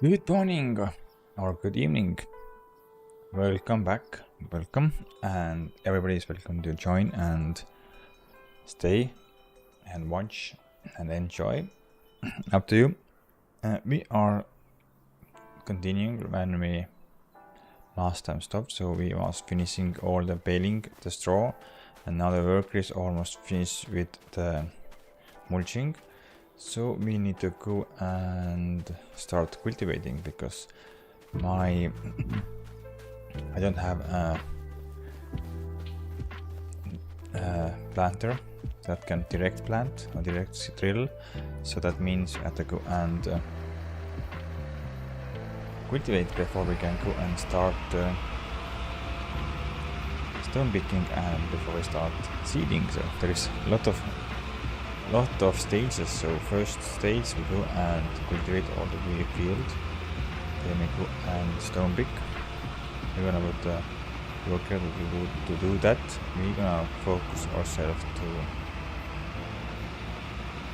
Good morning or good evening. Welcome back. Welcome, and everybody is welcome to join and stay and watch and enjoy. Up to you. We are continuing when we last time stopped, so we was finishing all the baling, the straw, and now the worker is almost finished with the mulching. So we need to go and start cultivating because I don't have a planter that can direct plant or direct drill, so that means I have to go and cultivate before we can go and start stone picking and before we start seeding. So there is a lot of stages. So first stage we go and cultivate all the field, then we go and stone pick. We're gonna put the worker to do that. We're gonna focus ourselves to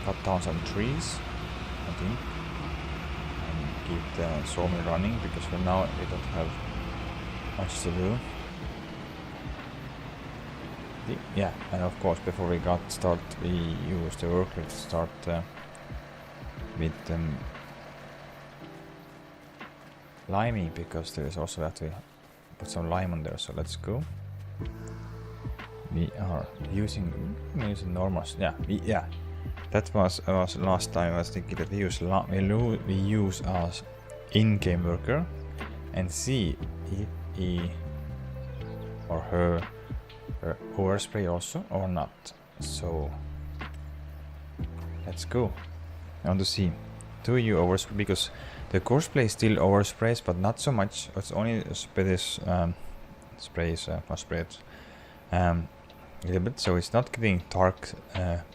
cut down some trees, I think, and keep the sawmill running, because for now we don't have much to do. Yeah, and of course before we got started we used the worker to start with liming, because there is also that we put some lime on there. So let's go. We are using normals. Yeah, that was last time. I was thinking that we use as in-game worker and see if he or her overspray also or not. So let's go. I want to see, do you overspray? Because the courseplay still oversprays, but not so much. It's only sprays a little bit, so it's not getting dark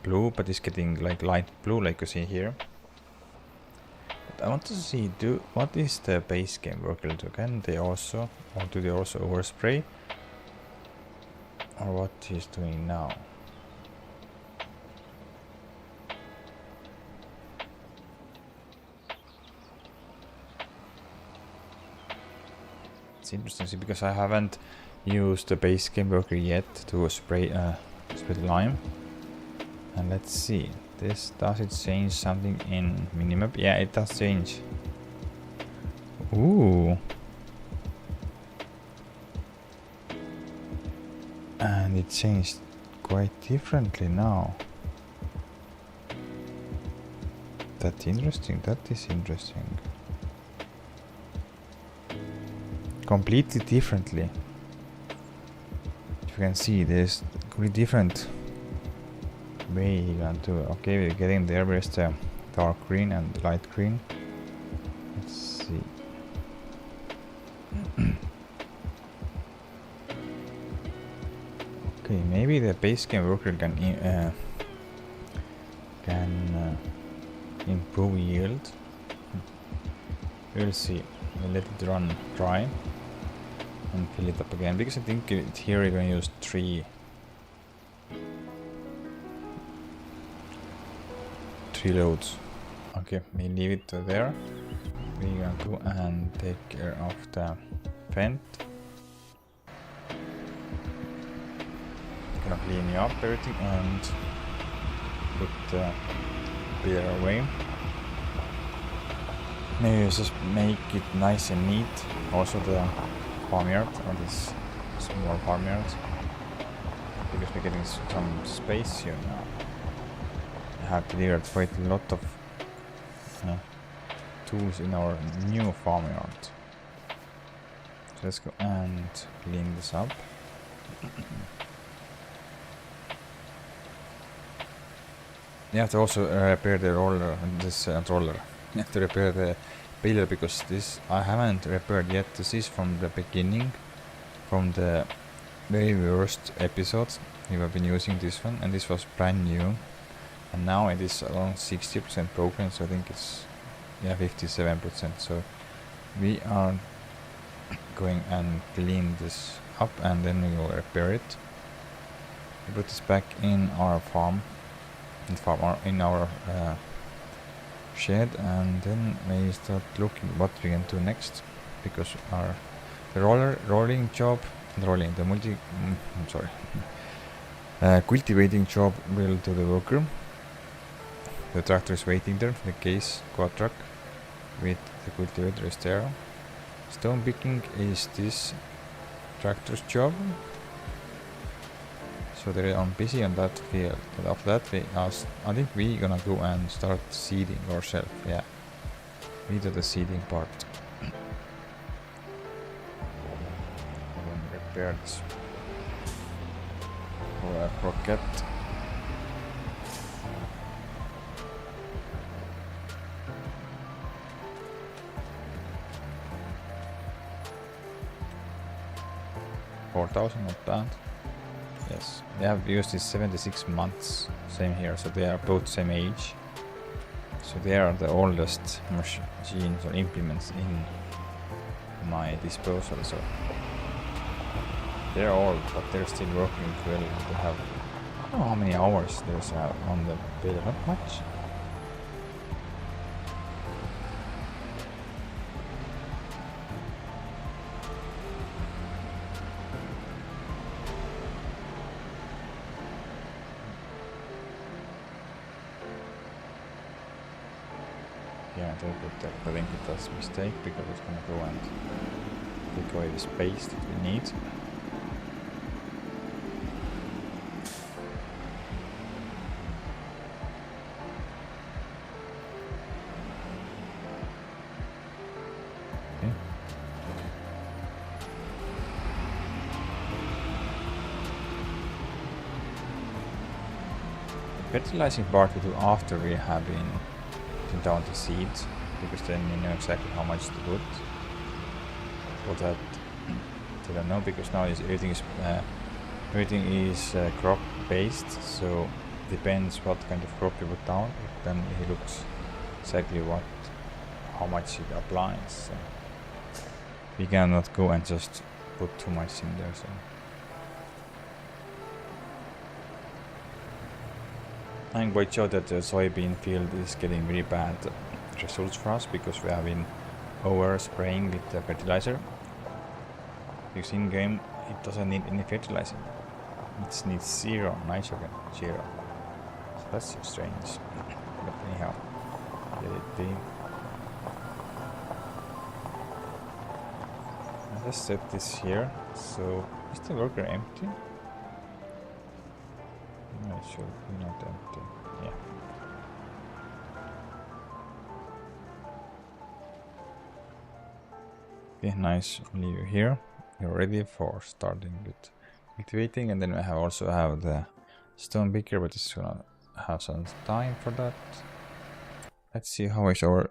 blue, but it's getting like light blue, like you see here. But I want to see, what is the base game worker do? Can they also, or do they also overspray, or what he's doing now? It's interesting because I haven't used the base game worker yet to spray lime. And let's see, does it change something in minimap? Yeah, it does change. Ooh. And it changed quite differently now. That's interesting. That is interesting. Completely differently. If you can see, there's completely different way you can do it. Okay, we're getting there. Where's the dark green and the light green? Let's see. Okay, maybe the base game worker can improve yield. We'll see. We'll let it run dry and fill it up again, because I think here we're going to use three loads. Okay, we leave it there. We're going to go and take care of the vent. Gonna clean up everything and put the beer away. Maybe just make it nice and neat. Also the farmyard, or this small farmyard, because we're getting some space here now. I have to clear quite a lot of tools in our new farmyard. So let's go and clean this up. You have to also repair the roller, this roller. You have to repair the baler, because this I haven't repaired yet. This is from the beginning, from the very worst episodes. We have been using this one, and this was brand new, and now it is around 60% broken. So I think it's 57%. So we are going and clean this up, and then we will repair it. We put this back in our farm. In our shed, and then we start looking what we can do next, because the cultivating job will do the worker. The tractor is waiting there, the case quad truck with the cultivator is there. Stone picking is this tractor's job. So they are busy on that field. And after that, I think we gonna go and start seeding ourselves. Yeah, we do the seeding part. Repair this for a croquette. $4,000, not bad. Yes, they have used this 76 months, same here, so they are both same age. So they are the oldest machines or implements in my disposal, so they're old, but they're still working well. They have, I don't know how many hours there's on the bill, not much. Yeah, they put that. I think it was a mistake because it's gonna go and take away the space that we need. Okay. The fertilizing part we do after we have been down the seeds, because then you know exactly how much to put. For that, I don't know, because now everything is crop based, so depends what kind of crop you put down. Then he looks exactly how much it applies. So we cannot go and just put too much in there. So. I'm quite sure that the soybean field is getting really bad results for us, because we have been over spraying with the fertilizer. Because in game it doesn't need any fertilizer. It needs zero nitrogen, zero. So that's so strange. But anyhow, let it be. Let's set this here. So is the worker empty? No, it should be not empty. Yeah. Okay, nice. Leave you here. You're ready for starting with cultivating, and then we also have the stone picker, but it's gonna have some time for that. Let's see how is our.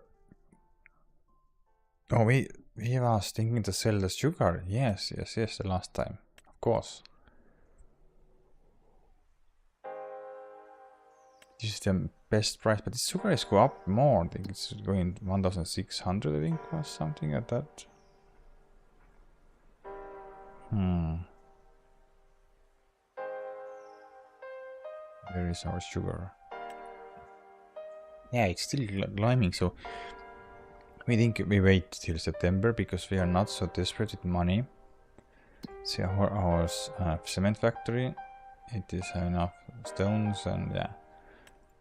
Oh, we was thinking to sell the sugar. Yes, the last time, of course. This is the best price, but the sugar is go up more. I think it's going 1,600, I think, or something like that. Where is our sugar? Yeah, it's still climbing, so we think we wait till September, because we are not so desperate with money. See our cement factory, it is enough stones, and yeah.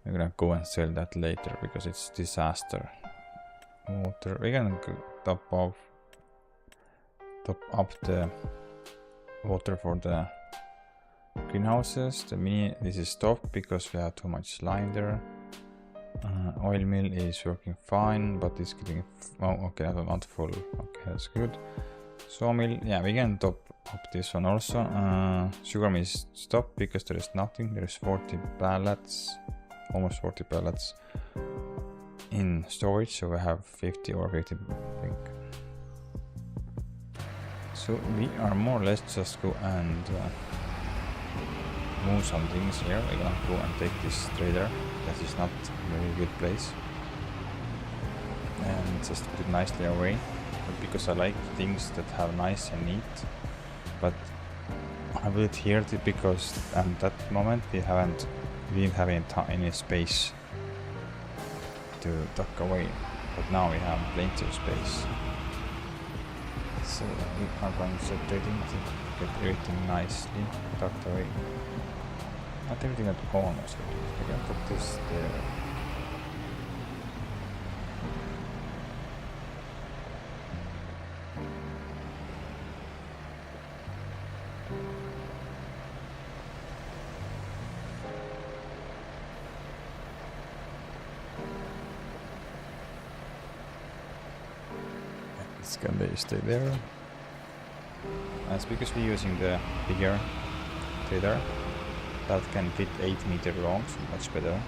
We're gonna go and sell that later, because it's disaster. Water. We're gonna top up the water for the greenhouses. This is stopped because we have too much slime there. Oil mill is working fine, but it's getting. Oh, okay, that's not full. Okay, that's good. Sawmill, yeah, we can top up this one also. Sugar mill is stopped because there is nothing. There is 40 pallets. Almost 40 pallets in storage, so we have 50 or 50, I think. So we are more or less just go and move some things here. We're gonna go and take this trader. That is not a very good place, and just put it nicely away. But because I like things that have nice and neat, but I put it here because at that moment we didn't have any space to tuck away, but now we have plenty of space. So we are concentrating to get everything nicely tucked away. Not everything at corners, we can put this there. Can they stay there? That's because we're using the bigger trailer that can fit 8 meter long, so much better.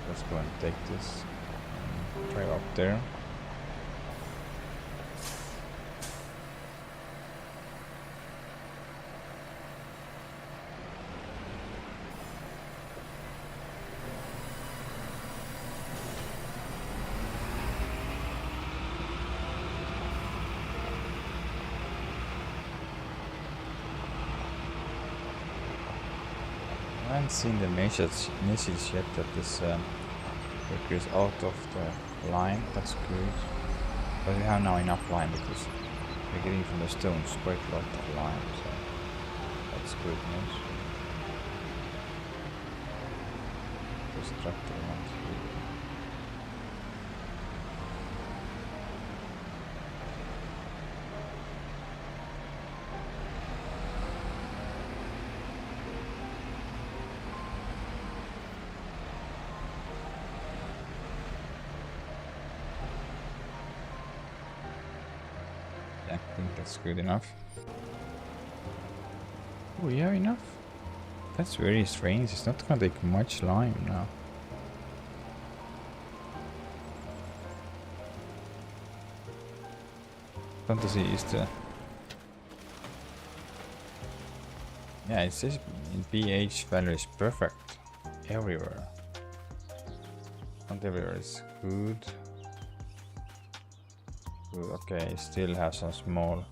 Let's go and take this and drive up there. I haven't seen the message yet that this worker is out of the line. That's good. But we have now enough line because we're getting from the stones quite a lot of line, so that's good news. This tractor wants to. I think that's good enough. Oh, we have enough? That's very strange. It's not gonna take much lime now. Fantasy is the... Yeah, it says in pH value is perfect everywhere. Not everywhere is good. Okay, still have some small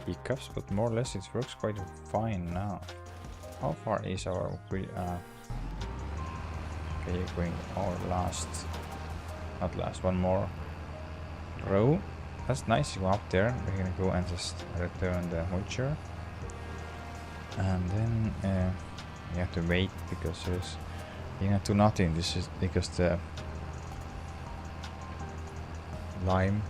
hiccups, but more or less it works quite fine now. How far is our okay, going our not last, one more row. That's nice to go up there. We're gonna go and just return the mulcher. And then you have to wait because you have to do nothing. This is because the lime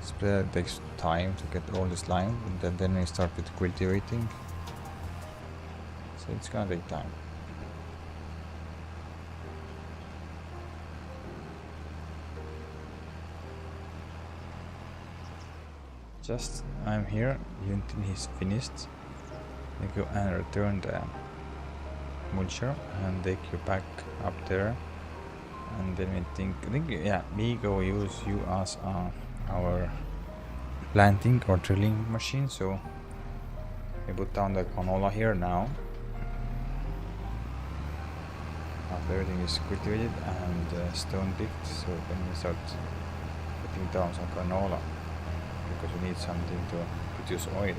spreader takes time to get all this lime, and then we start with cultivating, so it's gonna take time. Just I'm here until he's finished. I go and return the mulcher and take you back up there. And then I think yeah, we go use you as our planting or drilling machine. So we put down the canola here now. After everything is cultivated and stone dipped, so then we start putting down some canola because we need something to produce oil.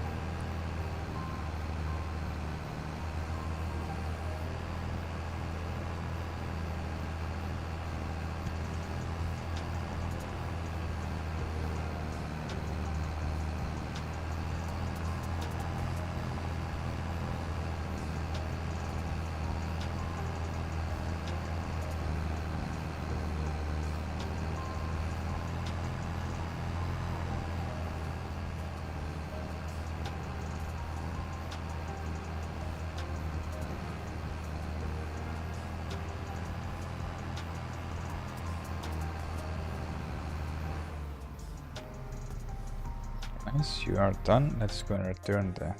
Nice, you are done. Let's go and return the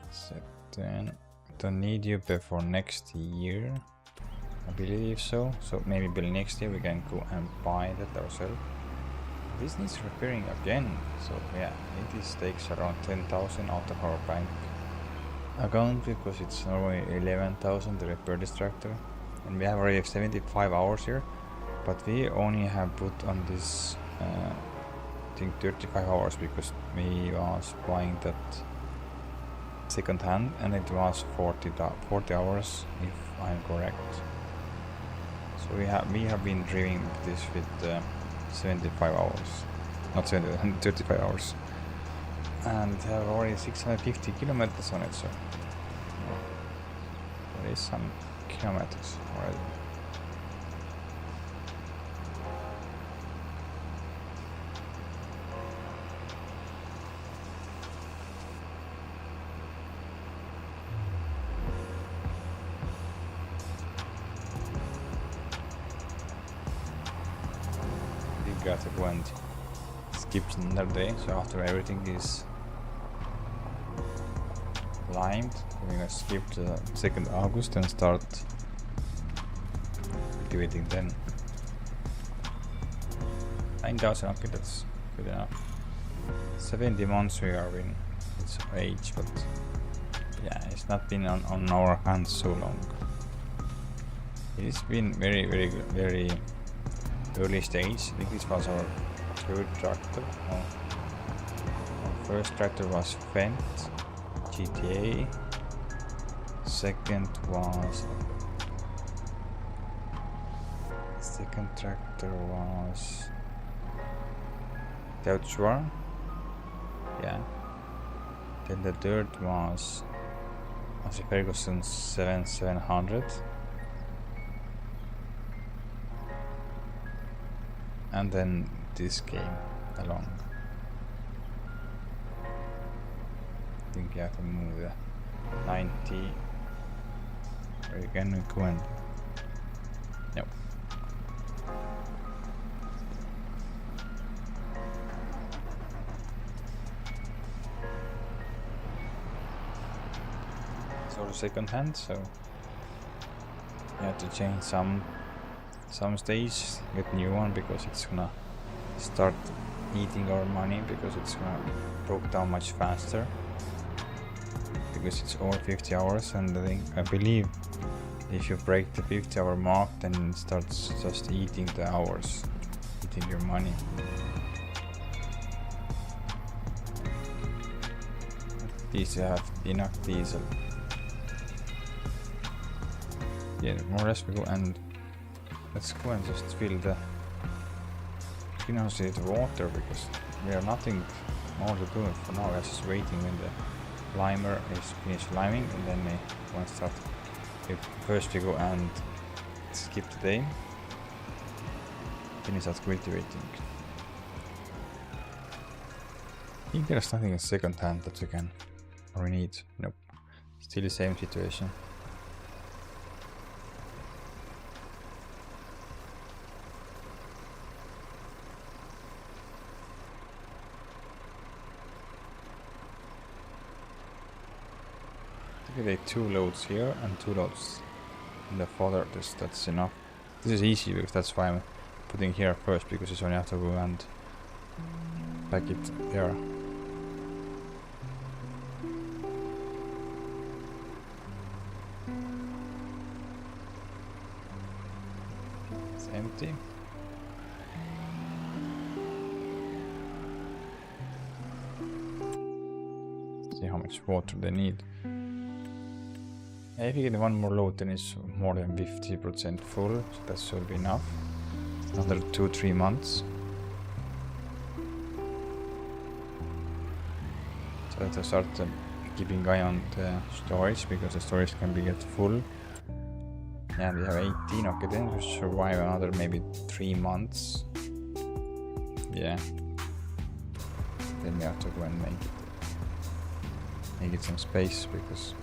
set. Then don't need you before next year, I believe so. So maybe build next year we can go and buy that ourselves. This needs repairing again, so yeah, it takes around 10,000 out of our bank account because it's normally 11,000 to repair this tractor, and we have already 75 hours here. But we only have put on this think 35 hours because we was buying that second hand and it was 40 hours if I'm correct. So we have been driving this with 75 hours, not 70, 35 hours, and have already 650 kilometers on it. So there is some kilometers already. Gotta go and skip another day, so after everything is limed, we're gonna skip the 2nd August and start cultivating then. 9,000, okay, that's good enough. 70 months we are in its age, but yeah, it's not been on our hands so long. It's been very early stage. I think this was our 3rd tractor. No. Our first tractor was Fendt GTA. Second tractor was Deutschwar. Yeah. Then the 3rd was a Ferguson 7700. And then this came along. I think you have to move the 90. Where can we go and... No. It's all second hand, so you have to change some stage, get new one because it's gonna start eating our money because it's gonna broke down much faster because it's over 50 hours, and I believe if you break the 50-hour mark then it starts just eating the hours, eating your money. These have enough diesel. Yeah, more or less we go and let's go and just fill the greenhouse with water because we have nothing more to do for now. We're just waiting when the limer is finished liming and then we want to start. First we go and skip the day, then we start cultivating. I think there's nothing in second hand that we can or we need. Nope. Still the same situation. Okay, 2 loads here and 2 loads in the fodder. That's enough. This is easy because that's why I'm putting here first, because you only have to go and pack it there. It's empty. See how much water they need. If you get one more load, then it's more than 50% full, so that should be enough. Another 2-3 months. So let's start keeping an eye on the storage, because the storage can be get full. And we have 18, okay, then we survive another maybe 3 months. Yeah. Then we have to go and make it some space, because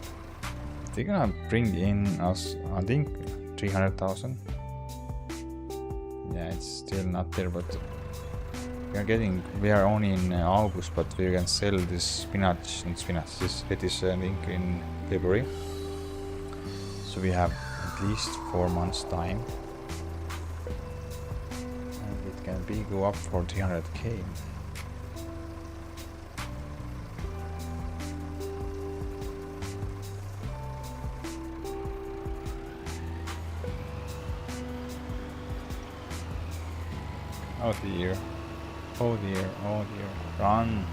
they're gonna bring in us, I think, 300,000. Yeah, it's still not there, but we are only in August, but we can sell this this lettuce in February. So we have at least 4 months time. And it can go up for 300k. Out the year. Oh dear, oh dear. Run.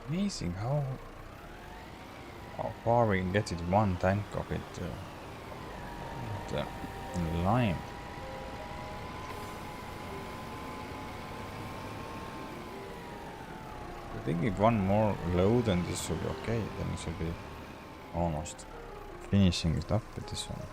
Amazing how far we can get it one tank of it. Lime. I think if one more load and this should be okay, then it should be almost finishing it up with this one.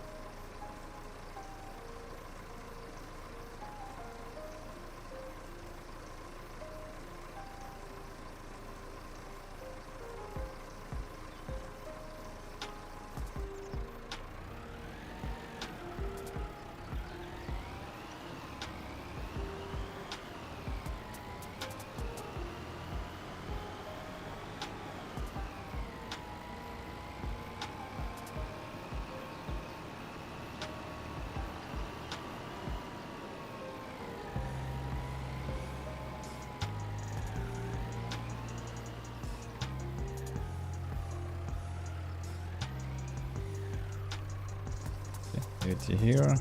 Okay, here.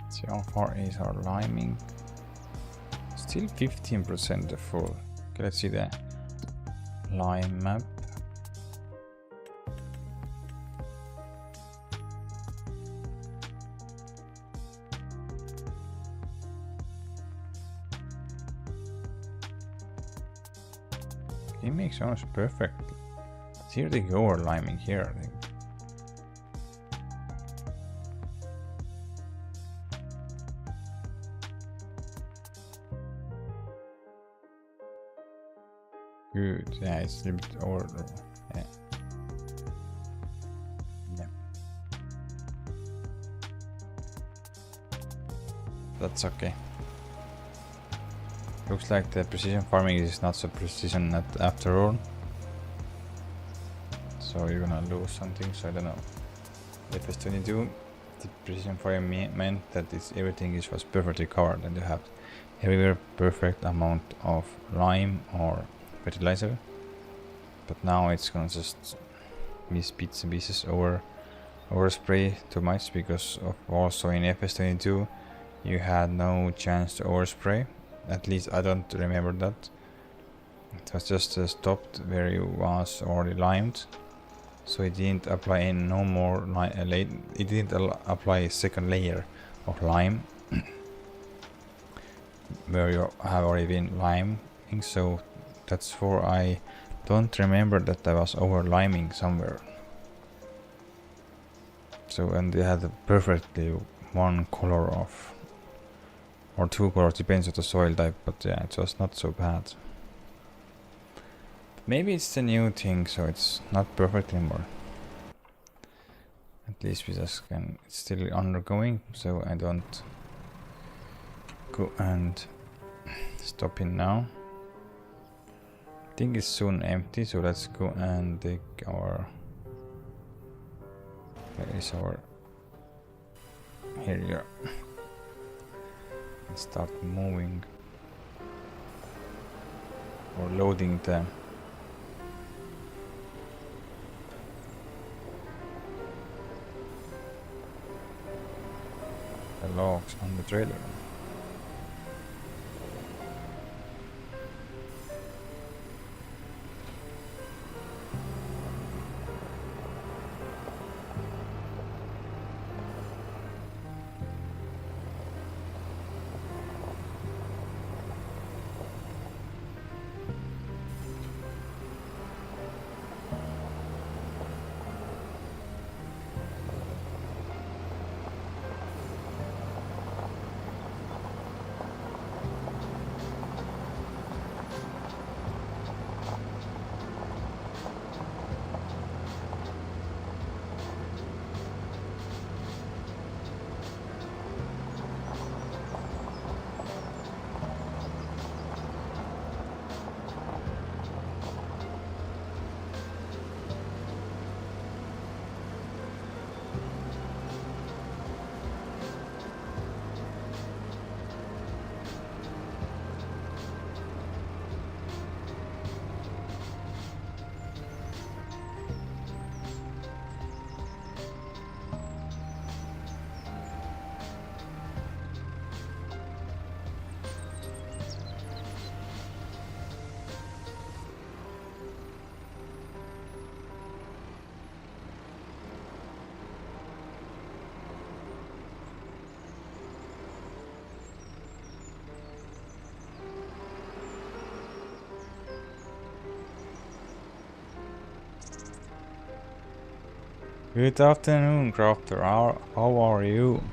See how far is our liming. Still 15% full. Okay, let's see the lime map. It makes almost perfect. Here they go, are liming here, I think. Good, yeah, it's a little bit over. Yeah. Yeah. That's okay. Looks like the precision farming is not so precision after all. So you're gonna lose something, so I don't know. Ep.22, the precision farming meant that everything was perfectly covered and you have everywhere perfect amount of lime or fertilizer. But now it's gonna just miss bits and pieces overspray too much, because of also in Ep.22 you had no chance to overspray. At least I don't remember that. It was just stopped where it was already limed, so it didn't apply in no more it didn't apply a second layer of lime where you have already been liming. So that's for I don't remember that I was over liming somewhere. So, and they had perfectly one color of, or two colors, depends on the soil type, but yeah, it was not so bad. Maybe it's the new thing, so it's not perfect anymore. At least we just can, it's still undergoing, so I don't go and stop it now. I think it's soon empty, so let's go and take our, where is our, here you are. And start moving or loading the logs on the trailer. Good afternoon, Crafter. How are you?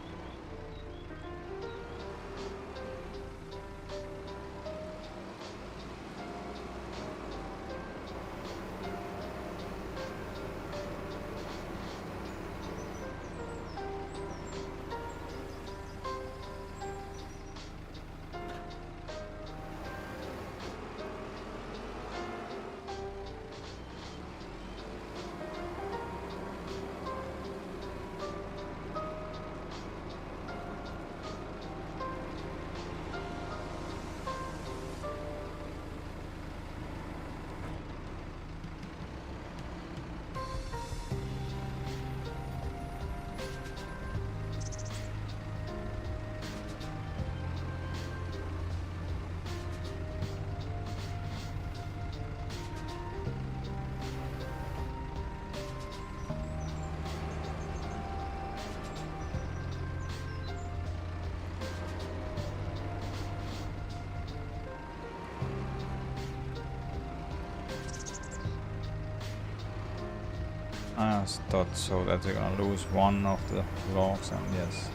I thought so that we're gonna lose one of the logs, and yes,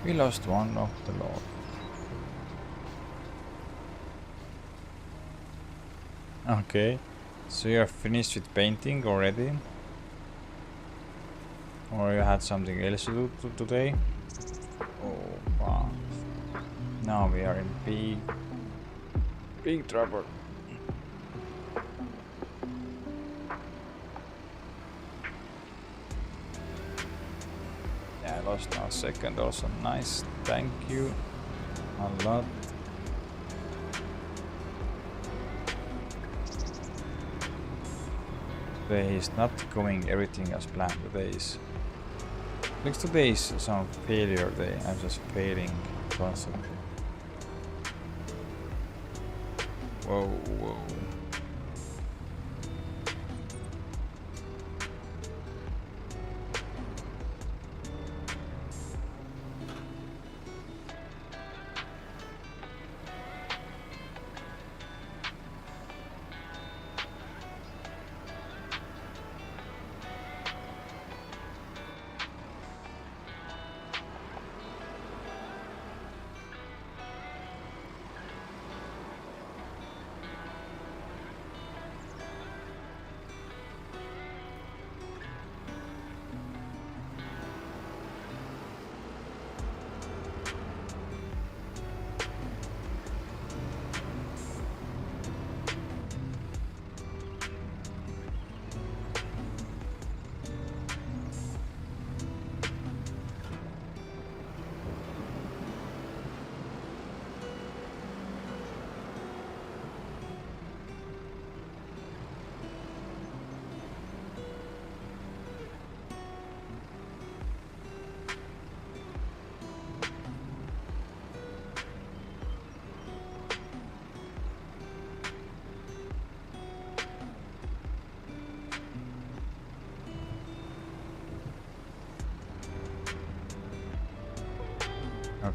we lost one of the logs. Okay, so you're finished with painting already? Or you had something else to do today? Oh, wow. Now we are in big trouble. Yeah, I lost now second also. Nice, thank you a lot. Today is not going everything as planned. Today is some failure day. I'm just failing constantly. Whoa.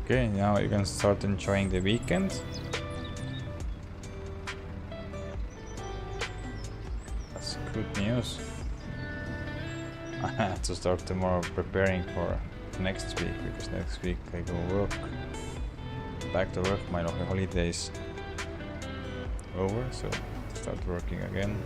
Okay, now you can start enjoying the weekend. That's good news. I have to start tomorrow preparing for next week, because next week I go work. Back to work, my holidays over, so start working again.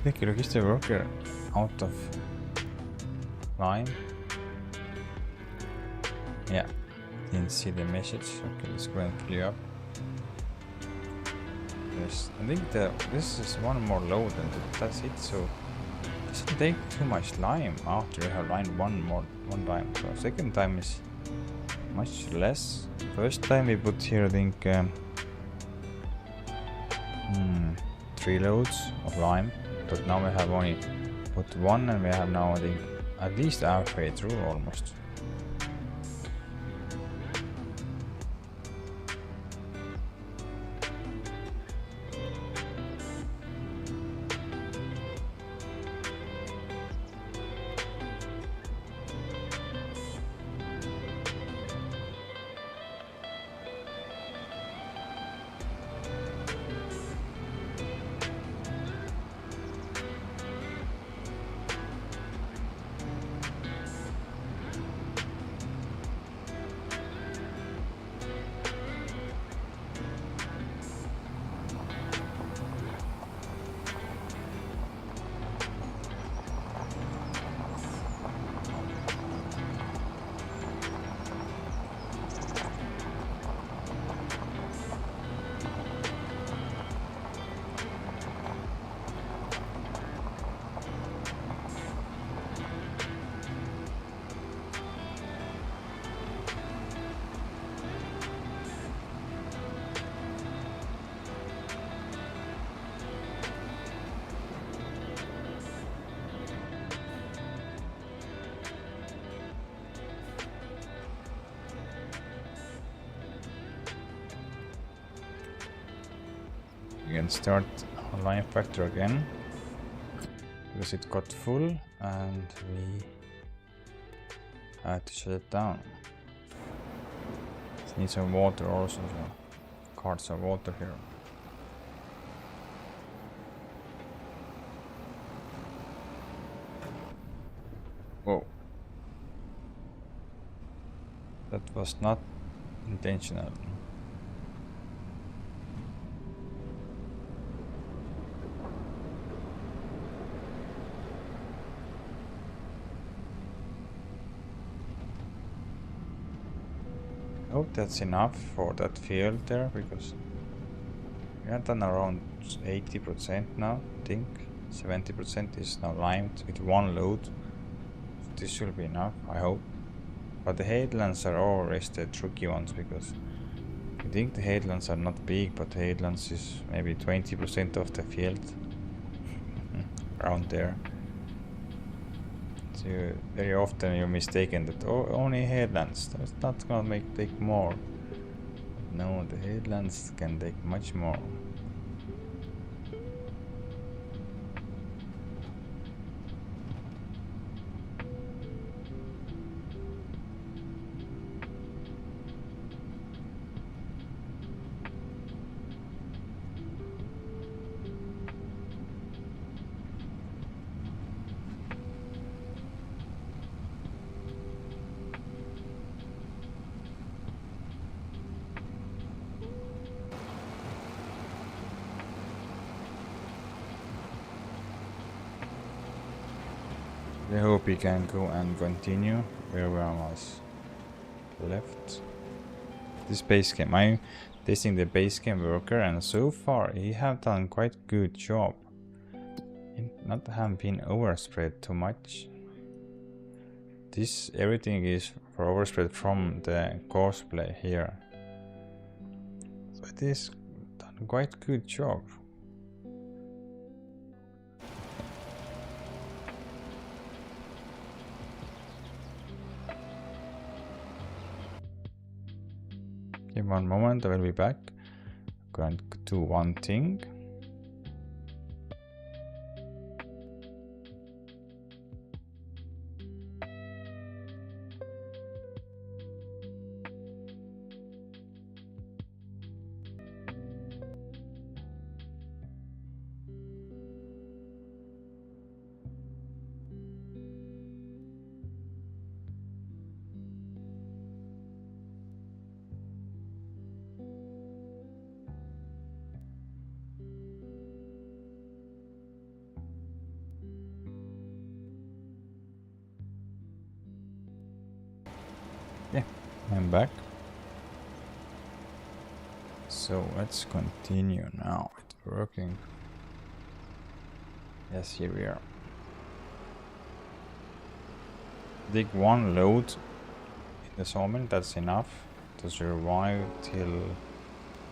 Take a logistic worker out of lime. Yeah, didn't see the message. Okay, let's go and fill you up. Yes, I think this is one more load and that's it. So it doesn't take too much lime after you have lined one time. So second time is much less. First time we put here, I think 3 loads of lime, but now we have only put 1, and we have now, I think, at least halfway through almost. We can start our lime factor again because it got full and we had to shut it down. It needs some water also, so cards of water here. Whoa. That was not intentional. I hope that's enough for that field there, because we have done around 80% now, I think. 70% is now limed with 1 load. So this should be enough, I hope. But the headlands are always the tricky ones, because I think the headlands are not big, but the headlands is maybe 20% of the field. Around there. So very often you're mistaken that only headlands, that's not gonna take more. No, the headlands can take much more. I hope we can go and continue where we was left. This base game, I'm testing the base game worker, and so far he have done quite good job. Not have been overspread too much. This everything is for overspread from the cosplay here. So it is done quite good job. In one moment I will be back. Going to do one thing. Okay, I'm back. So let's continue now. It's working. Yes, here we are. Dig one load in the sawmill, that's enough to survive till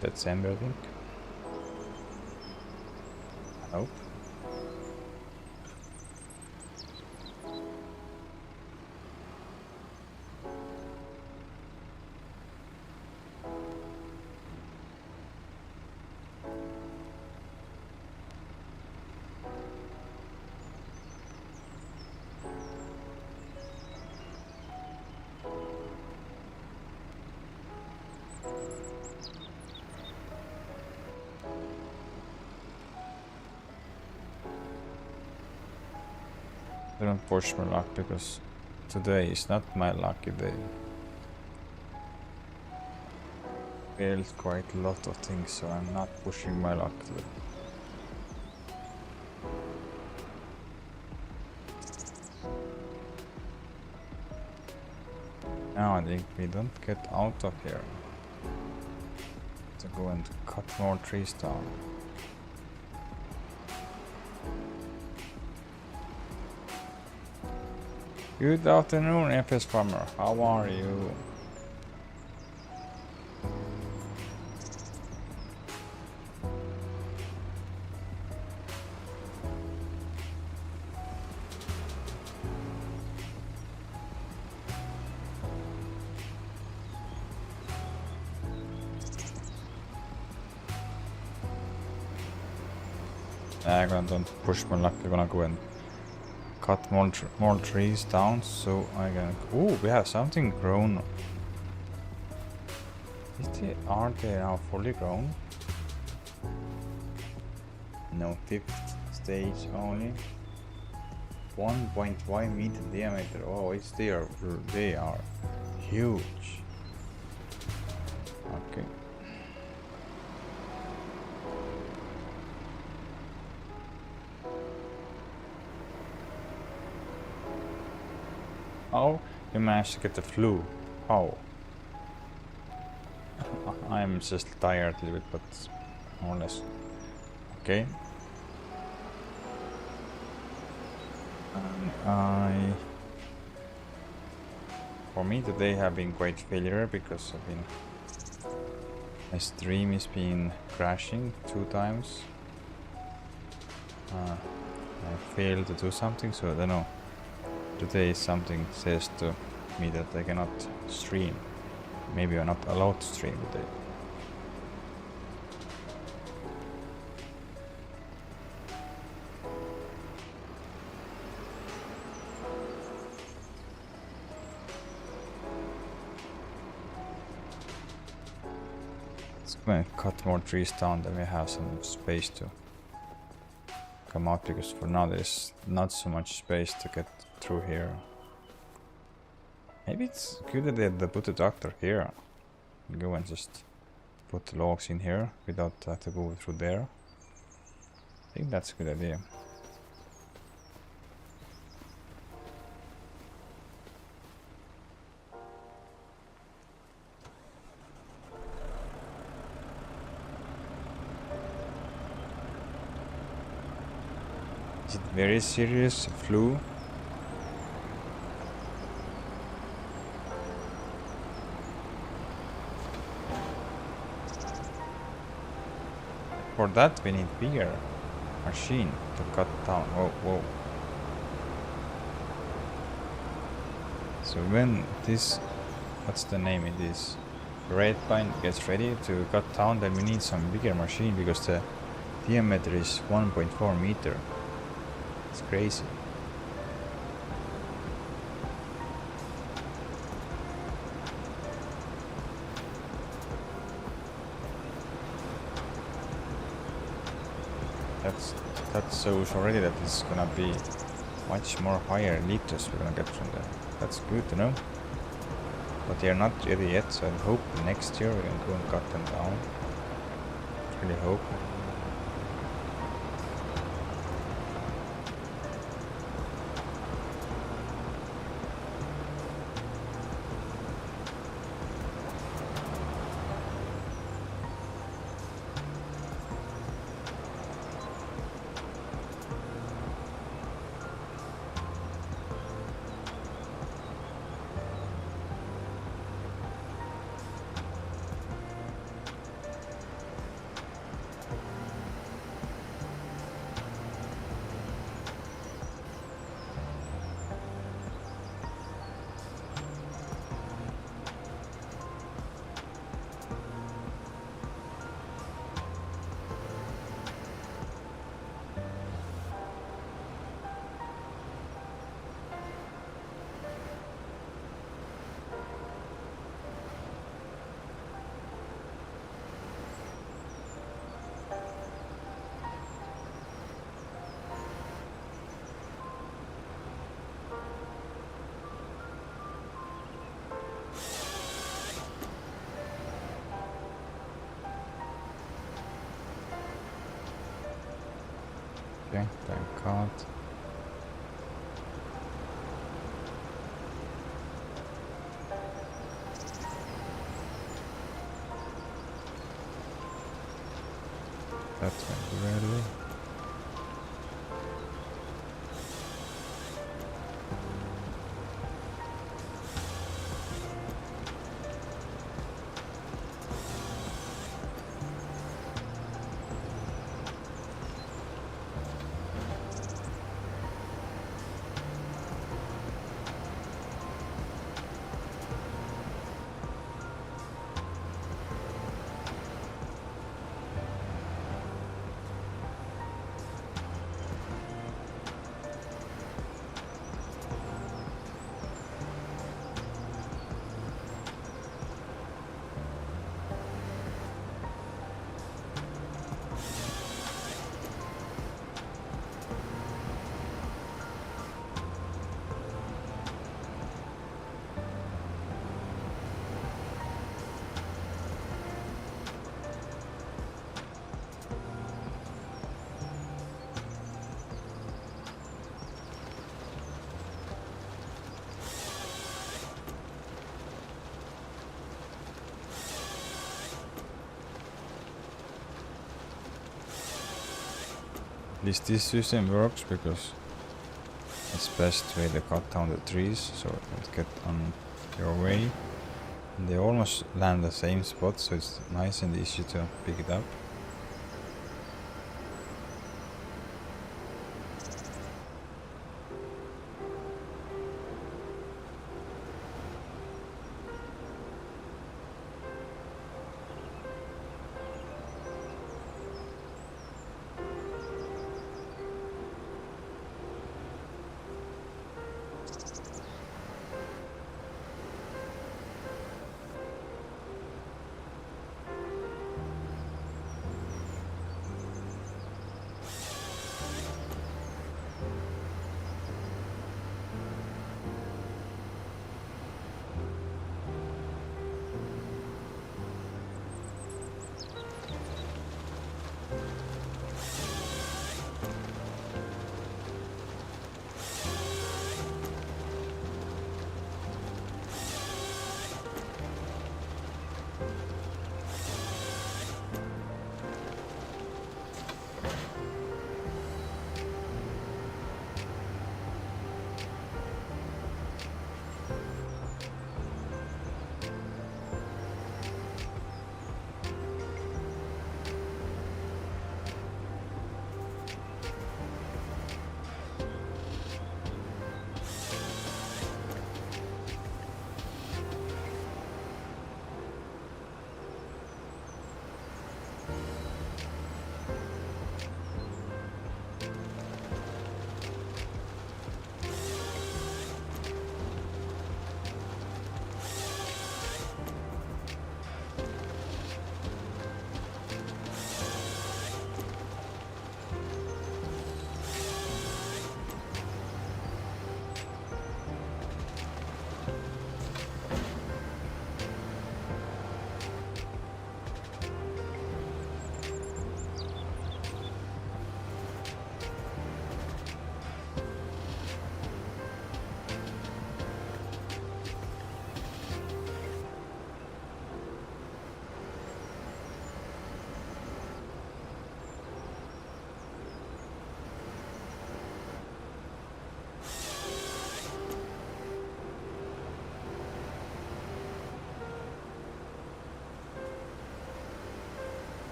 December, I think. I hope. I don't push my luck because today is not my lucky day. Failed quite a lot of things, so I'm not pushing my luck today. Now I think we don't get out of here. To go and cut more trees down. Good afternoon, FS Farmer. How are you? I'm gonna don't push my luck. I'm gonna go and cut more trees down, so I can. Oh, we have something grown. Are they now fully grown? No, fifth stage only. 1.5 meter diameter. Oh, they are huge. Okay. Oh, you managed to get the flu. Oh. I'm just tired a little bit, but more or less. Okay. For me today have been quite failure because my stream is been crashing 2 times. I failed to do something, so I don't know. Today something says to me that I cannot stream. Maybe I'm not allowed to stream today. Let's go and cut more trees down, then we have some space to come out, because for now there's not so much space to get through here. Maybe it's good that they put the doctor here. Go and just put the logs in here without have to go through there. I think that's a good idea. Is it very serious flu? For that we need bigger machine to cut down. Whoa. So when this, what's the name it is, red pine gets ready to cut down, then we need some bigger machine because the diameter is 1.4 meter. It's crazy. That shows already that it's gonna be much more higher liters we're gonna get from there. That's good to know. But they are not ready yet, so I hope next year we can go and cut them down. Really hope. Okay, thank God. That's really. At least this system works because it's best way to cut down the trees so it won't get on your way. And they almost land the same spot, so it's nice and easy to pick it up.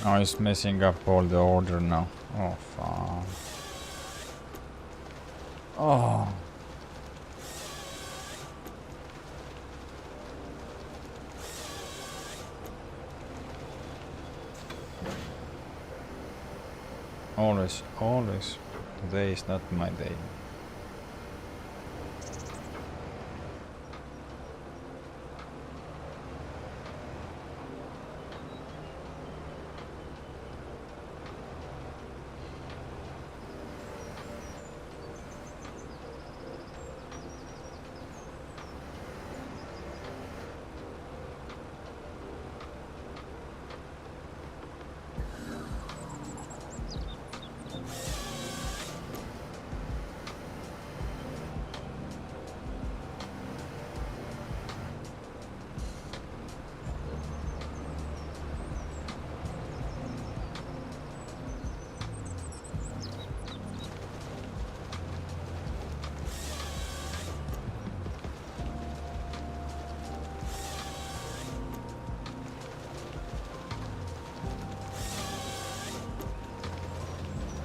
Now it's messing up all the order now. Oh, fuck. Oh. Always, always. Today is not my day.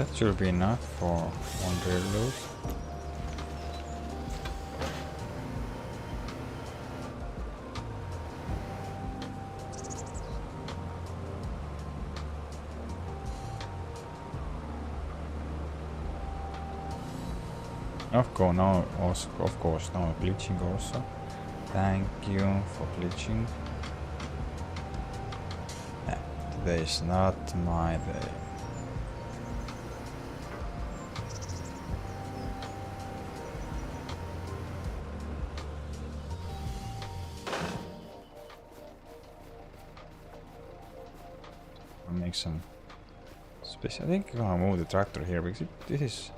That should be enough for one drill load. Of course, now glitching also. Thank you for glitching. Yeah, today is not my day. I'll make some space. I think I'm gonna move the tractor here because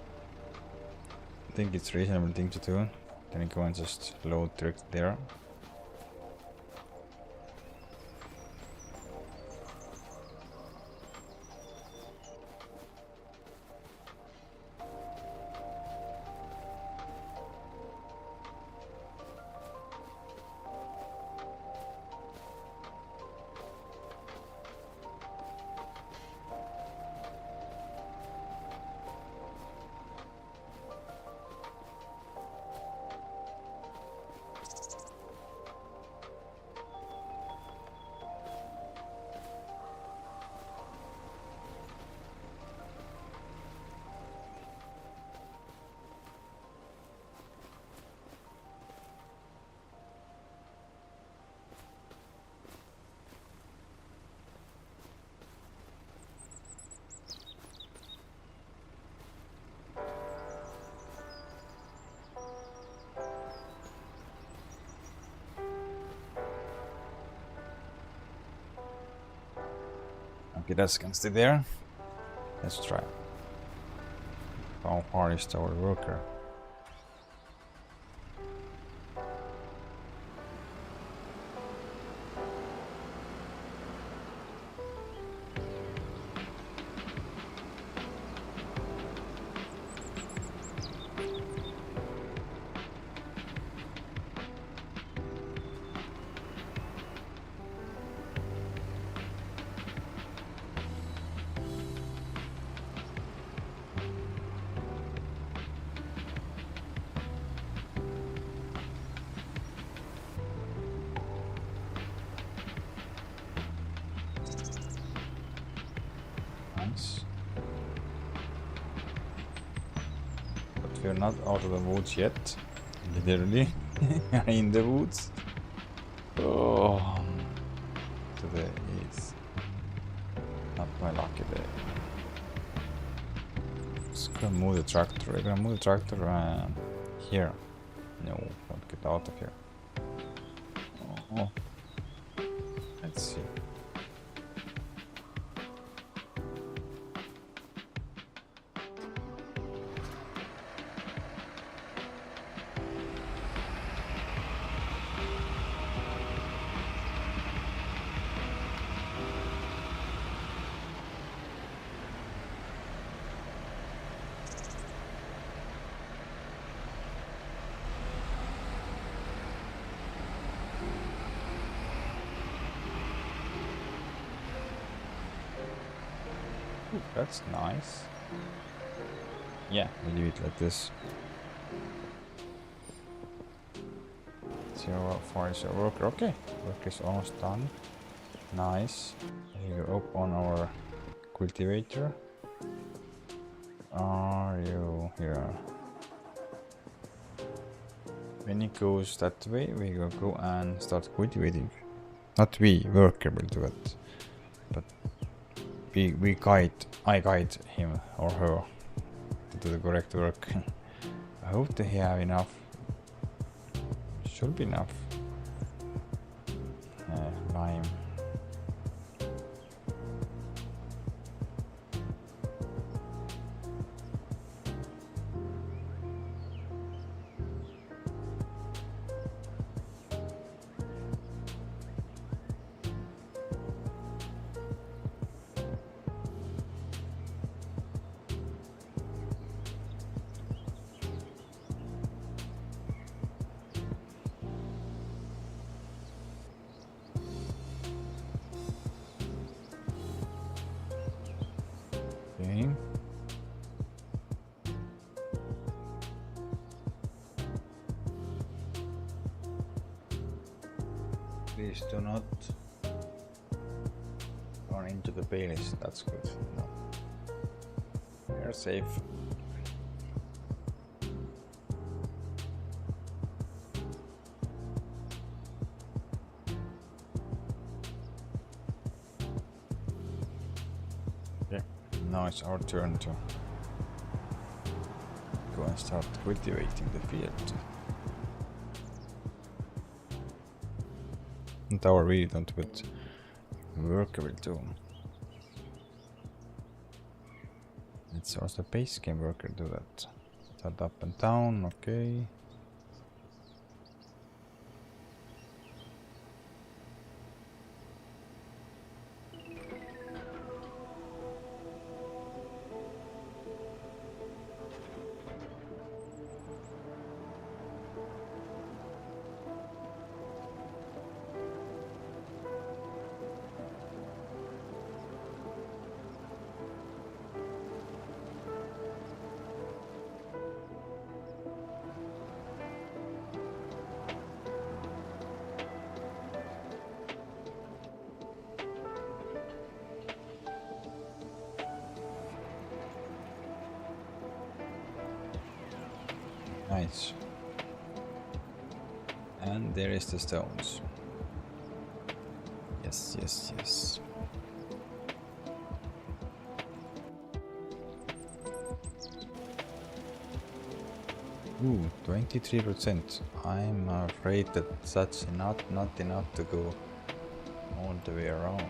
I think it's a reasonable thing to do. Then you go and just load direct there. Okay, that's gonna stay there. Let's try. How far is our worker? But we're not out of the woods yet. Literally. In the woods. Oh. Today is not my lucky day. Just gonna move the tractor. We're gonna move the tractor here. No, don't get out of here. Oh. Let's see. Ooh, that's nice. Yeah, we leave it like this. See how far is our worker. Okay, work is almost done. Nice. Here go up on our cultivator. Are you here? When it goes that way, we will go and start cultivating. Not we, worker will do it. But I guide him or her to do the correct work. I hope they have enough. Should be enough. Lime. Please do not run into the baileys. That's good. No. You're safe. Okay, now it's our turn to go and start cultivating the field. And tower really don't, but worker will do. Let's also base game worker do that. Start up and down, okay. Nice. And there is the stones. Yes, yes, yes. Ooh, 23%. I'm afraid that that's not enough to go all the way around.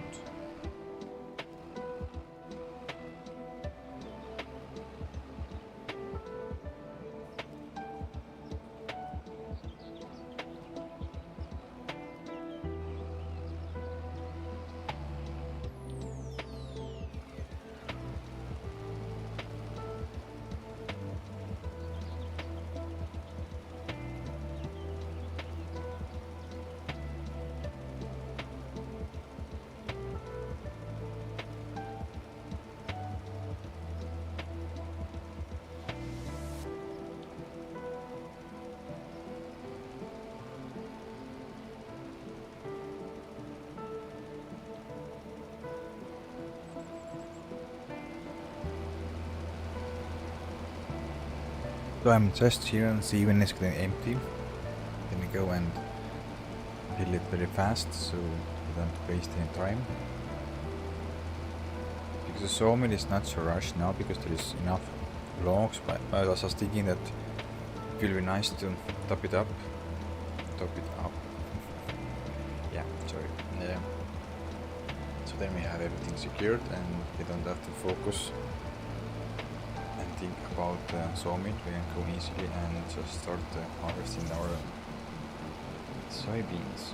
So I'm just here and see when it's getting empty. Then we go and build it very fast so we don't waste any time. Because the sawmill is not so rushed now because there is enough logs, but I was just thinking that it will be nice to top it up. Yeah, sorry. Yeah. So then we have everything secured and we don't have to focus and think about sawmill. We can go easily and just start harvesting our soybeans.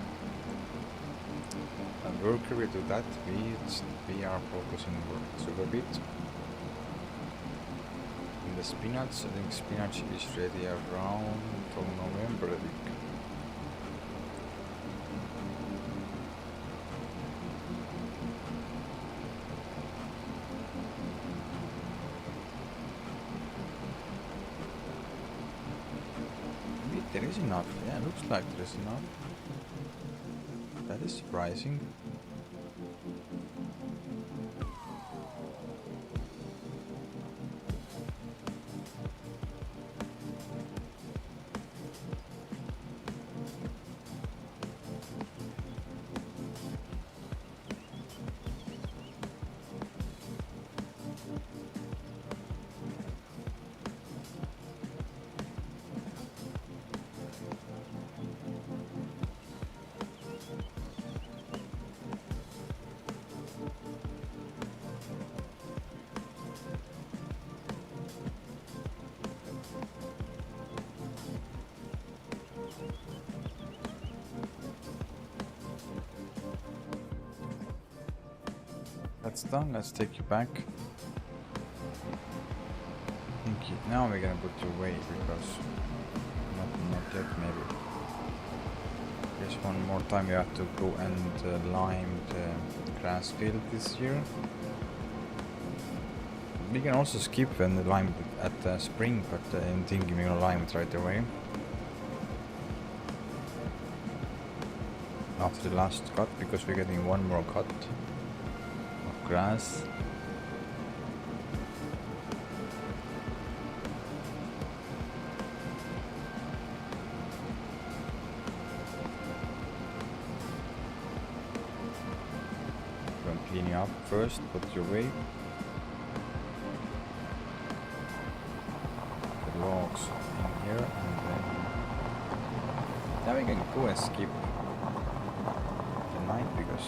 And worker will do that. We are focusing on sugar beet. And the spinach, I think spinach is ready around from November, I think. There is enough. Yeah, looks like there is enough. That is surprising. That's done. Let's take you back. Now we're gonna put you away because not yet maybe. Just one more time we have to go and lime the grass field this year. We can also skip and lime it at the spring, but I'm thinking we're gonna lime it right away. after the last cut, because we're getting one more cut of grass. I'm cleaning up first, put it away. The logs in here, and then now we can go and skip the night, because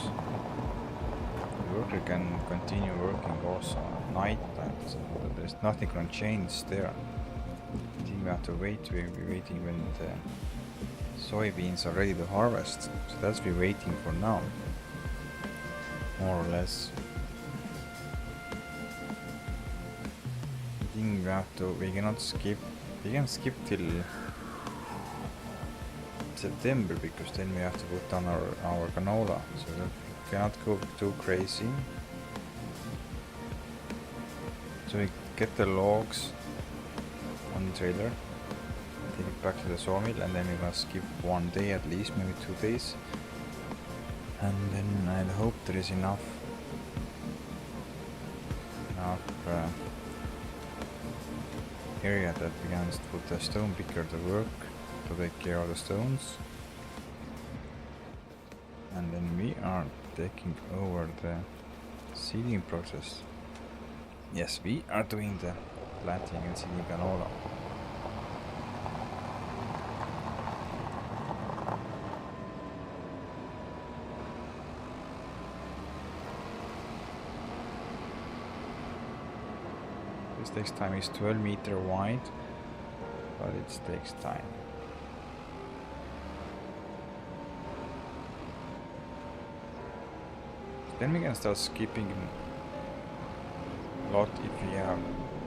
the worker can continue working also at night, and so there's nothing gonna change there. I think we have to wait. We'll be waiting when the soybeans are ready to harvest, so that's we're waiting for now, more or less. I think we cannot skip. We can skip till September, because then we have to put on our canola, so that we cannot go too crazy. So we get the logs on the trailer, take it back to the sawmill, and then we're gonna skip one day at least, maybe 2 days, and then I hope there is enough area that we can put the stone picker to work to take care of the stones, and then we are taking over the seeding process. Yes, we are doing the planting and seeding canola. This takes time. It's 12-meter wide, but it takes time. Then we can start skipping a lot if we have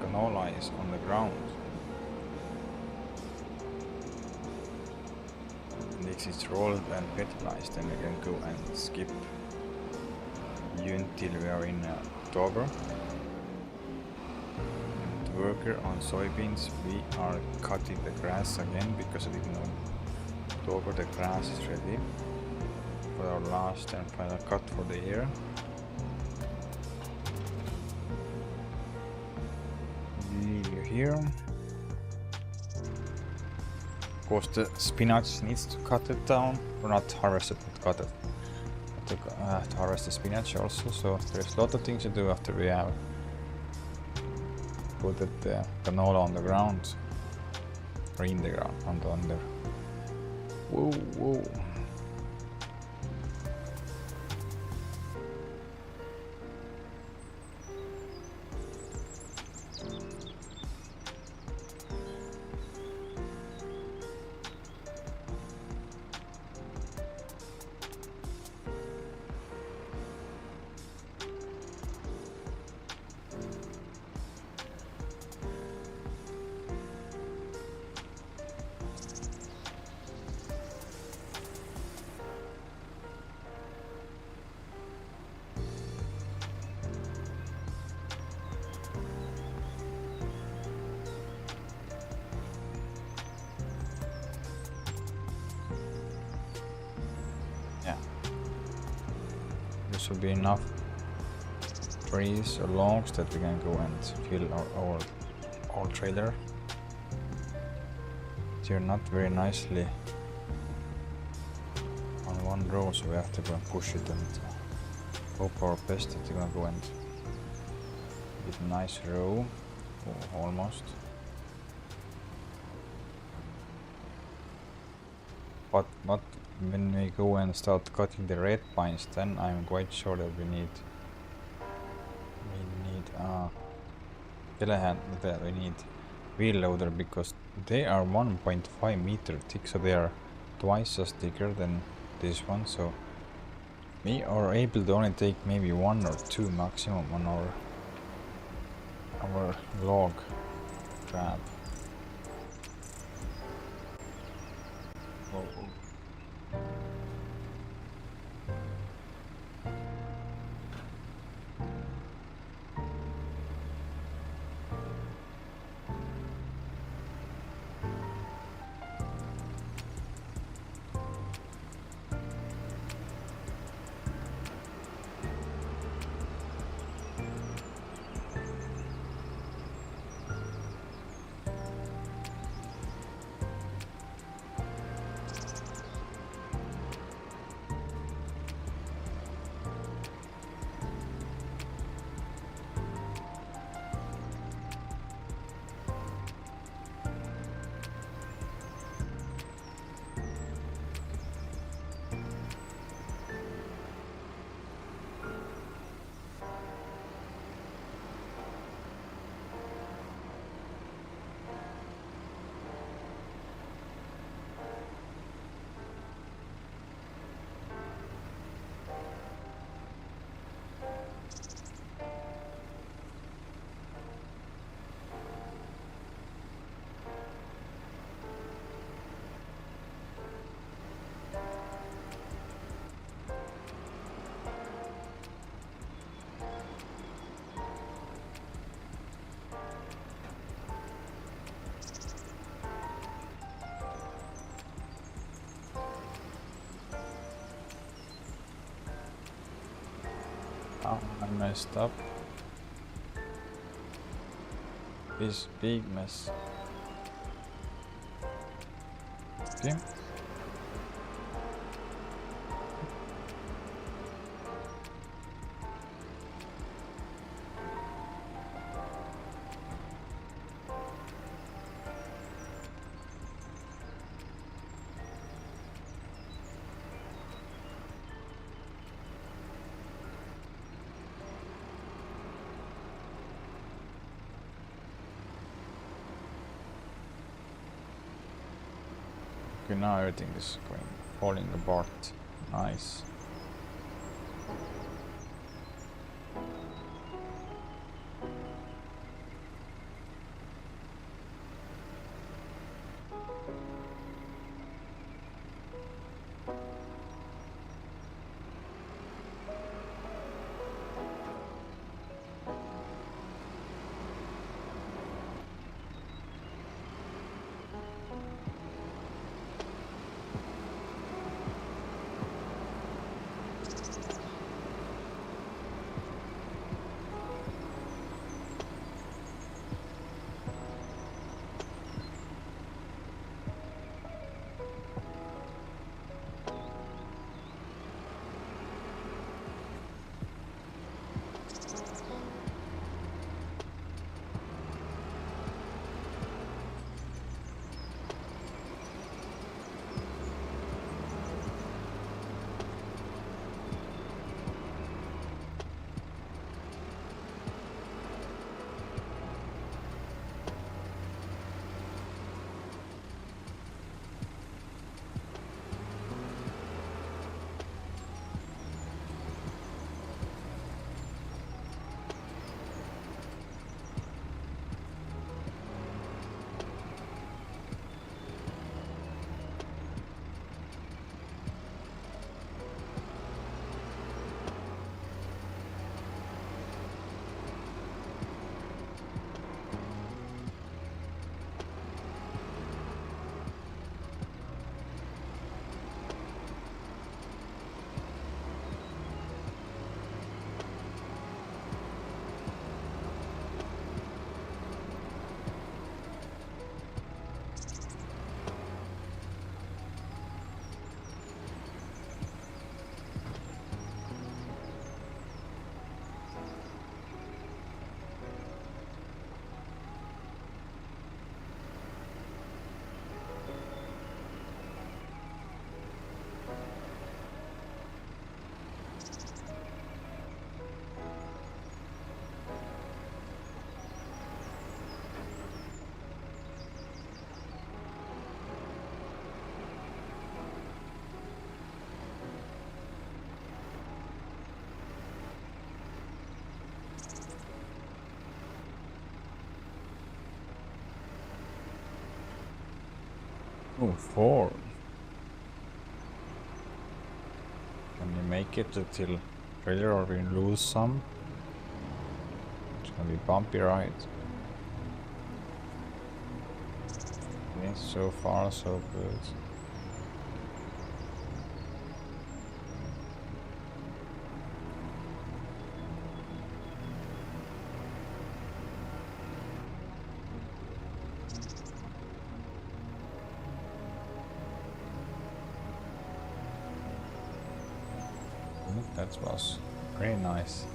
canola is on the ground. And if it's rolled and fertilized, then we can go and skip until we are in October. And worker on soybeans, we are cutting the grass again, because I didn't know October the grass is ready for our last and final cut for the year. Leave you here. Of course, the spinach needs to cut it down, or not harvest it, but cut it. To harvest the spinach also, so there's a lot of things to do after we have put the canola on the ground, or in the ground, under. Whoa, whoa. Yeah, this will be enough trees or logs that we can go and fill our trailer. They're not very nicely on one row, so we have to go and push it and hope our best that they're gonna go and get a nice row, almost. But not when we go and start cutting the red pines, then I'm quite sure that we need telehandler, that we need wheel loader, because they are 1.5 meter thick, so they are twice as thicker than this one. So we are able to only take maybe 1 or 2 maximum on our log trap. Oh, I messed up. This big mess. Okay. Okay, now everything is falling apart. Nice. Oh, 4. Can we make it till trailer or we lose some? It's gonna be bumpy ride. Okay, so far so good. That was very nice.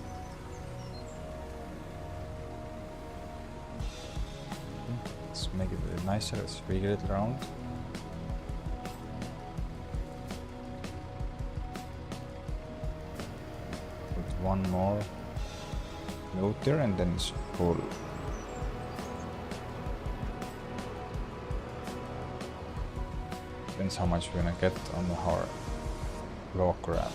Let's make it a bit nicer. Let's wiggle it around. Put one more motor and then it's full. Depends how much we're gonna get on our block ramp.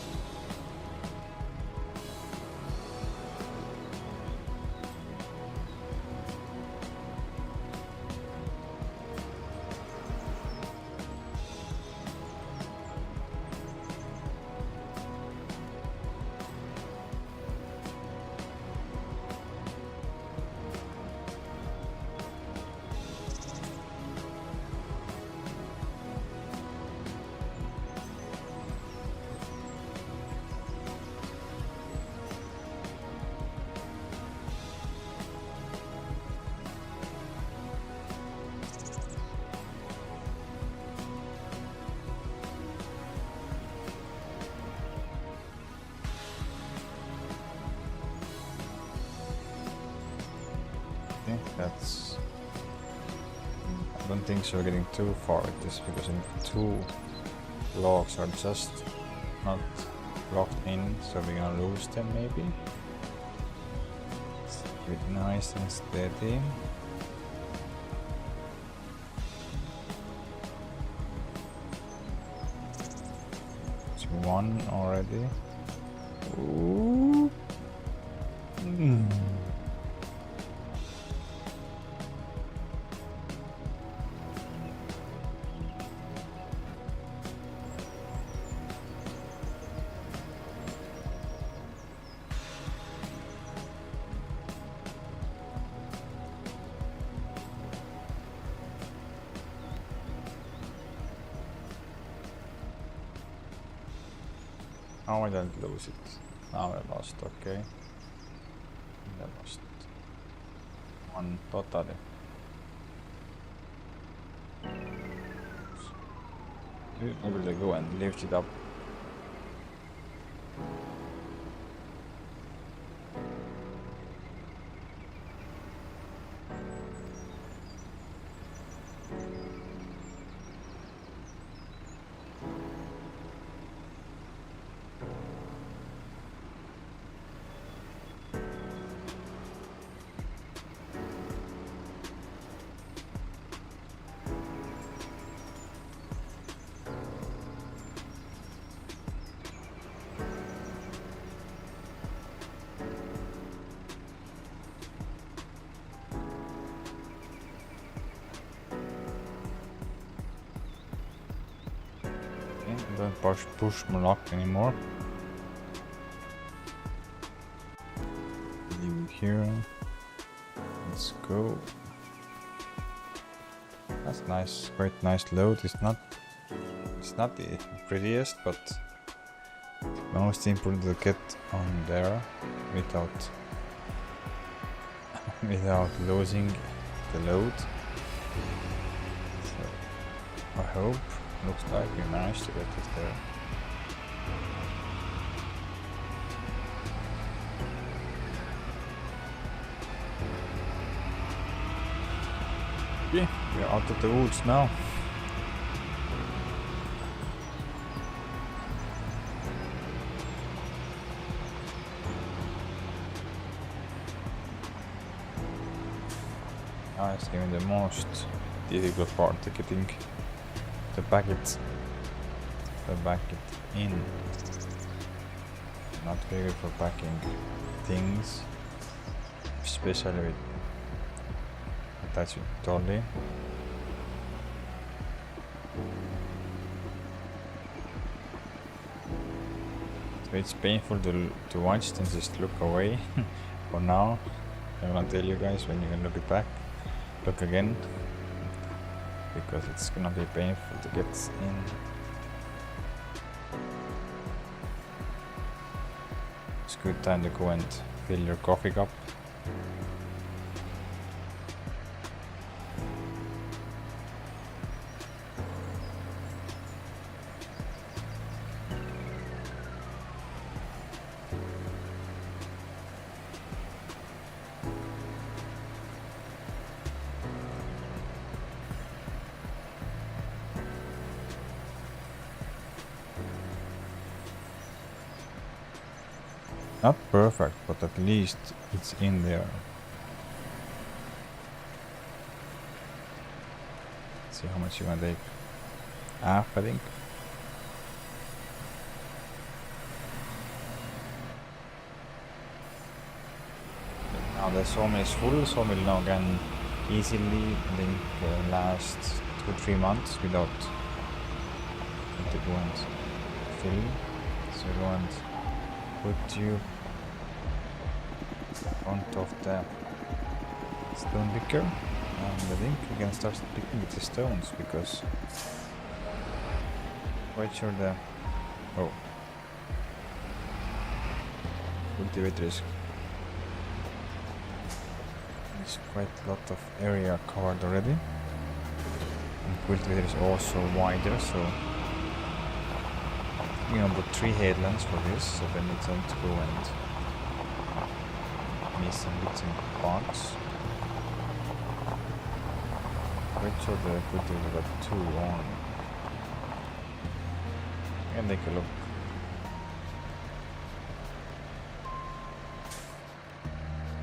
That's... I don't think so, we're getting too far with this, because two logs are just not locked in, so we're gonna lose them maybe. Let's keep it nice and steady. It's one already. Ooh. Now I don't lose it. Now I lost, okay. I lost one totally. Maybe they go and lift it up. Don't push my lock anymore. Leave here. Let's go. That's nice, quite nice load. It's not the prettiest, but most important to get on there without losing the load. So I hope. Looks like we managed to get it there. Okay, we are out of the woods now. Now it's even the most difficult part, getting the packet in. Not very good for packing things, especially with attaching trolley. So it's painful to watch, then just look away. For now, I'm gonna tell you guys when you can look it back, look again, because it's gonna be painful to get in. It's a good time to go and fill your coffee cup. Not perfect, but at least it's in there. Let's see how much you want to take. Half, I think. Now the sawmill is full. Sawmill now can easily, I think, last 2-3 months without to go and fill. So go and put you front of the stone picker, and I think we can start picking with the stones, because quite sure the cultivator is quite a lot of area covered already, and cultivator is also wider, so you know, put 3 headlands for this, so then we don't go and miss some bits and parts. Which of the cultivators got 2 on? And take a look.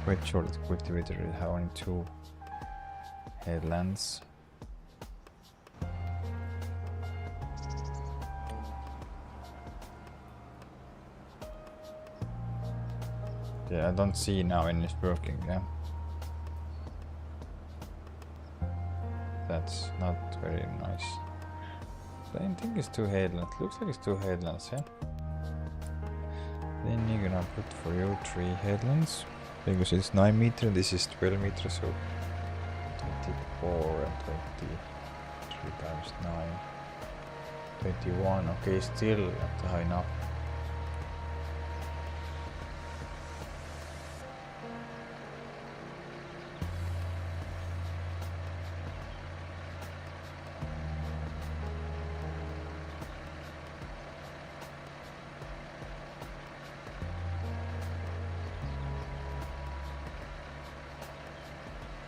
Which of the cultivators have only 2 headlands? Yeah, I don't see now when it's working, yeah. That's not very nice. I don't think it's 2 headlands. Looks like it's 2 headlands, yeah. Then you're gonna put for you 3 headlands. Because it's 9 meter, this is 12 meters, so 24 and 23 times 9. 21, okay, still not high enough.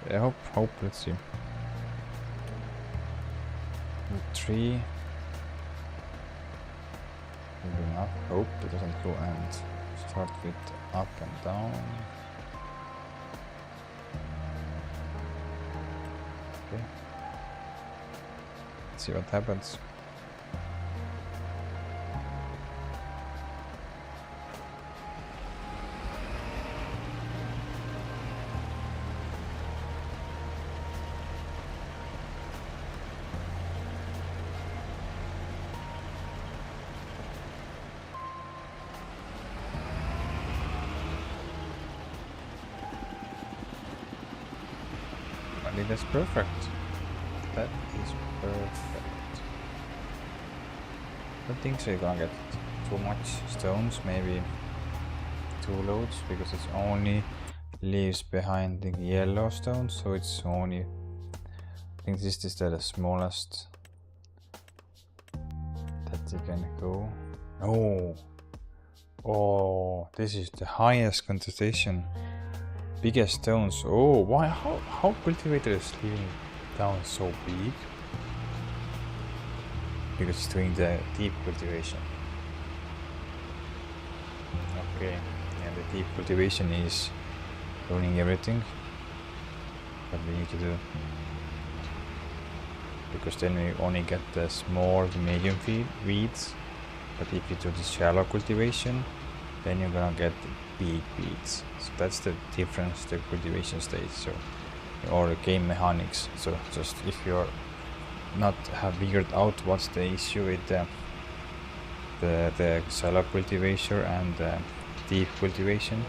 I hope, let's see. With 3. Moving up, hope it doesn't go and start with up and down. Okay. Let's see what happens. That's perfect. That is perfect. I don't think so you're gonna get too much stones, maybe 2 loads, because it only leaves behind the yellow stones, so it's only, I think this is the smallest that you can go. Oh, this is the highest concentration. Biggest stones. Oh, why? How cultivator is leaving down so big? Because it's doing the deep cultivation. Okay, and the deep cultivation is ruining everything. What we need to do, because then we only get the small to medium weeds. But if you do the shallow cultivation, then you're gonna get big weeds. So that's the difference, the cultivation stage, so, or the game mechanics. So just if you're not have figured out what's the issue with the shallow cultivation and the deep cultivation,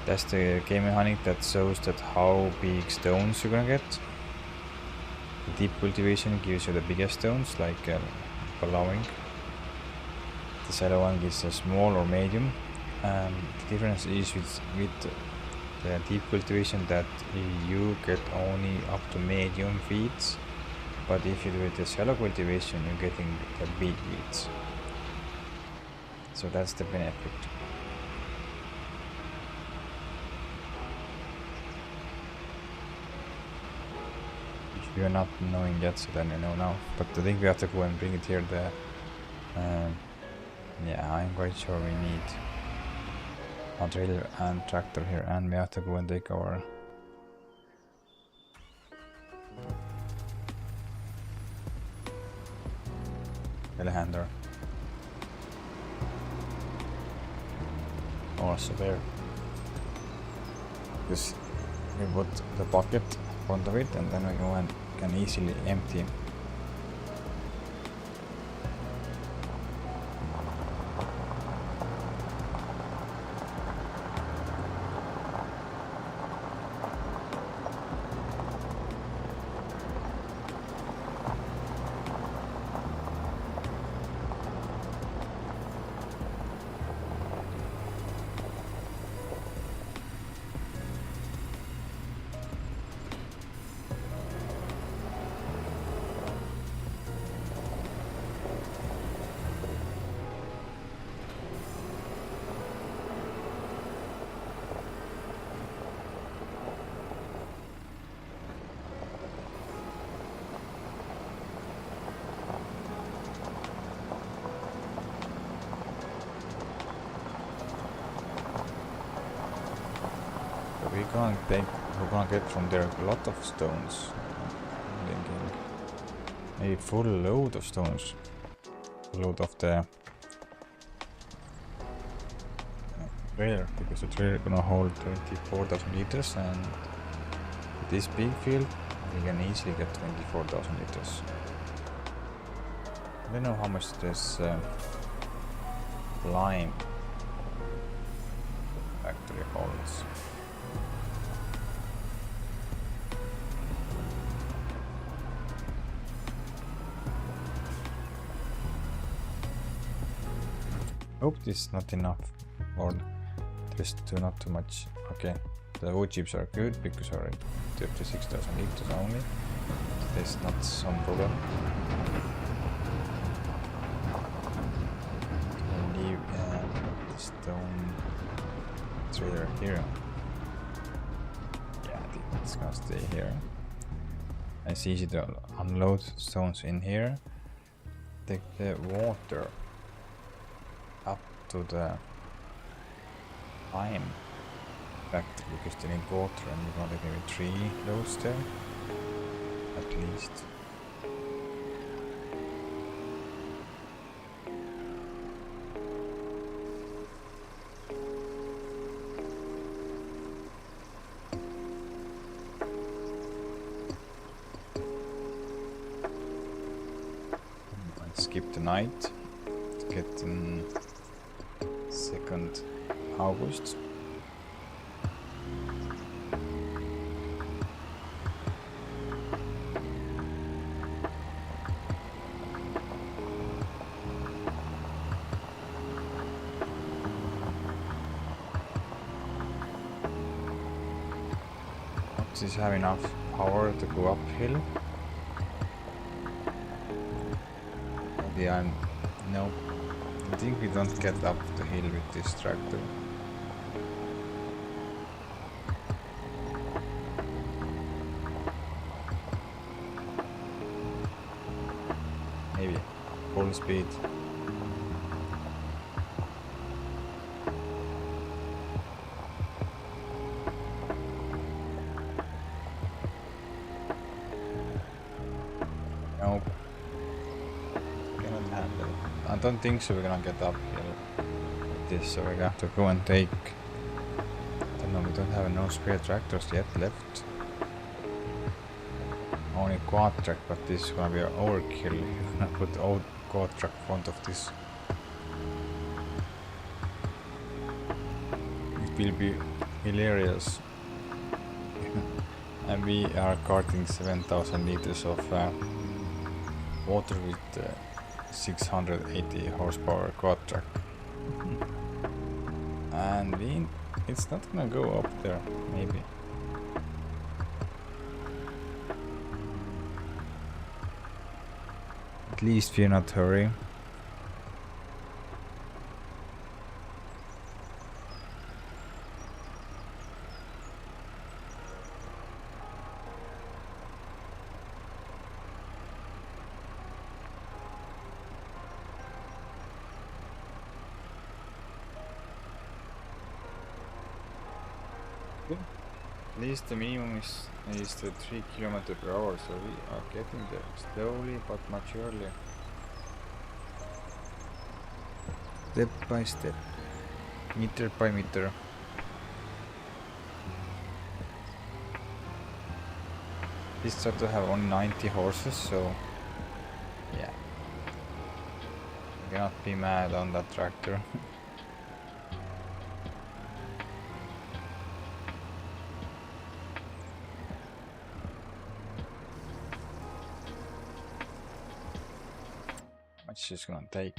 that's the game mechanic that shows that how big stones you're gonna get. The deep cultivation gives you the biggest stones, like following. The shallow one gives a small or medium. The difference is with the deep cultivation that you get only up to medium weeds, but if you do it the shallow cultivation, you're getting the big weeds. So that's the benefit. If you're not knowing yet, so then you know now. But I think we have to go and bring it here. Yeah, I'm quite sure we need a drill and tractor here, and we have to go and take our telehandler also there, because we put the bucket in front of it and then we go and can easily empty. So we're gonna get from there a lot of stones. I'm thinking maybe full load of stones. Full load of the trailer, because the trailer gonna hold 24,000 liters, and with this big field we can easily get 24,000 liters. I don't know how much this lime factory holds. Hope this is not enough, or there's not too much. Okay, the wood chips are good because are 36,000 liters only. There's not some problem. I'll leave the stone trailer here. Yeah, I think it's gonna stay here. It's easy to unload stones in here. Take the water up to the lime factory because they need water, and we're gonna maybe 3 loads there at least. Skip the night to get in 2nd August. Does have enough power to go uphill? Yeah, no. I think we don't get up the hill with this tractor. Maybe full speed. Nope. Cannot handle. I don't think so. We're gonna get uphill with this, so we have to go and take. I don't know. We don't have no spare tractors yet left. Only quad track, but this is gonna be an overkill. You're gonna put old quad track in front of this. It will be hilarious. And we are carting 7,000 liters of water with 680 horsepower quad track. And it's not gonna go up there, maybe. At least we're not hurry. At least the minimum is the 3 km per hour, so we are getting there slowly but maturely. Step by step, meter by meter. This tractor have only 90 horses, so yeah, you cannot be mad on that tractor. Much is gonna take?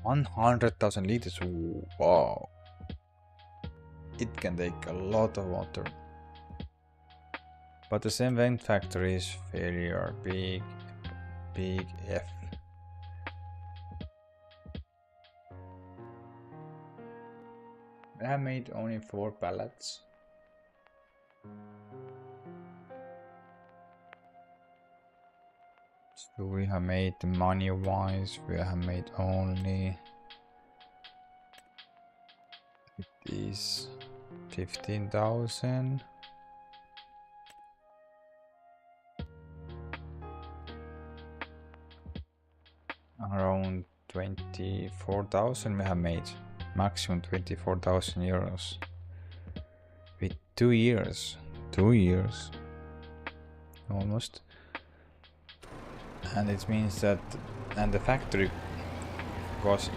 100,000 liters. Wow, it can take a lot of water. But the same vent factory is failure. Big F. I have made only 4 pallets. So we have made money wise, we have made only 50, is 15,000. Around 24,000 we have made. Maximum 24,000 euros. With 2 years. 2 years. Almost. And it means that, and the factory cost,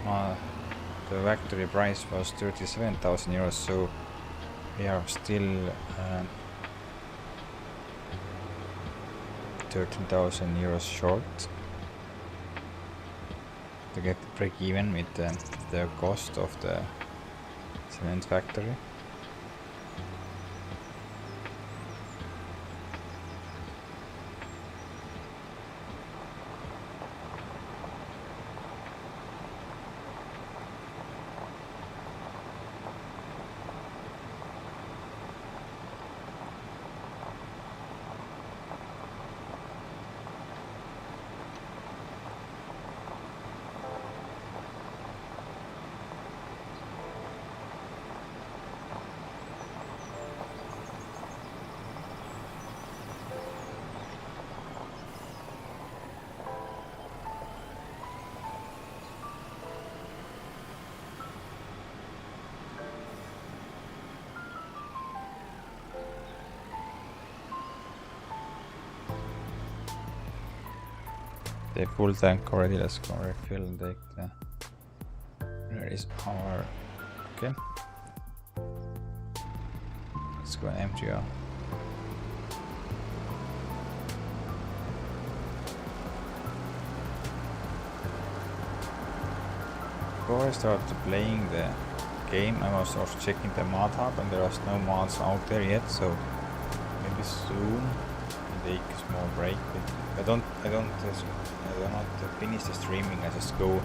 the factory price was 37,000 euros, so we are still 13,000 euros short to get the break even with the cost of the cement factory. The full tank already, let's go refill and take the... Where is our... Okay. Let's go and empty out. Before I started playing the game, I was also checking the mod hub and there was no mods out there yet, so maybe soon I'll take a small break. But I don't finish the streaming. I just go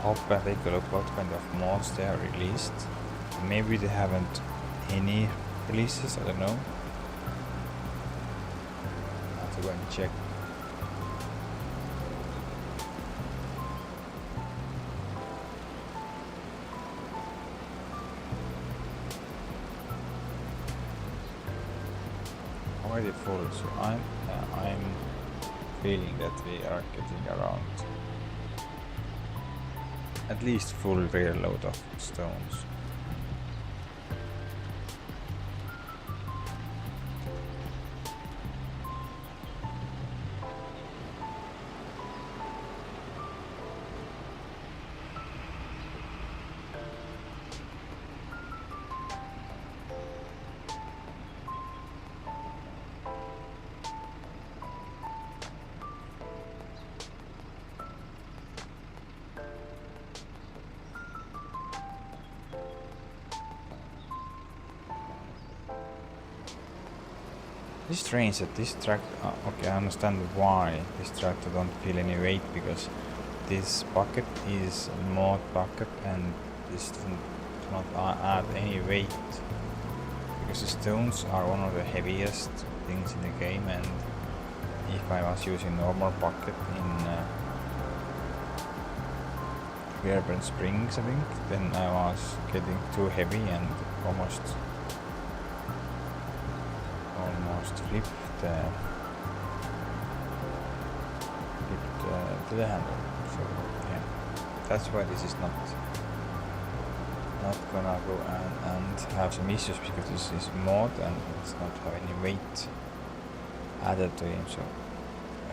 up and take a look what kind of mods they are released. Maybe they haven't any releases, I don't know. I have to go and check. Already full, so I'm feeling that we are getting around at least full rear load of stones. It's strange that this tractor, okay, I understand why this tractor don't feel any weight, because this bucket is a mod bucket and this does not add any weight, because the stones are one of the heaviest things in the game, and if I was using normal bucket in Fairburn Springs, I think, then I was getting too heavy and almost flip to the handle. So yeah, that's why this is not gonna go and have some issues, because this is mod and it's not have any weight added to him. So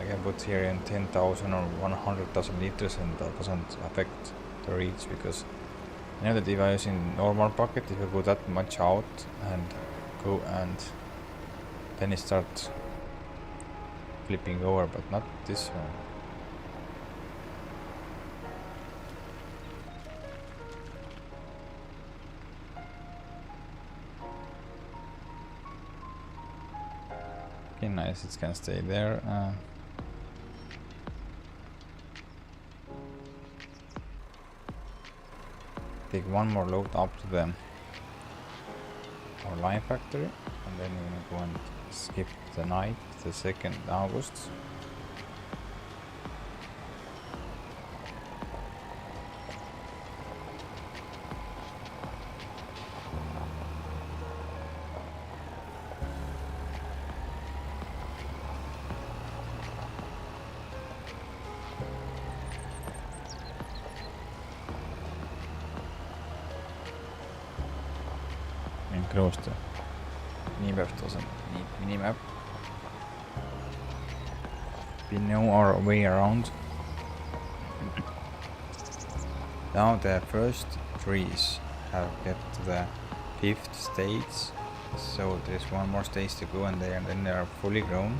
I can put here in 10,000 or 100,000 liters and that doesn't affect the reach, because you know that if I use in normal bucket, if I go that much out and go and then it starts flipping over, but not this one. Okay, nice, it can stay there. Take one more load up to them, our line factory, and then we're gonna go and skip the night, the 2nd August. close the minimap doesn't need minimap. We know our way around. Now the first trees have get to the 5th stage, so there's one more stage to go, and then they are fully grown,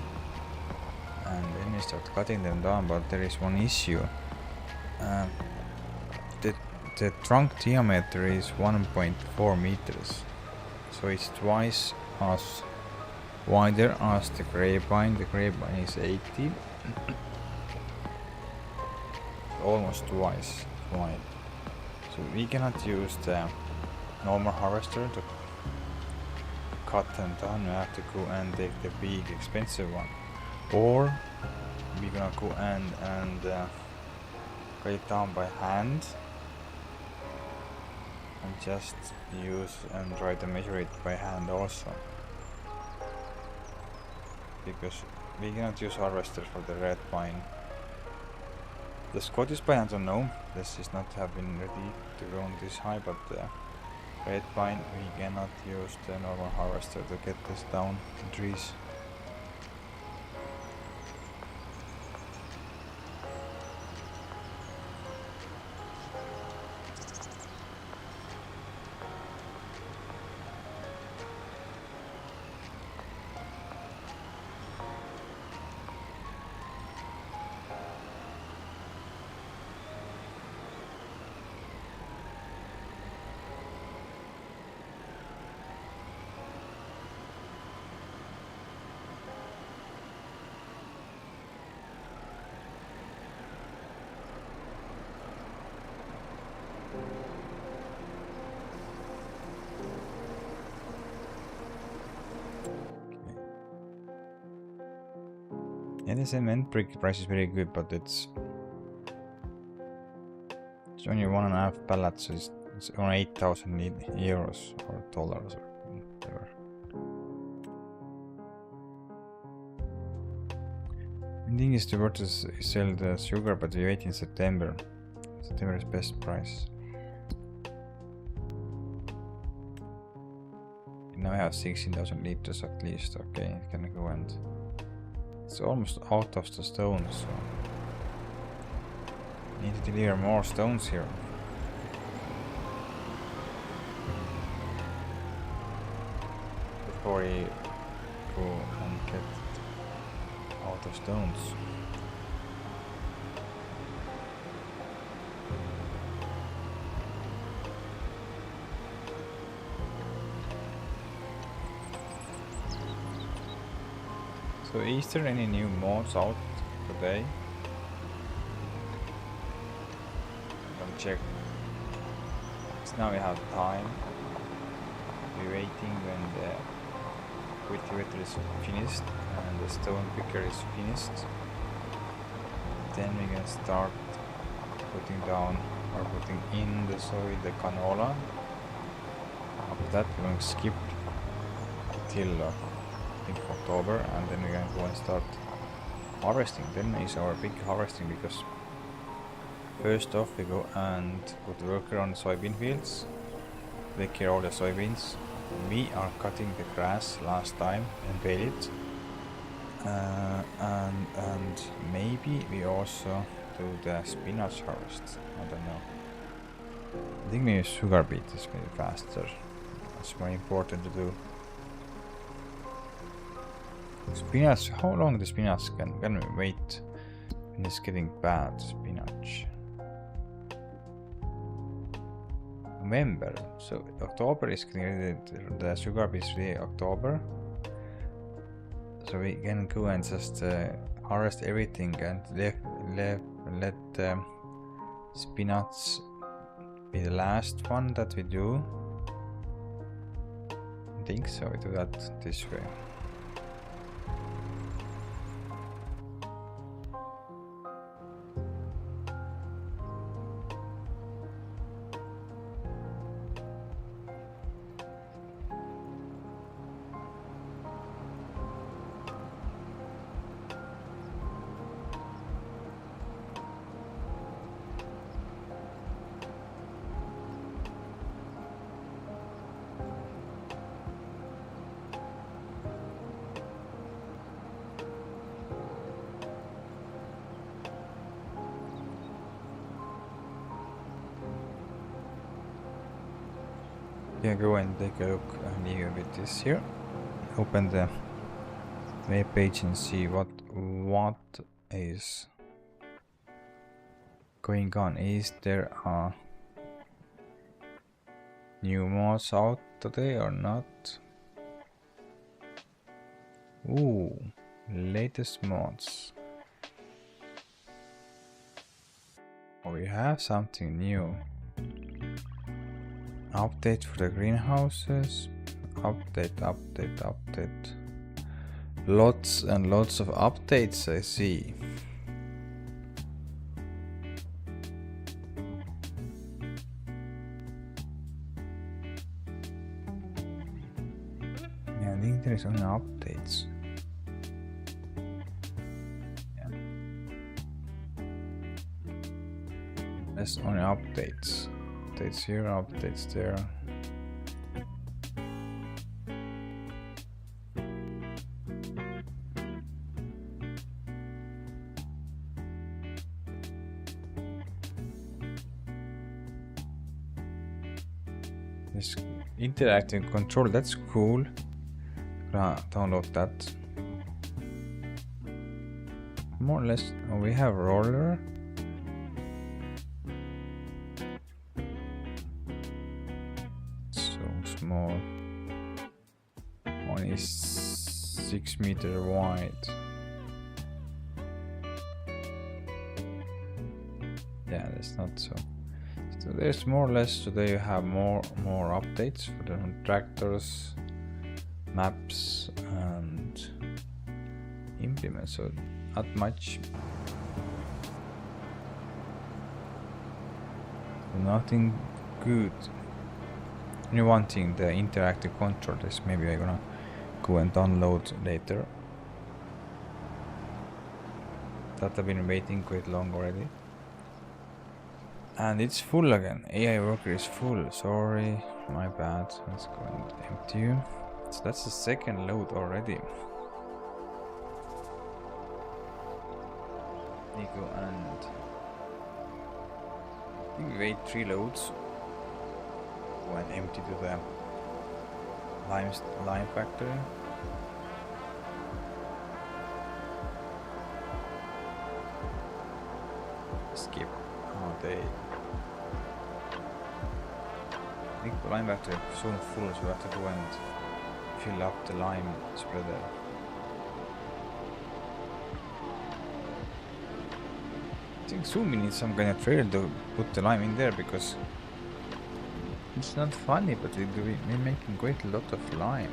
and then we start cutting them down. But there is one issue. The trunk diameter is 1.4 meters, so it's twice as wider as the grapevine. The grapevine is 80, almost twice wide. So we cannot use the normal harvester to cut them down. We have to go and take the big expensive one, or we're gonna go and cut it down by hand and just use and try to measure it by hand also, because we cannot use harvesters for the red pine. The Scottish pine, I don't know, this is not have been ready to grow this high, but the red pine we cannot use the normal harvester to get this down the trees. Yeah, the cement brick price is very good, but it's only 1.5 pallets, so it's on 8,000 euros or dollars or whatever. The thing is to work to sell the sugar, but we wait in September. September is best price. Now I have 16,000 liters at least. Okay, it can go, and it's almost out of the stones, so need to deliver more stones here. Before we go and get out of stones. So is there any new mods out today? I'll check. So now we have time. We're waiting when the cultivator is finished and the stone picker is finished. Then we can start putting down or putting in the soil the canola. After that we're going to skip till October, and then we can go and start harvesting. Then is our big harvesting, because first off we go and put worker on the soybean fields, take care of all the soybeans. We are cutting the grass last time and bale it, and maybe we also do the spinach harvest. I don't know. I think maybe sugar beet is going to be faster. That's more important to do. Spinach, how long the spinach can we wait when it's getting bad? Spinach. November, so October is getting ready, the sugar beet is ready October. So we can go and just harvest everything and let spinach be the last one that we do. I think so, we do that this way. Yeah, go and take a look and leave with this here. Open the web page and see what is going on. Is there a new mods out today or not? Ooh, latest mods. We have something new. Update for the greenhouses. Update. Lots and lots of updates, I see. Yeah, I think there is only updates. Yeah. There's only updates. Updates here, updates there. This interactive control, that's cool. Gonna download that. More or less, we have roller. So small. Only 6 meters wide. Yeah, that's not so. So there's more or less today you have more updates for the tractors, maps and implements, so not much. Nothing good. Only one thing, the interactive control, this maybe I'm gonna go and download later. That I've been waiting quite long already. And it's full again. AI worker is full. Sorry, my bad. Let's go and empty you. So that's the second load already. Nico and I think we wait 3 loads. Go and empty to the lime factory. Skip all day. I think the lime factory is soon full, so we have to go and fill up the lime spreader. I think soon we need some kind of trailer to put the lime in there, because it's not funny, but we're making quite a lot of lime.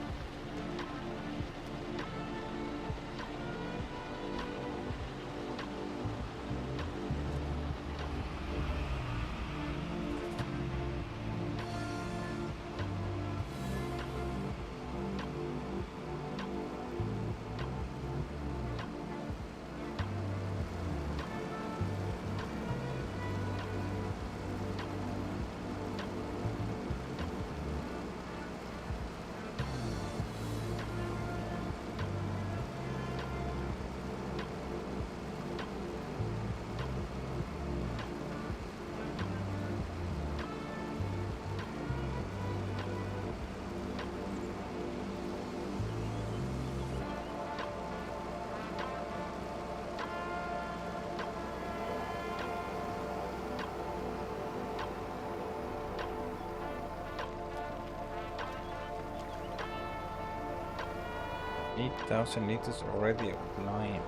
$8,000 liters already of lime.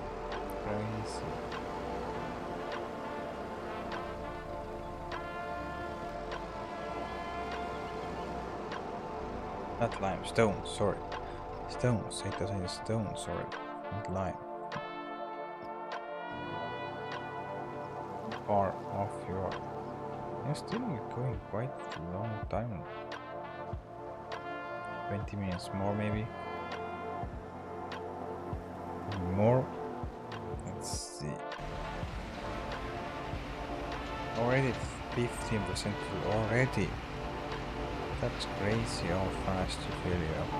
Crazy. Not lime, stone, sorry. Stones, 8,000 stones, sorry. Not lime. Far off your... You're still going quite a long time. 20 minutes more maybe. More. Let's see. Already 15% full already. That's crazy how fast you fill it up.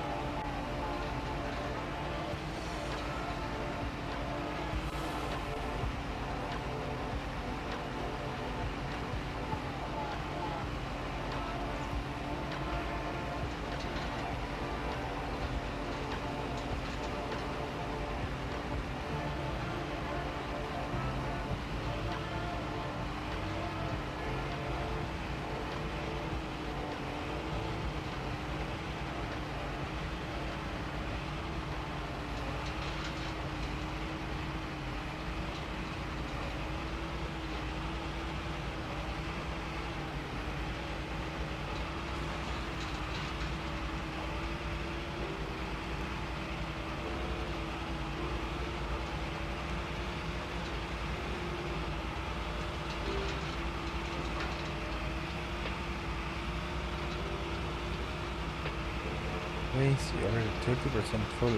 crazy, already 30% full.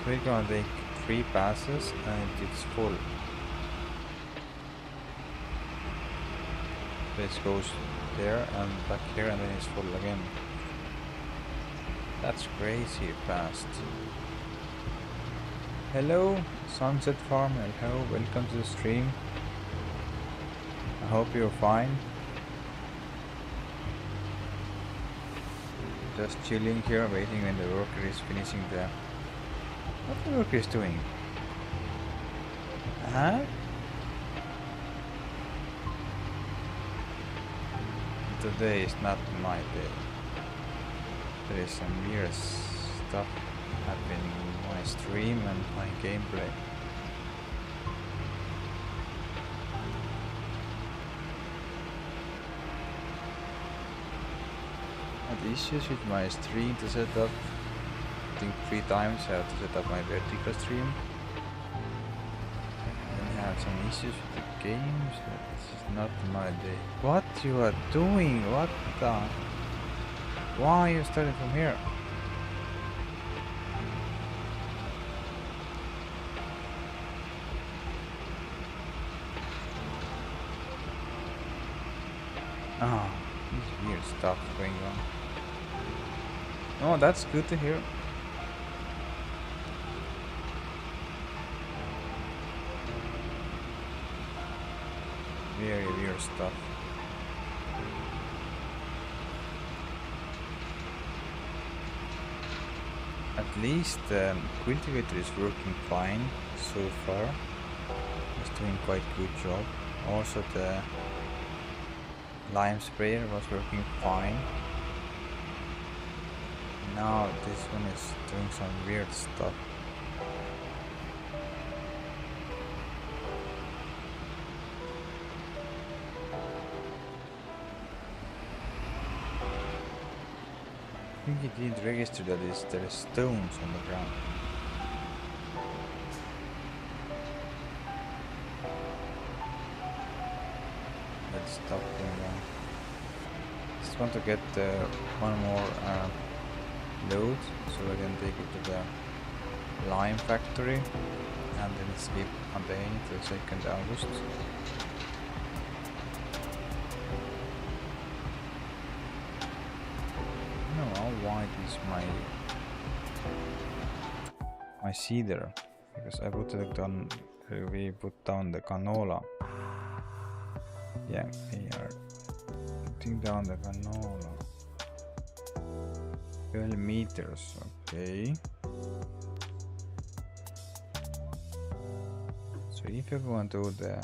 We're gonna take 3 passes and it's full. This goes there and back here and then it's full again. That's crazy fast. Hello, Sunset Farm. Hello, welcome to the stream. I hope you're fine. Just chilling here, waiting when the worker is finishing the... What the worker is doing? Huh? Today is not my day. There is some weird stuff happening in my stream and my gameplay. Had issues with my stream to set up. I think 3 times I have to set up my vertical stream. Then I have some issues with the game, so this is not my day. What you are doing? What the? Why are you starting from here? Oh, this weird stuff going on. Oh, that's good to hear. Very weird stuff. At least the cultivator is working fine so far. It's doing quite good job. Also the lime sprayer was working fine. Now this one is doing some weird stuff. I think it did register that there is stones on the ground. Let's stop going on. Just want to get one more load so I can take it to the lime factory and then skip a day to 2nd August. How wide is my seeder? Because I put it down. We put down the canola. Yeah, we are putting down the canola. 12 meters. Okay. So if you're going to the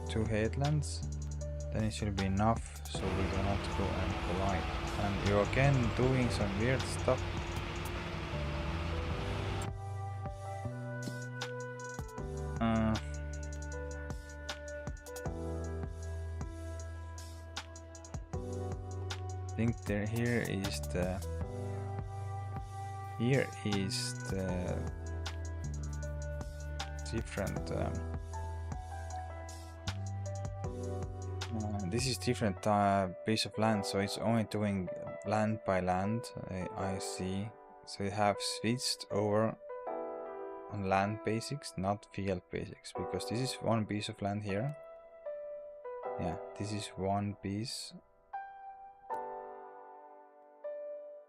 2 headlands, then it should be enough so we do not go and collide. And you're again doing some weird stuff. I think here is the different this is different piece of land, so it's only doing land by land. I see. So you have switched over on land basics, not field basics, because this is one piece of land here. Yeah, this is one piece.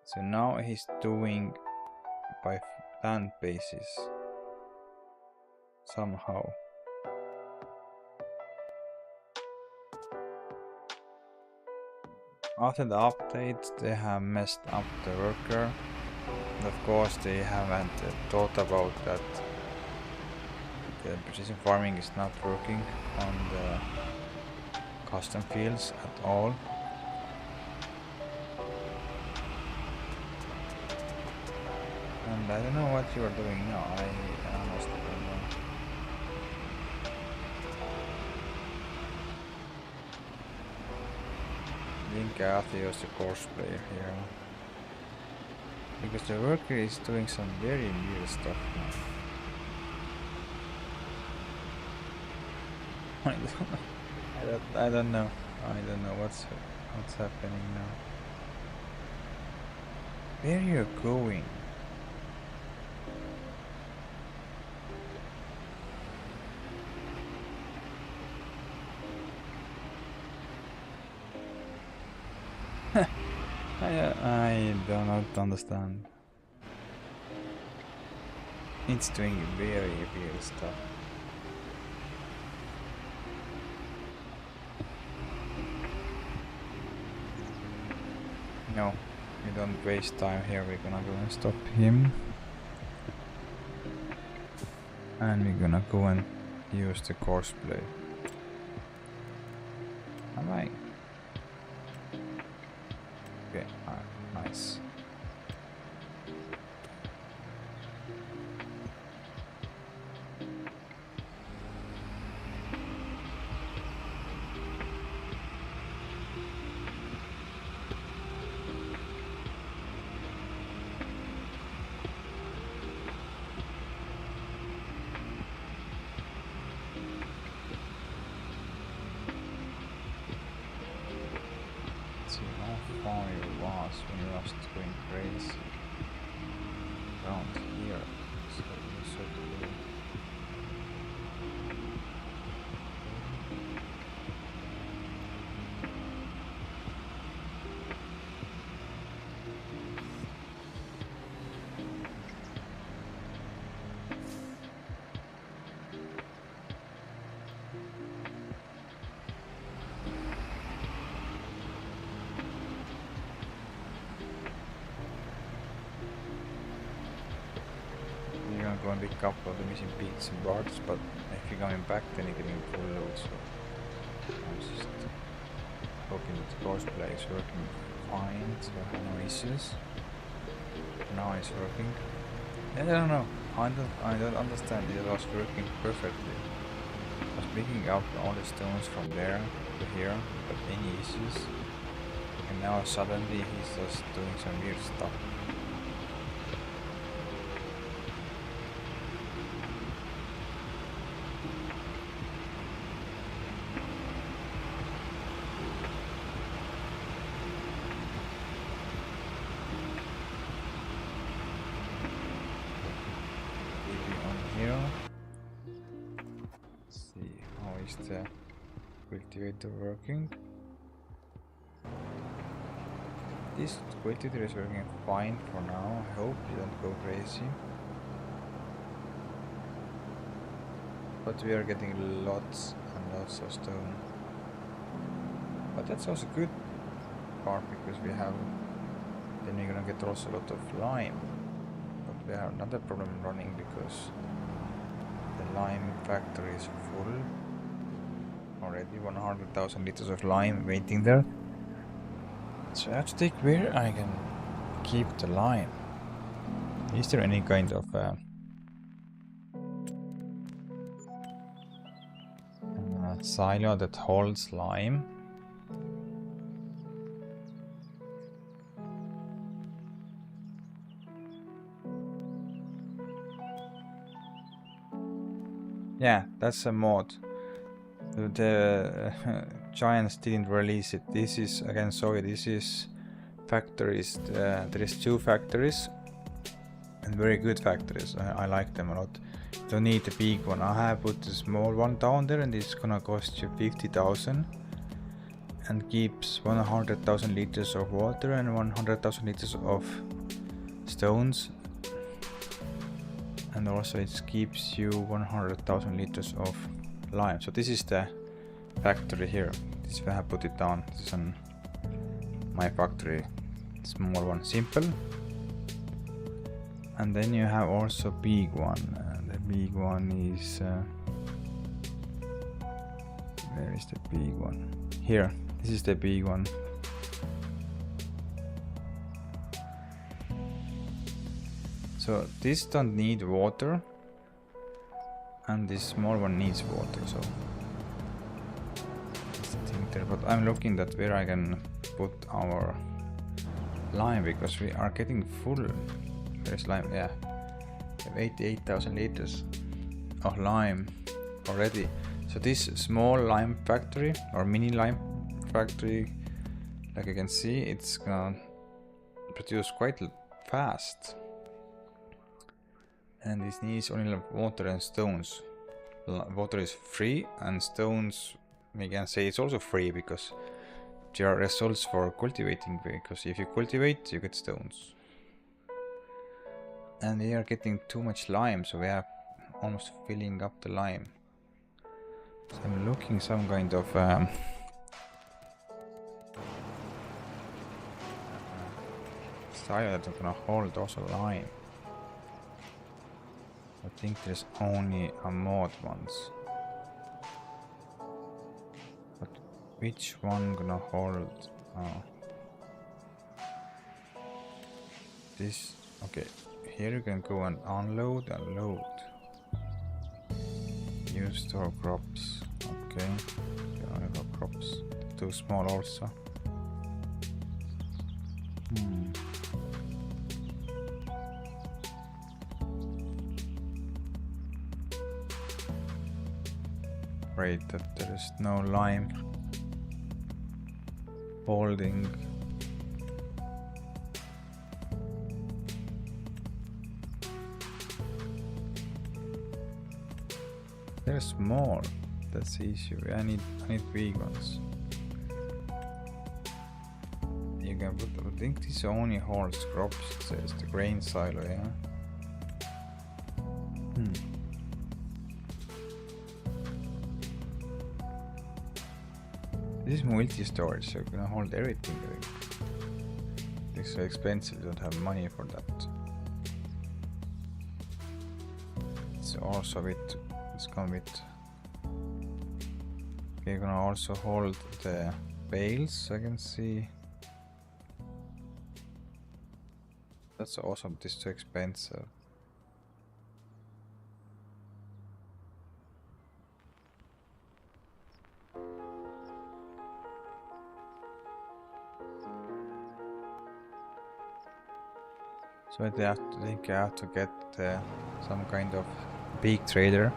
So now he's doing by land basis somehow. After the update, they have messed up the worker. And of course, they haven't thought about that the precision farming is not working on the custom fields at all. And I don't know what you are doing now. I honestly don't know. I think I have to use the course player here. Because the worker is doing some very weird stuff now. I don't know. I don't know what's happening now. Where are you going? I do not understand. It's doing very weird stuff. No, we don't waste time here. We're gonna go and stop him. And we're gonna go and use the cosplay. Am I? Okay, nice. See how far you was when you was going crazy around here. So you should do. You're gonna go and pick up all the missing bits and parts, but if you're coming back, then you're getting full load. So I'm just hoping that the cosplay is working fine, so I have no issues. Now it's working. I don't know. I don't understand. It was working perfectly. I was picking up all the stones from there to here without any issues. And now suddenly he's just doing some weird stuff. The cultivator working. This cultivator is working fine for now. I hope you don't go crazy. But we are getting lots and lots of stone. But that's also good part because we have. Then we're gonna get also a lot of lime. But we have another problem running because the lime factory is full. Already 100,000 liters of lime waiting there. So I have to take where I can keep the lime. Is there any kind of silo that holds lime? Yeah, that's a mod. The Giants didn't release it. This is, again, sorry, this is factories. There is 2 factories and very good factories. I like them a lot. Don't need the big one. I have put the small one down there and it's gonna cost you 50,000 and keeps 100,000 liters of water and 100,000 liters of stones, and also it keeps you 100,000 liters of lime. So this is the factory here. This is where I put it down. This is on my factory. Small one, simple. And then you have also big one. The big one is where is the big one? Here. This is the big one. So this don't need water. And this small one needs water, so that's the thing there. But I'm looking at where I can put our lime because we are getting full. Where's lime? Yeah, we have 88,000 liters of lime already. So this small lime factory or mini lime factory, like you can see, it's gonna produce quite fast. And this needs only water and stones. Water is free, and stones, we can say it's also free because there are results for cultivating, because if you cultivate you get stones. And we are getting too much lime, so we are almost filling up the lime. So I'm looking some kind of style that's gonna hold also lime. I think there's only a mod ones. But which one gonna hold? This, okay. Here you can go and unload and load. Use store crops. Okay. You only got crops. Too small also. Great that there is no lime holding. They're small. That's the issue. I need big ones. You can put. I think this only holds crops. It says the grain silo, yeah. This is multi-storage, so you can hold everything. It's so expensive. You don't have money for that. It's also with. Let's come with. Okay, you're gonna also hold the bales. I can see. That's awesome. This is too expensive. So I think I have to get some kind of big trader.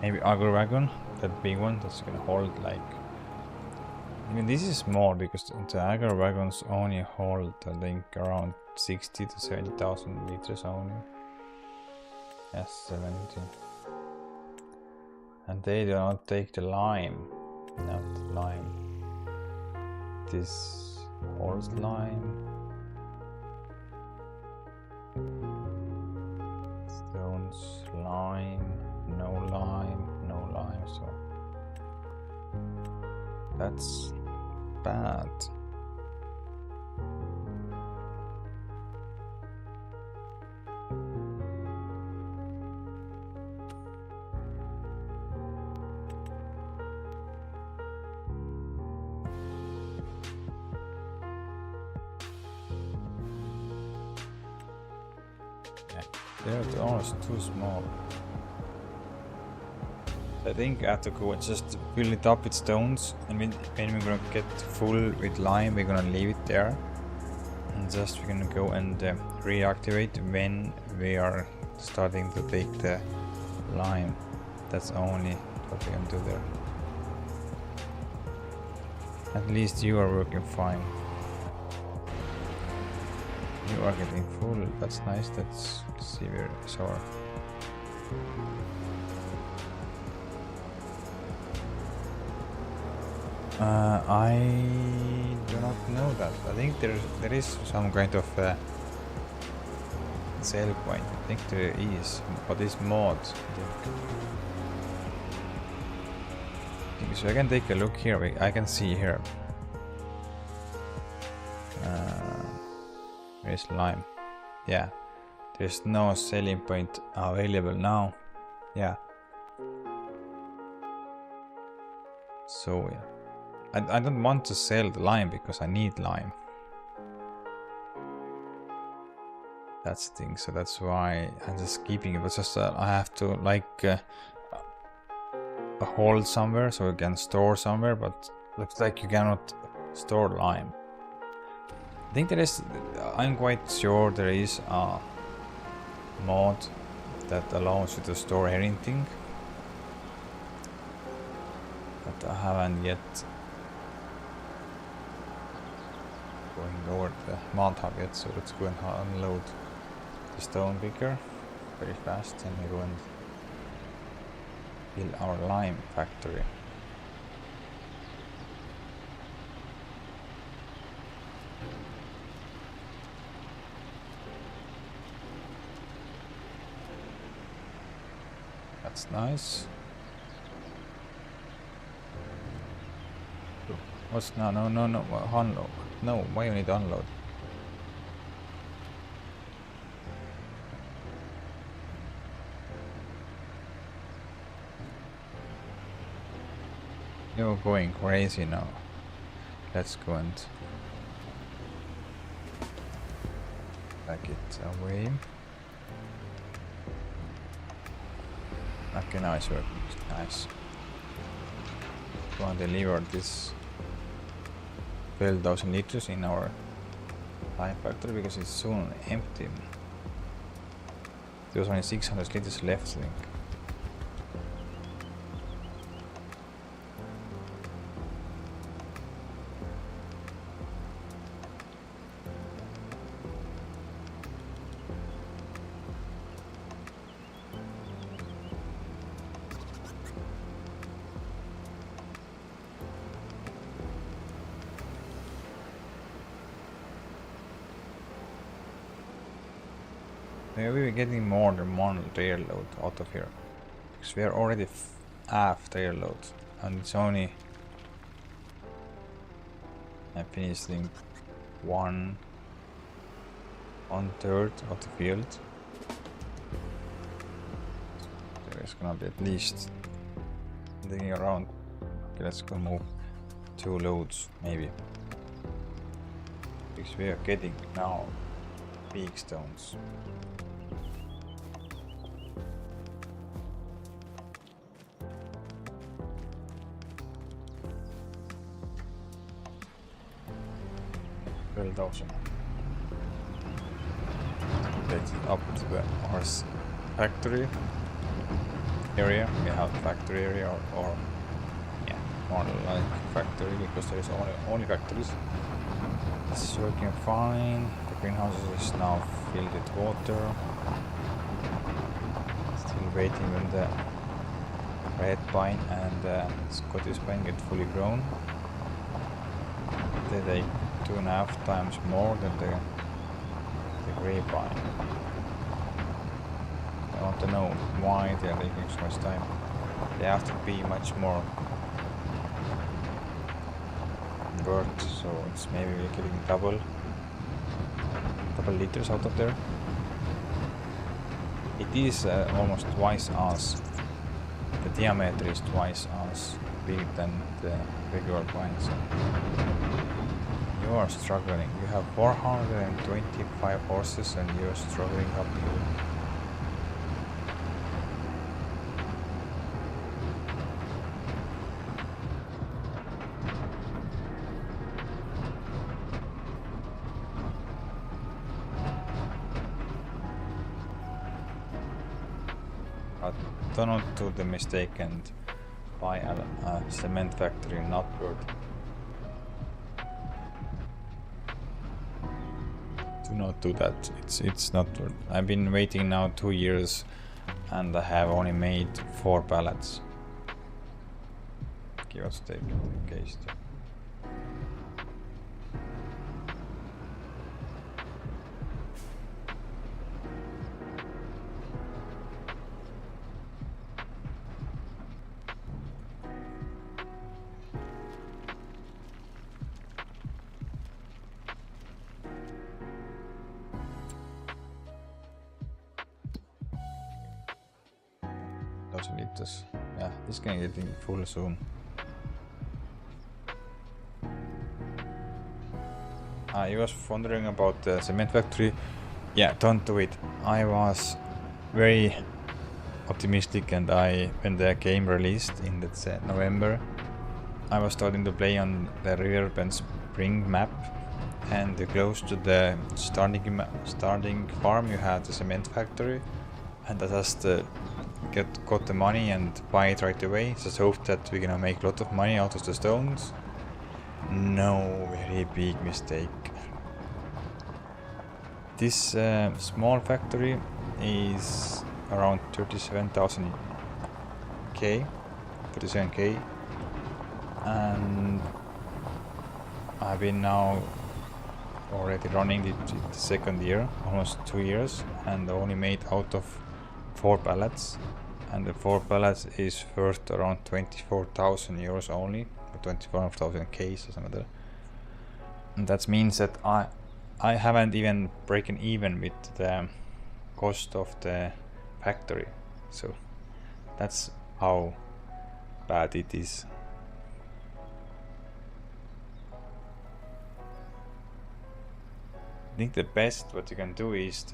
Maybe Agro Wagon, that big one that's gonna hold like. I mean, this is small because the Agro Wagons only hold, I think, around 60 to 70,000 liters only. Yes, 70. And they do not take the lime. Not lime. This holds lime. Stones, lime, no lime, so that's bad. They're almost too small. I think I have to go and just fill it up with stones, and when we're gonna get full with lime, we're gonna leave it there, and just we're gonna go and reactivate when we are starting to take the lime. That's only what we can do there. At least you are working fine. You are getting full. That's nice. Let's see where it's our. I do not know that. I think there is some kind of sale point. I think there is, but it's mod. So I can take a look here. I can see here. Where's lime? Yeah, there's no selling point available now. Yeah. So yeah. I don't want to sell the lime because I need lime. That's the thing, so that's why I'm just keeping it. But just I have to like hold somewhere so you can store somewhere, but looks like you cannot store lime. I think there is, I'm quite sure there is a mod that allows you to store anything, but I haven't yet going over the mountain yet, so let's go and unload the stone picker very fast and we go and build our lime factory. That's nice. What's no unload? No, why you need to unload? You're going crazy now. Let's go and back it away. Okay, now it's working. Nice. Go and deliver this 12,000 liters in our lime factory because it's soon empty. There's only 600 liters left, I think. Maybe we're getting more than one trail load out of here. Because we are already half trail load. And it's only... I finished think one third of the field. There is gonna be at least digging around. Okay, let's go move 2 loads maybe. Because we are getting now big stones. Awesome. Take it up to the horse factory area. We have factory area or yeah, more like factory because there is only factories. This is working fine. The greenhouse is now filled with water. Still waiting when the red pine and the Scottish pine get fully grown. They take 2.5 times more than the grey pine. I want to know why they are taking so much time. They have to be much more worked, so it's maybe we're getting double liters out of there. It is almost twice as the diameter is twice as big than the regular pine. So you are struggling. You have 425 horses and you're struggling uphill. But do not do the mistake and buy a cement factory not worth. Do not do that. It's not worth. I've been waiting now 2 years and I have only made 4 pallets. Give us take the case. Liters. Yeah, this can get in full soon. I was wondering about the cement factory. Yeah, don't do it. I was very optimistic and when the game released in November, I was starting to play on the River Bend Spring map, and close to the starting farm you had the cement factory, and I just got the money and buy it right away. Just hope that we're gonna make a lot of money out of the stones. No, very big mistake. This small factory is around 37k, and I've been now already running it the second year, almost 2 years, and only made out of 4 pallets, and the 4 pallets is worth around 24,000 euros only, or 24,000 Ks or something like that. And that means that I haven't even broken even with the cost of the factory, so that's how bad it is. I think the best what you can do is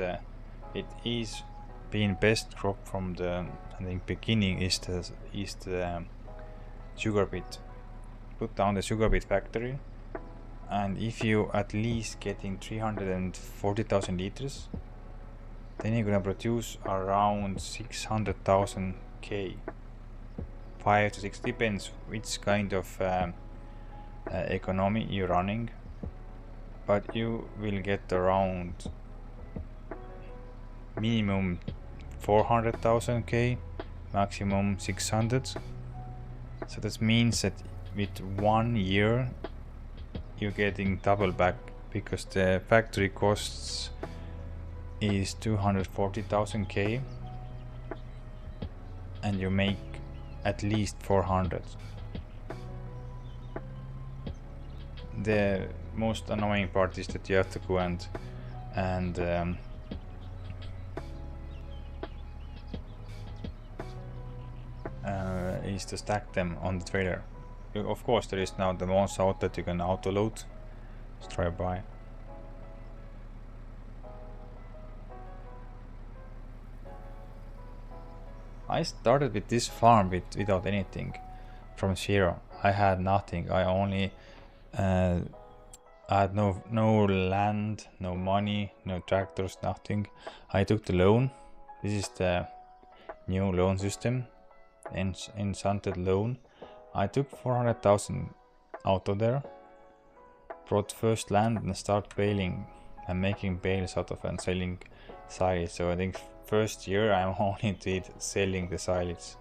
it is being best crop from the beginning is the sugar beet. Put down the sugar beet factory, and if you at least getting 340,000 liters, then you're gonna produce around 600,000 K. 5 to 6 depends which kind of economy you're running, but you will get around minimum 400,000 K, maximum 600. So that means that with 1 year you're getting double back, because the factory costs is 240,000 K and you make at least 400. The most annoying part is that you have to go and is to stack them on the trailer. Of course, there is now the ones out that you can auto load. Let's try by. I started with this farm without anything, from zero. I had nothing. I only I had no land, no money, no tractors, nothing. I took the loan. This is the new loan system, enchanted loan. I took 400,000 out of there, brought first land and start baling and making bales out of and selling silage. So I think first year I'm only did selling the silage.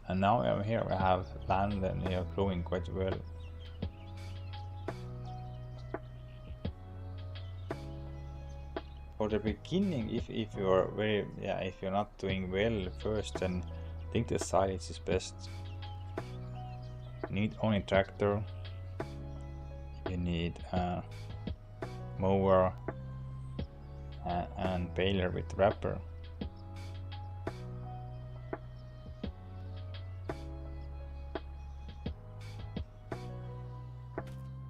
And now I'm here, I have land and they are growing quite well. For the beginning, if you're if you're not doing well first, then I think the silage is best. You need only tractor, you need a mower and baler with wrapper.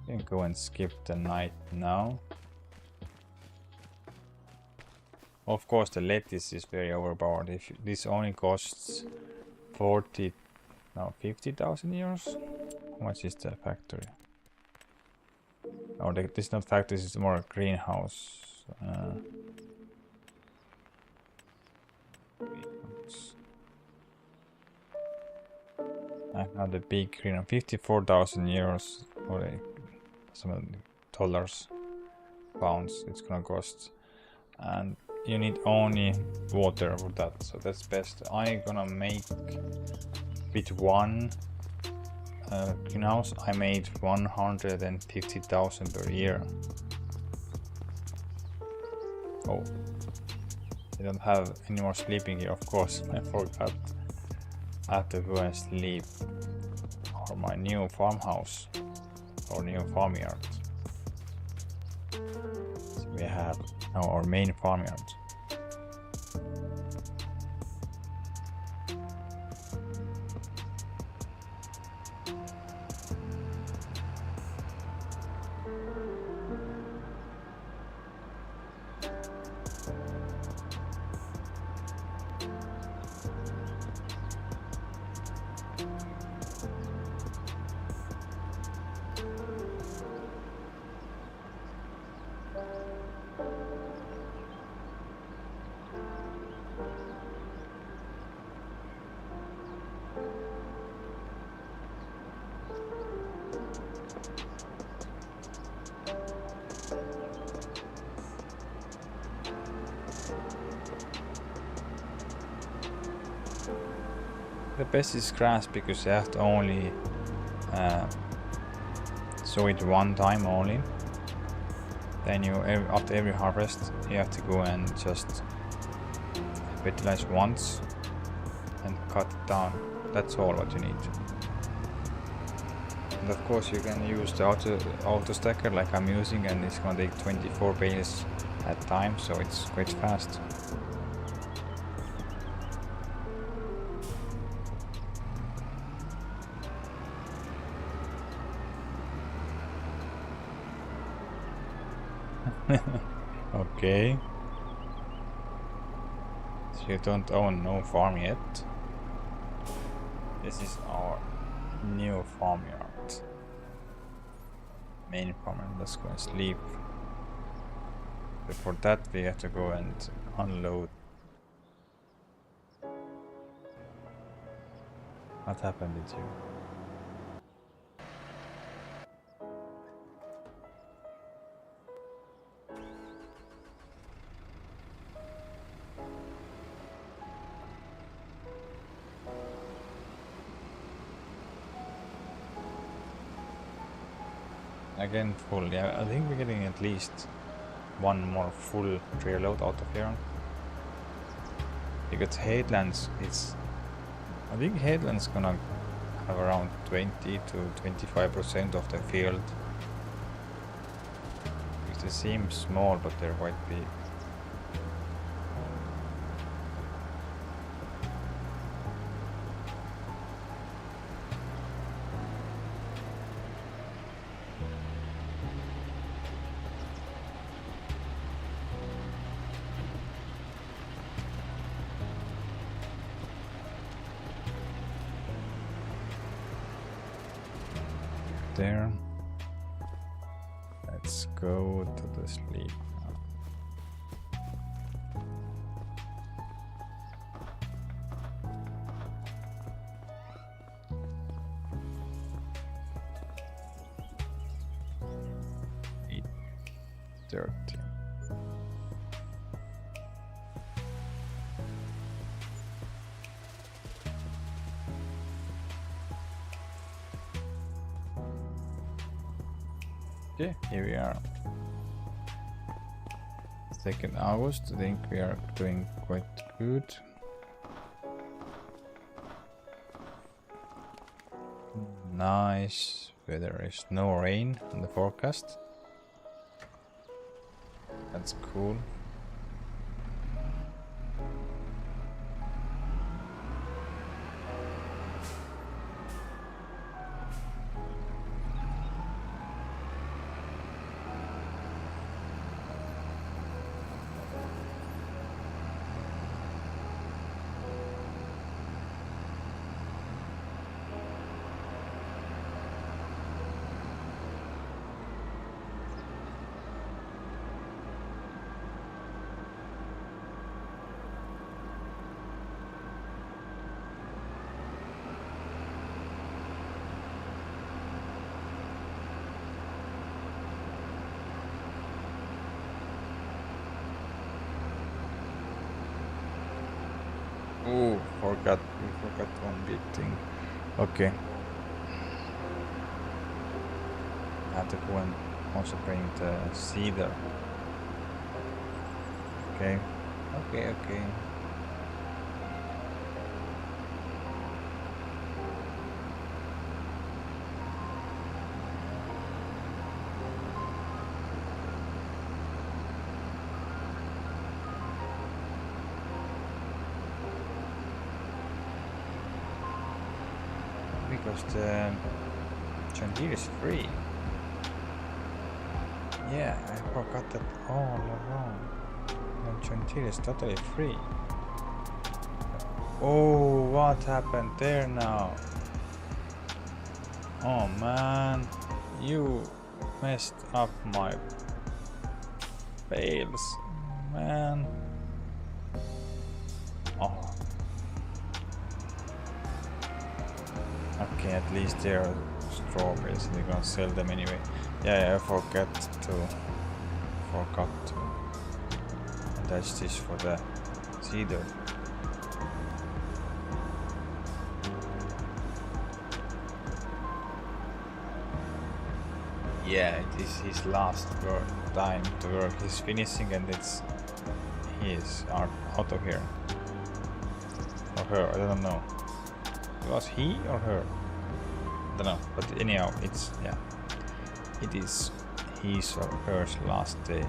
You can go and skip the night now. Of course, the lettuce is very overpowered. If this only costs 50,000 euros. How much is the factory? Oh, this is not factory. This is more a greenhouse. Another big greenhouse. 54,000 euros or some dollars, pounds. It's gonna cost, and you need only water for that, so that's best. I'm gonna make with one greenhouse. I made 150,000 per year. Oh, I don't have any more sleeping here, of course. I forgot. I have to go and sleep for my new farmhouse or new farmyard. So we have now our main farmyard. The best is grass because you have to only sow it one time only. Then after every harvest you have to go and just fertilize once and cut it down. That's all what you need. And of course you can use the auto stacker like I'm using, and it's gonna take 24 bales at a time, so it's quite fast. Okay. So you don't own no farm yet. This is our new farmyard. Main farm, and let's go and sleep. Before that we have to go and unload. What happened with you? Again full. Yeah, I think we're getting at least one more full trail load out of here. Because Headlands, I think Headlands gonna have around 20 to 25% of the field. Because they seem small, but they're quite big. There. Let's go to the sleep now. Dirty. Okay, here we are. 2nd August, I think we are doing quite good. Nice weather, is no rain in the forecast. That's cool. Oh, we forgot one big thing. Okay. I have to go and also bring the cedar. Okay. Okay. Because the John Deere is free. Yeah, I forgot that all along. The John Deere is totally free. Oh, what happened there now? Oh man, you messed up my bales, man. Oh. Okay, at least they are strawberries, they're gonna sell them anyway. Yeah, I forgot to attach this for the cedar. Yeah, it is his last time to work. He's finishing and he is out of here. Or her, I don't know. Was he or her? I don't know, but anyhow, it is his or her last day.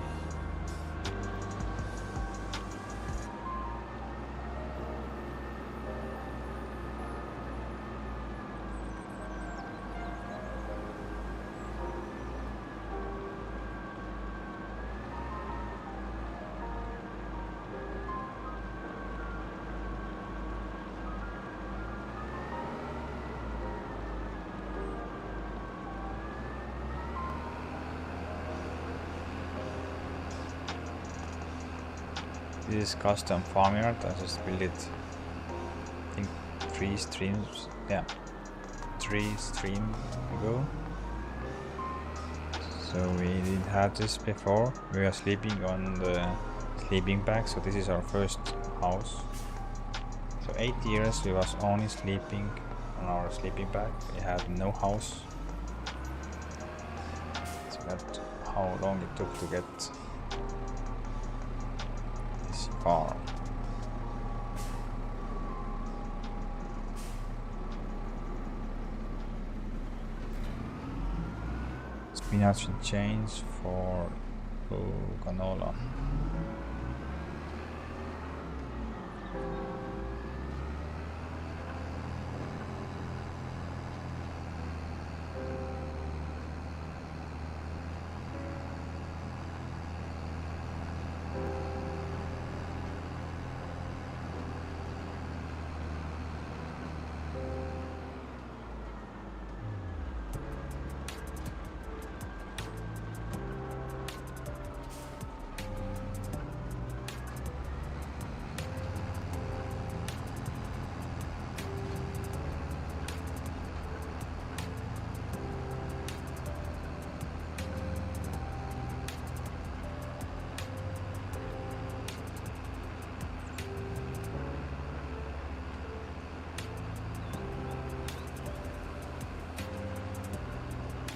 This is custom farmyard. I just built it, I think 3 streams ago. So we didn't have this before. We are sleeping on the sleeping bag, so this is our first house. So 8 years we was only sleeping on our sleeping bag. We had no house. So that's how long it took to get farm. Spinach and chains for canola.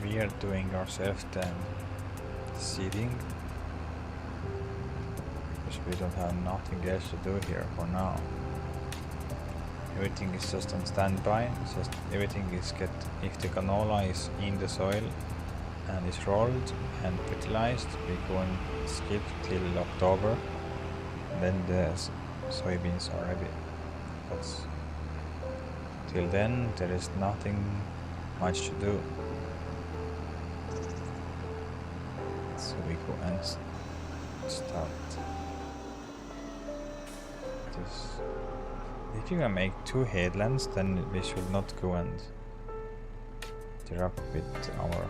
We are doing ourselves then seeding because we don't have nothing else to do here for now. Everything is just on standby. Just everything is if the canola is in the soil and is rolled and fertilized, we go and skip till October. Then the soybeans are ready. But till then there is nothing much to do. So we go and start this. If you can make 2 headlands, then we should not go and tear up with our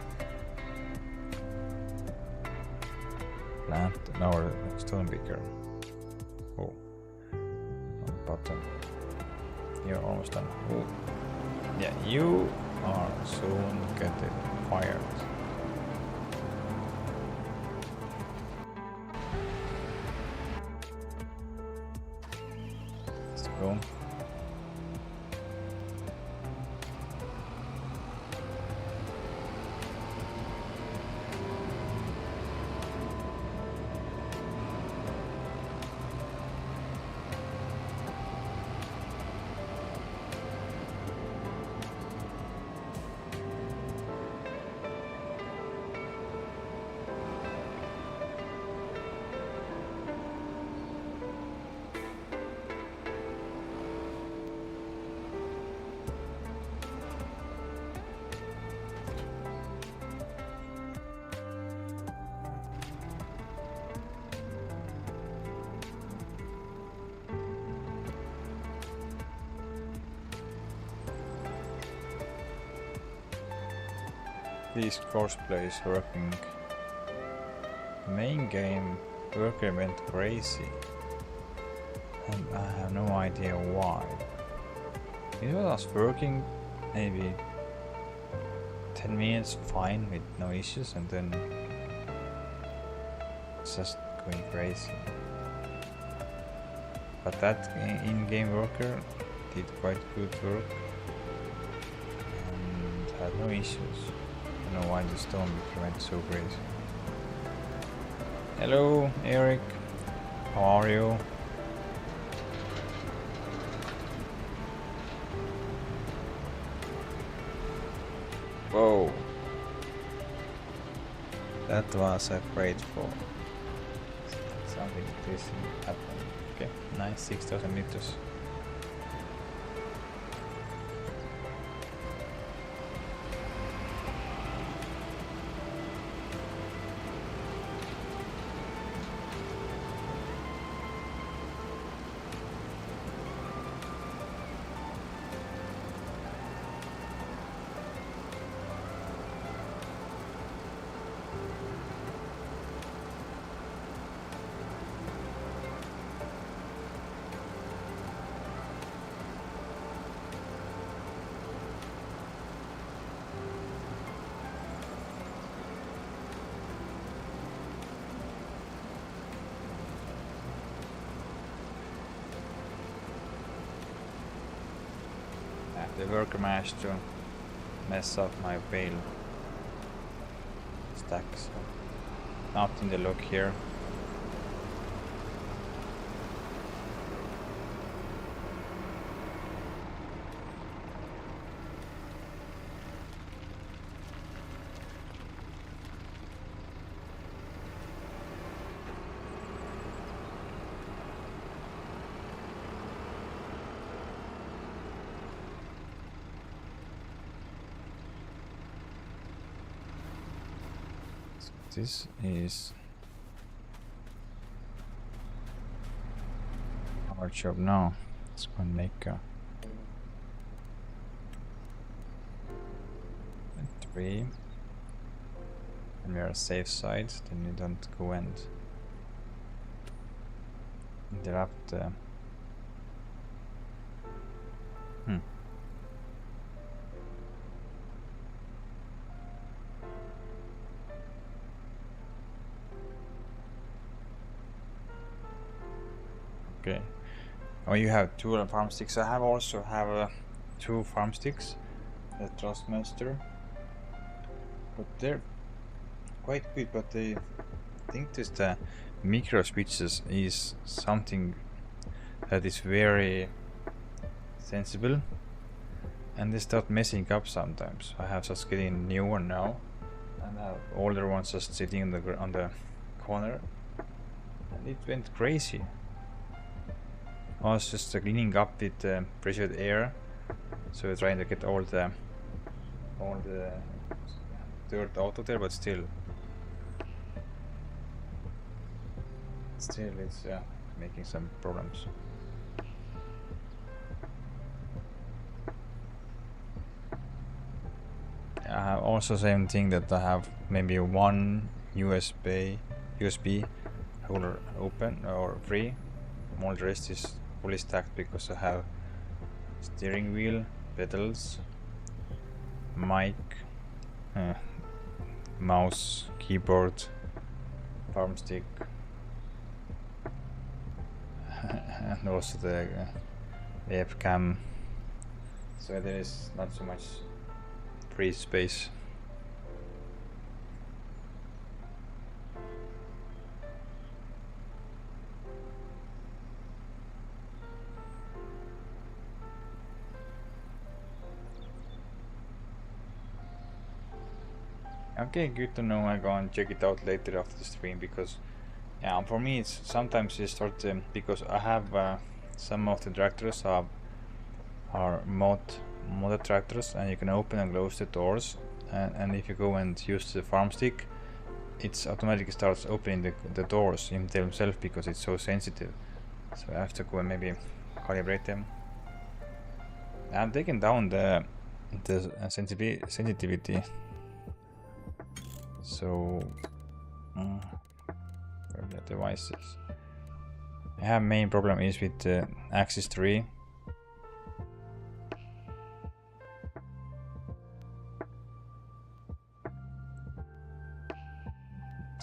plant, our stone picker. Oh, on bottom. You're almost done. Oh, yeah, you are soon getting fired. Go. This cosplay is working. The main game worker went crazy and I have no idea why. It was working maybe 10 minutes fine with no issues and then it's just going crazy. But that in-game worker did quite good work and had no issues. don't know why the stone went so crazy. Hello, Eric. How are you? Whoa. That was a great fall. Something this happened. Okay, nice, 6,000 meters. The worker managed to mess up my bale stack, so not in the log here. This is our job now. Let's go and make a 3, and we are safe side. Then we don't go and interrupt the. Okay. Oh, you have 2 farm sticks. I also have 2 farm sticks. The Trustmaster. But they're quite good. But I think this the micro switches is something that is very sensible, and they start messing up sometimes. I have just getting a new one now, and I have older ones just sitting on the corner, and it went crazy. I was just cleaning up with pressured air, so we're trying to get all the dirt out of there, but still it's making some problems. I have also same thing that I have maybe one USB holder open or free. All the rest is fully stacked because I have steering wheel, pedals, mic, mouse, keyboard, farm stick, and also the webcam. So there is not so much free space. Okay, good to know. I go and check it out later after the stream, because yeah, for me it's sometimes you start because I have some of the tractors are modded tractors, and you can open and close the doors, and if you go and use the farm stick, it automatically starts opening the doors in themselves because it's so sensitive. So I have to go and maybe calibrate them. I'm taking down the sensitivity. So where are the devices? I have main problem is with the Axis 3.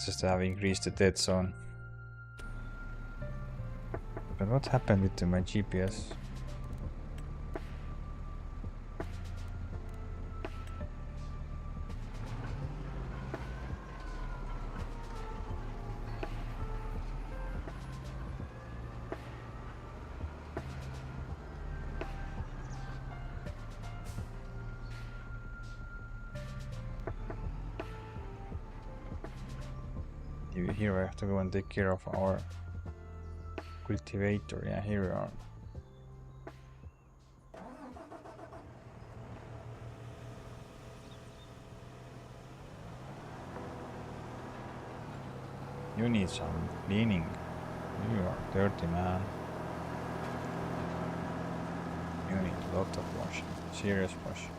Just have increased the dead zone. But what happened with my GPS? Here I have to go and take care of our cultivator. Yeah, here we are. You need some cleaning. You are dirty, man. You need a lot of washing. Serious washing.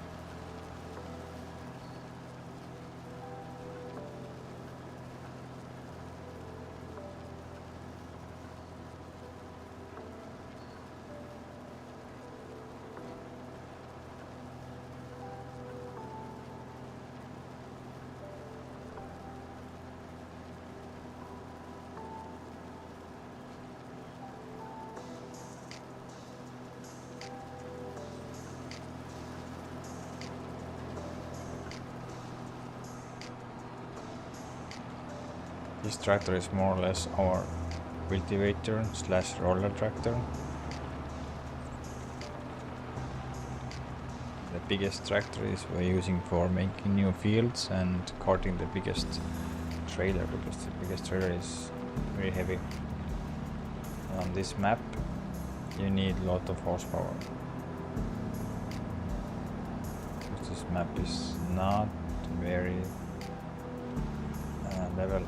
This tractor is more or less our cultivator slash roller tractor. The biggest tractor is we're using for making new fields and carting the biggest trailer, because the biggest trailer is very heavy. On this map you need a lot of horsepower. This map is not very level.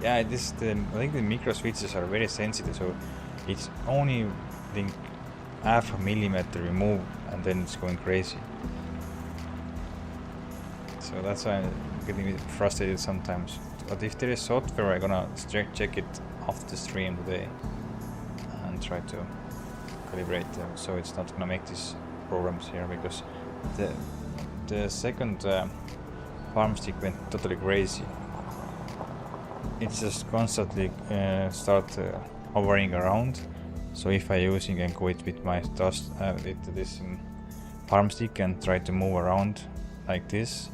Yeah, I think the micro switches are very sensitive, so it's only I think half a millimeter remove and then it's going crazy. So that's why I'm getting a bit frustrated sometimes. But if there is software, I'm gonna check it after the stream today and try to calibrate them, so it's not gonna make these problems here, because the second farm stick went totally crazy. It's just constantly start hovering around. So if I using and go with my with this farm stick and try to move around like this,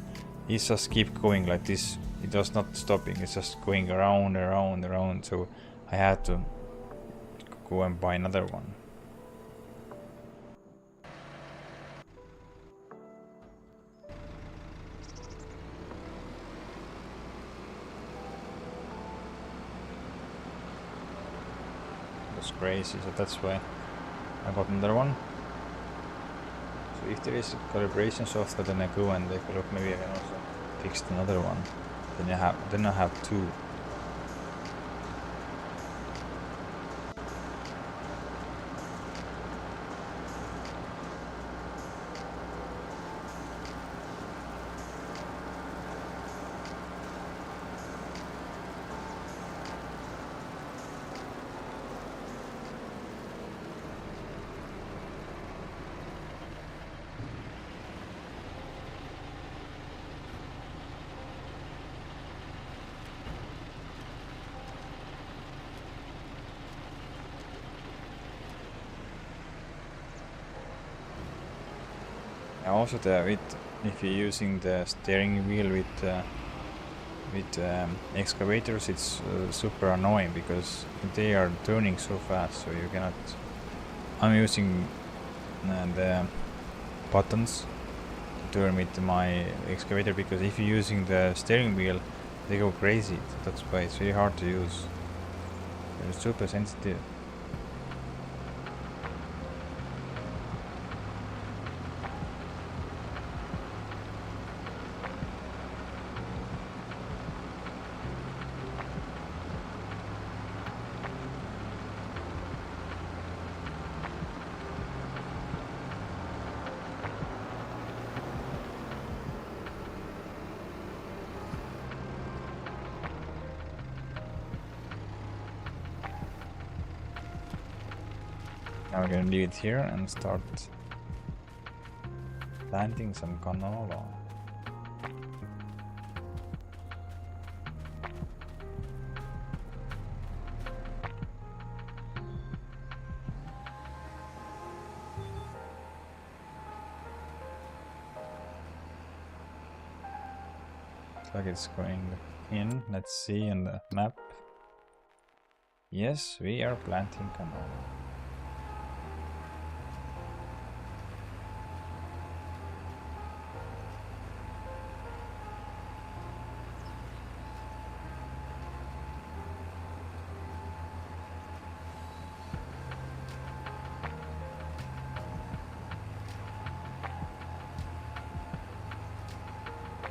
it just keep going like this. It does not stopping. It's just going around. So I had to go and buy another one. Crazy, so that's why I got another one. So if there is a calibration software, then I go and take a look. Maybe I can also fix another one. Then I have two. Also, if you're using the steering wheel with excavators, it's super annoying because they are turning so fast, so you cannot. I'm using the buttons to turn with my excavator, because if you're using the steering wheel, they go crazy. That's why it's very hard to use. They're super sensitive. Now we're gonna leave it here and start planting some canola. Looks like it's going in. Let's see in the map. Yes, we are planting canola.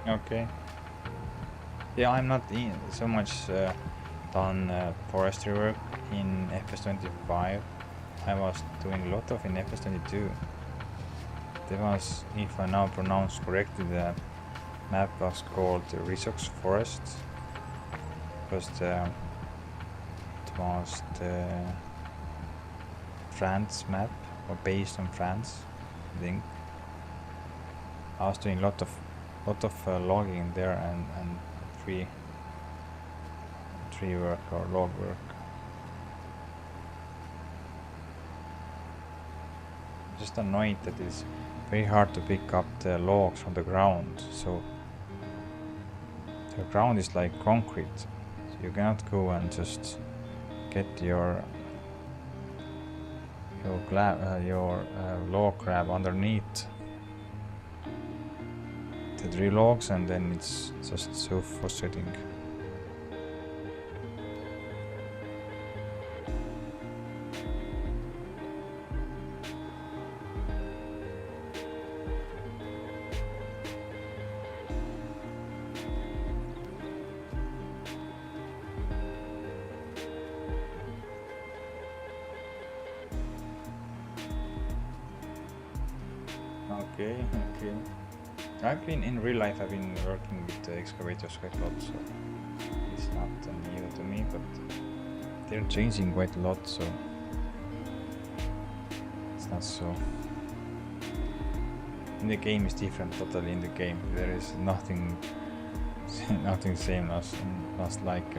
Okay. Yeah, I'm not in so much done forestry work in FS25. I was doing a lot of in FS22. There was, if I now pronounce correctly, the map was called the Resox Forest. Because it was the France map, or based on France, I think. I was doing lot of logging there and tree work or log work. Just annoyed that it's very hard to pick up the logs from the ground. So the ground is like concrete, so you cannot go and just get your log grab underneath the tree logs, and then it's just so frustrating. Okay. I've been in real life. I've been working with the excavators quite a lot, so it's not new to me. But they're changing quite a lot, so it's not so. In the game is different totally. In the game there is nothing same as like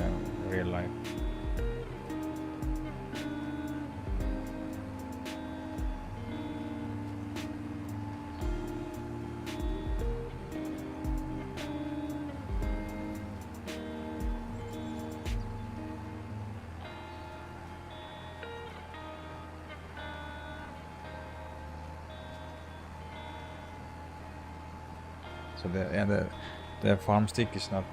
real life. So the farm stick is not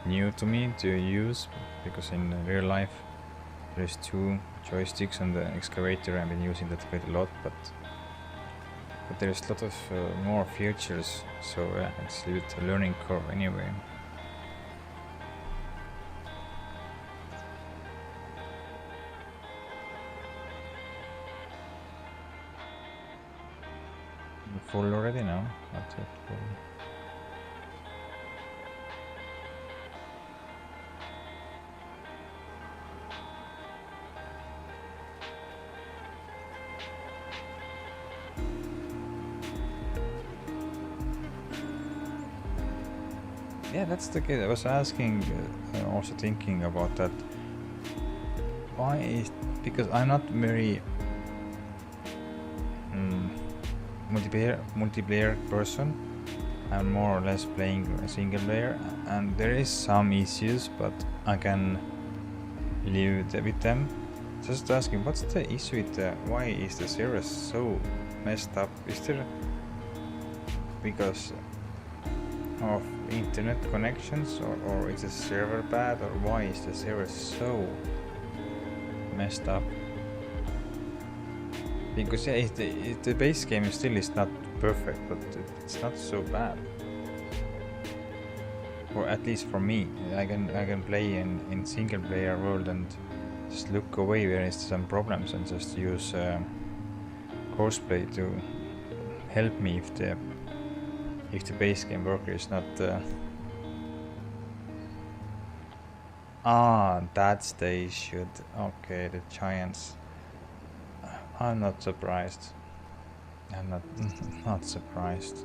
new to me to use, because in real life there's two joysticks on the excavator. I've been using that quite a lot, but there's a lot of more features, so it's a bit a learning curve anyway. Full already? No, not yet full. Yeah, that's the case. I was asking, also thinking about that. Why is, because I'm not very multiplayer person. I'm more or less playing a single player, and there is some issues, but I can live with them. Just asking, what's the issue with why is the server so messed up? Is there because of internet connections, or is the server bad, or why is the server so messed up? Because yeah, the base game still is not perfect, but it's not so bad. Or at least for me, I can play in single player world and just look away where is some problems and just use courseplay to help me if the base game worker is not. That's the issue. Okay, the giants. I'm not surprised. I'm not surprised.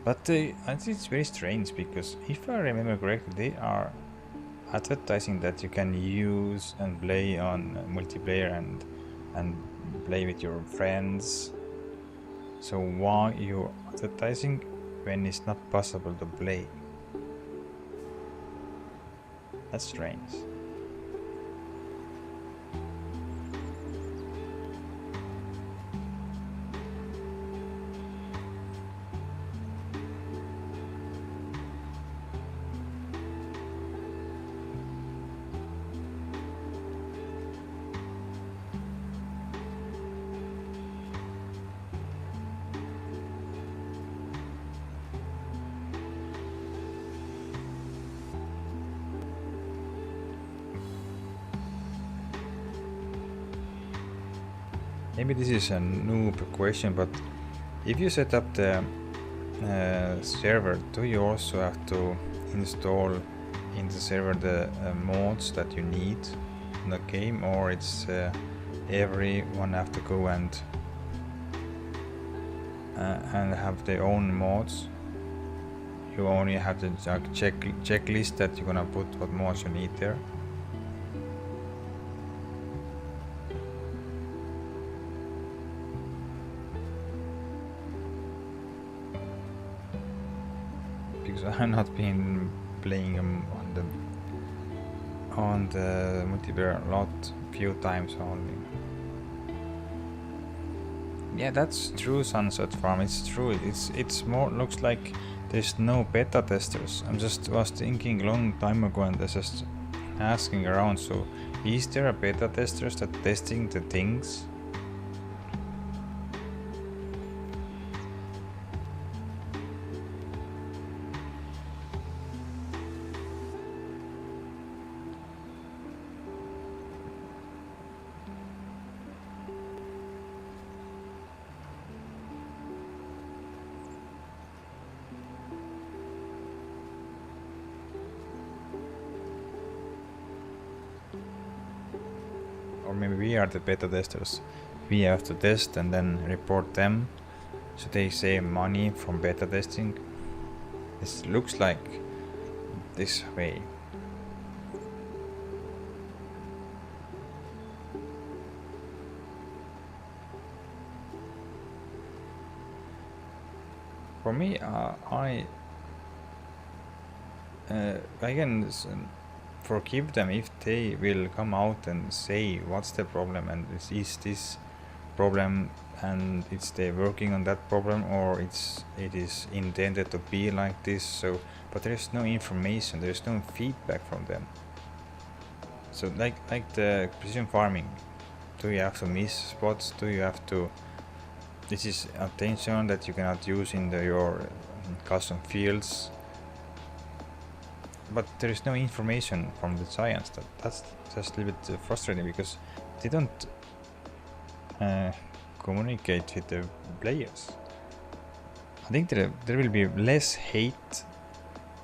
But it's very strange, because if I remember correctly, they are advertising that you can use and play on multiplayer and play with your friends. So why you're advertising when it's not possible to play? That's strange. Maybe this is a noob question, but if you set up the server, do you also have to install in the server the mods that you need in the game, or it's everyone have to go and have their own mods? You only have the checklist that you're gonna put what mods you need there. Because I've not been playing on the multiplayer a lot, few times only. Yeah, that's true, Sunset Farm. It's true. It's more looks like there's no beta testers. Was thinking a long time ago and just asking around. So, is there a beta testers that testing the things? Or maybe we are the beta testers. We have to test and then report them, so they save money from beta testing. This looks like this way. For me, I can forgive them if they will come out and say what's the problem and is this problem and it's they working on that problem, or it is intended to be like this. So, but there's no information, there's no feedback from them. So like the precision farming, do you have to miss spots? Do you have to? This is attention that you cannot use in your custom fields. But there is no information from the science. That's just a little bit frustrating because they don't communicate with the players. I think there will be less hate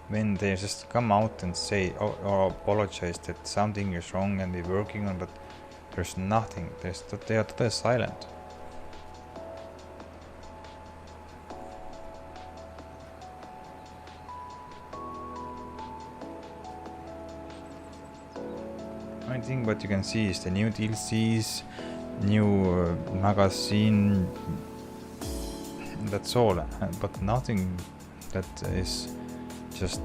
when they just come out and say or apologize that something is wrong and they're working on, but there's nothing. They are totally silent. I think what you can see is the new DLCs, new magazine. That's all, but nothing that is just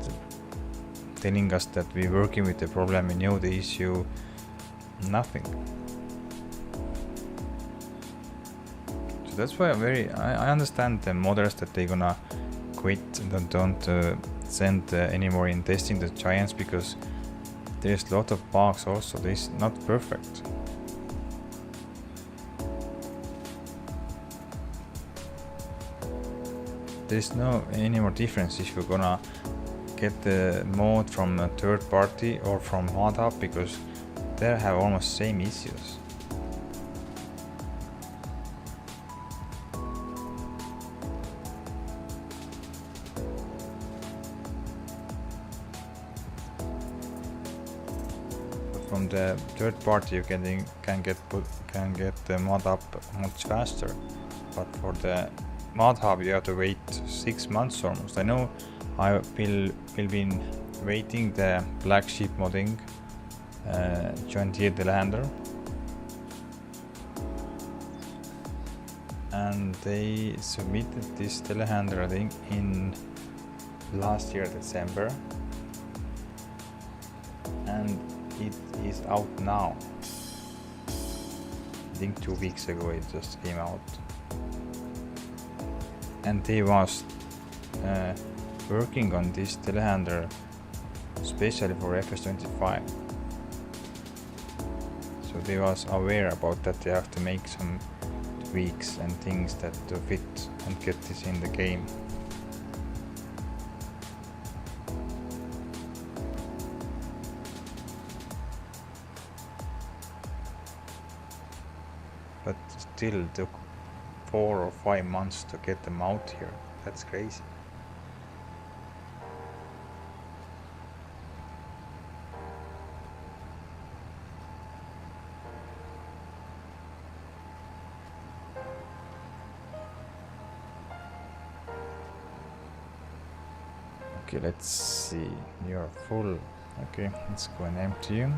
telling us that we're working with the problem, we know the issue. Nothing. So that's why I understand the modders that they're gonna quit and don't send anymore in testing the giants, because there's a lot of bugs also. This not perfect. There's no any more difference if you're gonna get the mod from a third party or from ModHub, because they have almost same issues. From the third party you can get the mod up much faster, but for the mod hub you have to wait 6 months almost. I know I will be waiting the black sheep modding John Deere Telehandler, and they submitted this telehandler I think in last year December, and it is out now. I think 2 weeks ago it just came out, and they was working on this telehandler especially for FS25. So they was aware about that they have to make some tweaks and things that to fit and get this in the game. but still took 4 or 5 months to get them out here. That's crazy. Okay, let's see. You're full. Okay, let's go and empty you.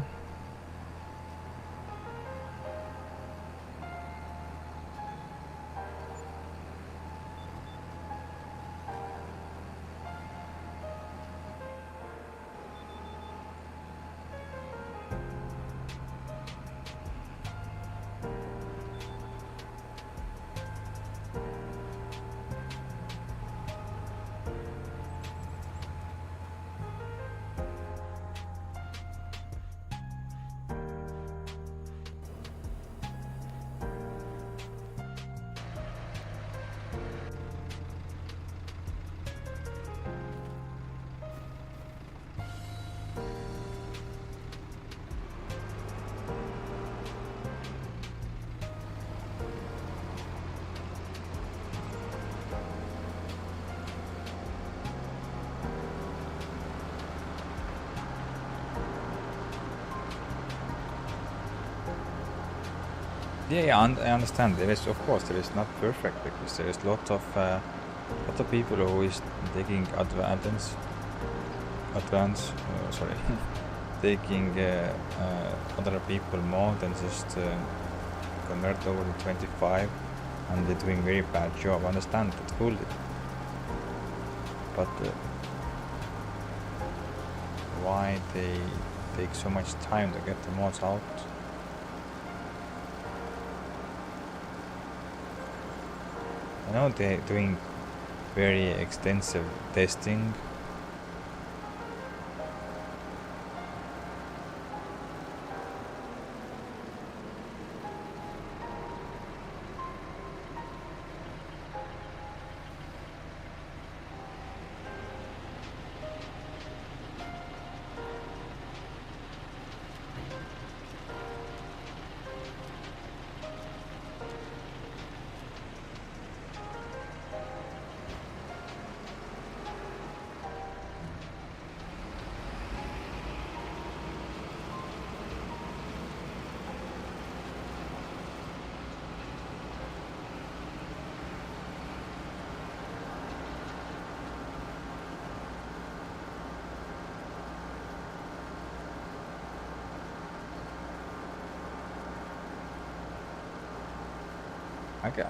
Yeah, I understand. There is, of course, there is not perfect because there is lot of people who is taking sorry, taking other people more than just convert over to 25, and they're doing very bad job. I understand that fully, but why they take so much time to get the mods out? I know they're doing very extensive testing.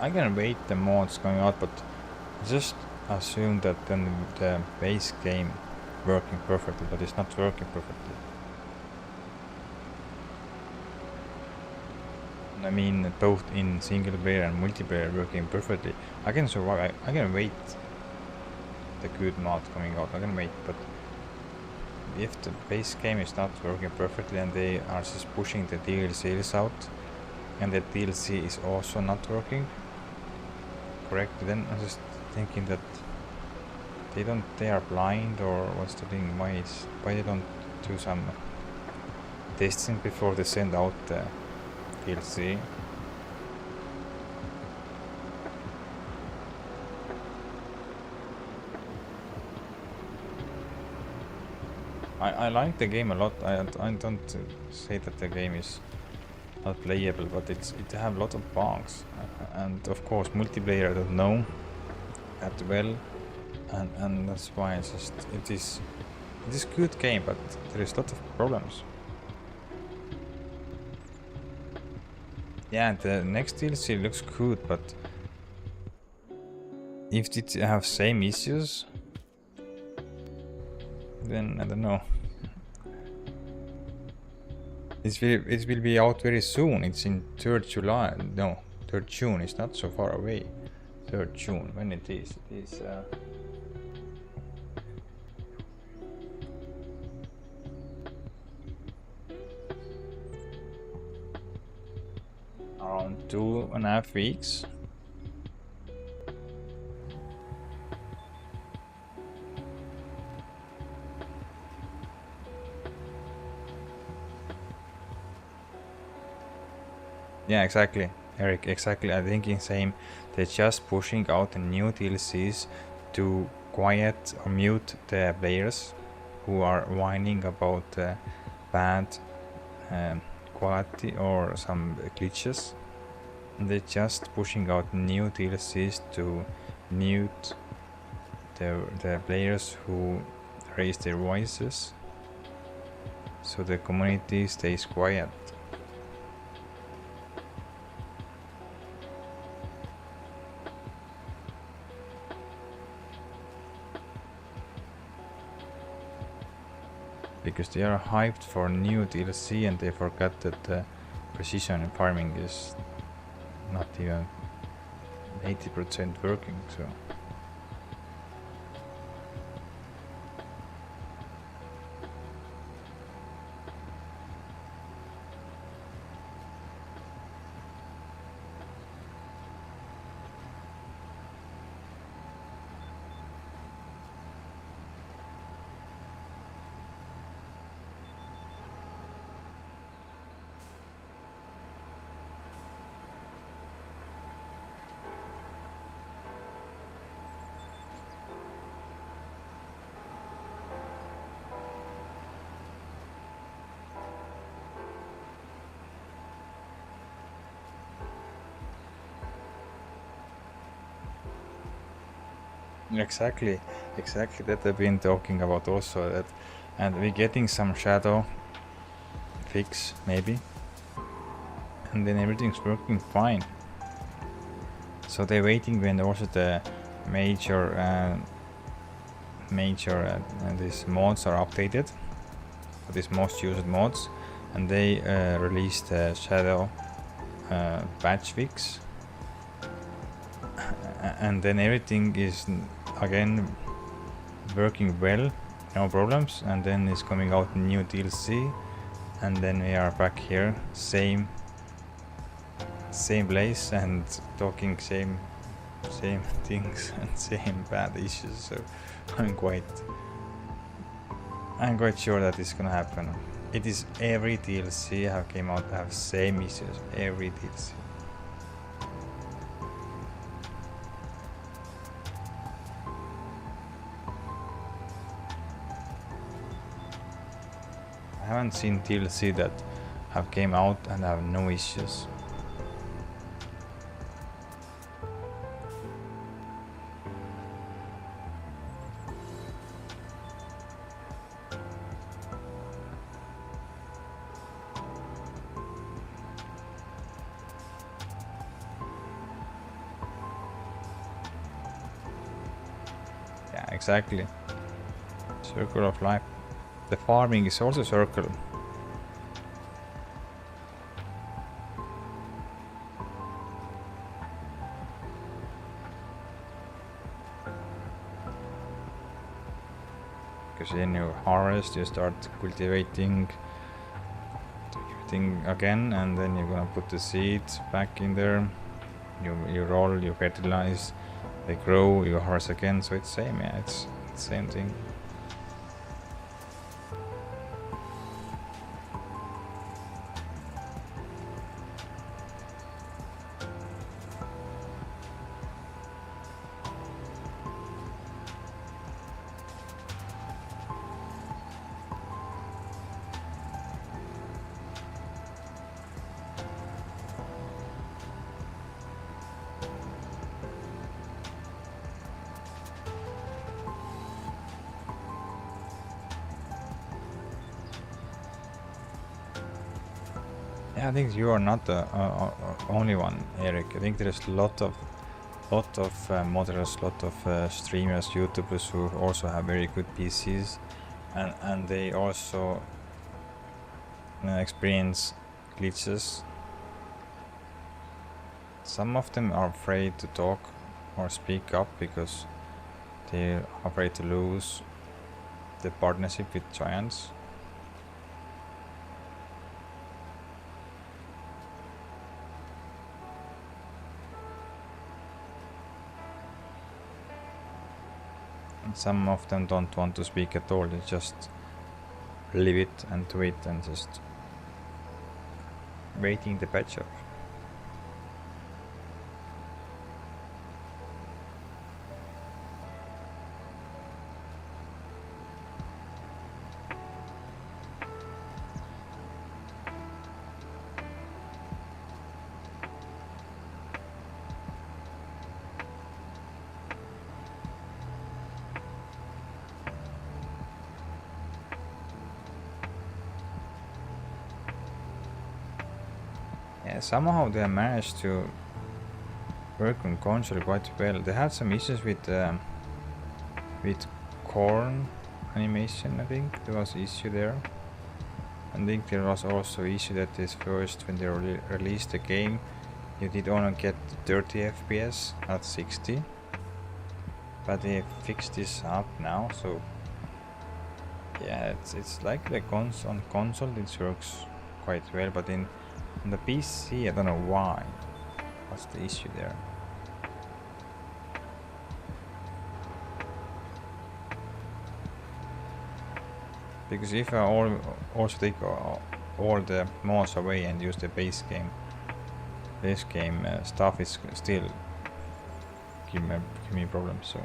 I can wait the mods going out, but just assume that then the base game working perfectly, but it's not working perfectly. I mean, both in single player and multiplayer working perfectly. I can survive. I can wait the good mod coming out. I can wait, but if the base game is not working perfectly and they are just pushing the DLCs out, and the DLC is also not working correctly, then I'm just thinking that they are blind, or what's the thing? Why they don't do some testing before they send out the DLC? I like the game a lot. I don't say that the game is not playable, but it have a lot of bugs, and of course multiplayer I don't know that well, and that's why it's just it is good game, but there is a lot of problems. Yeah, the next DLC looks good, but if it have same issues, then I don't know. It will be out very soon. It's in 3rd July. No, 3rd June. It's not so far away. 3rd June. When it is? It is around 2.5 weeks. Yeah, exactly. Eric, exactly. I'm thinking same. They're just pushing out new DLCs to quiet or mute the players who are whining about bad quality or some glitches. They're just pushing out new DLCs to mute the players who raise their voices, so the community stays quiet. Because they are hyped for new DLC and they forgot that the precision farming is not even 80% working, so exactly that I've been talking about also, that and we're getting some shadow fix maybe, and then everything's working fine. So they're waiting when also the major these mods are updated, these most used mods, and they released the shadow patch fix, and then everything is again working well, no problems, and then it's coming out new DLC, and then we are back here, same place, and talking same things and same bad issues. So I'm quite sure that it's gonna happen. It is every DLC have came out have same issues, every DLC. I haven't seen DLC that have came out and have no issues. Yeah, exactly. Circle of life. The farming is also circle. Because then you harvest, you start cultivating everything again, and then you're gonna put the seeds back in there. You roll, you fertilize, they grow, you harvest again. So it's same, yeah, it's the same thing. Yeah, I think you are not the only one, Eric. I think there's a lot of modders, lot of streamers, YouTubers who also have very good PCs, and they also experience glitches. Some of them are afraid to talk or speak up because they're afraid to lose the partnership with giants. And some of them don't want to speak at all, they just leave it and wait and just waiting the patch up. somehow they managed to work on console quite well. They had some issues with corn animation. I think there was issue there. I think there was also issue that is first when they released the game, you did only get 30 FPS, not 60. But they fixed this up now, so yeah, it's like the on console it works quite well, but on the PC I don't know why. What's the issue there? Because if I also take all the mods away and use the base game stuff is still give me problems. So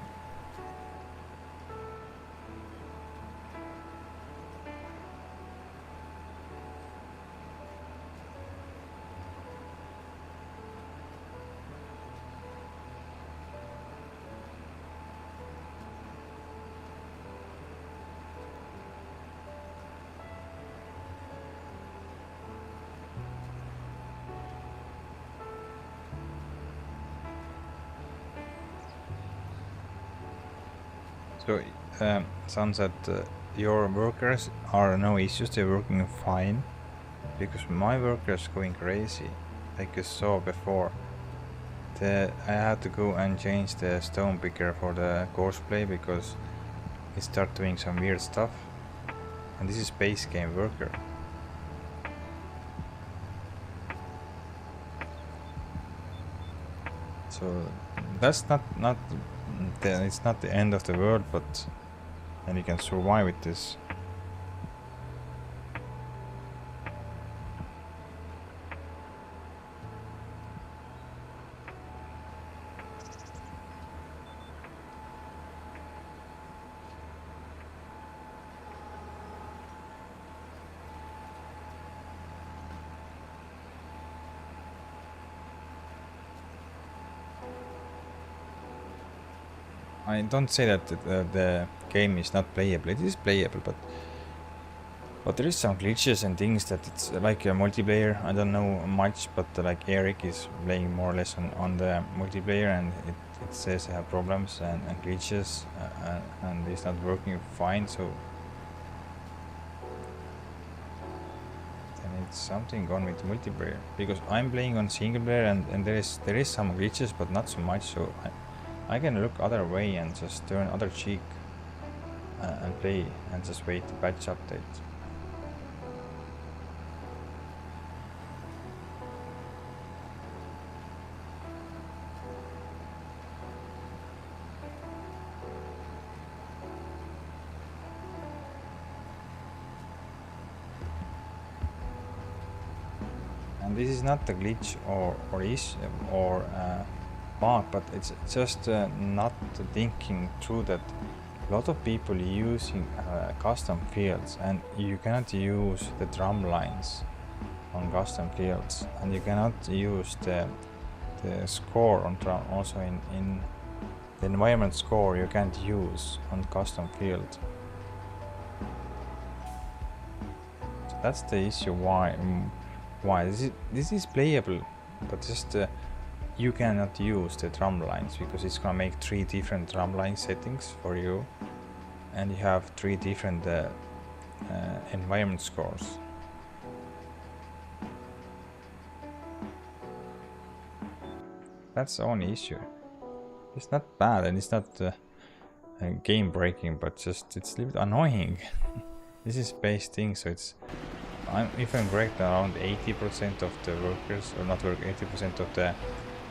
sounds that your workers are no issues, they're working fine, because my workers going crazy, like you saw before. I had to go and change the stone picker for the cosplay because it started doing some weird stuff, and this is base game worker. So that's not it's not the end of the world, but then you can survive with this. I don't say that the game is not playable. It is playable, but there is some glitches and things that it's like a multiplayer. I don't know much, but like Eric is playing more or less on the multiplayer, and it says I have problems and glitches, and it's not working fine. So then it's something gone with multiplayer, because I'm playing on single player, and there is some glitches, but not so much. So I can look other way and just turn other cheek and play and just wait the patch update. And this is not a glitch or bug, but it's just not thinking through that a lot of people using custom fields, and you cannot use the drum lines on custom fields, and you cannot use the score on drum, also in the environment score you can't use on custom field. So that's the issue why this is playable, but just you cannot use the drum lines because it's gonna make 3 different drum line settings for you, and you have 3 different environment scores. That's the only issue. It's not bad and it's not game breaking, but just it's a little bit annoying. This is base thing, so it's if I'm correct, around 80% of the workers, or not work, 80% of the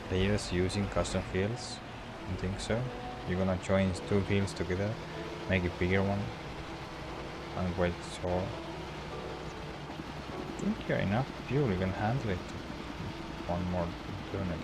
players using custom fields. I think so. You're gonna join 2 fields together, make a bigger one, and quite sure. I think you're enough fuel, you can handle it. One more turn, I think.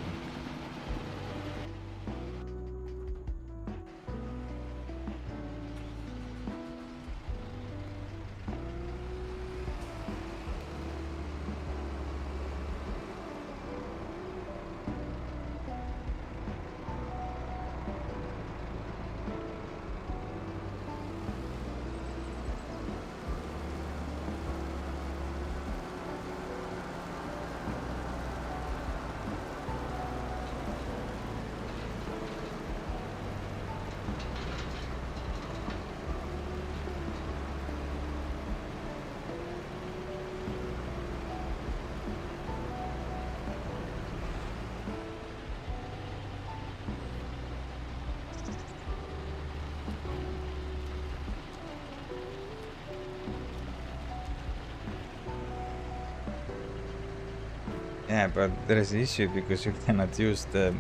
Yeah, but there is an issue because you cannot use the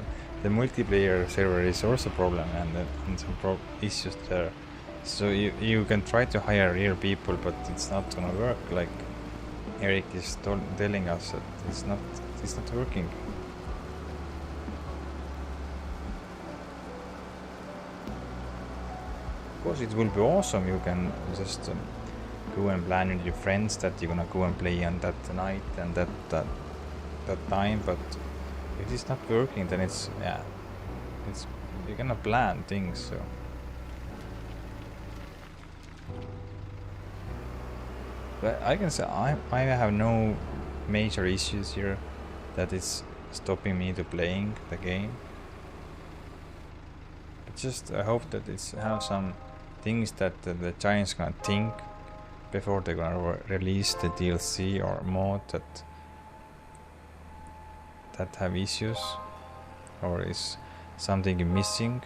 multiplayer server is also a problem, and some issues there. So you can try to hire real people, but it's not gonna work. Like Eric is telling us that it's not working. Of course, it will be awesome. You can just go and plan with your friends that you're gonna go and play on that night and that time. But if it's not working, then it's you're gonna plan things. So but I can say I have no major issues here that it's stopping me to playing the game. But just I hope that it's have some things that the Giants gonna think before they're gonna release the DLC or mod that have issues, or is something missing.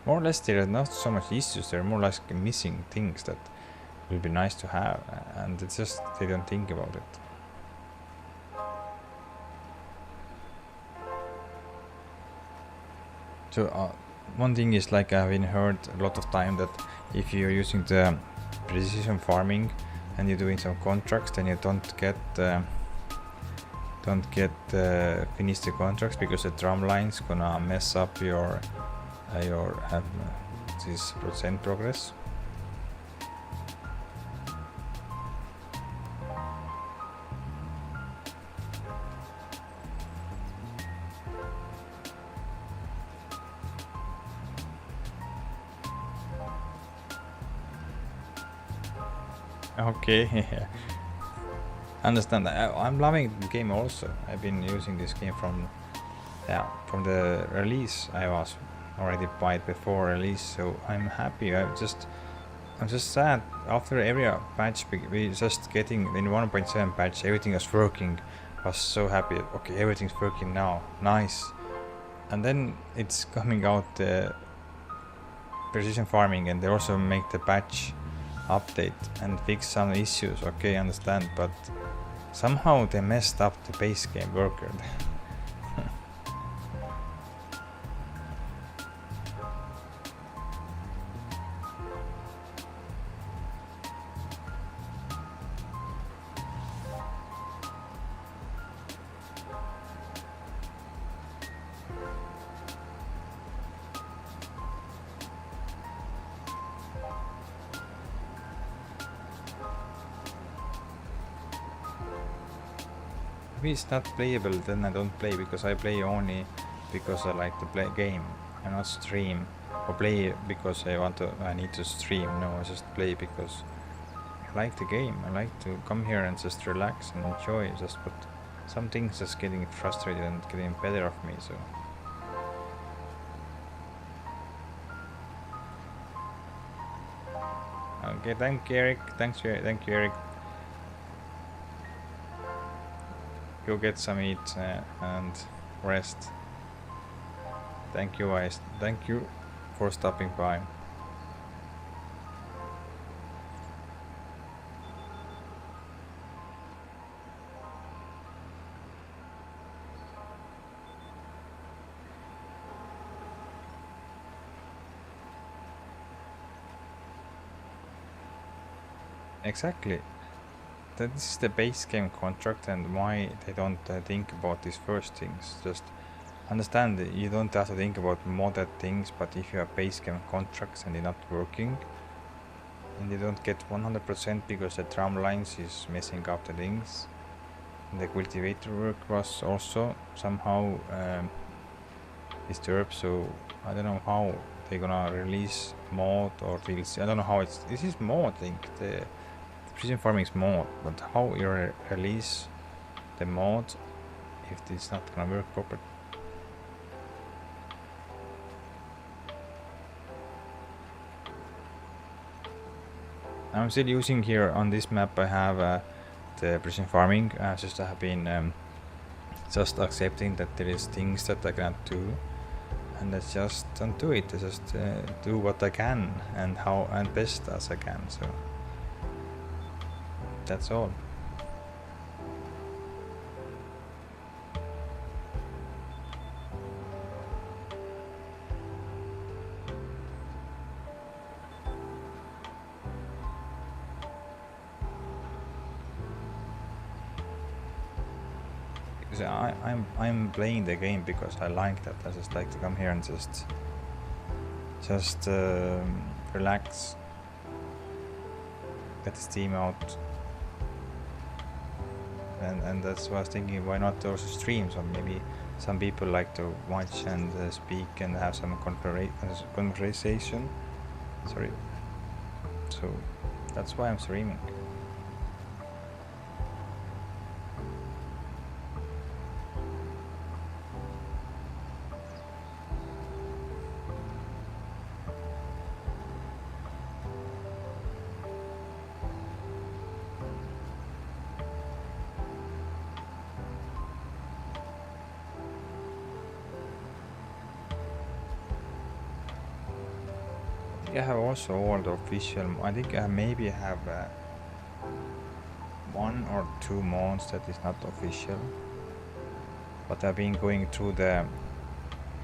More or less there are not so much issues, there are more like missing things that will be nice to have, and it's just they don't think about it. So one thing is, like I've been heard a lot of time, that if you're using the precision farming and you're doing some contracts, then you don't get finish the contracts because the drum line's gonna mess up your this percent progress. Okay. Understand. I'm loving the game also. I've been using this game from the release. I was already bought before release, so I'm happy. I'm just sad after every patch we just getting in 1.7 patch everything was working. I was so happy. Okay, everything's working now. Nice. And then it's coming out precision farming, and they also make the patch update and fix some issues. Okay, understand, but somehow they messed up the base game worker. If it's not playable, then I don't play, because I play only because I like to play game. I not stream or play because I need to stream. No, I just play because I like the game. I like to come here and just relax and enjoy. But some things just getting frustrated and getting better of me. So. Okay, thank you, Eric. Thank you, Eric. Go get some eat and rest. Thank you, guys. Thank you for stopping by. Exactly. This is the base game contract, and why they don't think about these first things. Just understand that you don't have to think about modded things, but if you have base game contracts and they're not working, and you don't get 100% because the drum lines is messing up the things, and the cultivator work was also somehow disturbed. So I don't know how they're gonna release mod or DLC. I don't know how this is mod link. The precision farming is mod, but how you release the mod if it's not gonna work properly? I'm still using here on this map. I have the precision farming. Just I have been just accepting that there is things that I cannot do, and I just don't do it. I just do what I can and how and best as I can. So that's all. because I'm playing the game because I like that. I just like to come here and just relax, get the steam out, and that's why I was thinking, why not also stream? So maybe some people like to watch and speak and have some conversation. Sorry. So that's why I'm streaming. I have also all the official. I think I maybe have 1 or 2 mods that is not official, but I've been going through the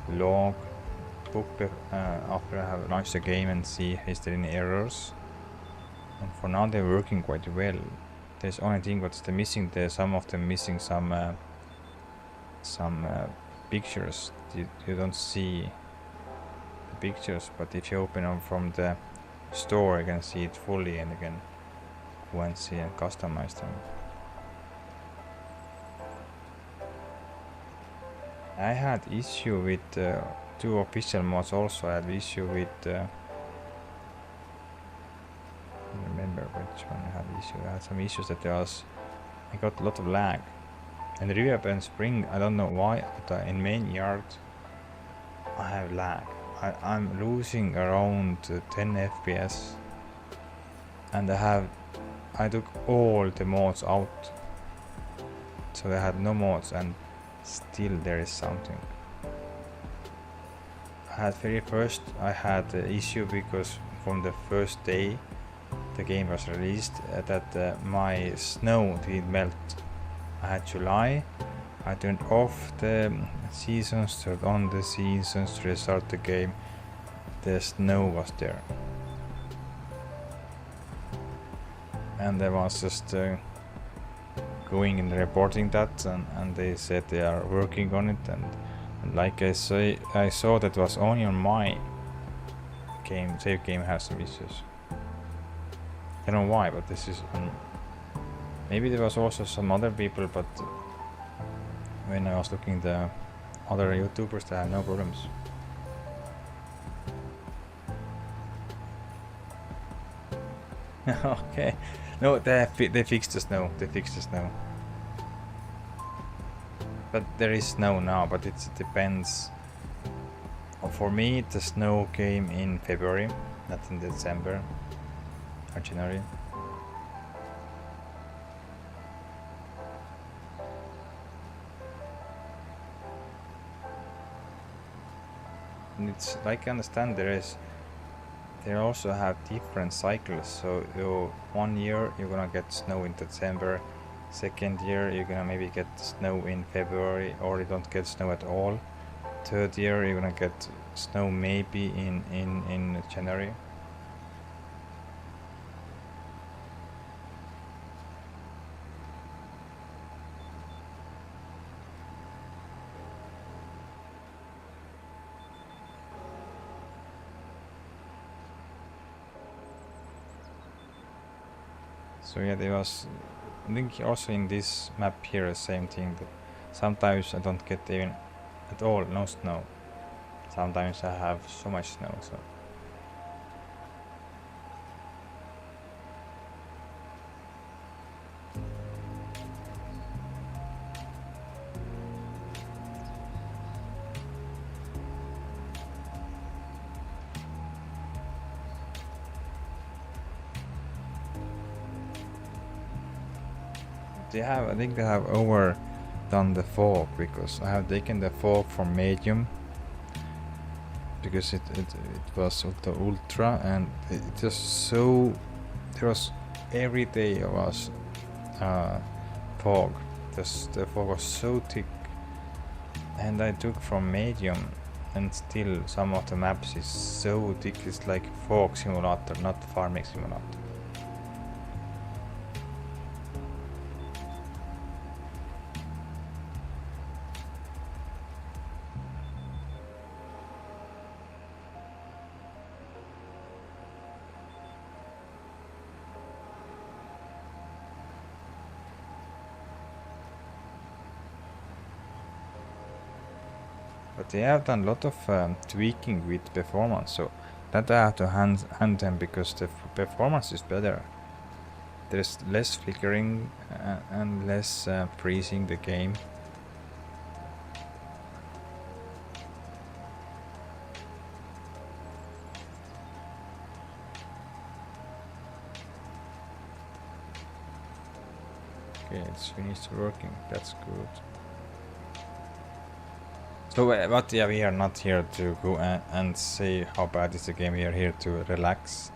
log book after I have launched the game and see is there any errors. And for now they're working quite well. There's only thing what's the missing. There's some of them missing some pictures. You don't see pictures, but if you open them from the store you can see it fully and you can go and see and customize them. I had issue with 2 official mods also. I had issue with I don't remember which one I had issue. I had some issues that I got a lot of lag. And River and Spring, I don't know why, but in main yard I have lag. I'm losing around 10 FPS, and I took all the mods out, so I had no mods, and still there is something. I had the issue because from the first day the game was released that my snow didn't melt. I had July. I turned off the seasons, turned on the seasons to restart the game. The snow was there. And I was just going and reporting that, and they said they are working on it. And like I say, I saw that was only on my game. Save game has some issues. I don't know why, but this is maybe there was also some other people, but when I was looking the other YouTubers, they had no problems. Okay, no, they fixed the snow. They fixed the snow, but there is snow now. But it depends. For me, the snow came in February, not in December or January. And it's like I understand they also have different cycles. So 1 year you're gonna get snow in December, second year you're gonna maybe get snow in February, or you don't get snow at all. Third year you're gonna get snow maybe in January. So yeah, there was, I think also in this map here, the same thing, that sometimes I don't get even at all, no snow. Sometimes I have so much snow, so. I think they have overdone the fog, because I have taken the fog from medium because it was the ultra, and it just so there was every day was fog. The fog was so thick, and I took from medium, and still some of the maps is so thick. It's like fog simulator, not farming simulator. But they have done a lot of tweaking with performance, so that I have to hand them because the performance is better. There's less flickering and less freezing the game. Okay, it's finished working. That's good. So, but yeah, we are not here to go and say how bad is the game. We are here to relax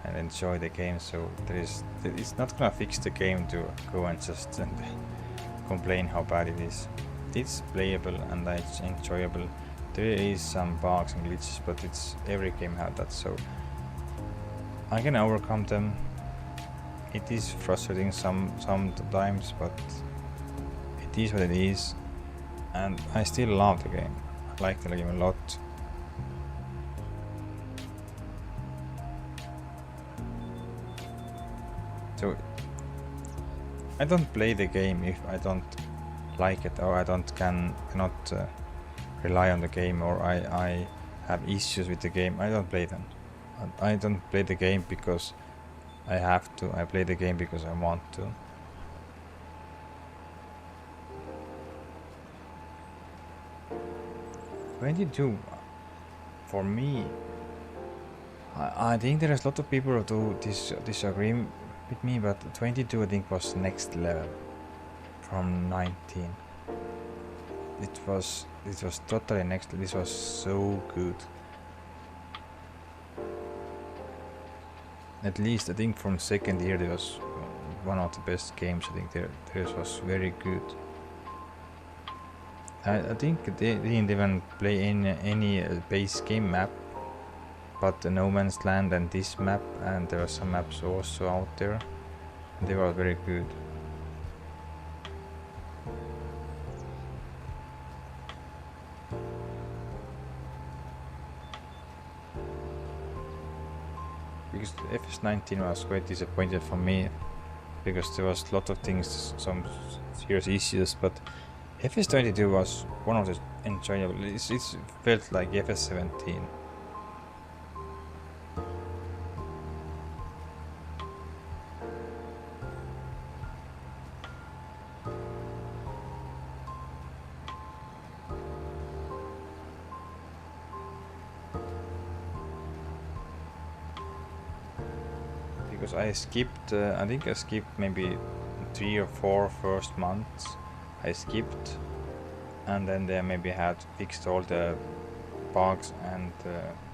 and enjoy the game. So it's not gonna fix the game to go and just complain how bad it is. It's playable and it's enjoyable. There is some bugs and glitches, but it's every game had that. So I can overcome them. It is frustrating sometimes, but it is what it is, and I still love the game. I like the game a lot. So I don't play the game if I don't like it, or I cannot rely on the game, or I have issues with the game. I don't play them. I don't play the game because I have to. I play the game because I want to. "22, for me, I think there is a lot of people who disagree with me, but 22 I think was next level from 19. It was totally next. This was so good. At least I think from second year there was one of the best games. I think there was very good. I think they didn't even play in any base game map, but the No Man's Land and this map, and there were some maps also out there, and they were very good. Because FS19 was quite disappointed for me, because there was a lot of things, some serious issues, but FS22 was one of the enjoyable. It felt like FS17. Because I skipped, I think I skipped maybe 3 or 4 first months. I skipped, and then they maybe had fixed all the bugs and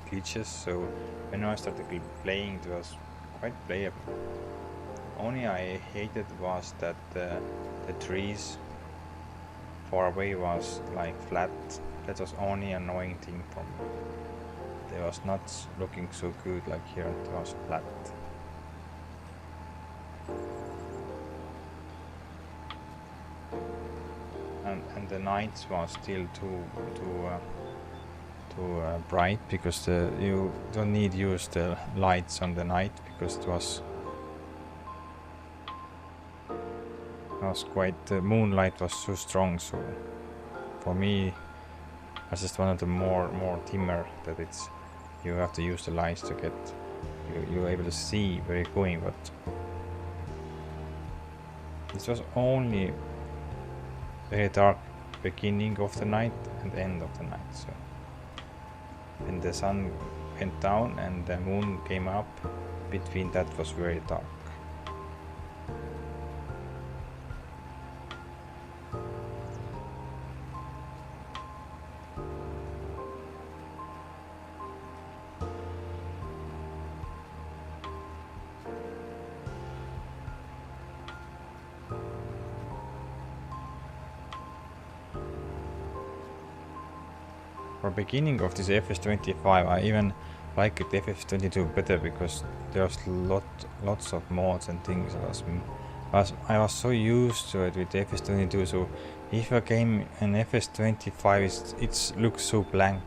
glitches. So when I started playing, it was quite playable. Only I hated was that the trees far away was like flat. That was only annoying thing for me. It was not looking so good like here. It was flat. And the nights was still too bright, because you don't need use the lights on the night, because it was quite, the moonlight was so strong. So for me, I just wanted the more dimmer, that it's you have to use the lights to get you're able to see where you're going. But this was only very dark beginning of the night and end of the night. So when the sun went down and the moon came up, between that was very dark. For beginning of this FS25, I even liked FS22 better, because there's lots of mods and things. I was so used to it with FS22, so if a game in FS25 it looks so blank.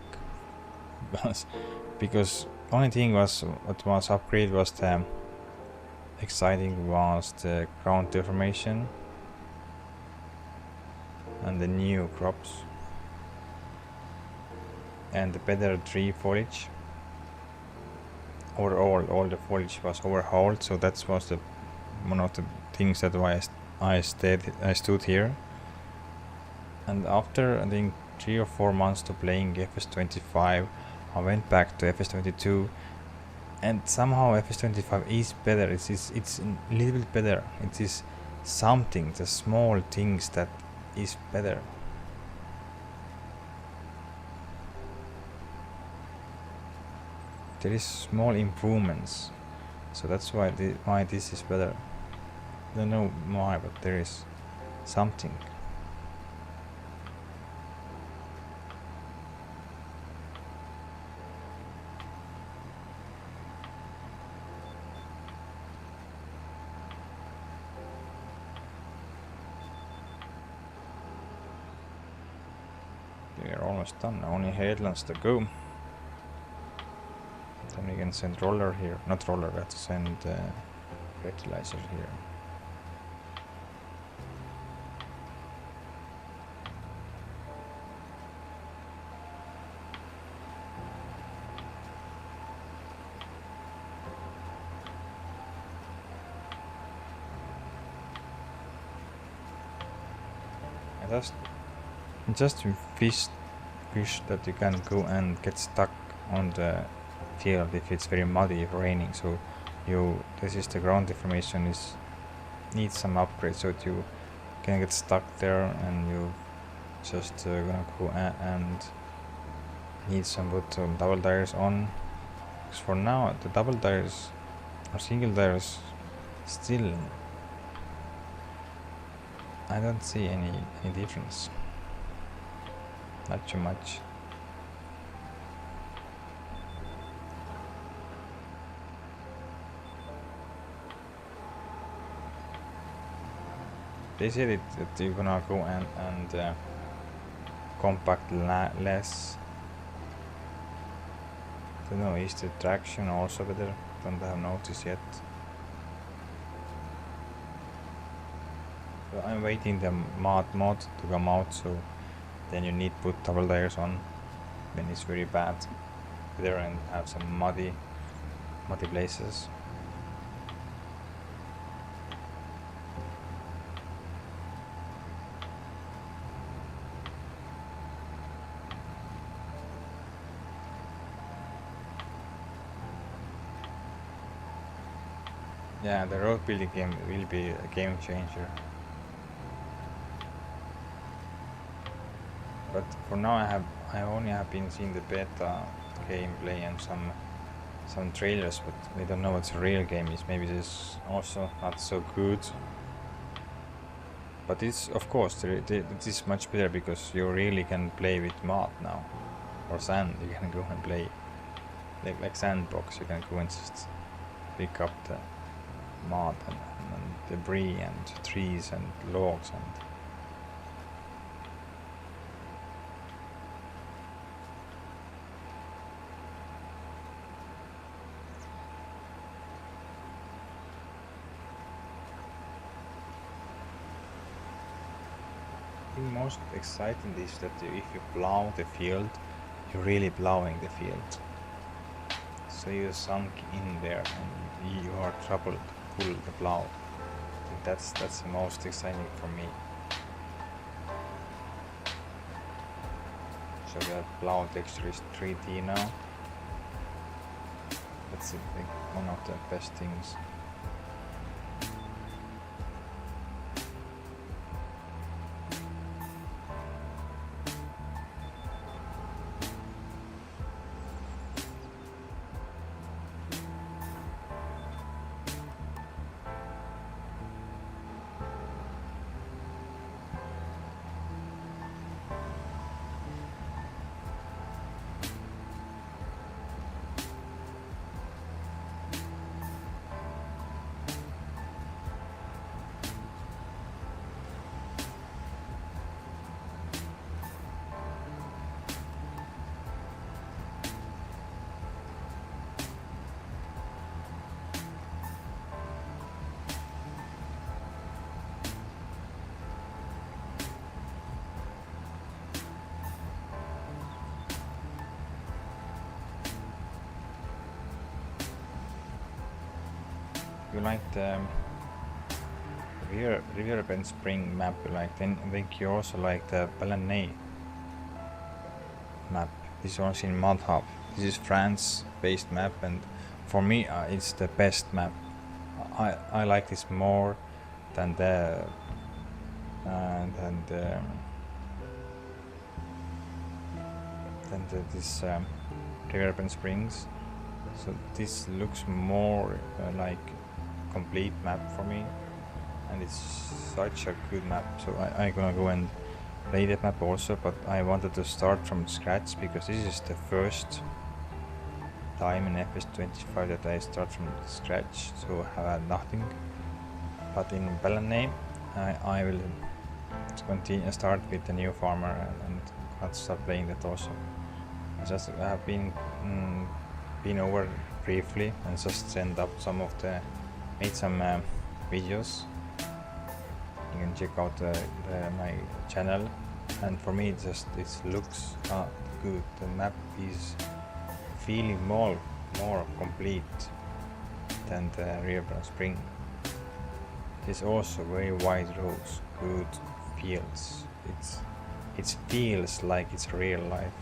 Because only thing was what was upgraded was the exciting was the ground deformation and the new crops. and better tree foliage. Overall, all the foliage was overhauled, so that was the one of the things that why I stood here. And after I think 3 or 4 months to playing FS25, I went back to FS22, and somehow FS25 is better. It's a little bit better. It is something, the small things that is better. There is small improvements, so that's why this is better. I don't know why, but there is something. We are almost done. Only headlands to go. Then we can send roller here. Not roller, we have to send fertilizer here. Just wish that you can go and get stuck on the field if it's very muddy, if raining. So this is the ground deformation needs some upgrade, so that you can get stuck there, and you just gonna go and need some put double tires on. Because for now the double tires or single tires still I don't see any difference. Not too much. They said that you're gonna go and compact less. I don't know, is the traction also better? Don't have noticed yet. So I'm waiting the mod to come out, so then you need put double tires on when it's very bad weather and have some muddy places. Yeah, the road building game will be a game changer. But for now I only have been seeing the beta gameplay and some trailers, but we don't know what the real game is. Maybe this is also not so good. But it's, of course, it is much better because you really can play with mud now. Or sand, you can go and play like sandbox, you can go and just pick up the mud and debris and trees and logs and the most exciting is that if you plow the field, you're really plowing the field. So you sunk in there and you are troubled to pull the plow. That's the most exciting for me. So the plow texture is 3D now. That's one of the best things. you like the River Bend Spring map, then I think you also like the Baleine map. This one's in Mod Hub. This is France-based map, and for me, it's the best map. I like this more than the this River Bend Springs. So this looks more like complete map for me, and it's such a good map. So I'm gonna go and play that map also, but I wanted to start from scratch because this is the first time in FS25 that I start from scratch, so I have nothing. But in Baleine I will start with the new farmer and I'll start playing that also. I have been over briefly and just send up made some videos. You can check out my channel, and for me it looks good. The map is feeling more complete than the River Spring. It's also very wide roads, good fields. It feels like it's real life.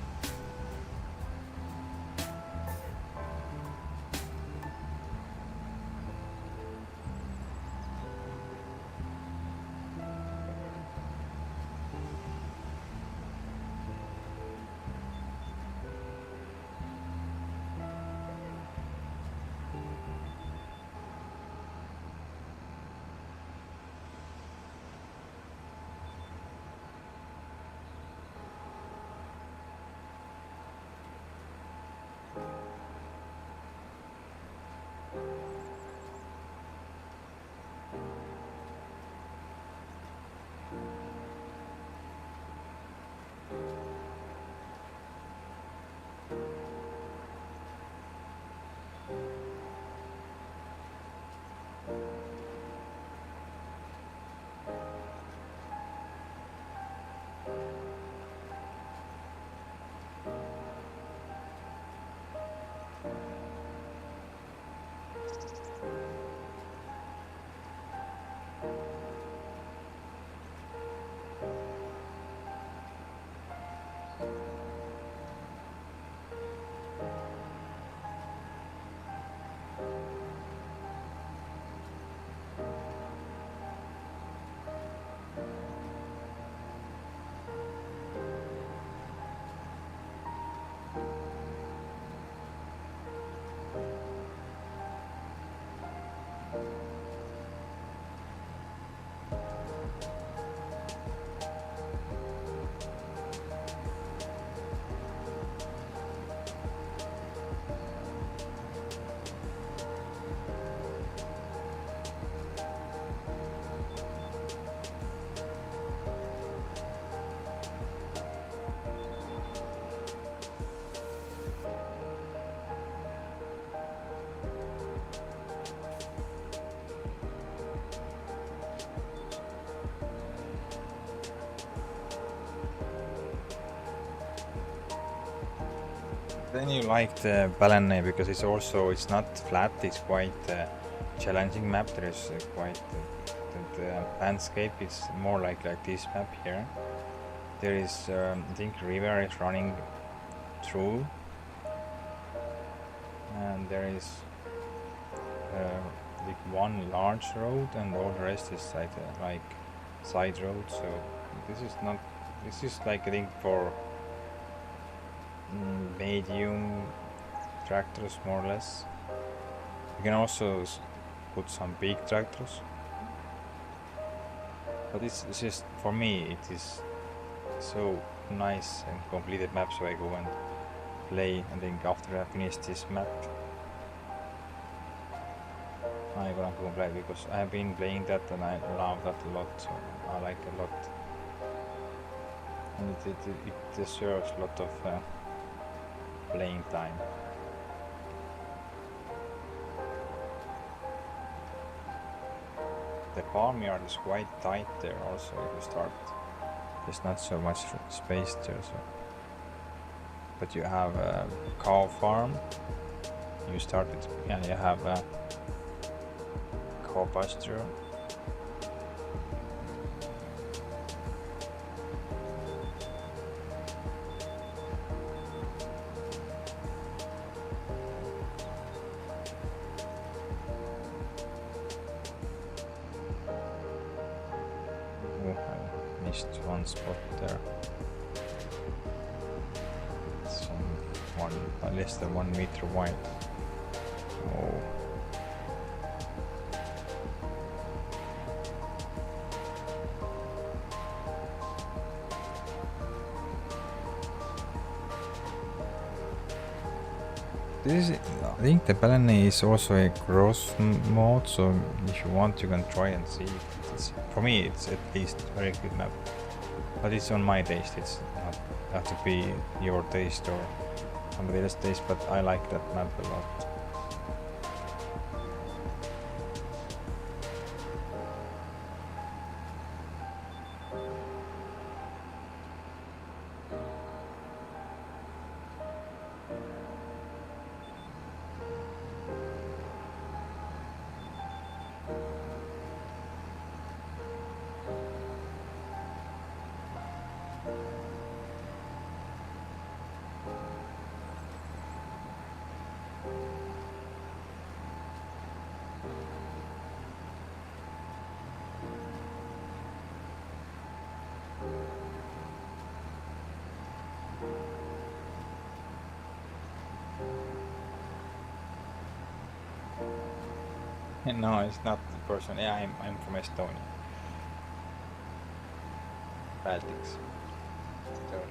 Then you like the Baleine because it's not flat, it's quite challenging map. There is quite the landscape is more like this map here. There is I think river is running through, and there is like one large road, and all the rest is like side road. So this is like I think for medium tractors more or less. You can also put some big tractors, but it's just for me it is so nice and completed map, so I go and play, and then after I finish this map I'm gonna go play because I've been playing that and I love that a lot, so I like it a lot, and it deserves a lot of playing time. The farmyard is quite tight there also if you start. There's not so much space there, so. But you have a cow farm. You start with, and you have cow pasture. Oh, I missed one spot there. It's less than 1 meter wide. Oh. I think the Balani is also a cross mode, so if you want you can try and see. For me it's at least a very good map, but it's on my taste. It's not have to be your taste or somebody else's taste, but I like that map a lot. No, it's not the person. Yeah, I'm from Estonia. Baltics. So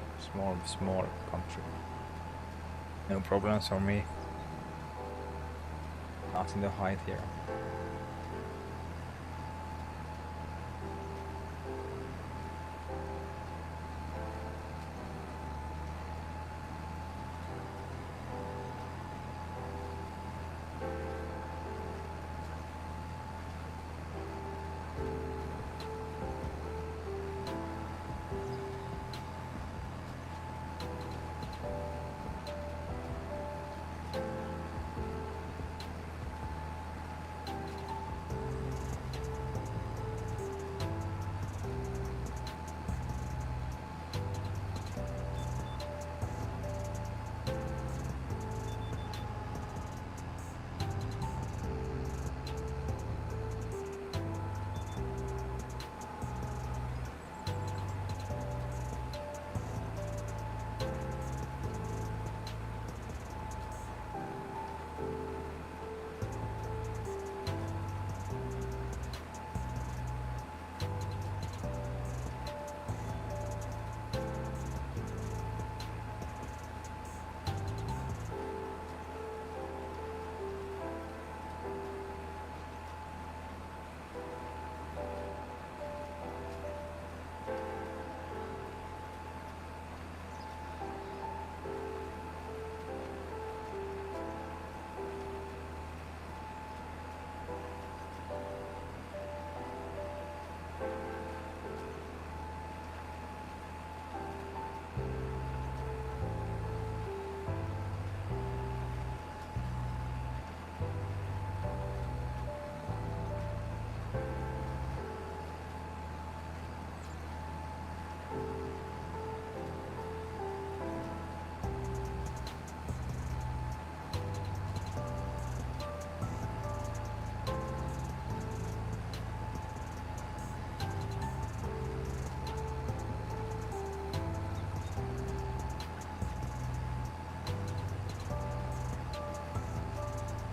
small country. No problems for me. Nothing to hide here.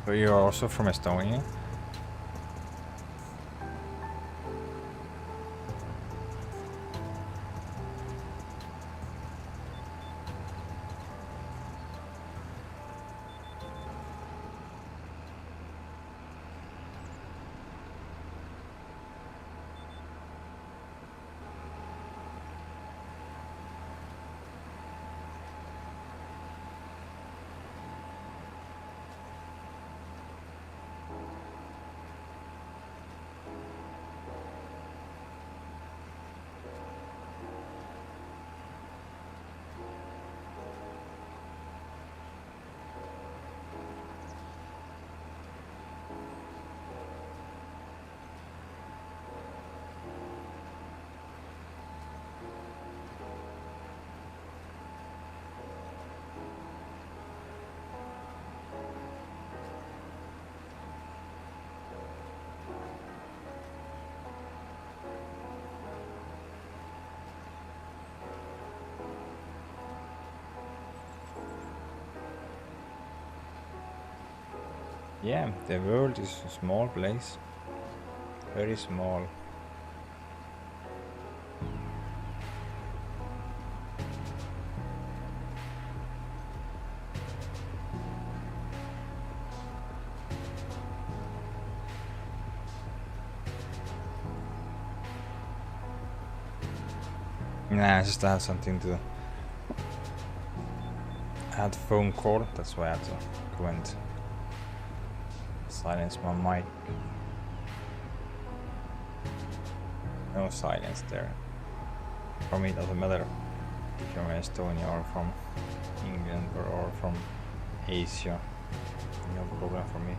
So you're also from Estonia? Yeah, the world is a small place. Very small. Nah, I just had something to add phone call. That's why I had to go and silence my mic. No silence there. For me, it doesn't matter if you're from Estonia or from England or from Asia. No problem for me.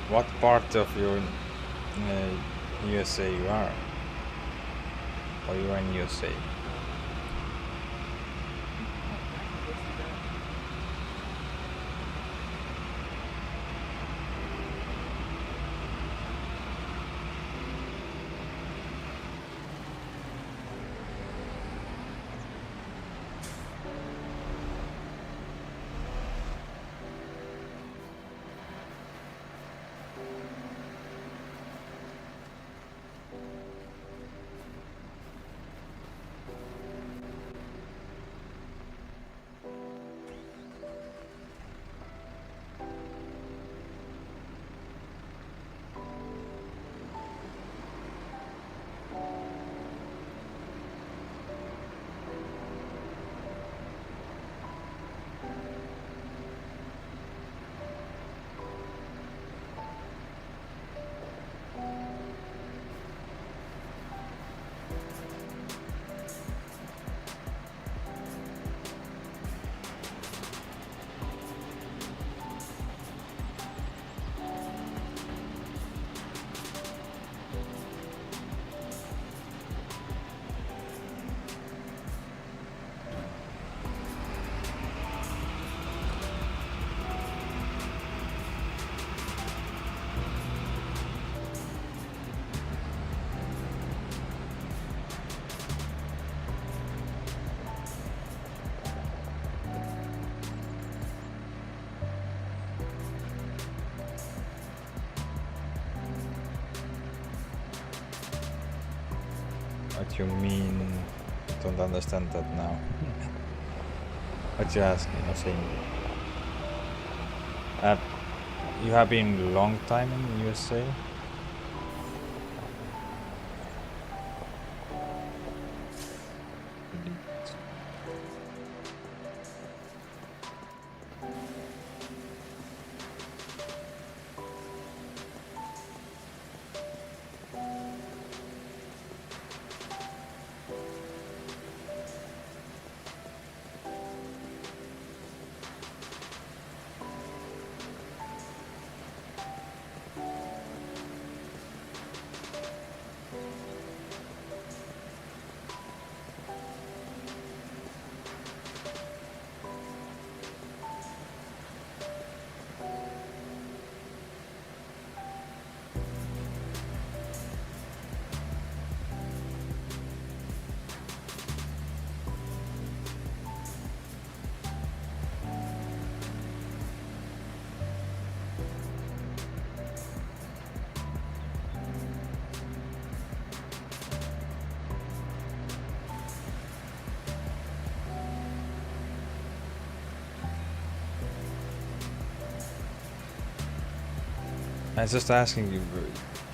What part of your USA you are? Or you are in USA? What you mean? Don't understand that now. What you asking or saying? Uh, you have been a long time in USA? I was just asking you,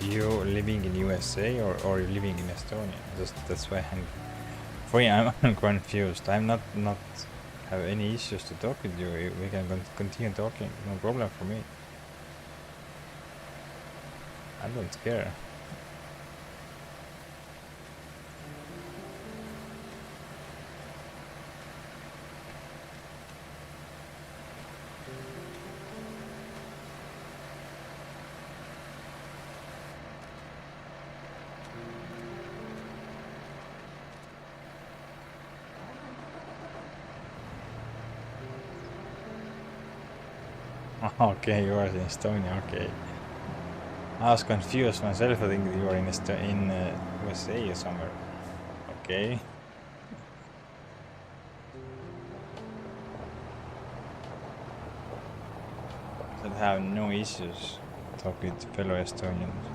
you living in USA or you living in Estonia? Just that's why for me, I'm confused. I'm not have any issues to talk with you. We can continue talking. No problem for me. I don't care. Okay, you are in Estonia. Okay, I was confused myself. I think you are in USA or somewhere. Okay. That have no issues talk with fellow Estonians.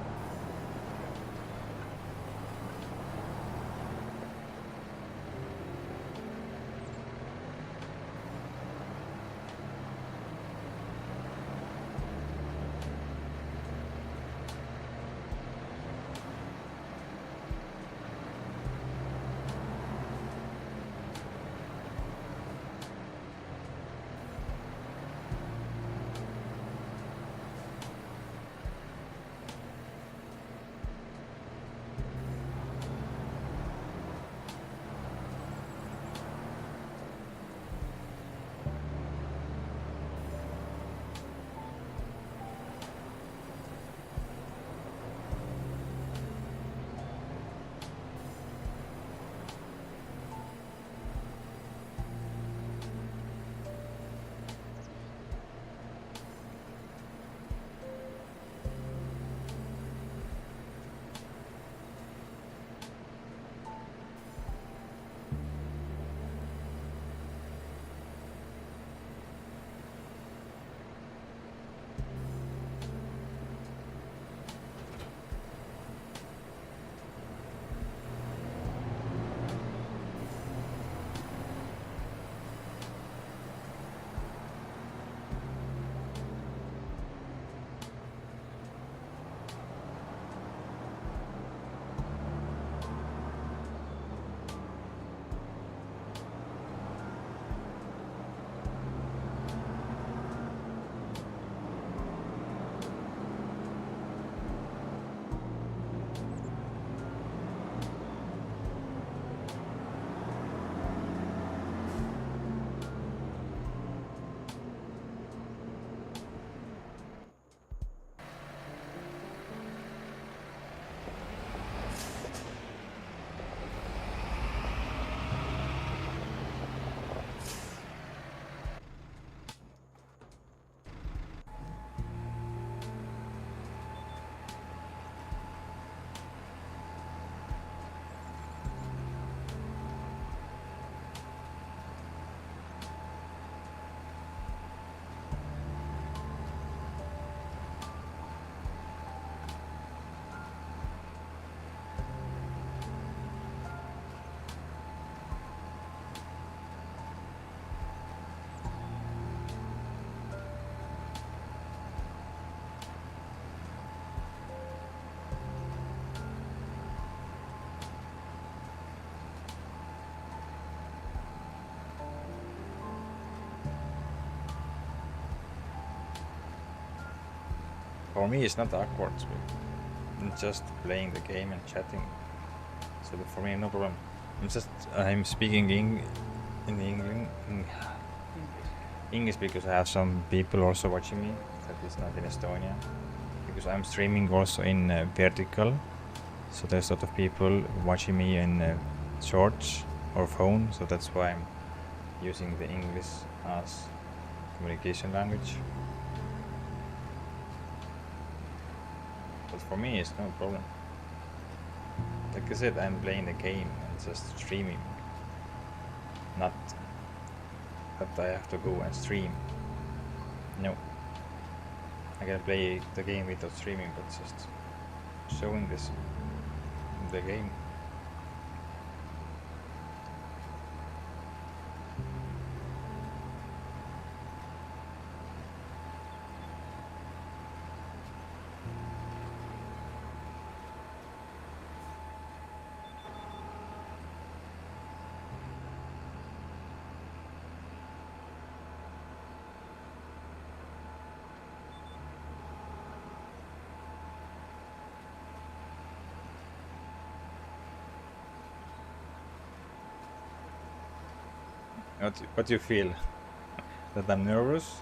For me, it's not awkward. I'm just playing the game and chatting. So for me, no problem. I'm speaking in England, English because I have some people also watching me that is not in Estonia. Because I'm streaming also in vertical, so there's a lot of people watching me in shorts or phone. So that's why I'm using the English as communication language. But for me, it's no problem. Like I said, I'm playing the game and just streaming. Not that I have to go and stream. No. I can play the game without streaming, but just showing this the game. What do you feel? That I'm nervous?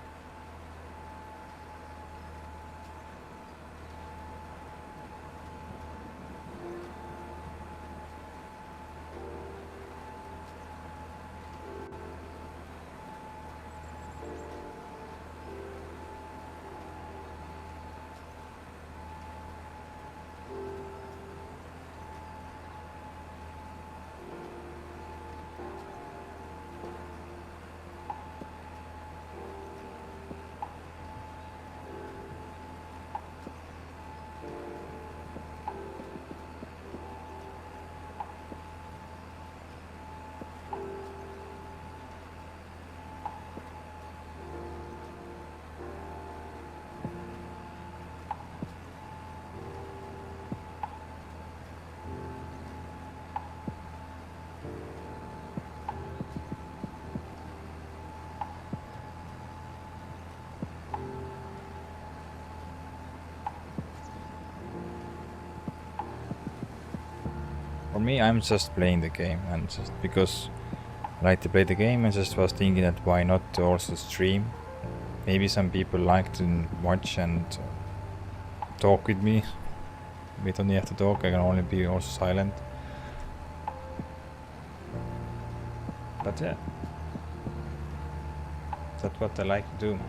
For me, I'm just playing the game, and just because I like to play the game, I just was thinking that why not to also stream. Maybe some people like to watch and talk with me. We don't have to talk, I can only be also silent. But yeah, that's what I like to do.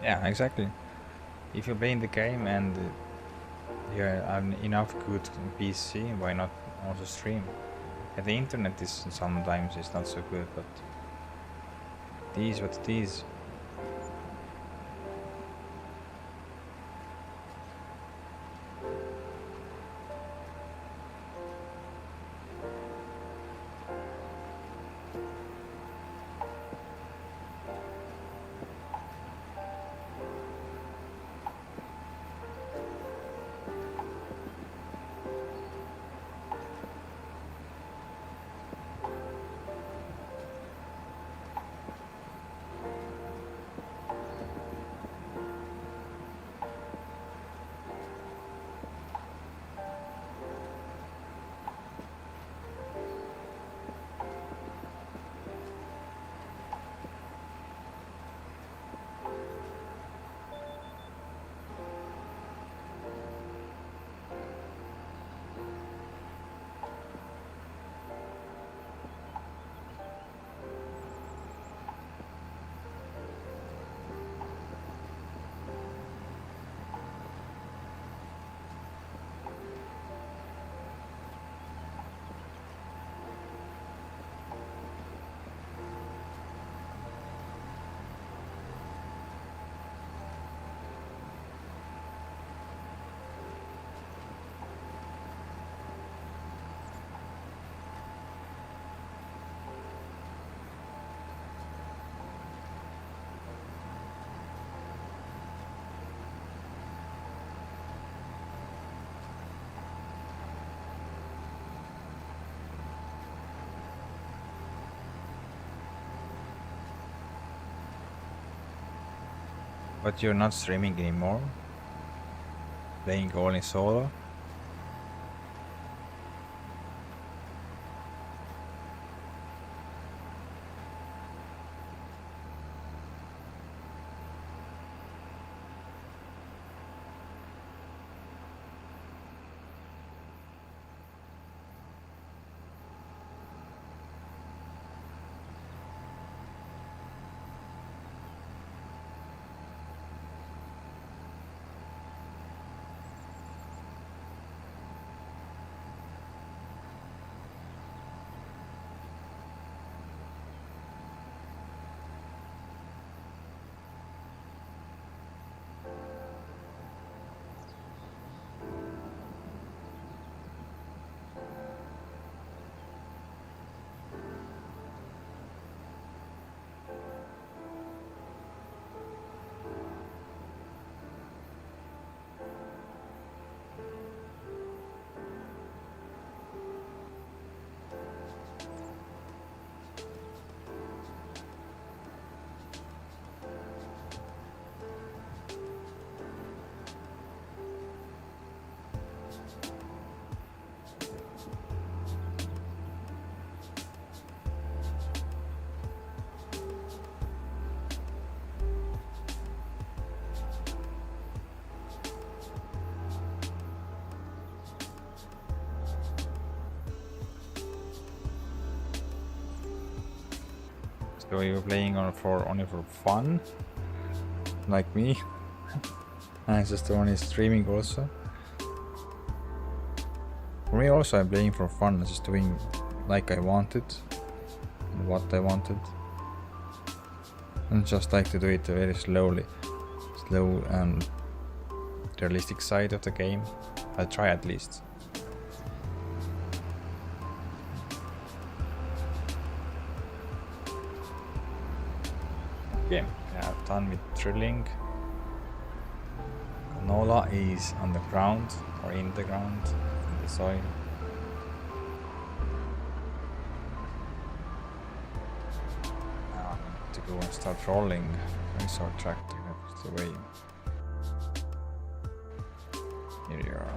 Yeah, exactly. If you're playing the game and you have enough good PC, why not also stream? And the internet is sometimes is not so good, but it is what it is. But you're not streaming anymore? Playing only solo? So you're playing only for fun, like me, and just only streaming also. For me also, I'm playing for fun, just doing like I wanted and what I wanted, and just like to do it very slow and realistic side of the game. I'll try at least. Okay, we are done with drilling. Canola is on the ground or in the ground, in the soil. Now I need to go and start rolling. Where's our tractor? That's the way. Here you are.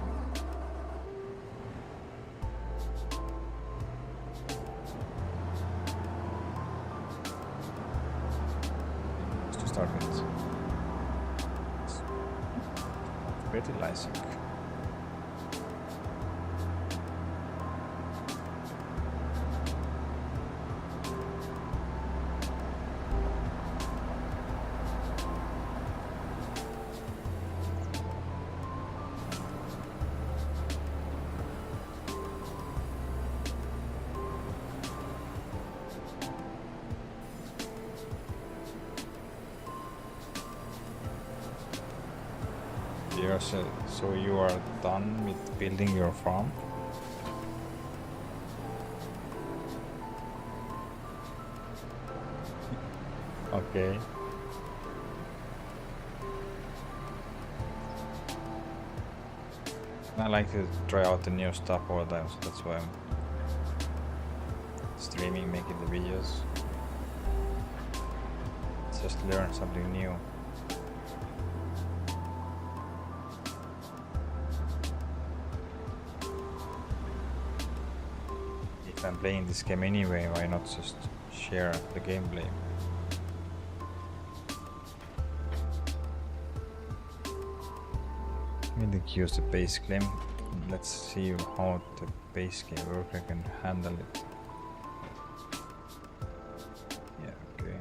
To start with. Fertilizing. So you are done with building your farm? Okay. I like to try out the new stuff all the time, so that's why I'm streaming, making the videos. Just learn something new. If I'm playing this game anyway, why not just share the gameplay? I think use the base game. Let's see how the base game worker can handle it. Yeah, okay.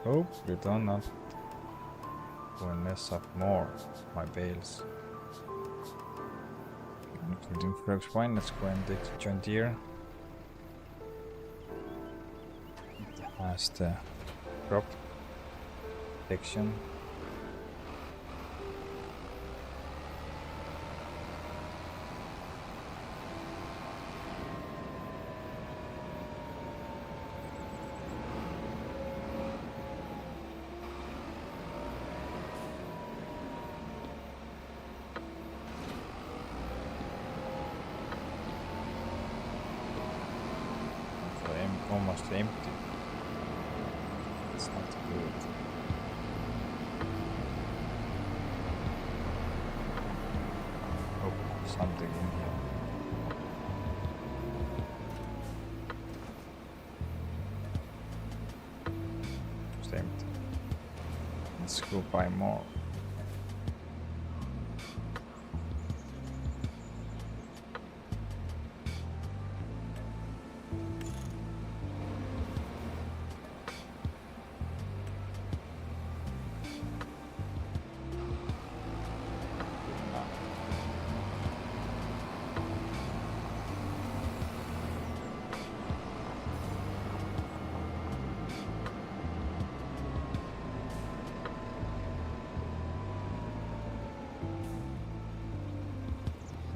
Hope you do not go and mess up more my bales. Including Frog's Wine, let's go and take the John Deere. It has the crop protection. Almost empty. It's not good. Oh, something in here. Just empty. Let's go buy more.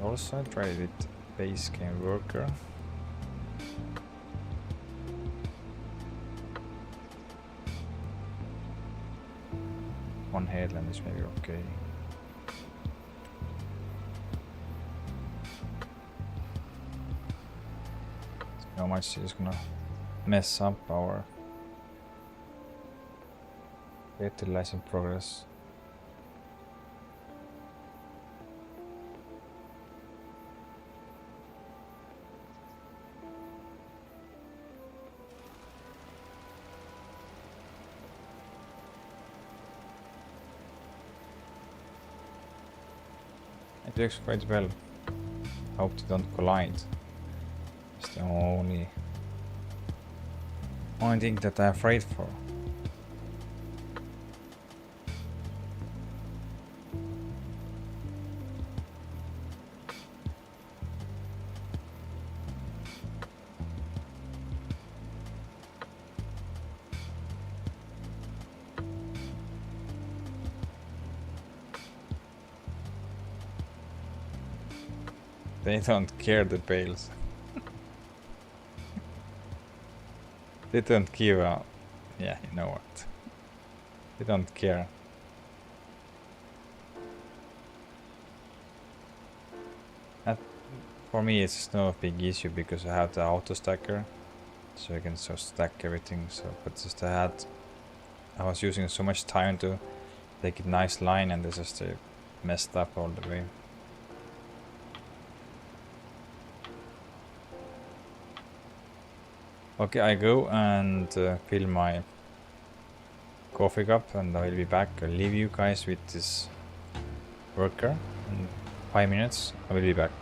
Also, I tried with base game worker. One headland is maybe okay. How much is gonna mess up our fertilizing progress? It works quite well. Hope they don't collide. It's the only thing that I'm afraid for. They don't care, the bales. They don't give a... Yeah, you know what. They don't care. That, for me, it's no big issue because I have the auto stacker, so I can just stack everything. So, but just I was using so much time to make it nice line, and this just messed up all the way. Okay, I go and fill my coffee cup, and I will be back. I'll leave you guys with this worker. In 5 minutes, I will be back.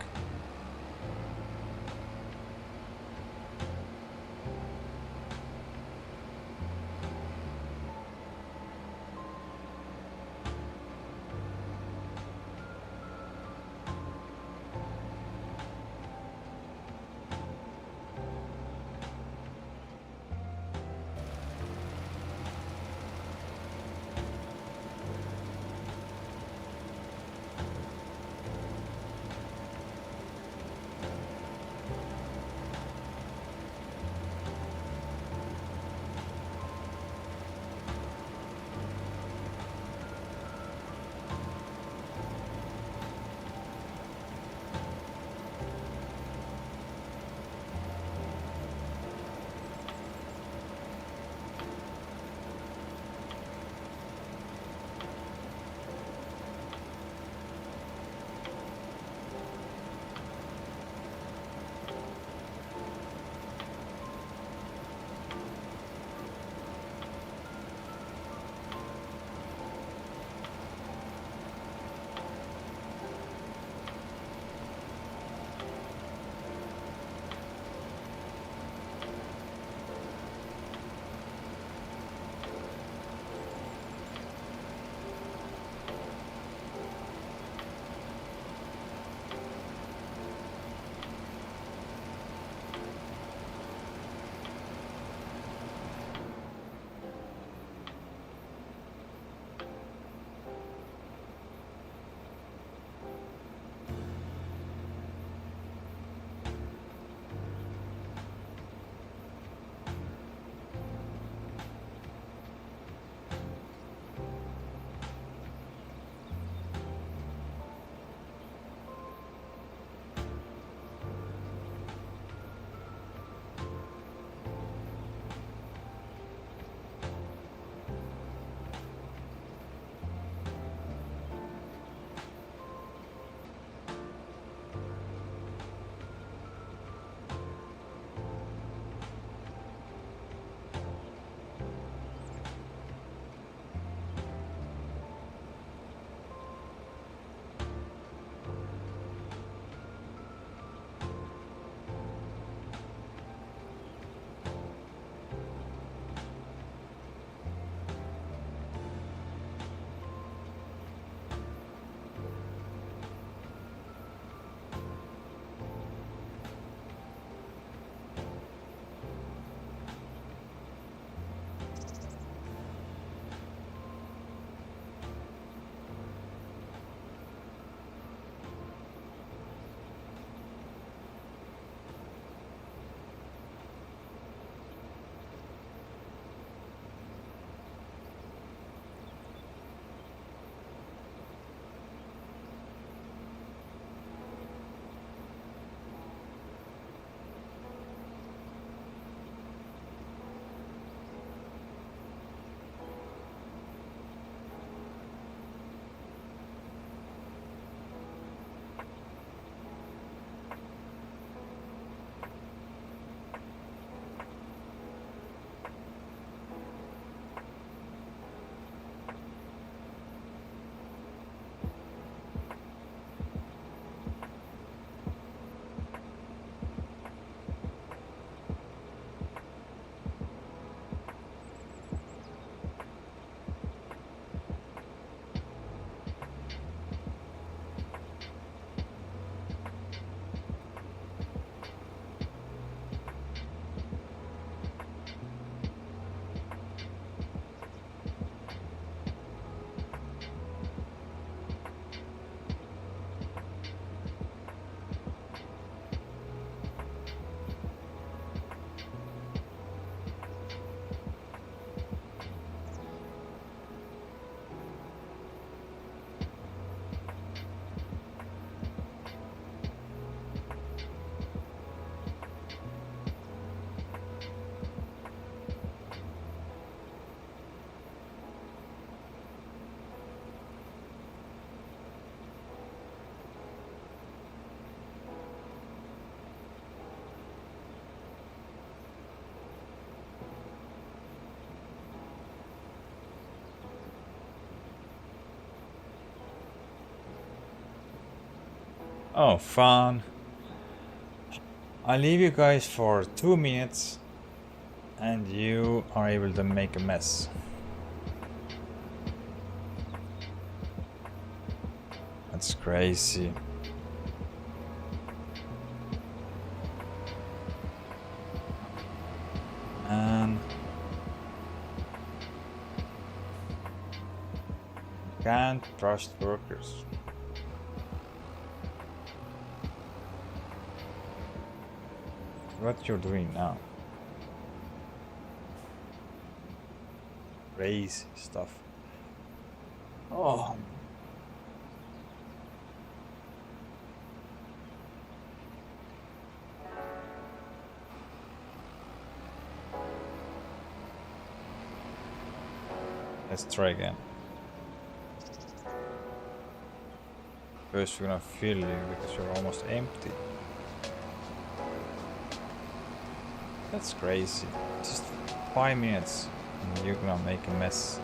Oh, fun. I leave you guys for 2 minutes and you are able to make a mess. That's crazy. And can't trust workers. What you're doing now? Crazy stuff. Oh. Let's try again. First we're gonna fill you because you're almost empty. That's crazy. Just 5 minutes and you're gonna make a mess.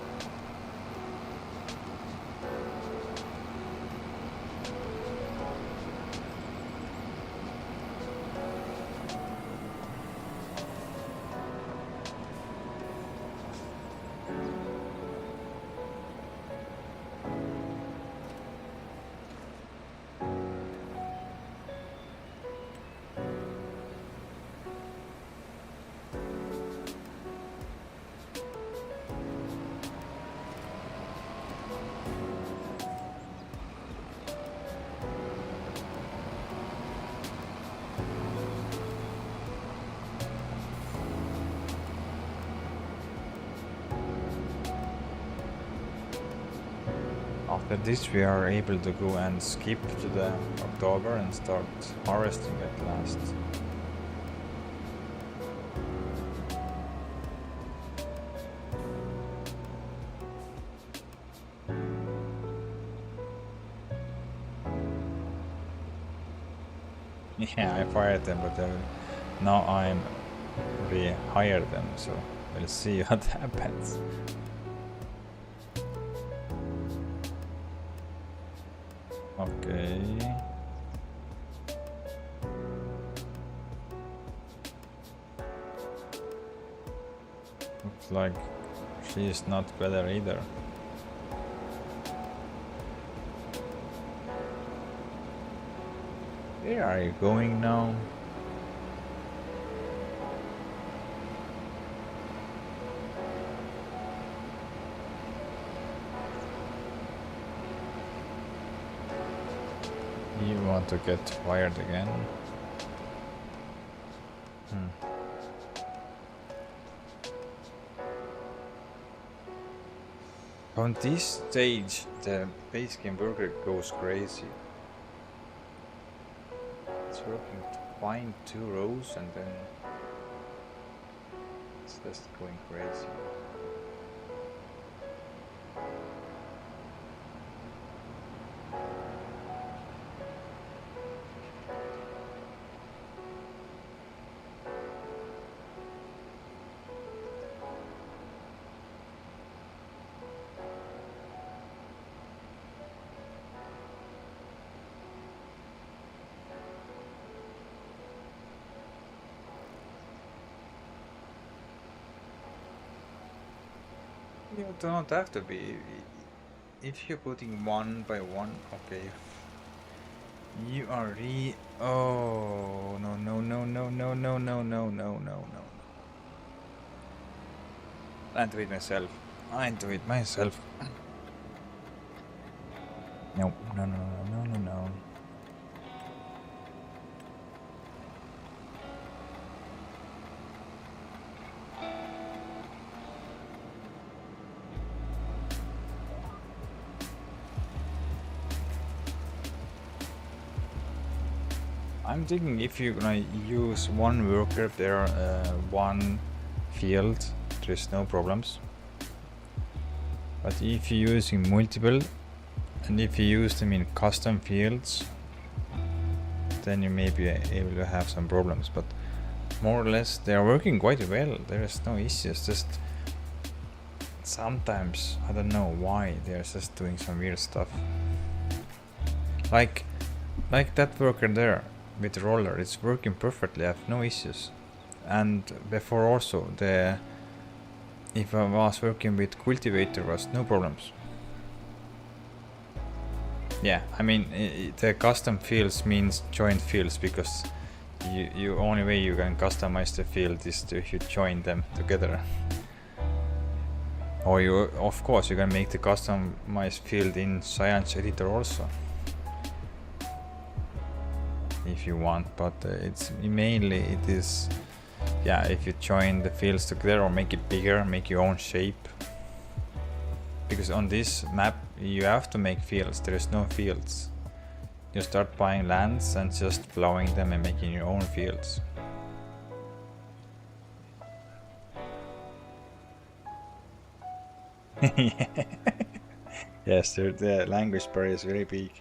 After this we are able to go and skip to the October and start harvesting at last. Yeah, I fired them, but now I'm rehired them, so we'll see what happens. Okay. Looks like she is not better either. Where are you going now? You want to get fired again? On this stage, the base game burger goes crazy. It's working to find 2 rows and then it's just going crazy. You don't have to be. If you're putting 1 by 1, okay. You are oh no no no no no no no no no no no. I'll do it myself. I'll do it myself. No no no no no no. I'm thinking if you're gonna use 1 worker per 1 field, there's no problems. But if you're using multiple, and if you use them in custom fields, then you may be able to have some problems. But more or less, they are working quite well. There is no issues. Just sometimes I don't know why they're just doing some weird stuff. Like like that worker there with the roller, it's working perfectly. I have no issues. And before also, if I was working with cultivator, was no problems. Yeah, I mean the custom fields means joint fields, because you only way you can customize the field is to if you join them together. Or you, of course, you can make the customized field in Science Editor also, if you want. But it's mainly it is, yeah, if you join the fields together or make it bigger, make your own shape. Because on this map you have to make fields. There is no fields. You start buying lands and just plowing them and making your own fields. Yes, the language barrier is very big.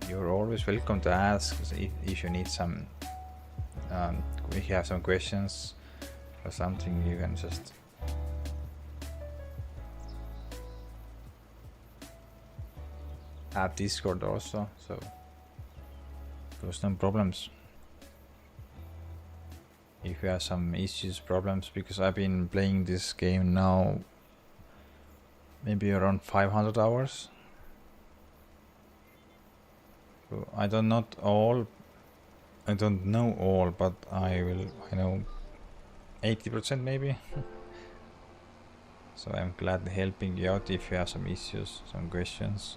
You're always welcome to ask if you need some, if you have some questions or something, you can just add Discord also, so there's no problems. If you have some issues, problems, because I've been playing this game now maybe around 500 hours. So I don't know all, but I know 80% maybe. So I'm glad helping you out if you have some issues, some questions.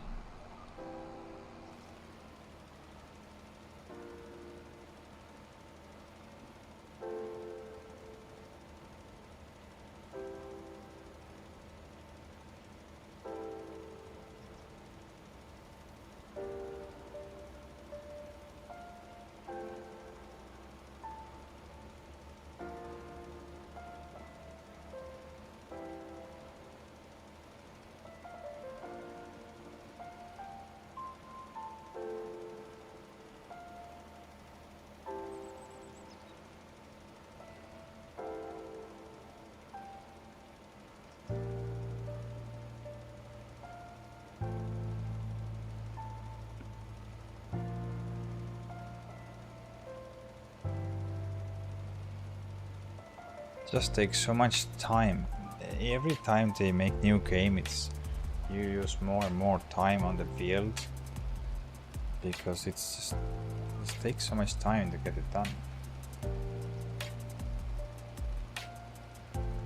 Just takes so much time. Every time they make new game, it's you use more and more time on the field, because it takes so much time to get it done.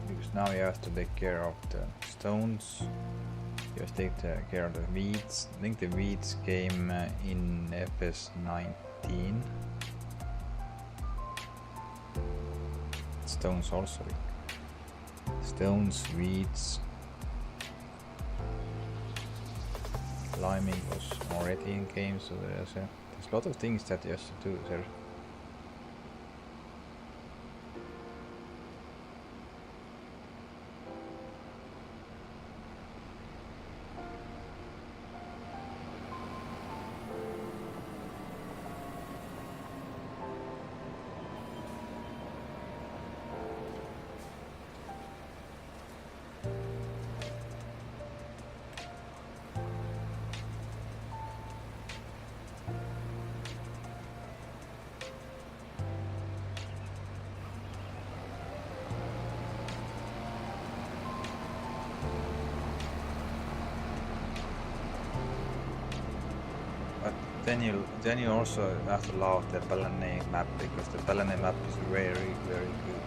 Because now you have to take care of the stones, you have to take care of the weeds. I think the weeds came in FS19. Stones also. Stones, weeds. Climbing was already in game, so there's a lot of things that you have to do there. Then you also have to love the Balanay map, because the Balanay map is very, very good.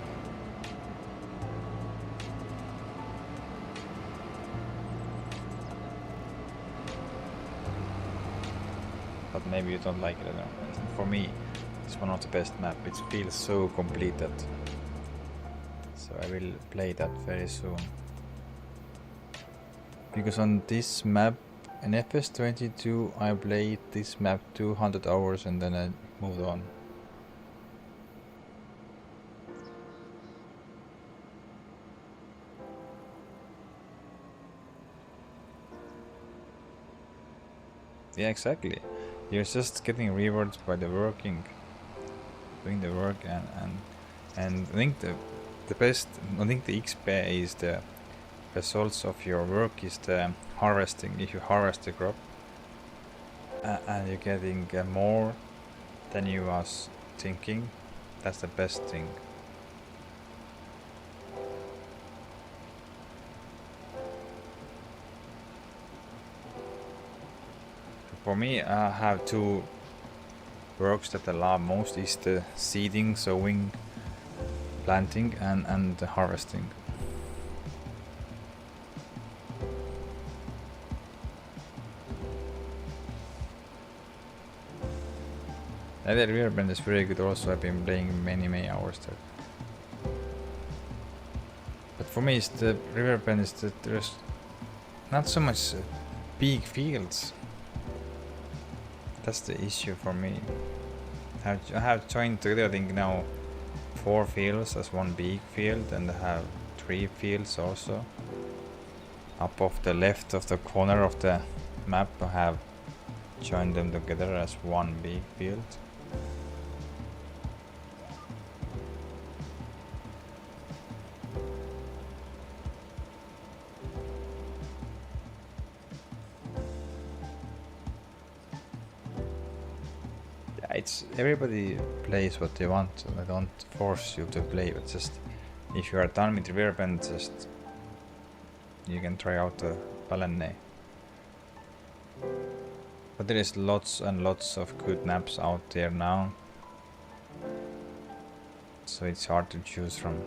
But maybe you don't like it, I don't know. For me, it's one of the best map. It feels so completed. So I will play that very soon. Because on this map, in FS22, I played this map 200 hours and then I moved on. Yeah, exactly. You're just getting rewards by the working, doing the work, and I think the best. I think the XP is the results of your work is the harvesting. If you harvest the crop, and you're getting more than you was thinking, that's the best thing. For me, I have two works that I love most is the seeding, sowing, planting, and the harvesting. And the Riverbend is very good also. I've been playing many hours there. But for me, it's the Riverbend is that there's not so much big fields. That's the issue for me. I have joined together, I think now 4 fields as one big field, and I have 3 fields also. Up off the left of the corner of the map, I have joined them together as one big field. It's everybody plays what they want. I don't force you to play, but just if you are done with Riverbend, just you can try out the Balenne. But there is lots and lots of good maps out there now, so it's hard to choose from.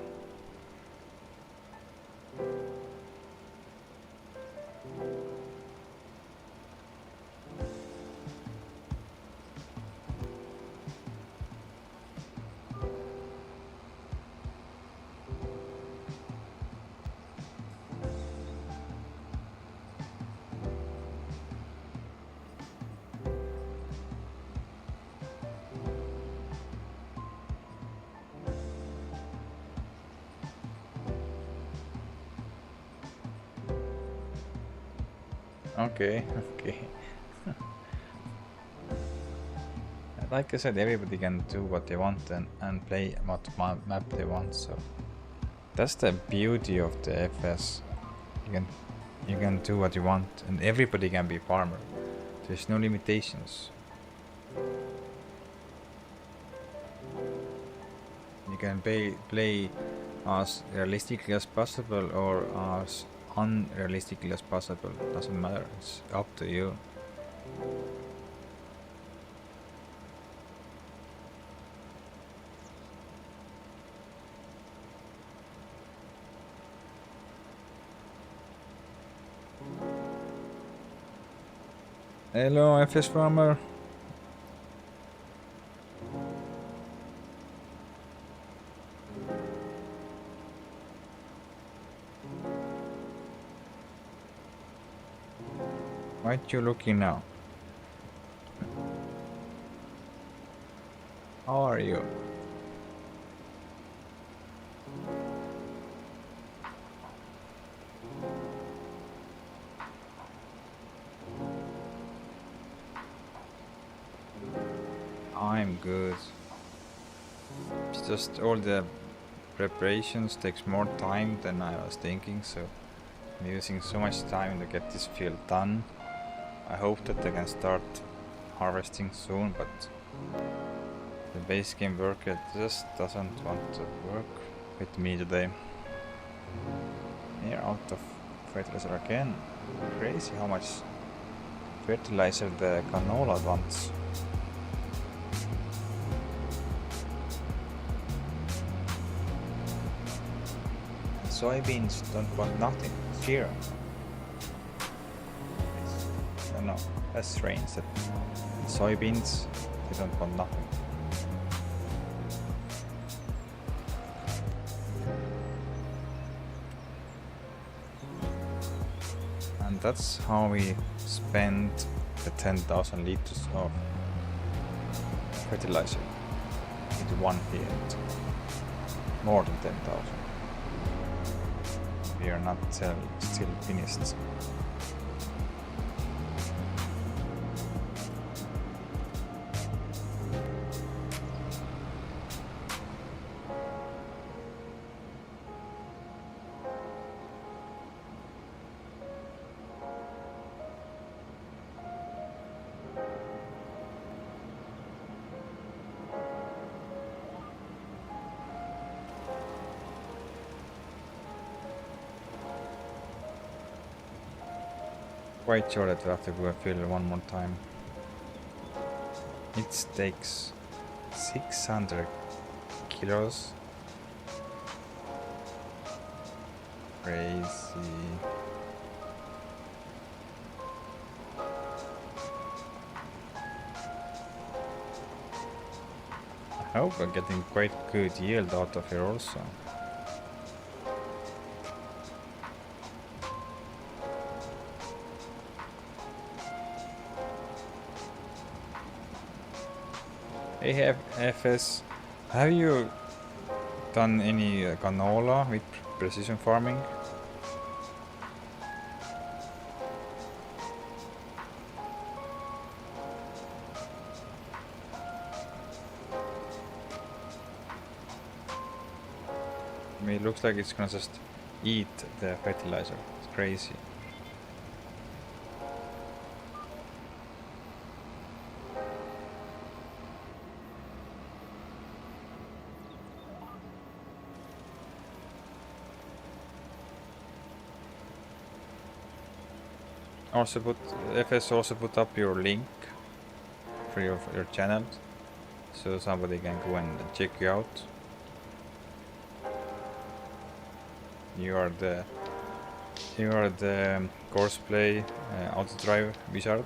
Okay. Like I said, everybody can do what they want and play what map they want, so that's the beauty of the FS. You can do what you want, and everybody can be farmer. There's no limitations. You can play as realistically as possible or as unrealistically as possible. Doesn't matter. It's up to you. Hello, FS farmer. Why are you looking now? How are you? I'm good. It's just all the preparations takes more time than I was thinking, so I'm using so much time to get this field done. I hope that I can start harvesting soon, but the base game worker just doesn't want to work with me today. We're out of fertilizer again. Crazy how much fertilizer the canola wants. Soybeans don't want nothing. Zero. No, that's strange that soybeans, they don't want nothing. And that's how we spend the 10,000 liters of fertilizer into one field. More than 10,000. We are not still finished. quite sure that we have to go fill one more time. It takes 600 kilos. Crazy. I hope we're getting quite good yield out of here also. Hey FS, have you done any canola with precision farming? I mean, it looks like it's gonna just eat the fertilizer. It's crazy. Also FS also put up your link for your channel, so somebody can go and check you out. You are the Courseplay auto drive wizard.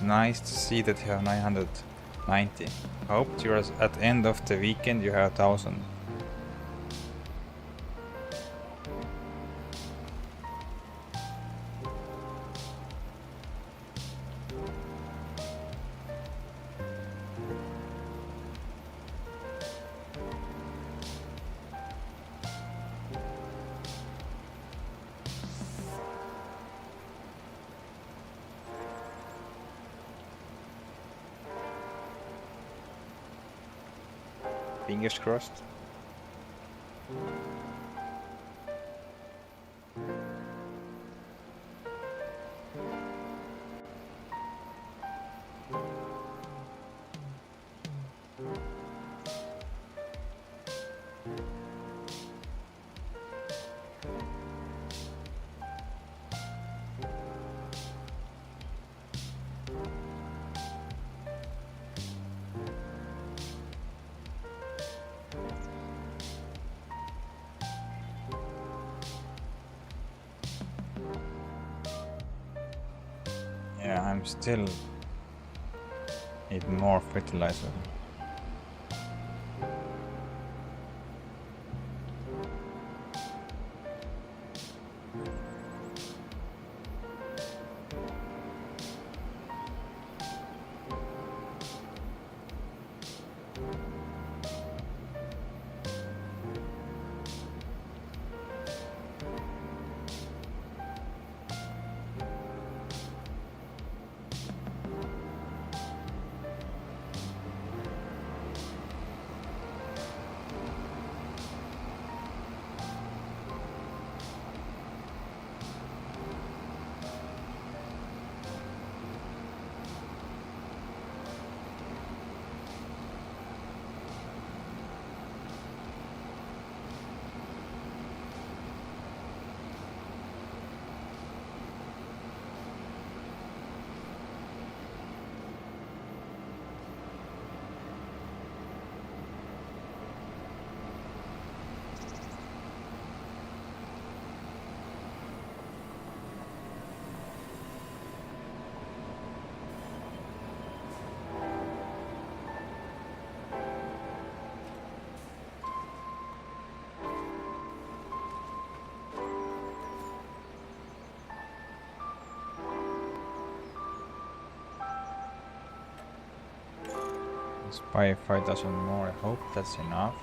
Nice to see that you have 990. Hope you're at the end of the weekend you have 1000. Fingers crossed. Yeah, I'm still need more fertilizer. Let's buy 5,000 more. I hope that's enough.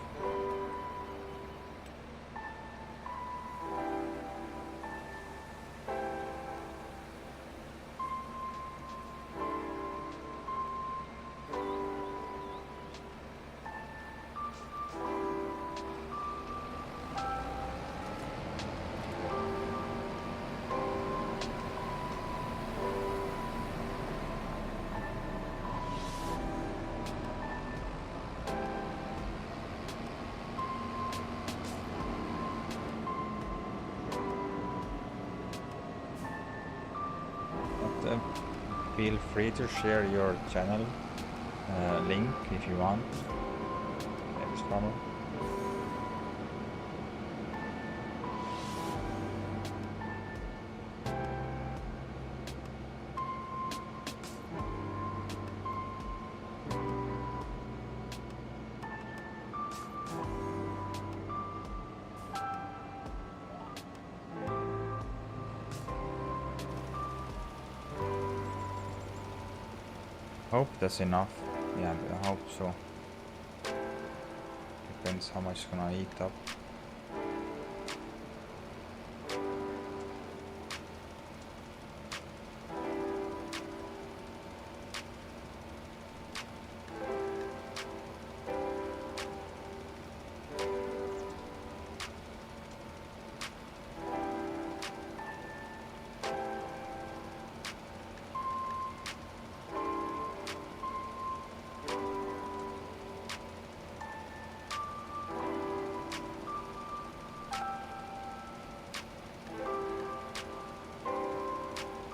feel free to share your channel link if you want. Maybe Farmer. Hope that's enough. Yeah, I hope so. Depends how much it's gonna eat up.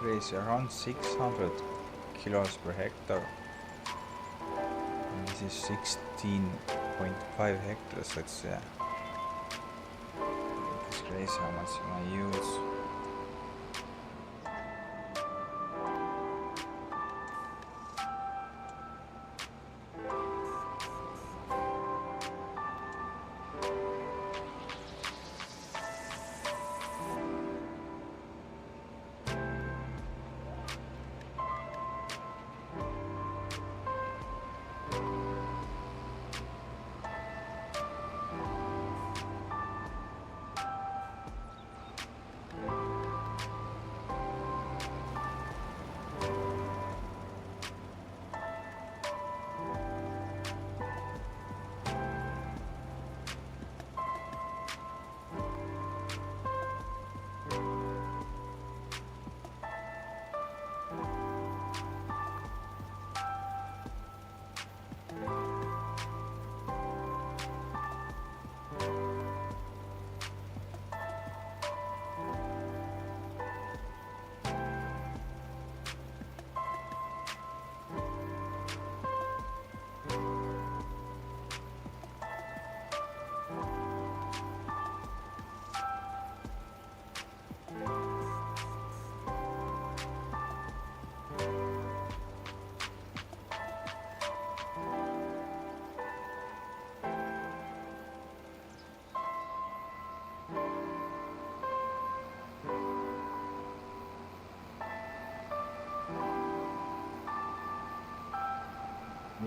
Raise around 600 kilos per hectare. And this is 16.5 hectares. That's it's crazy how much I use.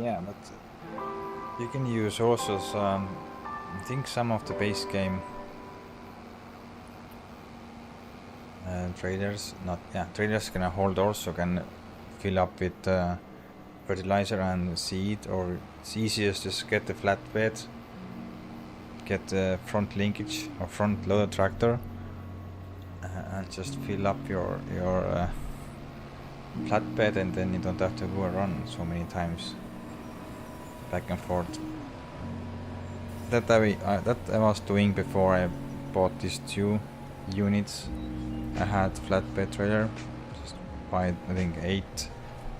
Yeah, but you can use also some. I think some of the base game traders, traders can hold also can fill up with fertilizer and seed, or it's easiest just get the flatbed, get the front linkage or front loader tractor, and just fill up your flatbed, and then you don't have to go around so many times back and forth. That I was doing before I bought these 2 units. I had flatbed trailer, just buy I think 8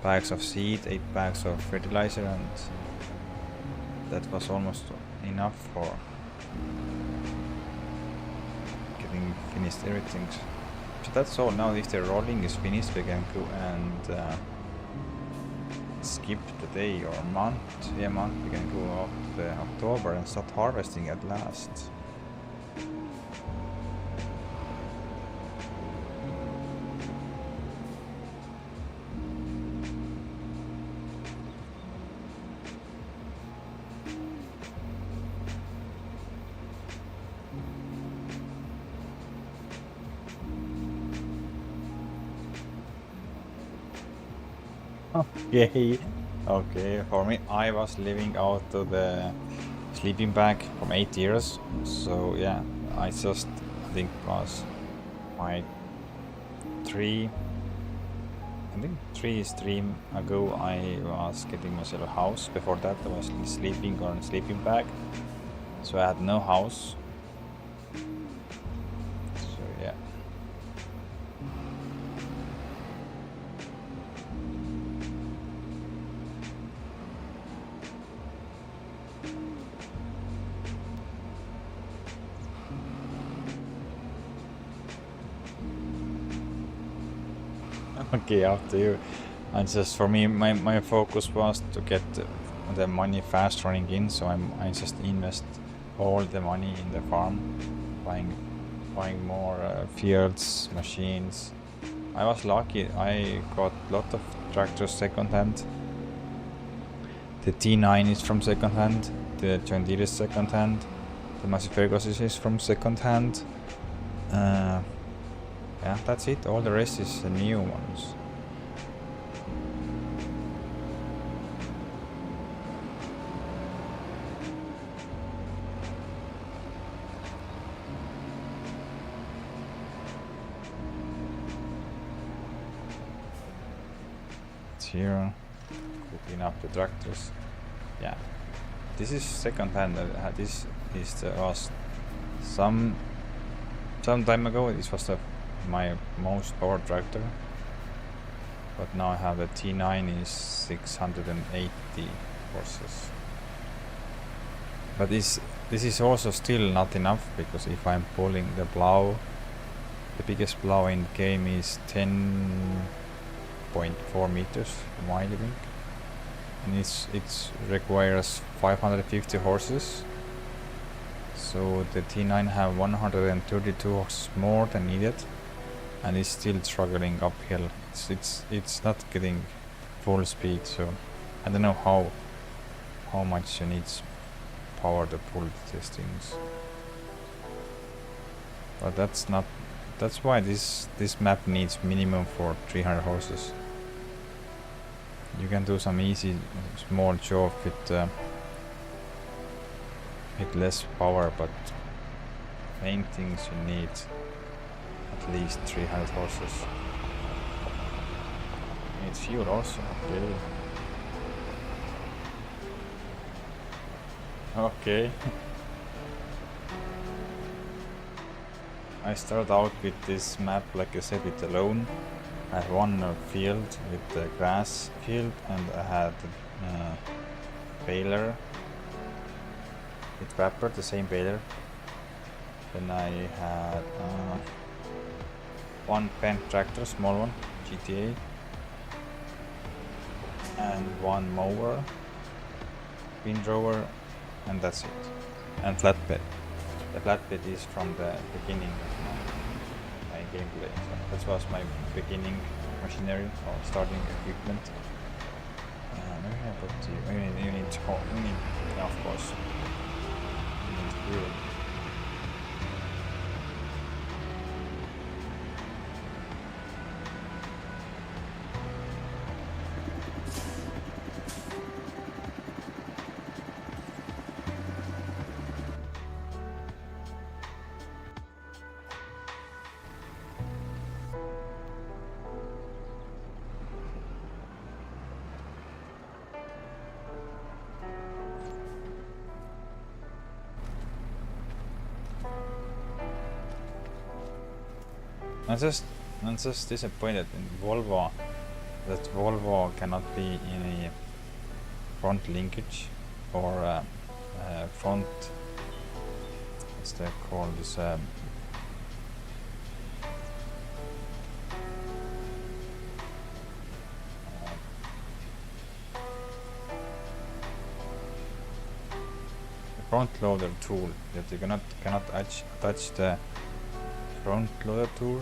bags of seed, 8 bags of fertilizer, and that was almost enough for getting finished everything. So that's all. Now if the rolling is finished, we can go and skip the day or month. Yeah, month. We can go up to October and start harvesting at last. Okay, okay. For me, I was living out of the sleeping bag from 8 years. So yeah, I think was my 3 stream ago I was getting myself a house. Before that I was sleeping on a sleeping bag, so I had no house. So yeah. Okay, after you. And just for me, my focus was to get the money fast running in, so I just invest all the money in the farm, buying more fields, machines. I was lucky. I got a lot of tractors second hand. The T9 is from second hand. The John Deere is second hand. The Massey Ferguson is from second hand. Yeah, that's it. All the rest is the new ones. It's here. Cooking up the tractors. Yeah. This is second hand. This is the last. Some time ago, this was my most powered tractor. But now I have the T9 is 680 horses. But this is also still not enough, because if I'm pulling the plow, the biggest plow in the game is 10.4 meters wide, I think. And it requires 550 horses. So the T9 have 132 horses more than needed, and it's still struggling uphill. It's not getting full speed, so I don't know how much it needs power to pull these things. But that's why this map needs minimum for 300 horses. You can do some easy small job with less power, but main things you need at least 300 horses. It's fuel also. Okay. I started out with this map, like I said, with alone. I had one field with the grass field, and I had baler with wrapper, the same baler. Then I had one pen tractor, small one, GTA, and one mower, windrower, and that's it. And flatbed. The flatbed is from the beginning of my gameplay. So that was my beginning machinery or starting equipment. Maybe I put you need yeah, of course. You need fuel. I'm just disappointed in Volvo that Volvo cannot be in a front linkage or front. What's that called? This the front loader tool, that you cannot attach the front loader tool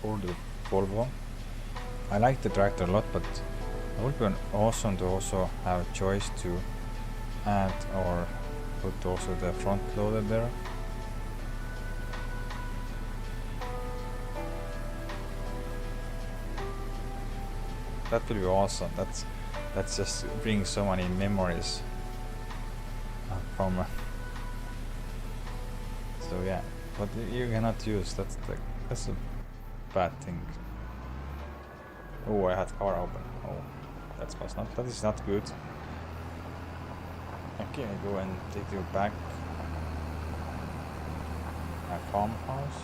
for the Volvo. I like the tractor a lot, but it would be awesome to also have a choice to add or put also the front loader there. That would be awesome. That's just brings so many memories from. So yeah, but you cannot use. That's a bad thing. Oh, I had car open. Oh, that is not good. Okay, I go and take you back. My farmhouse.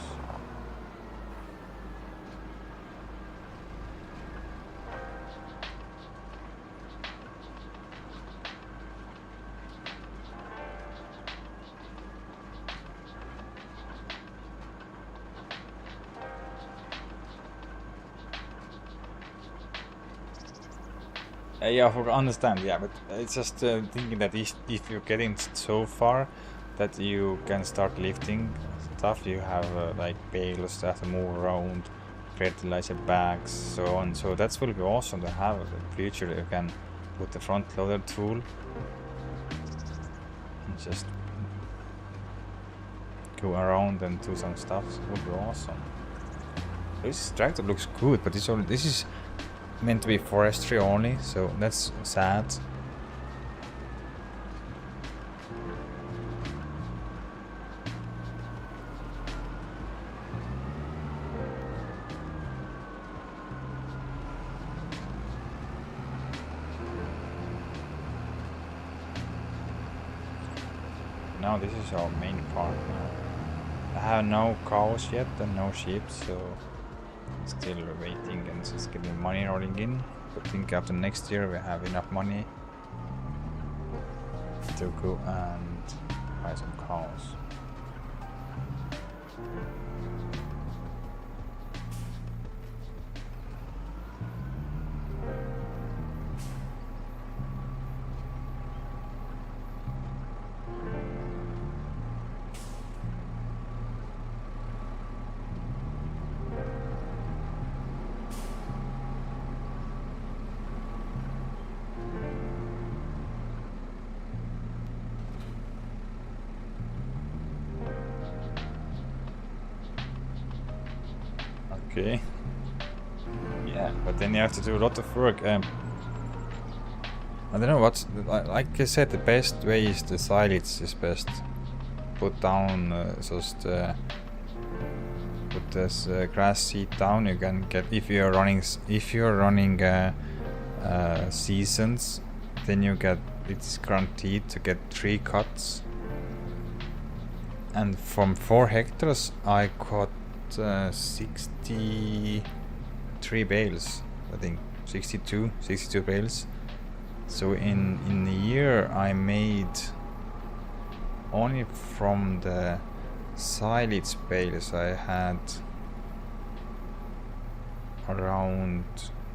Yeah, I understand. Yeah, but it's just thinking that if you're getting so far that you can start lifting stuff, you have like bales that have to move around, fertilizer bags, so on. So that will be awesome to have in the future. You can put the front loader tool and just go around and do some stuff. It would be awesome. This tractor looks good, but this is meant to be forestry only, so that's sad. Now this is our main farm now. I have no cows yet and no sheep, so still waiting and just getting money rolling in. But I think after next year we have enough money to go and buy some cows. Okay. Yeah, but then you have to do a lot of work. I don't know what's like I said. The best way is the silage is best. Put down just put this grass seed down. You can get if you're running seasons, then you get it's guaranteed to get 3 cuts. And from 4 hectares, I got 63 bales. I think 62 bales. So in a year I made only from the silage bales I had around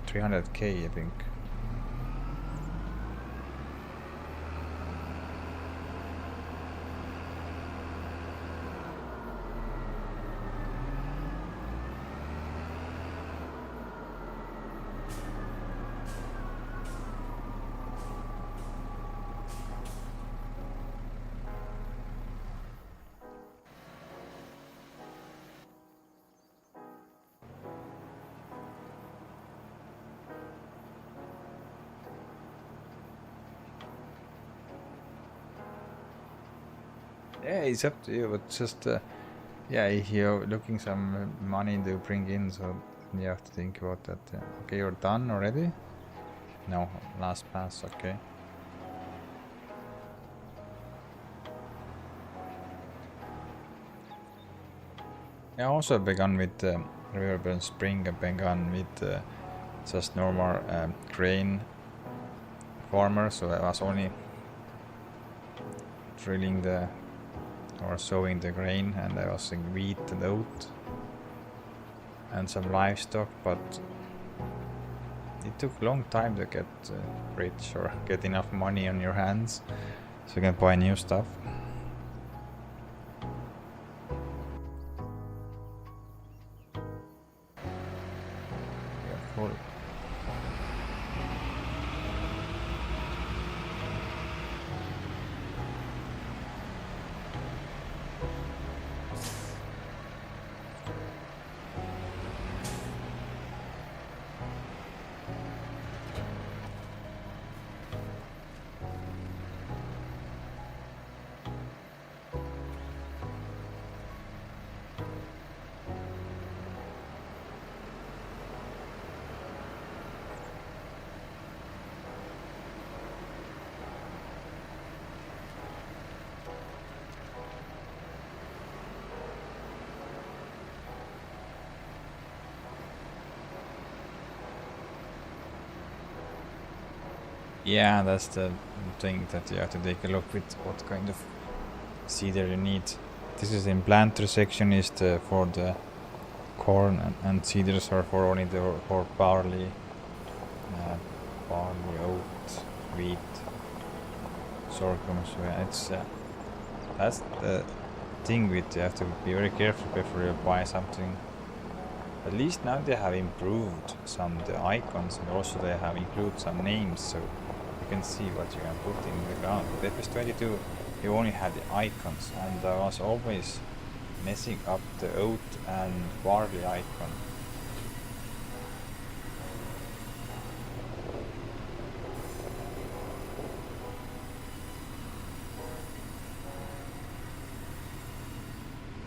300k, I think. Yeah, it's up to you, but just yeah, if you're looking some money to bring in, so you have to think about that. Okay, you're done already? No, last pass, okay. I also begun with Riverburn Spring. I begun with just normal grain farmer, so I was only drilling or sowing the grain, and I was in wheat and oat and some livestock, but it took a long time to get rich or get enough money on your hands so you can buy new stuff. Yeah, cool. Yeah, that's the thing that you have to take a look with what kind of seeder you need. This is in planter section is for the corn, and seeders are for only for barley, barley, oat, wheat, sorghum. So yeah, it's that's the thing with you have to be very careful before you buy something. At least now they have improved some the icons, and also they have included some names, so you can see what you can put in the ground. But Ep.22, you only had the icons, and I was always messing up the oat and barley icon.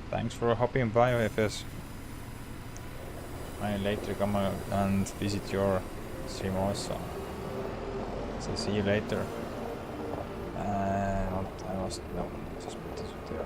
Thanks for hopping by, FS. I later come and visit your stream also. So see you later. I was no, just put this there.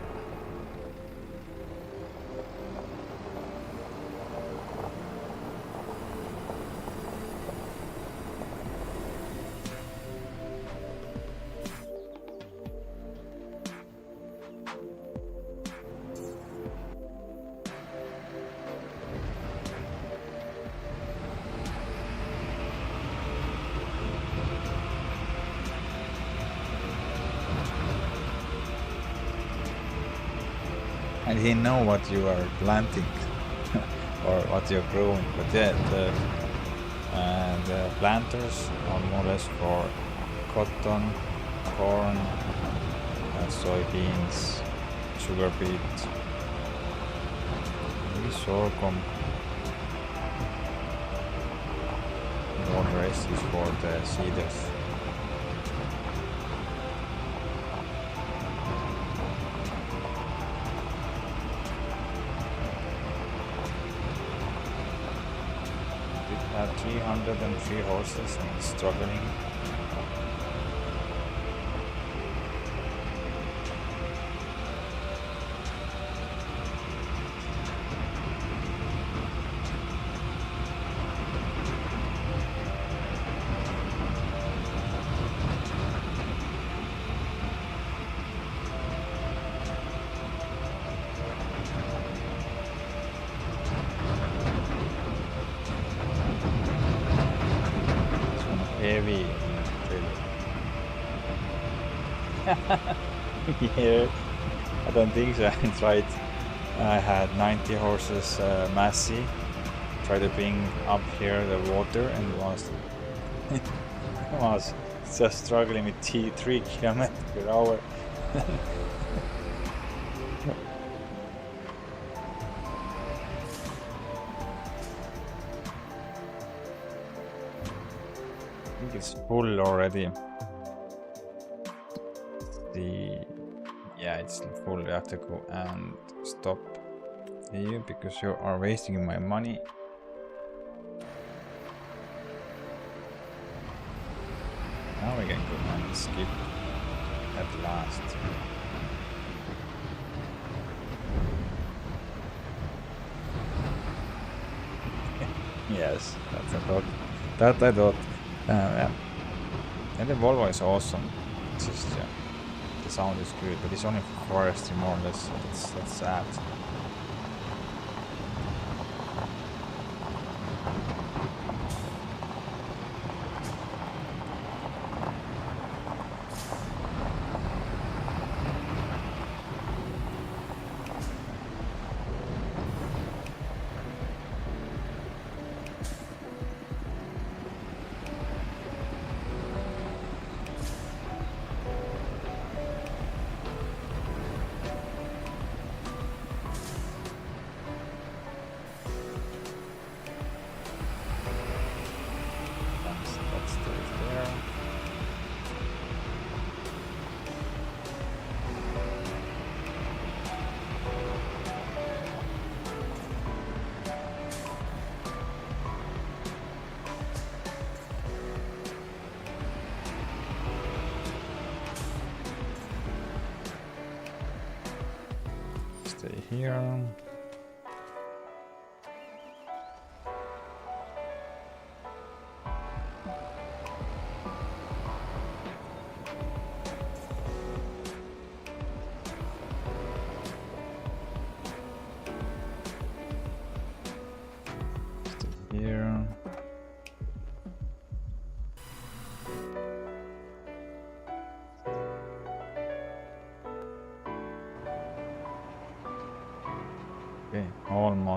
I didn't know what you are planting or what you're growing, but yeah, the planters are more or less for cotton, corn, soybeans, sugar beet, maybe sorghum. And all the rest is for the seeders. Have 303 horses and struggling. Heavy yeah, I don't think so. I tried. I had 90 horses Massey. Tried to bring up here the water and was just struggling with 3 kilometers per hour. I think it's full already. Yeah, it's full. I have to go and stop here because you are wasting my money. Now we can go and skip at last. Yes, that's a thought. That I thought. Yeah. And the Volvo is awesome. It's just yeah, the sound is good, but it's only for forestry more or less. So that's sad. Stay here. Stay here.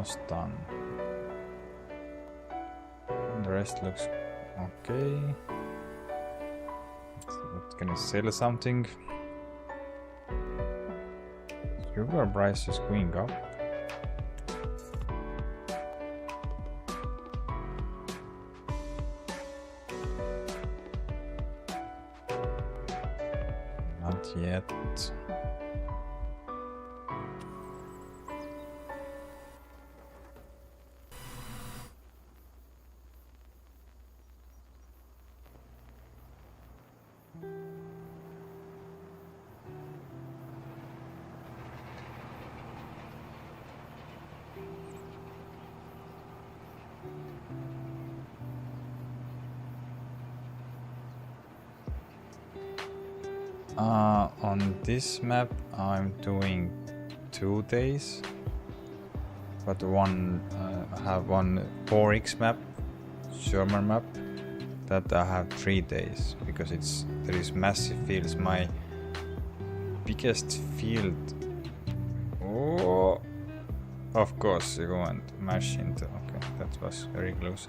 almost done. The rest looks okay. It's gonna sell something. Sugar price is going up. Not yet. On this map I'm doing 2 days, but I have one 4x map, German map, that I have 3 days because there is massive fields. My biggest field. Oh, of course you go and mash into. Okay, that was very close.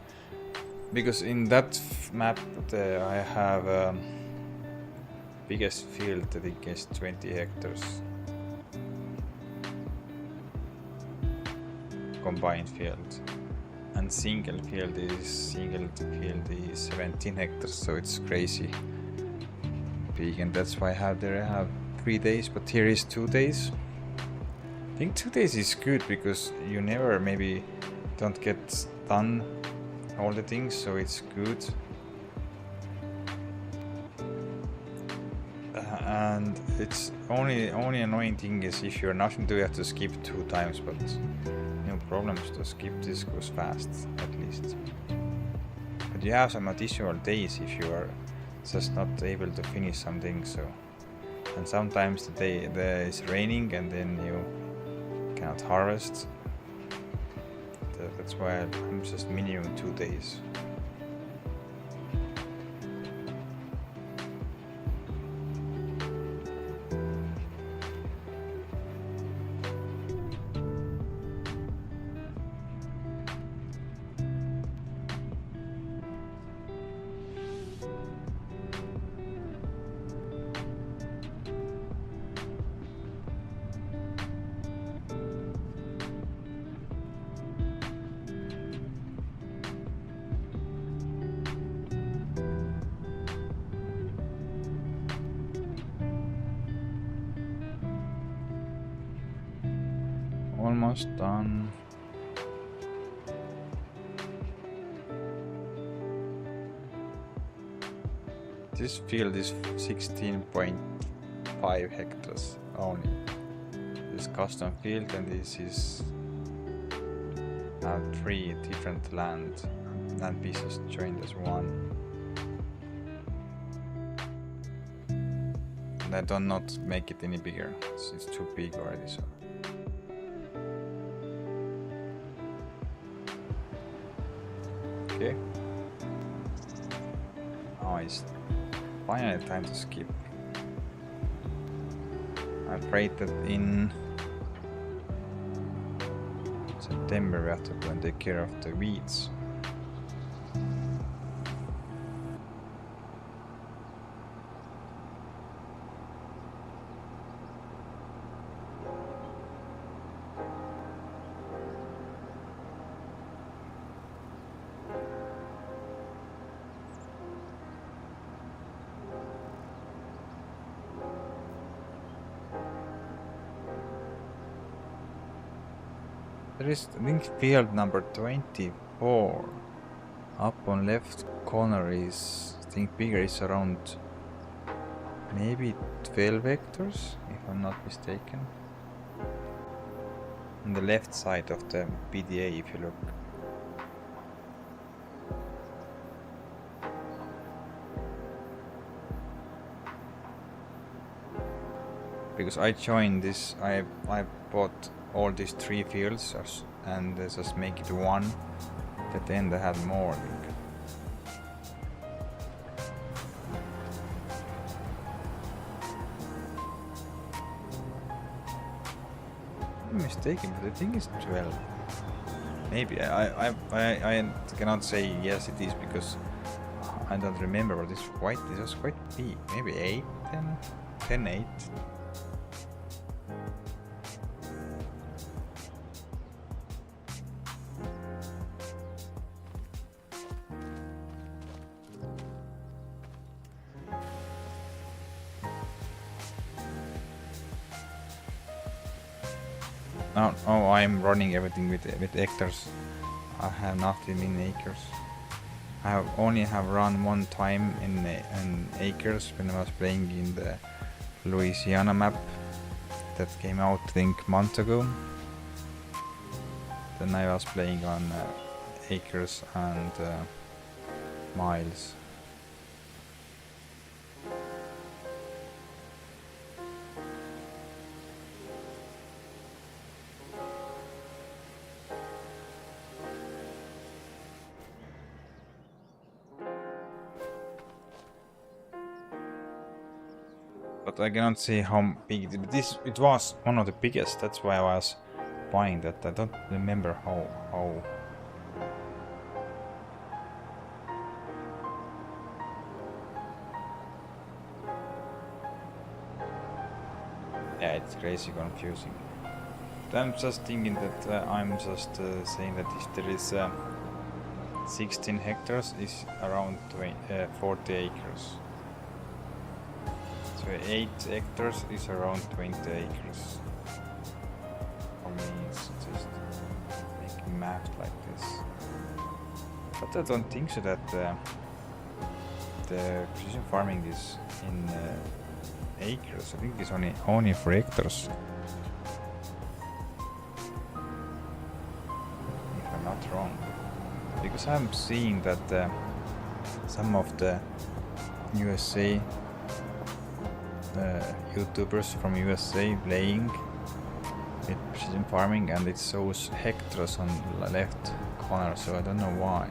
Because in that map I have. Biggest field, I think, is 20 hectares. Combined field. And single field is 17 hectares, so it's crazy big, and that's why I have 3 days, but here is 2 days. I think 2 days is good because you never maybe don't get done all the things, so it's good. And it's only annoying thing is if you're nothing to do, you have to skip 2 times, but no problems to skip. This goes fast at least. But you have some additional days if you are just not able to finish something. So, and sometimes the day there is raining and then you cannot harvest. That's why I'm just minimum 2 days. Almost done. This field is 16.5 hectares only. This custom field, and this is 3 different land pieces joined as one. And I do not make it any bigger. It's too big already. So. Okay. Now it's finally time to skip. I'm afraid that in September we have to go and take care of the weeds. There is, I think, field number 24. Up on left corner is, I think, bigger. It's around maybe 12 hectares, if I'm not mistaken. On the left side of the PDA, if you look. Because I joined this, I bought all these 3 fields and just make it one. At the end I had more. I'm mistaken, but I think it's 12. Maybe I cannot say yes it is because I don't remember, but this was quite big. Maybe 8, 10, 10, 8. Oh, I'm running everything with hectares. I have nothing in acres. I only have run one time in acres when I was playing in the Louisiana map that came out I think month ago. Then I was playing on acres and miles. But I cannot say how big it was one of the biggest. That's why I was buying that. I don't remember how. Yeah, it's crazy confusing. But I'm just thinking that I'm just saying that if there is 16 hectares, is around 40 acres. So 8 hectares is around 20 acres. For me, it's just making math like this. But I don't think so that the precision farming is in acres. I think it's only for hectares. If I'm not wrong. Because I'm seeing that some of the USA YouTubers from USA playing with precision farming, and it shows hectares on the left corner, so I don't know why.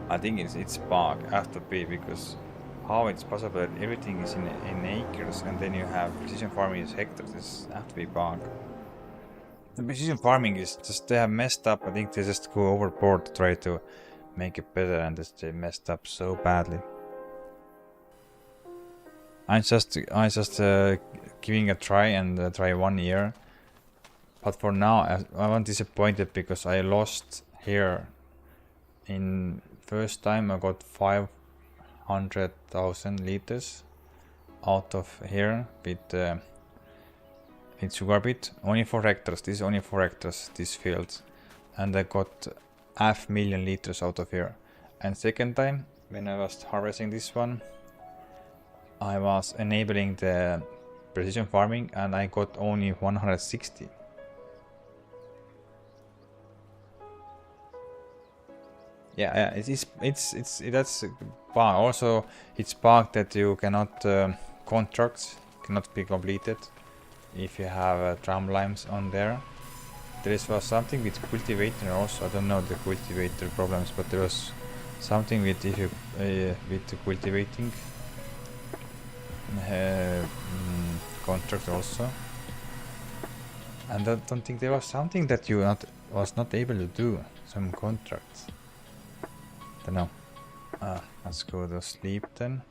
I think it's bug after B, because how it's possible that everything is in acres and then you have precision farming is hectares? This have to be bug. The precision farming is just, they have messed up. I think they just go overboard to try to make it better, and they messed up so badly. I just giving a try and try 1 year, but for now I'm disappointed because I lost here. In first time I got 500,000 liters out of here with sugar beet, only 4 hectares. This is only 4 hectares, this field, and I got 500,000 liters out of here. And second time when I was harvesting this one, I was enabling the precision farming and I got only 160. Yeah, it's that's bug. Also, it's bug that you cannot contracts cannot be completed if you have drum limes on there. There was something with cultivator also. I don't know the cultivator problems, but there was something with if you with the cultivating contract also. And I don't think there was something that you was not able to do, some contracts. Don't know. Let's go to sleep then.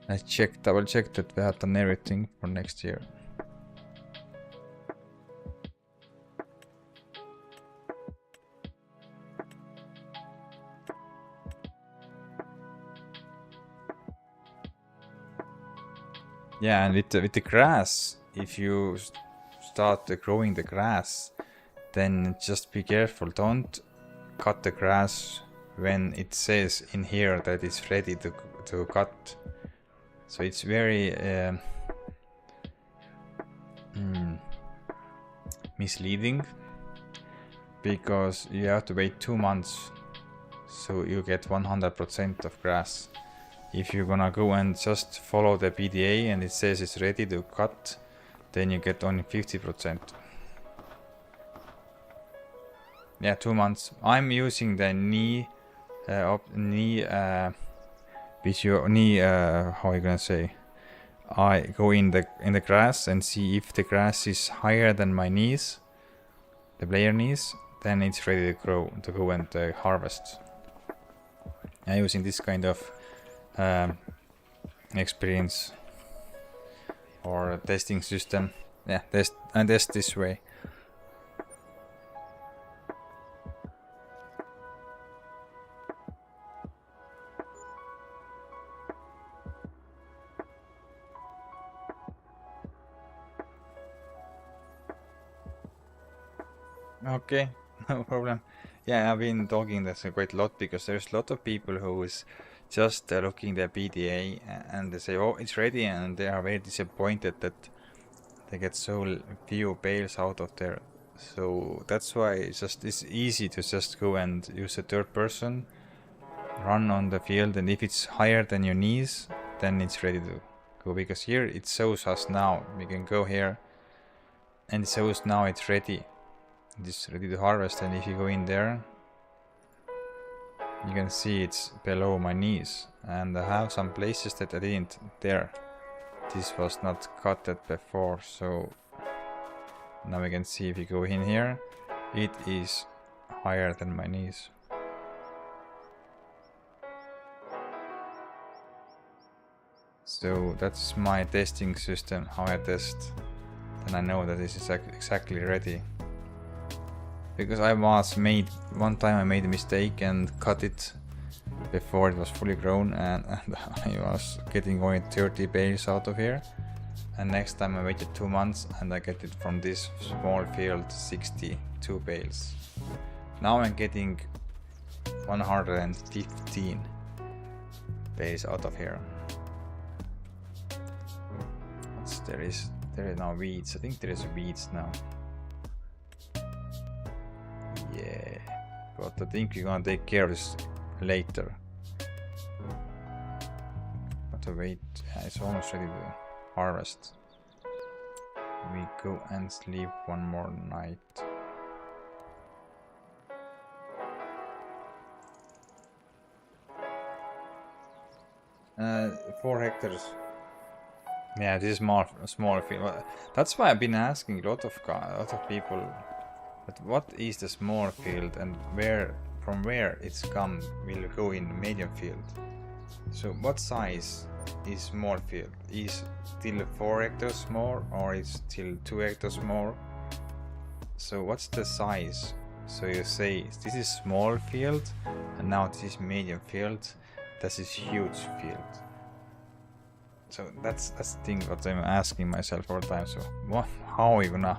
I double checked that we had done everything for next year. Yeah, and with the grass, if you start growing the grass, then just be careful. Don't cut the grass when it says in here that it's ready to cut. So it's very misleading, because you have to wait 2 months so you get 100% of grass. If you're gonna go and just follow the PDA and it says it's ready to cut, then you get only 50%. Yeah, 2 months. I'm using the knee how you gonna say? I go in the grass and see if the grass is higher than my knees, the player knees, then it's ready to go and harvest. I'm using this kind of experience or testing system. Yeah, test this way. Okay, no problem. Yeah, I've been talking this quite a lot because there's a lot of people who is just looking the PDA and they say, oh, it's ready, and they are very disappointed that they get so few bales out of there. So that's why it's easy to just go and use a third person, run on the field, and if it's higher than your knees, then it's ready to go. Because here it shows us now. We can go here and it shows now it's ready. It's ready to harvest, and if you go in there, you can see it's below my knees, and I have some places that I didn't there. This was not cutted before, so now we can see if you go in here, it is higher than my knees. So that's my testing system, how I test. Then I know that this is exactly ready. Because one time I made a mistake and cut it before it was fully grown, and I was getting only 30 bales out of here. And next time I waited 2 months and I get it from this small field 62 bales. Now I'm getting 115 bales out of here. There are now weeds. I think there is weeds now. Yeah, but I think we're gonna take care of this later. But wait, yeah, it's almost ready to harvest. We go and sleep one more night. Uh, 4 hectares. Yeah, this is small field. That's why I've been asking a lot of people. But what is the small field, and from where it's come will go in medium field? So what size is small field? Is still 4 hectares more, or is still 2 hectares more? So what's the size? So you say this is small field, and now this is medium field. This is huge field. So that's the thing what I'm asking myself all the time. So how are you gonna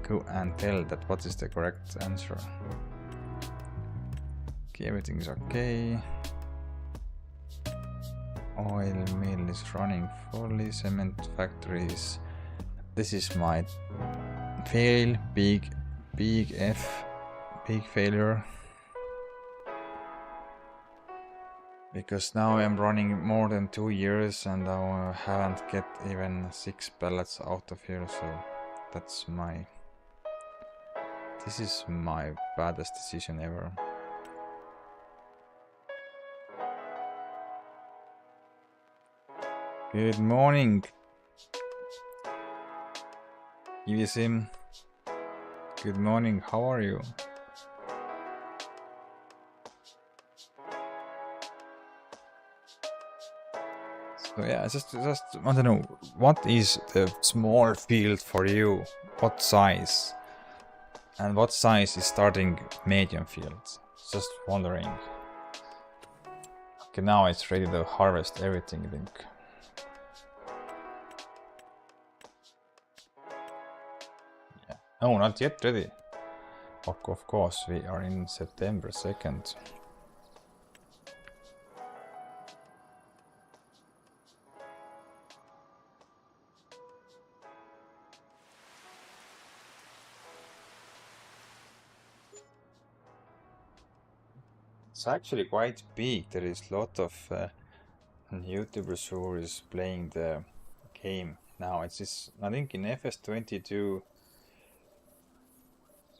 go and tell that what is the correct answer? Okay, everything is okay. Oil mill is running fully. Cement factories. This is my big failure. Because now I'm running more than 2 years and I haven't get even 6 pallets out of here, so this is my baddest decision ever. Good morning, EVSIM. Good morning, how are you? So yeah, I just want to know, what is the small field for you? What size? And what size is starting medium field? Just wondering. Okay, now it's ready to harvest everything, I think. Yeah. No, not yet ready. Of course, we are in September 2nd. It's actually quite big. There is a lot of YouTubers who is playing the game now. It's just, I think in FS22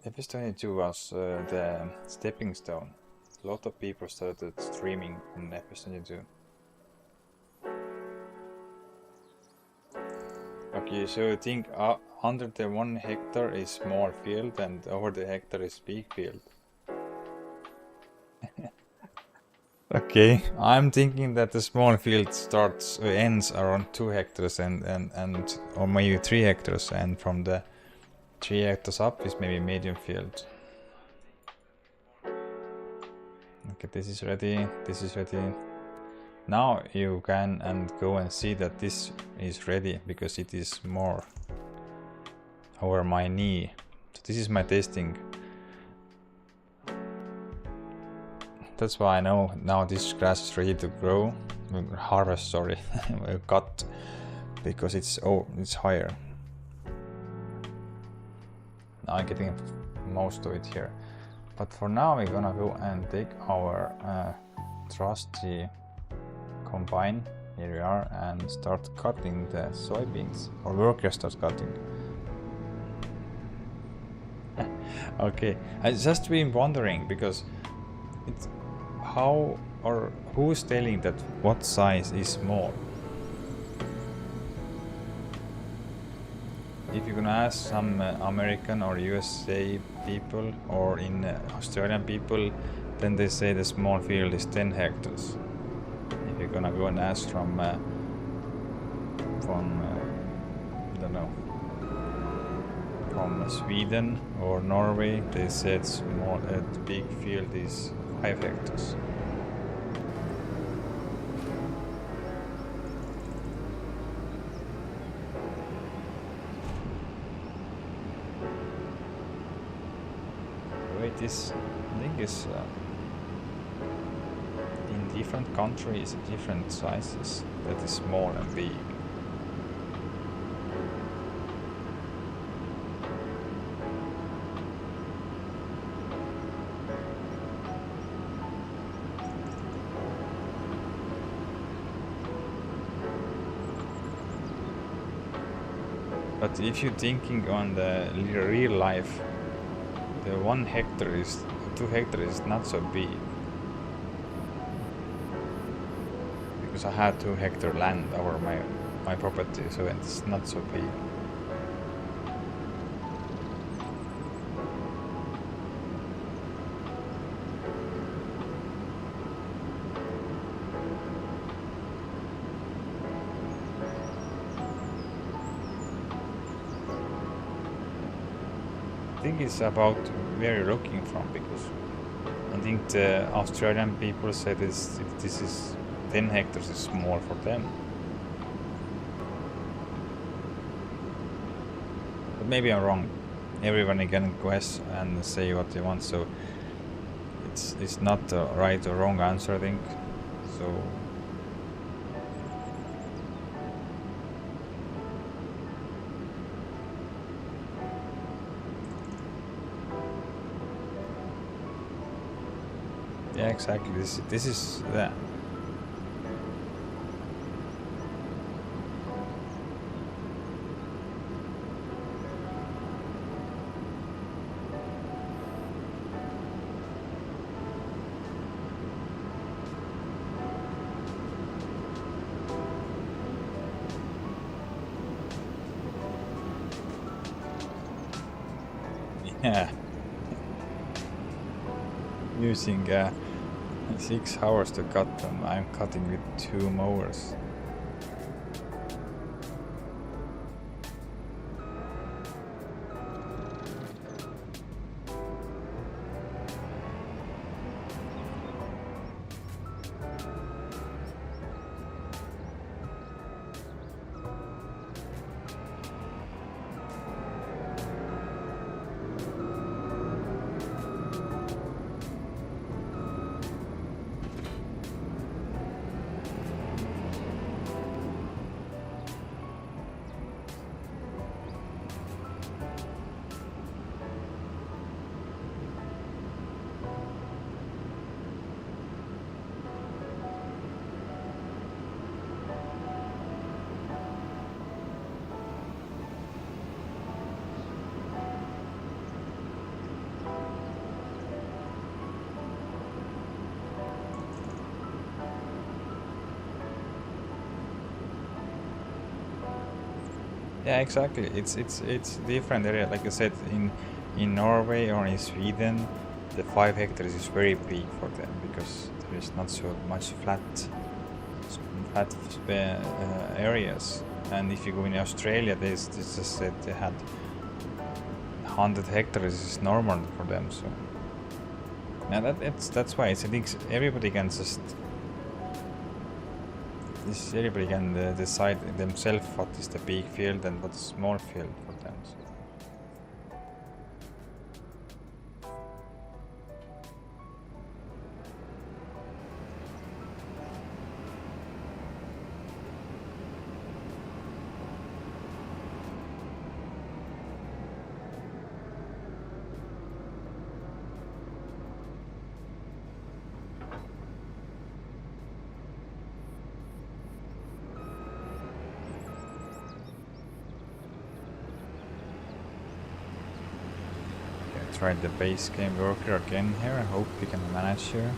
Ep.32 was the stepping stone. A lot of people started streaming on Ep.32. Okay, so you think under the 1 hectare is small field and over the hectare is big field. Okay, I'm thinking that the small field ends around 2 hectares and or maybe 3 hectares, and from the 3 hectares up is maybe medium field. Okay, this is ready. This is ready. Now you can go and see that this is ready because it is more over my knee. So this is my testing. That's why I know now this grass is ready to grow, harvest, sorry, cut, because it's higher. Now I'm getting most of it here. But for now we're gonna go and take our trusty combine, here we are, and start cutting the soybeans, or worker starts cutting. Okay, I just been wondering because it's how or who's telling that what size is small. If you're gonna ask some American or USA people or in Australian people, then they say the small field is 10 hectares. If you're gonna go and ask from I don't know, from Sweden or Norway, they said small big field is 5 hectares. This thing is in different countries, different sizes, that is small and big. But if you're thinking on the real life, the 1 hectare is 2 hectares is not so big, because I had 2 hectare land over my property, so it's not so big. I think it's about where you're looking from, because I think the Australian people said if this is 10 hectares is small for them. But maybe I'm wrong. Everyone can guess and say what they want, so it's not a right or wrong answer, I think. So yeah, exactly. This is that. Yeah. Using 6 hours to cut them. I'm cutting with 2 mowers. Yeah, exactly. It's different area. Like I said, in Norway or in Sweden, the 5 hectares is very big for them because there is not so much flat areas. And if you go in Australia, this just said they had 100 hectares is normal for them. So yeah, that's why I think everybody can just everybody can decide themselves what is the big field and what is small field for them. So. Try the base game worker again here. I hope we can manage here.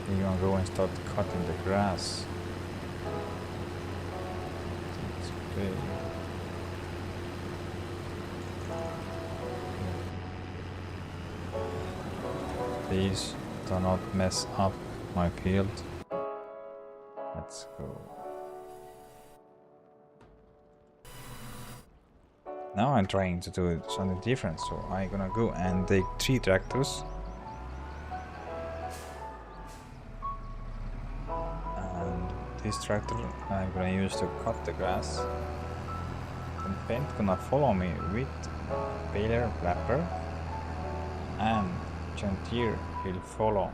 We're gonna go and start cutting the grass. That's okay. Please do not mess up my field. Let's go. Now I'm trying to do something different, so I'm gonna go and take 3 tractors. And this tractor I'm gonna use to cut the grass. And Bent gonna follow me with baler, flapper, and John Deere will follow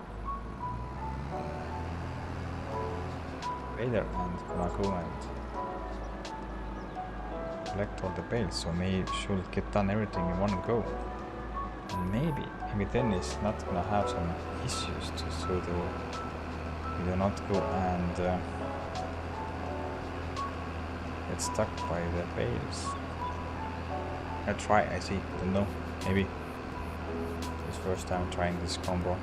baler and gonna go and collect all the bales, so maybe should get done everything in one go. And maybe then it's not gonna have some issues so we do not go and get stuck by the bales. I try, I see, don't know, maybe it's first time trying this combo.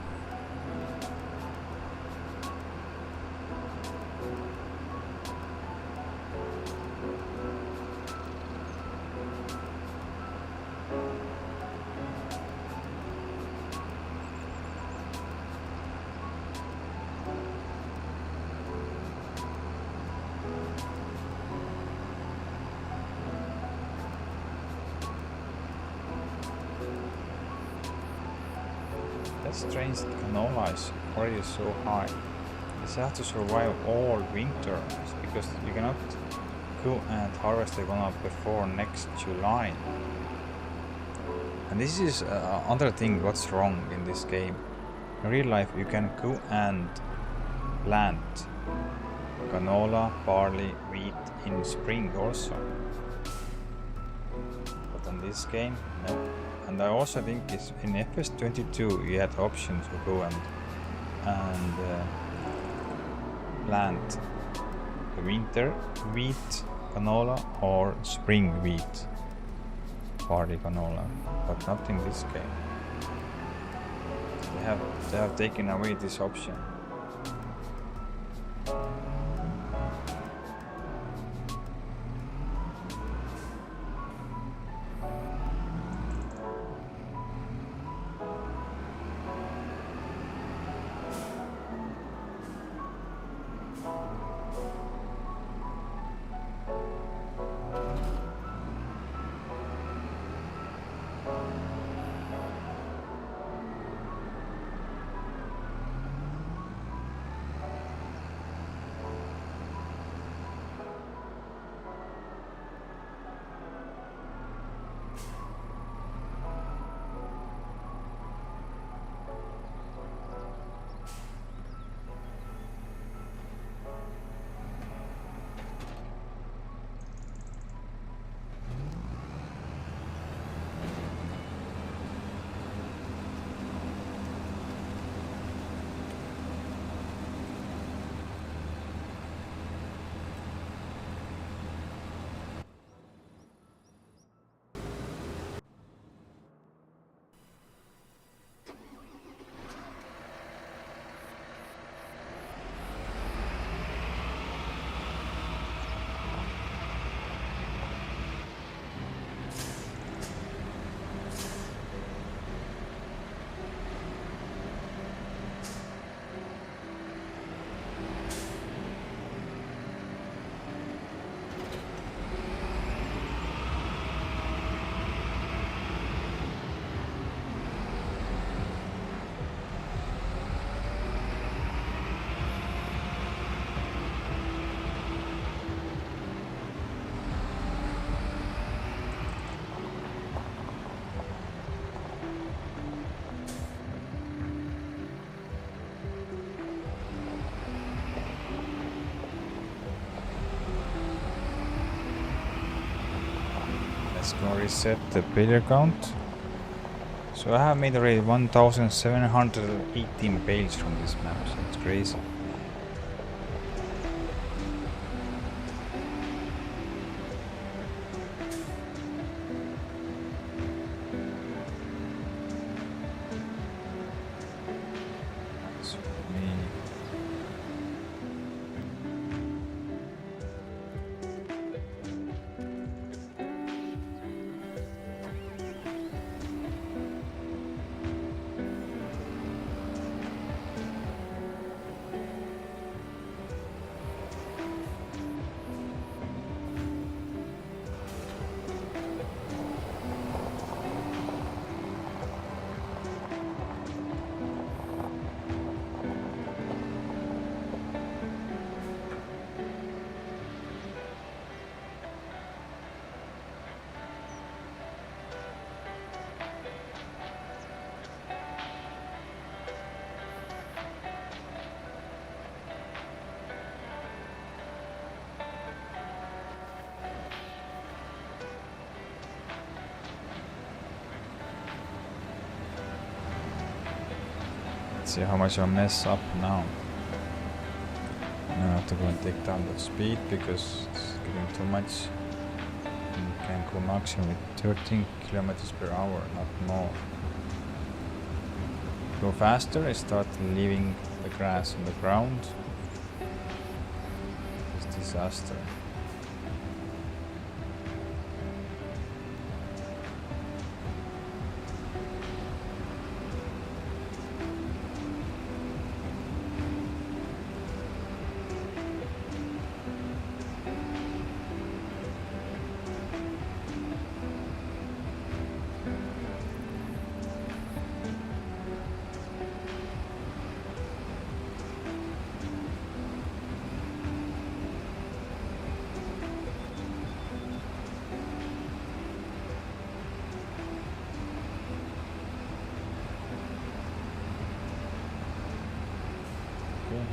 That strange canola is already so high. This has to survive all winter because you cannot go and harvest the canola before next July. And this is another thing what's wrong in this game. In real life you can go and plant canola, barley, wheat in spring also. But on this game, no. And I also think it's in Ep.32 you had options to go and plant the winter wheat canola or spring wheat barley canola, but not in this game. They have taken away this option. gonna reset the failure count. So I have made already 1718 bales from this map, so it's crazy. That's for me. See how much I mess up now. Now I have to go and take down the speed because it's getting too much. And you can go maximum with 13 kilometers per hour, not more. Go faster, I start leaving the grass on the ground. It's disaster.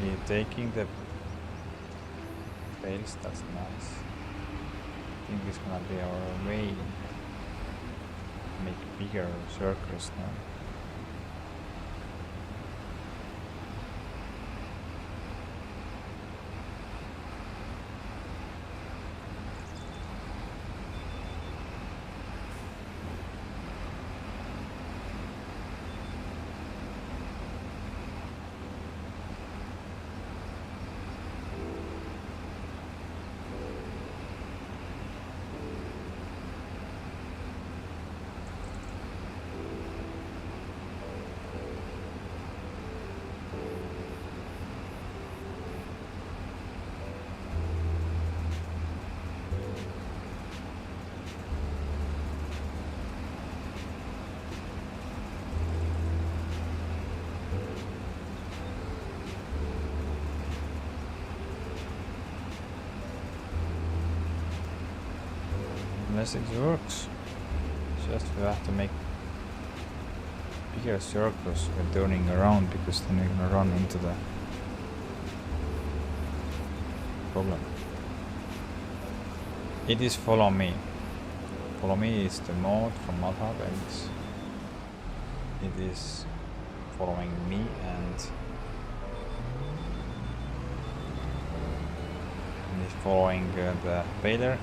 Here taking the bales, that's nice. I think it's gonna be our way. Make bigger circles now. Unless it works. Just we have to make bigger circles when turning around, because then you're gonna run into the problem. It is Follow Me. Follow Me is the mode from Malhab, and it is following me, and it's following the failure.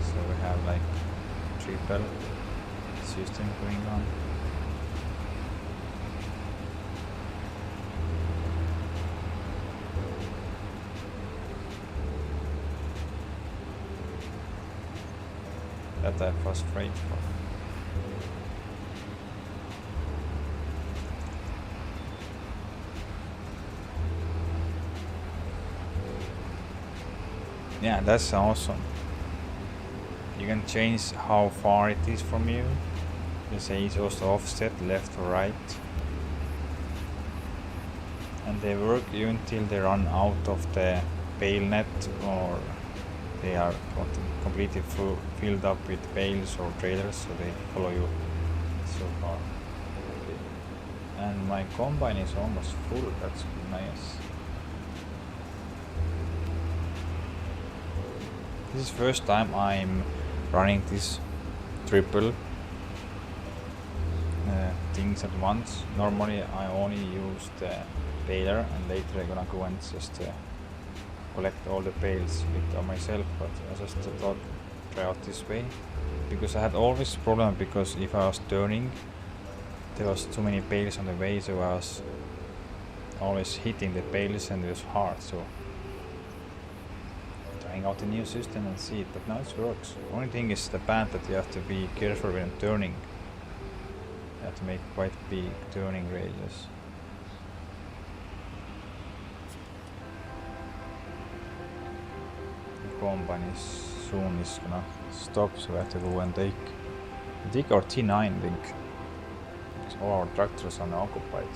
So we have like triple system going on. That I frustrate for. Yeah, that's awesome. You can change how far it is from you. You say it's also offset left or right. And they work you until they run out of the bale net, or they are completely filled up with bales or trailers, so they follow you so far. And my combine is almost full, that's nice. This is first time I'm running this triple things at once. Normally I only use the baler, and later I'm gonna go and just collect all the bales with myself, but I just thought try out this way, because I had always problem, because if I was turning there was too many bales on the way, so I was always hitting the bales and it was hard. So trying out a new system and see it, but now it works. Only thing is the bad that you have to be careful when turning. You have to make quite big turning radius. The combine is soon is gonna stop, so we have to go and take our T9, I think. Because all our tractors are now occupied.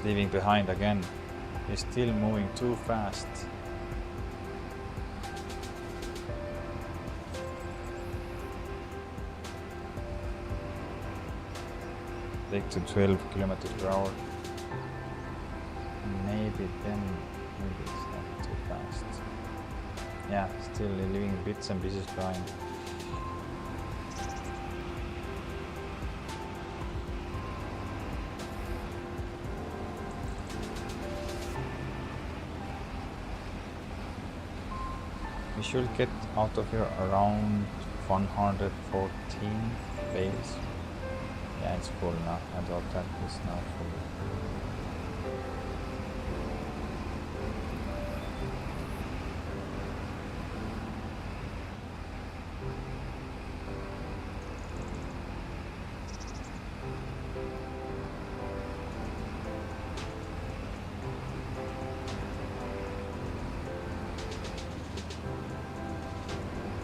Leaving behind again. He's still moving too fast. Take to 12 kilometers per hour. Maybe it's not too fast. Yeah, still leaving bits and pieces behind. We should get out of here around 114 bales. Yeah, it's full now. I thought that is now full.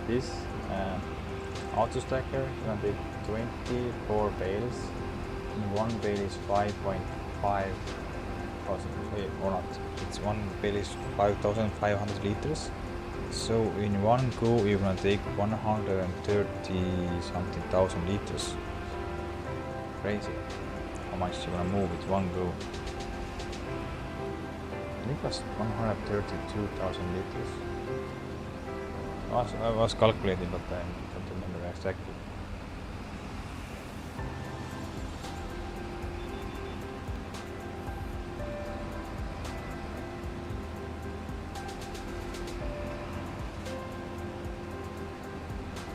This auto stacker gonna take 24 bales, and one bale is 5.5 thousand, or not, it's one bale is 5,500 liters, so in one go you're gonna take 130 something thousand liters. Crazy how much you're gonna move with one go. I think it was 132,000 liters. I was calculating, but I don't remember exactly.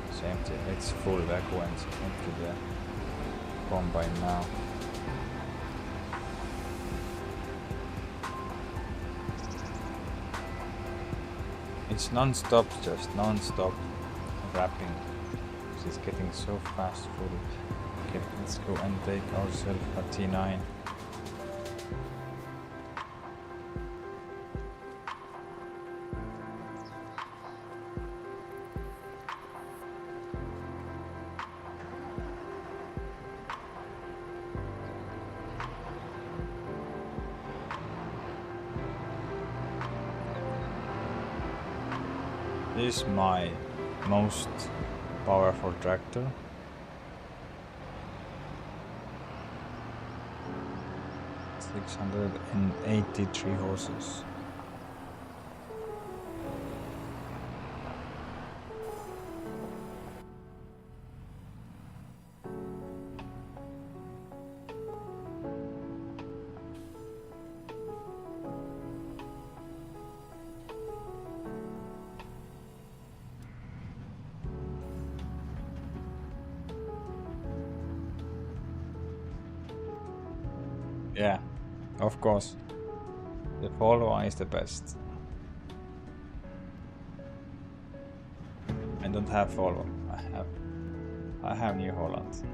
It's empty. It's full vacuum and empty the combine now. It's non-stop, just non-stop wrapping. It's getting so fast full. Okay, let's go and take ourselves a T9. This is my most powerful tractor. Six 683 horses. Yeah, of course. The follower is the best. I don't have follower. I have New Holland.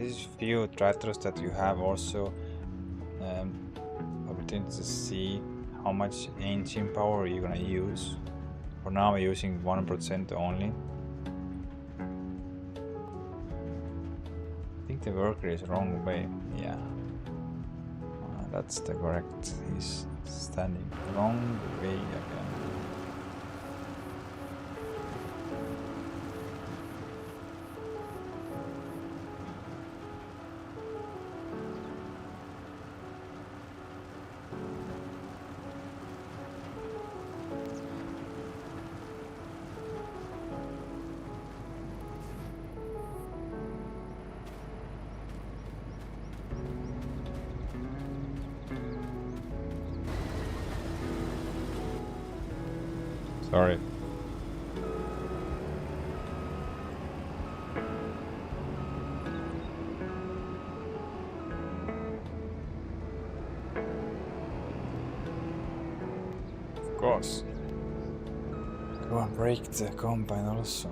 these few tractors that you have also opportunity to see how much engine power you're gonna use. For now I'm using 1% only. I think the worker is wrong way. Yeah, that's the correct. He's standing wrong way again. Sorry. Of course. Go and break the combine also.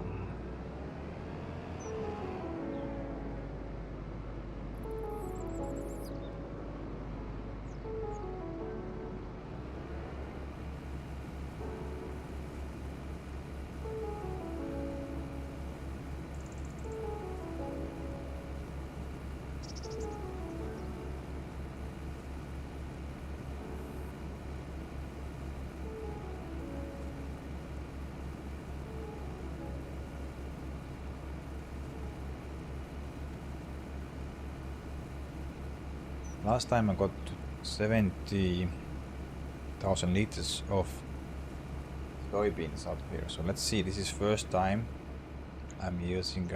Last time I got 70,000 liters of soybeans up here. So let's see, this is first time I'm using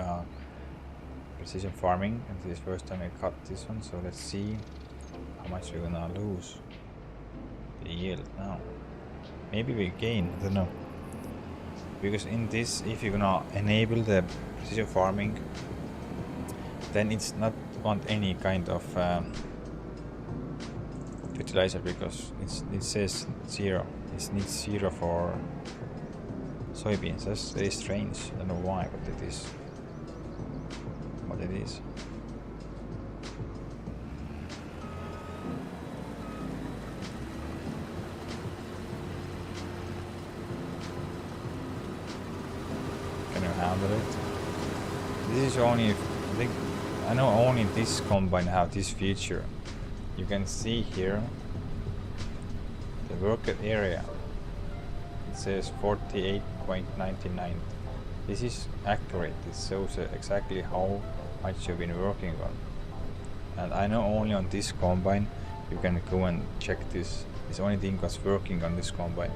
precision farming, and this is first time I cut this one. So let's see how much we're gonna lose the yield now. Maybe we gain, I don't know. Because in this, if you're gonna enable the precision farming, then it's not want any kind of fertilizer, because it says 0. It needs 0 for soybeans. That's very strange. I don't know why, but it is what it is. Can you handle it? This is only, I know only this combine have this feature. You can see here the worker area. It says 48.99. This is accurate. It shows exactly how much you've been working on. And I know only on this combine you can go and check this. It's only thing that's working on this combine.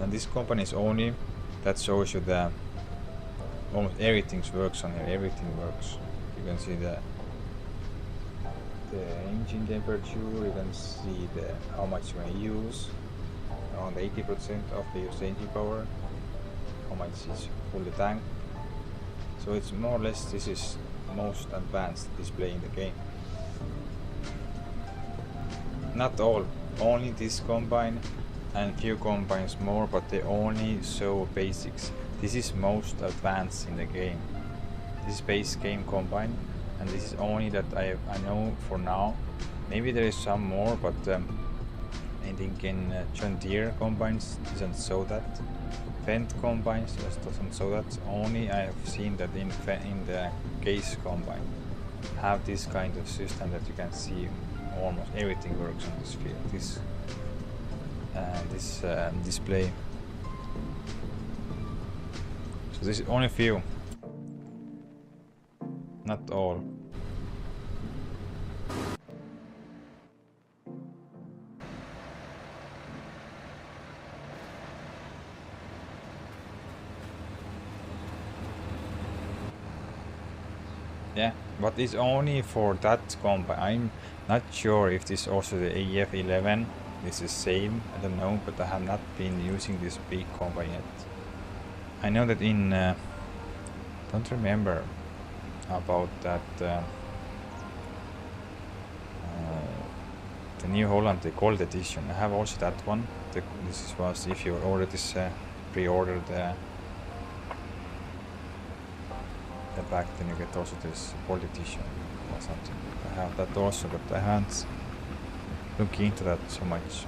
And this combine is only that shows you the almost everything works on here. Everything works. You can see the engine temperature, you can see how much you can use, around 80% of the used engine power, how much is full the tank. So it's more or less, this is most advanced display in the game. Not all, only this combine and few combines more, but they only show basics. This is most advanced in the game. This is base game combine, and this is only that I know for now. Maybe there is some more, but I think in John Deere combines doesn't show that. Fendt combines doesn't show that. Only I have seen that in the case combine have this kind of system that you can see almost everything works on this field. This display. So this is only few. Not all. Yeah, but it's only for that combine. I'm not sure if this also the AF11 is the same. I don't know, but I have not been using this big combine yet. I know that in don't remember about that the New Holland, the Gold Edition. I have also that one. This was if you order this pre-order the the back, then you get also this politician or something. I have that also, but I haven't looked into that so much.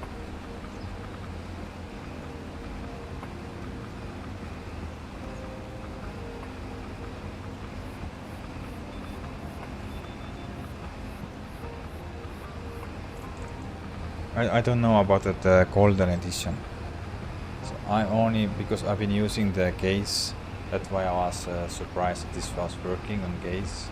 I don't know about the golden edition. So I only, because I've been using the case, that's why I was surprised that this was working on case.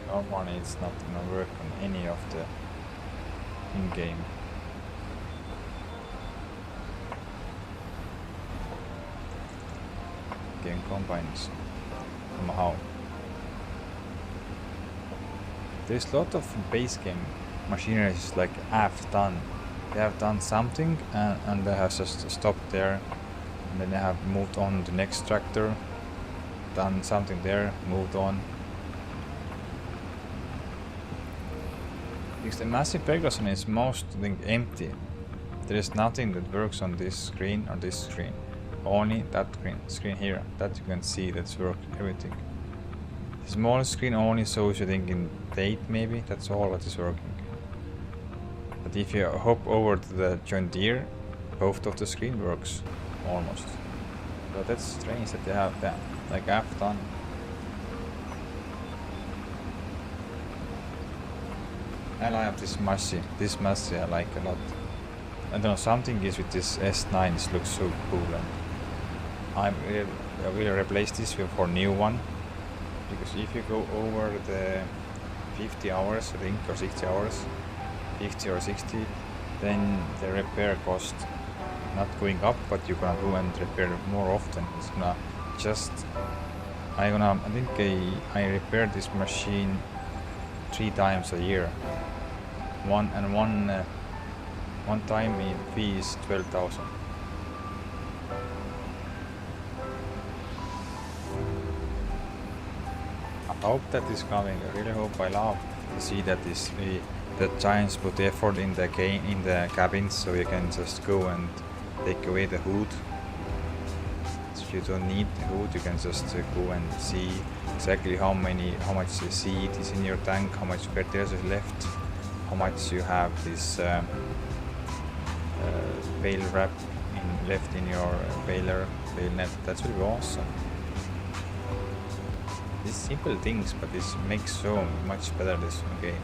Normally it's not gonna work on any of the in-game. Game combines somehow. There's a lot of base game machinery like have done. They have done something and they have just stopped there, and then they have moved on to the next tractor, done something there, moved on. Because the massive background is mostly empty. There is nothing that works on this screen or this screen. Only that screen here, that you can see that's worked everything. The small screen only shows you think in date maybe, that's all what is working. But if you hop over to the John Deere, both of the screen works almost. So that's strange that they have that, like I've done. I like this Massey I like a lot. I don't know, something is with this S9, this looks so cool, and I will replace this for new one, because if you go over the 50 hours, I think, or 60 hours, 50 or 60, then the repair cost not going up, but you're gonna go and repair more often. It's gonna just, I think I repair this machine 3 times a year. One time the fee is 12,000. I hope that is coming. I really hope. I love to see that the Giants put effort in the game, in the cabins, so you can just go and take away the hood. So if you don't need the hood, you can just go and see exactly how much seed is in your tank, how much fertilizer is left, how much you have this bale wrap left in your bale net. That's really awesome. These simple things, but this makes so much better this game.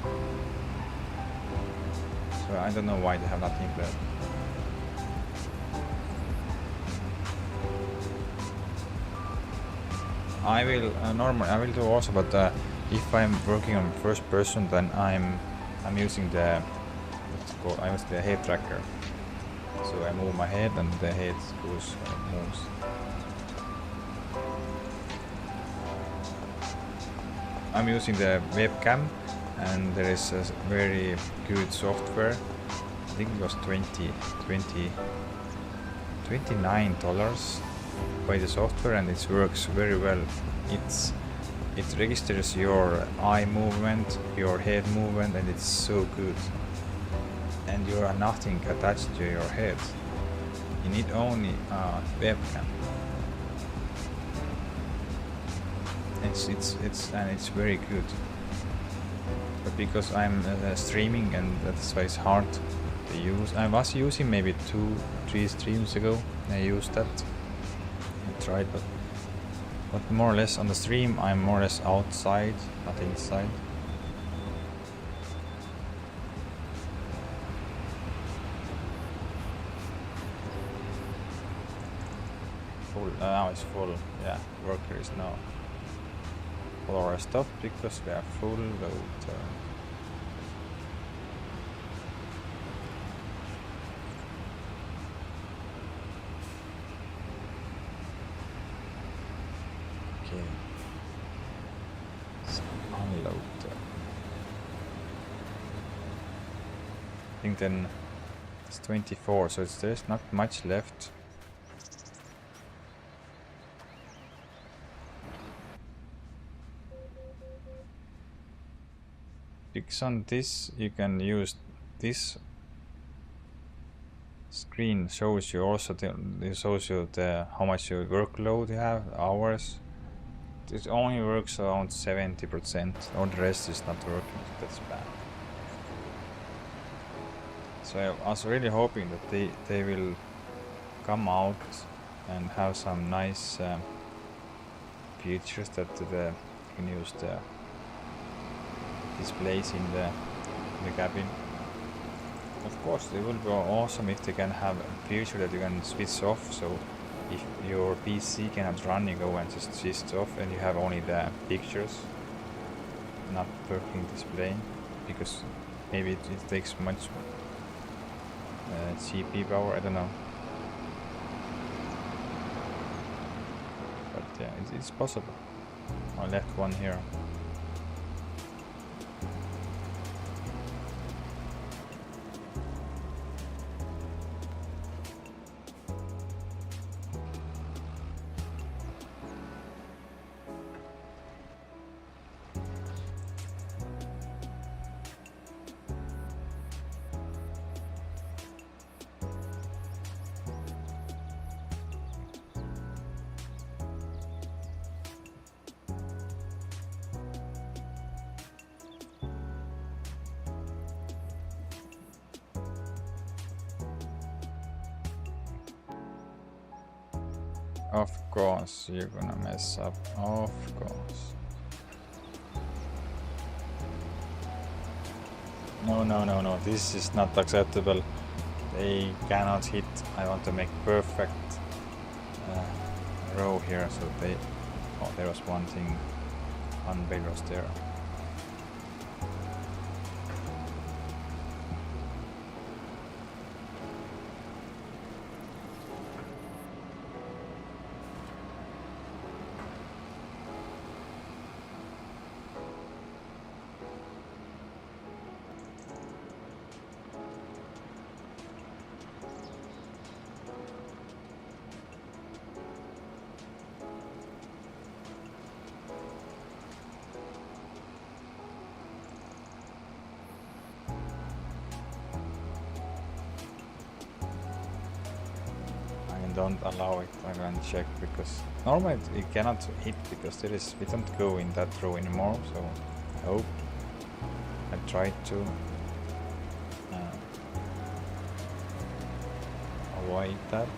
So I don't know why they have not implemented. I will I will do also, but if I'm working on first person, then I'm using the head tracker. So I move my head and the head moves. I'm using the webcam, and there is a very good software. I think it was $29 by the software, and it works very well. It registers your eye movement, your head movement, and it's so good. And you are nothing attached to your head. You need only a webcam. It's very good. But because I'm streaming, and that's why it's hard to use. I was using maybe 2-3 streams ago. I used that. I tried, but more or less on the stream I'm more or less outside, not inside. Full, now it's full. Yeah, worker is now full our stuff because we have full load. Okay, so unload. I think then it's 24, so there's not much left. Because on this you can use this screen shows you also it shows you how much your workload you have, hours. It only works around 70%, or the rest is not working, so that's bad. So I was really hoping that they will come out and have some nice features that you can use the displays in the cabin. Of course, it will be awesome if they can have a feature that you can switch off, so if your PC cannot run, you go and just switch it off and you have only the pictures, not working display, because maybe it takes much CPU power, I don't know. But yeah, it's possible. I left one here. Of course, you're gonna mess up. Of course. No. This is not acceptable. They cannot hit. I want to make perfect row here, so they... Oh, there was one thing. One bale was there. Don't allow it. I'm gonna check, because normally it cannot hit because we don't go in that row anymore, so I hope I tried to avoid that.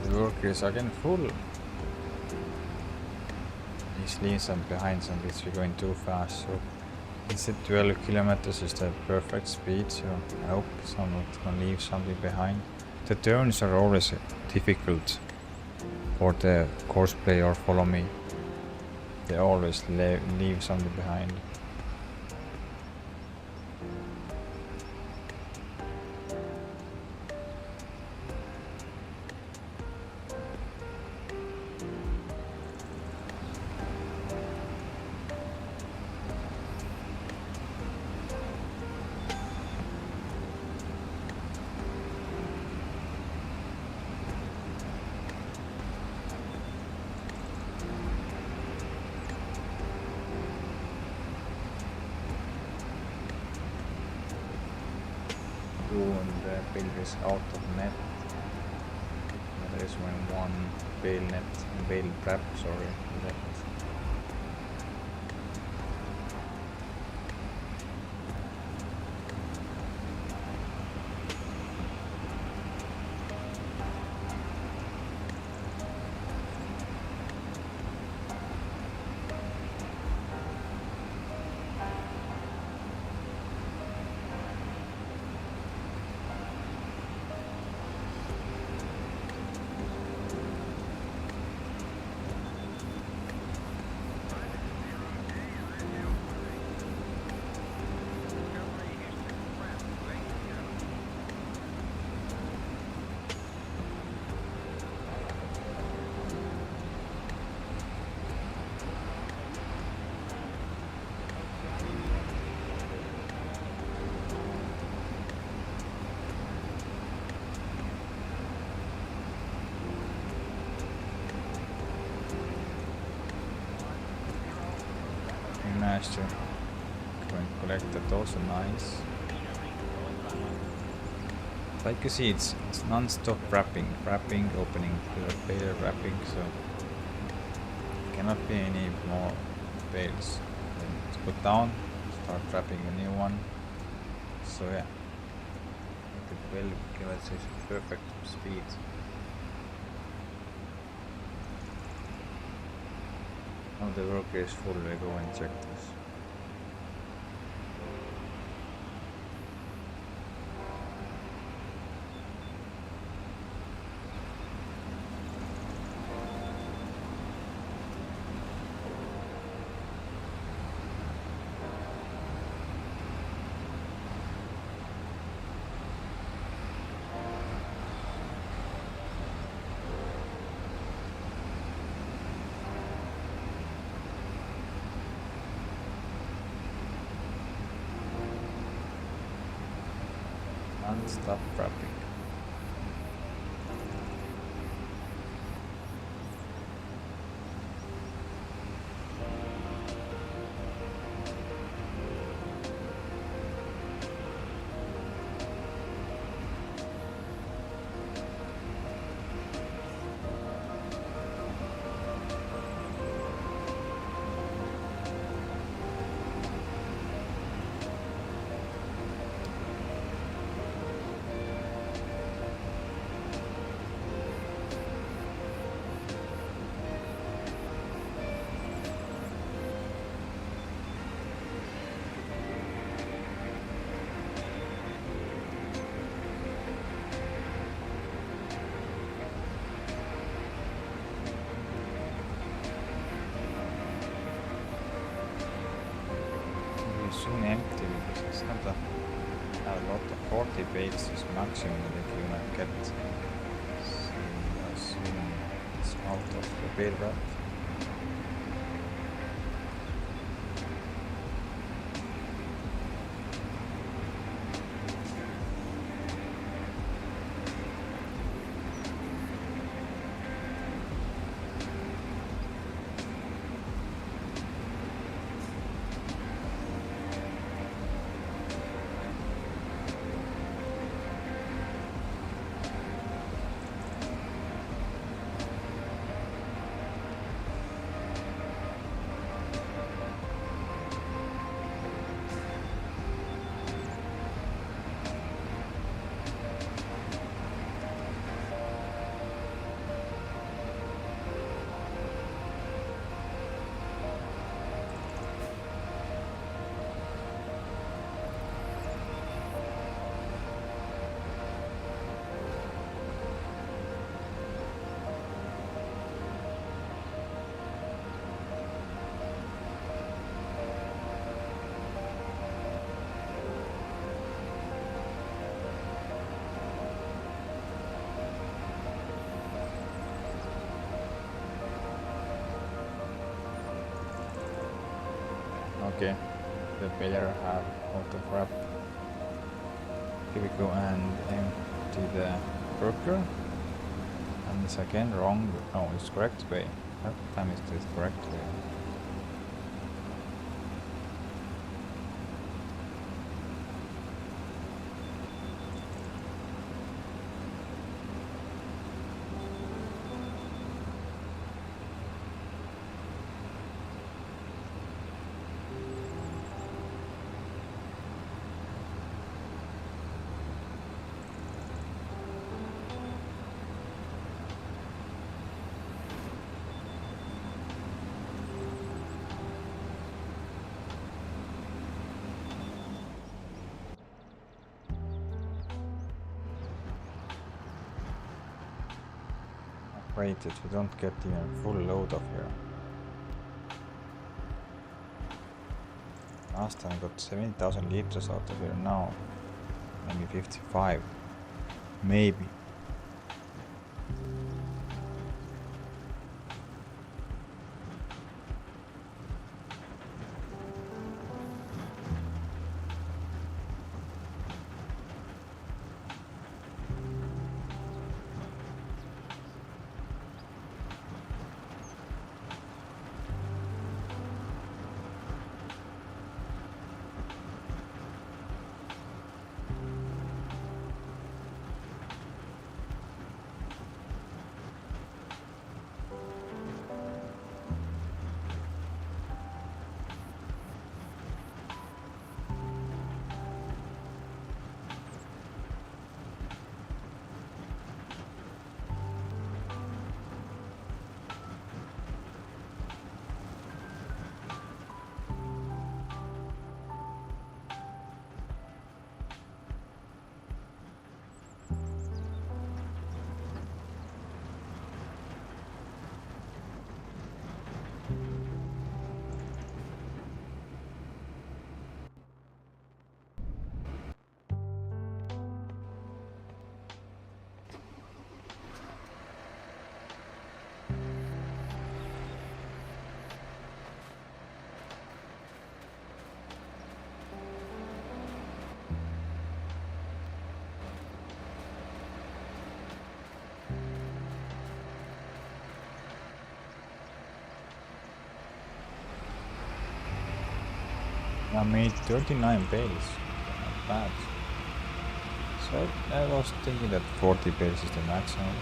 The worker is again full. He's leaving some behind, some bits we're going too fast, so instead 12 kilometers is the perfect speed, so I hope someone can leave something behind. The turns are always difficult for the course play or follow me. They always leave something behind. And the build is out of net. There is one bale net, bale trap, sorry, left. managed to go and collect that, also nice. Like you see, it's non-stop wrapping, opening, failure, wrapping, so cannot be any more fails. Then it's put down, start wrapping a new one. So yeah, the well gives us perfect speed. Now the worker is full, we go and check this. Non-stop wrapping. Soon empty because it's not a lot of 40 bales is maximum that you might get. So soon it's out of the bale wrap. Okay, the baler have auto wrap. Here we go and empty the worker. And it's again wrong. No, it's correct way. That time is the correct way. Wait, if we don't get even full load of here. Last time I got 70,000 liters out of here, now maybe 55. Maybe. I made 39 bales. Not bad. So I was thinking that 40 bales is the maximum.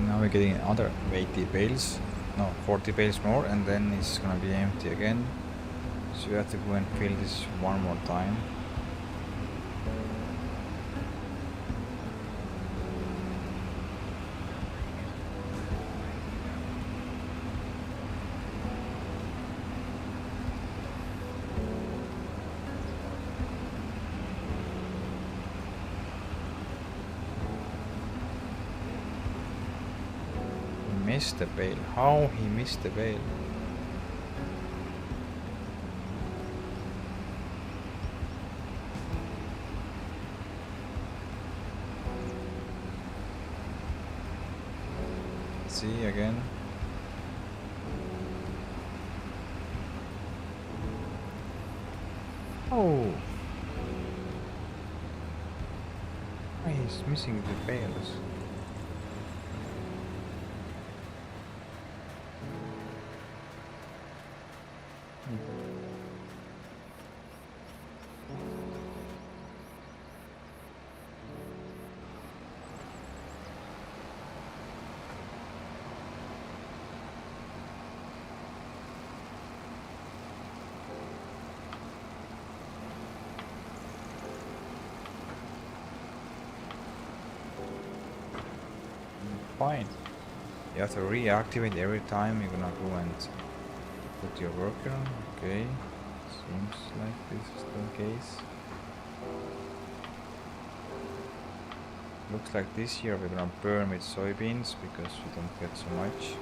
Now we're getting another 80 bales, no, 40 bales more, and then it's gonna be empty again. So we have to go and fill this one more time. Missed the bale. How he missed the bale? See again. Oh, he's missing the bales. Fine. You have to reactivate every time you're gonna go and put your worker. Okay. Seems like this is the case. Looks like this year we're gonna burn with soybeans because we don't get so much.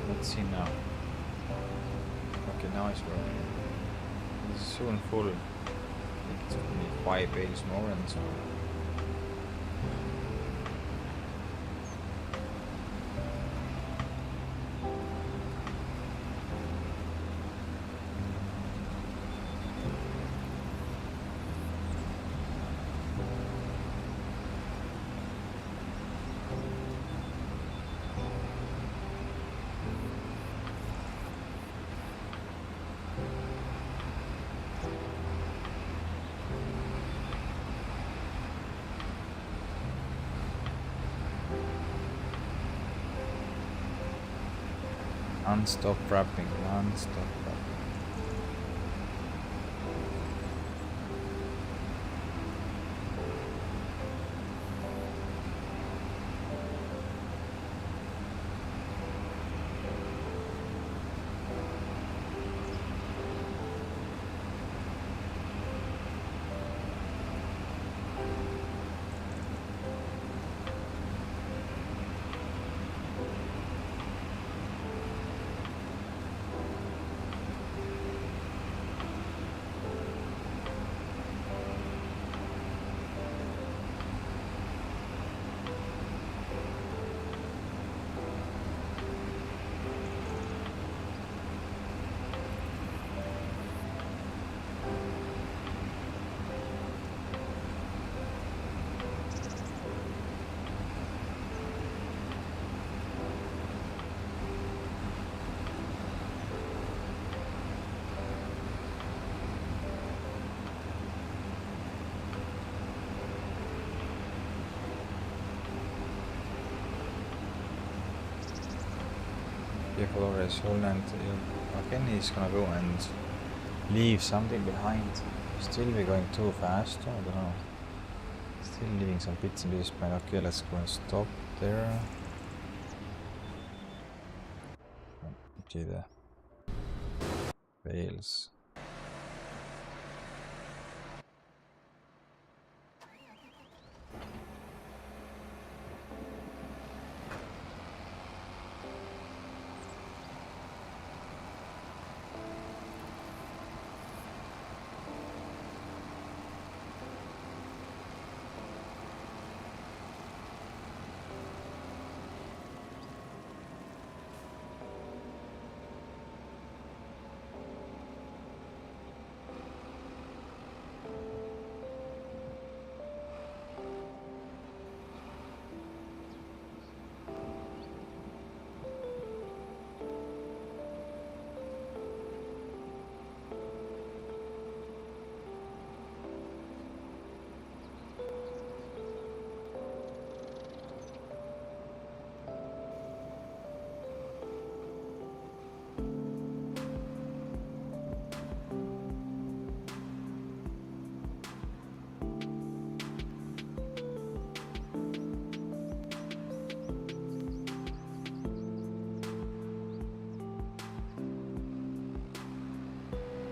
Let's see now. Okay, now it's working. It's soon full. think it took me 5 bales more and so. Non-stop wrapping, non-stop wrapping. Flores Holland again he's gonna go and leave something behind. Still we're going too fast, I don't know. Still leaving some bits and pieces behind. Okay, let's go and stop there. Empty the bales.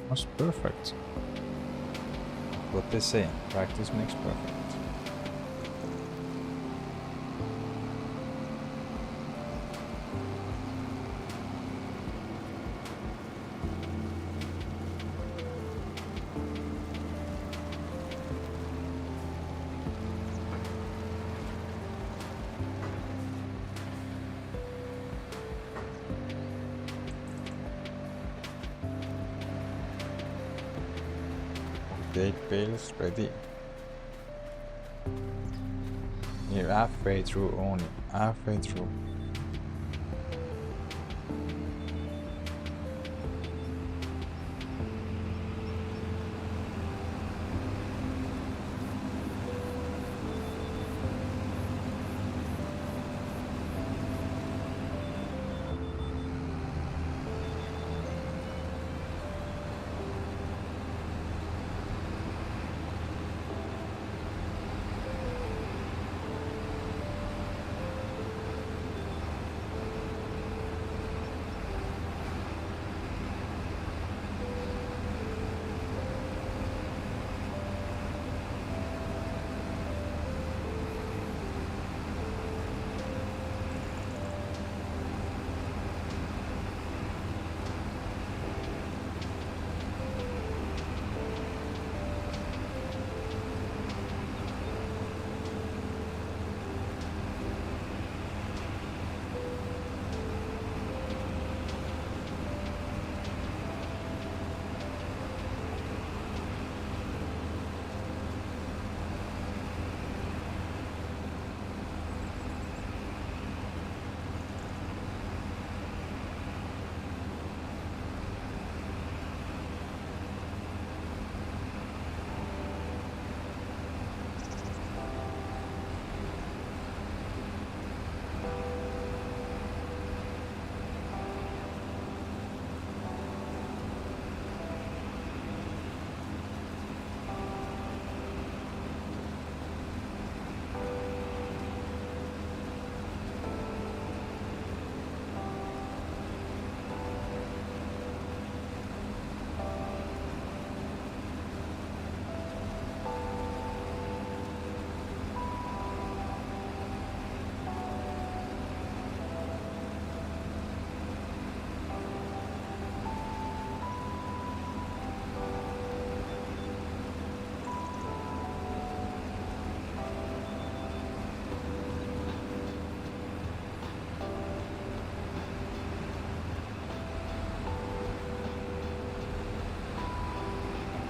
Was perfect. What they say, practice makes perfect. Gate bales ready. You're halfway through only. Halfway through.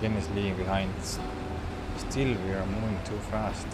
Again is leaving behind. Still we are moving too fast.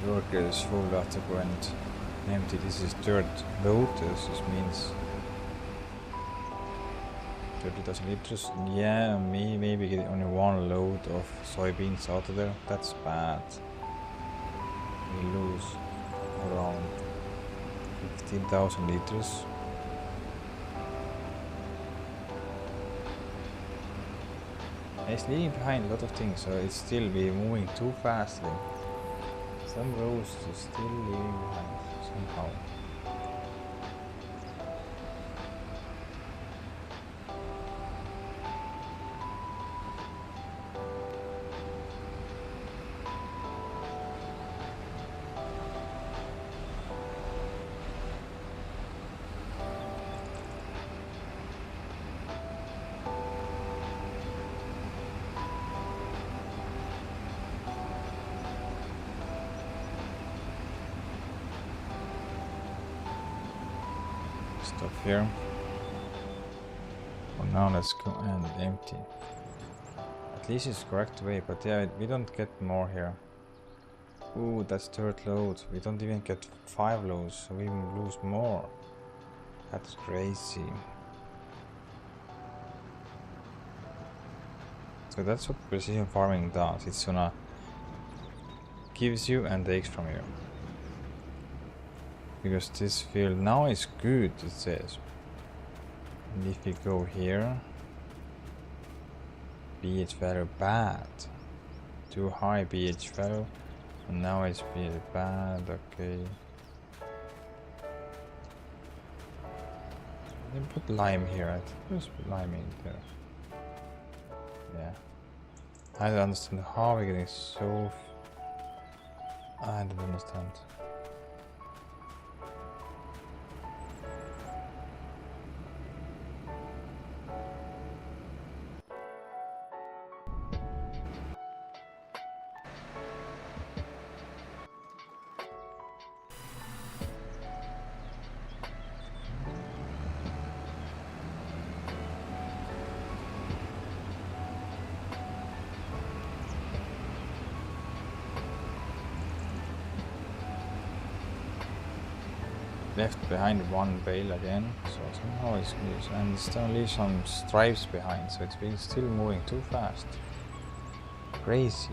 Worker is full after went empty. This is third load. This means 30,000 liters. Yeah, maybe get only one load of soybeans out of there. That's bad. We lose around 15,000 liters. It's leaving behind a lot of things, so it's still be moving too fastly. Some rows is still leaving behind somehow. Stop here. For now, let's go and empty. At least it's correct way, but yeah, we don't get more here. Ooh, that's third load. We don't even get 5 loads, so we even lose more. That's crazy. So that's what precision farming does. It's gonna gives you and takes from you. Because this field now is good, it says. And if you go here, pH value bad. Too high pH value. And now it's pH bad, okay. Then put lime here, I think just put lime in there. Yeah. I don't understand how we're getting so... I don't understand. Left behind one bale again, so somehow it's good. And it's gonna leave some stripes behind, so it's been still moving too fast. Crazy.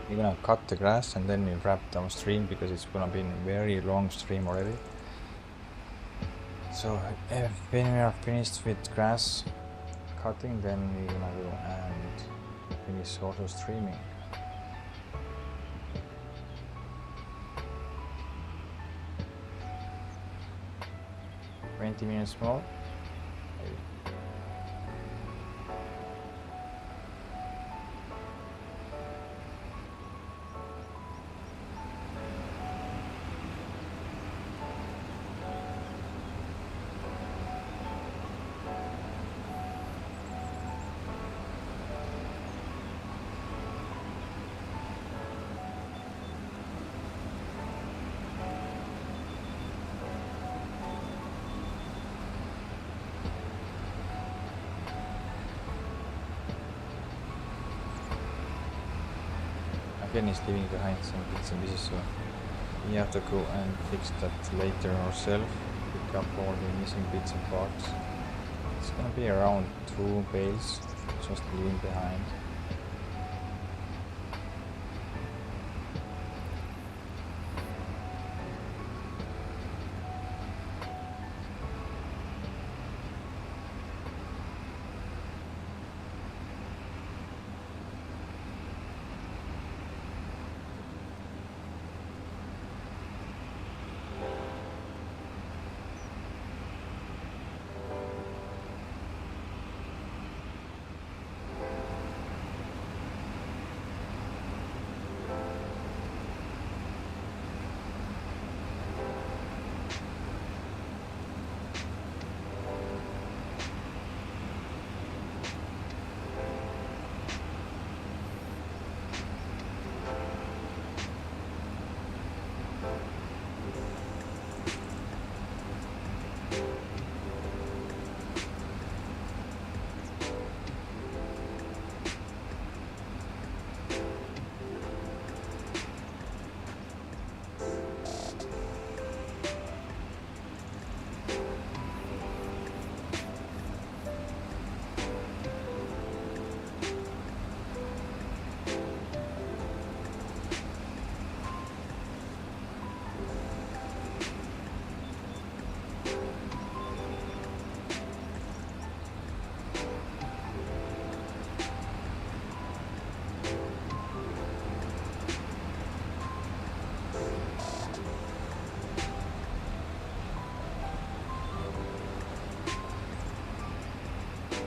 We're gonna cut the grass and then we wrap downstream because it's gonna be a very long stream already. So when we are finished with grass cutting, then we're gonna go and finish auto streaming. "20 minutes more." Again, he's leaving behind some bits and pieces, so We have to go and fix that later ourselves. Pick up all the missing bits and parts. It's gonna be around 2 bales just leaving behind.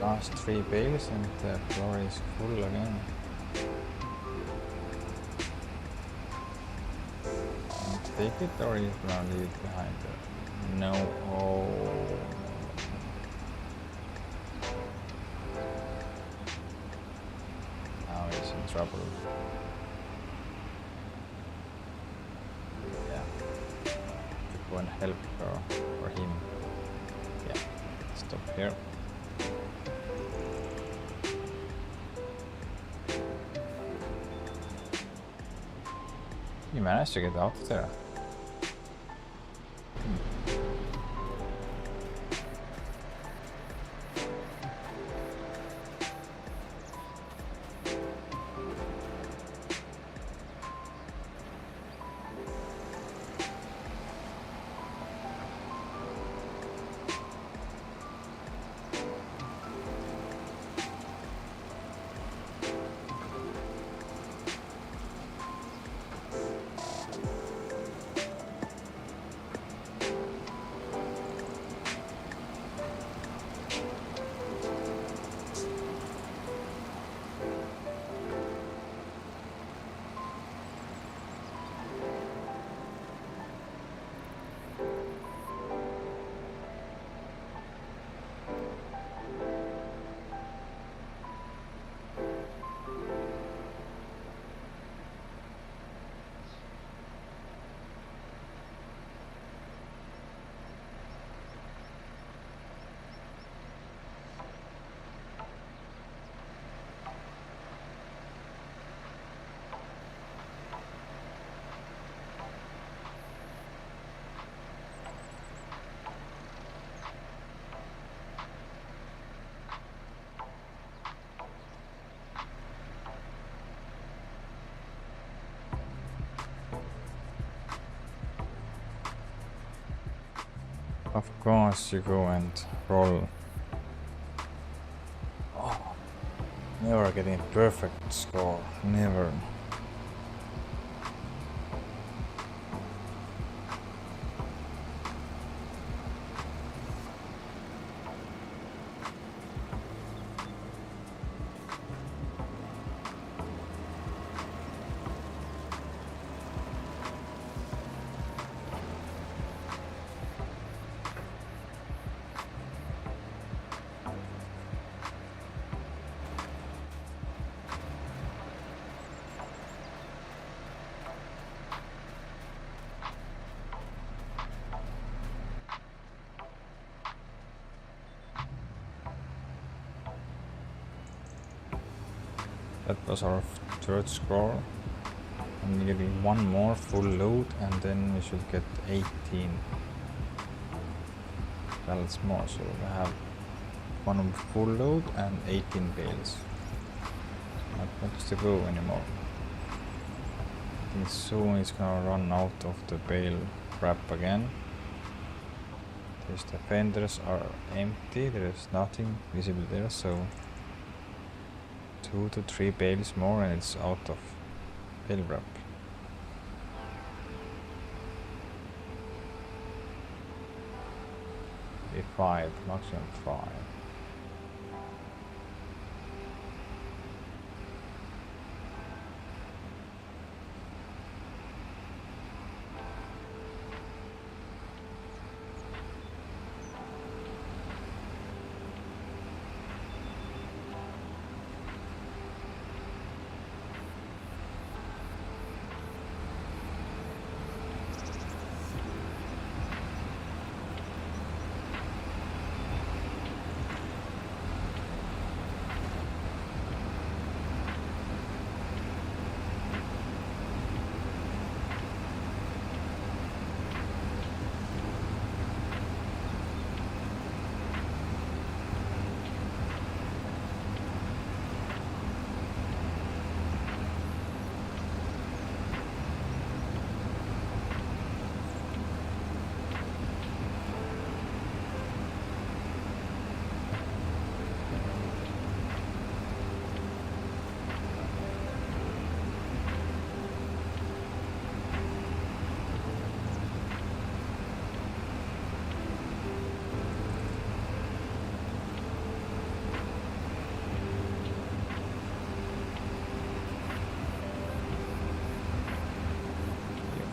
Last 3 bales and the floor is full again. Take it or you gonna leave it behind? No. Oh. Now he's in trouble. Yeah. To go and help her or him. Yeah. Stop here. You managed to get out there. Of course you go and roll. Oh, never getting a perfect score, never. That was our third score, I'm getting one more full load and then we should get 18 pallets more. So we have one full load and 18 bales. Not much to go anymore. I think soon it's gonna run out of the bale wrap again. These defenders are empty, there is nothing visible there, so 2 to 3 bales more and it's out of bale wrap. 5, maximum 5.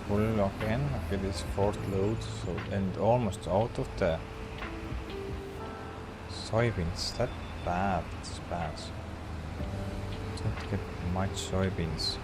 Full again, okay, this 4th load, so and almost out of the soybeans. That bad, it's bad. Don't get much soybeans.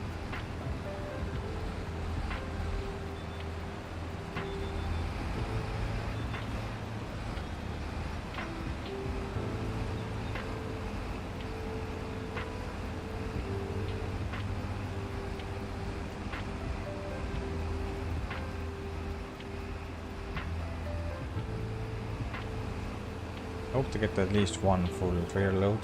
Hope to get at least one full trailer load.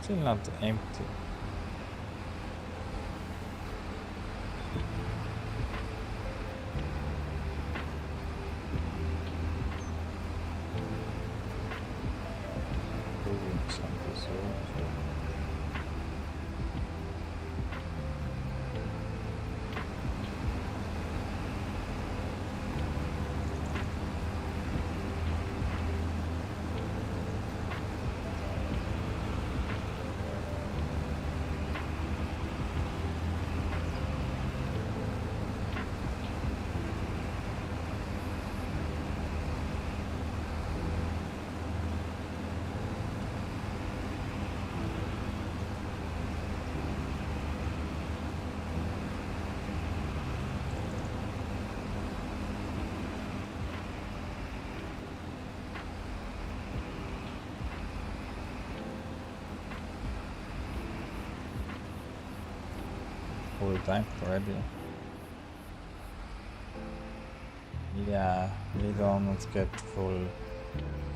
Still not empty. Doing something so. Full tank already. Yeah, we don't get full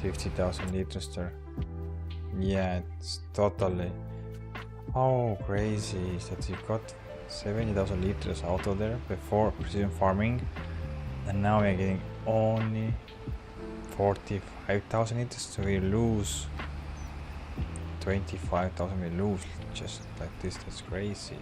50,000 liters there. Yeah, it's totally. How crazy is that you got 70,000 liters out of there before precision farming, and now we're getting only 45,000 liters, so we lose 25,000. We lose just like this. That's crazy.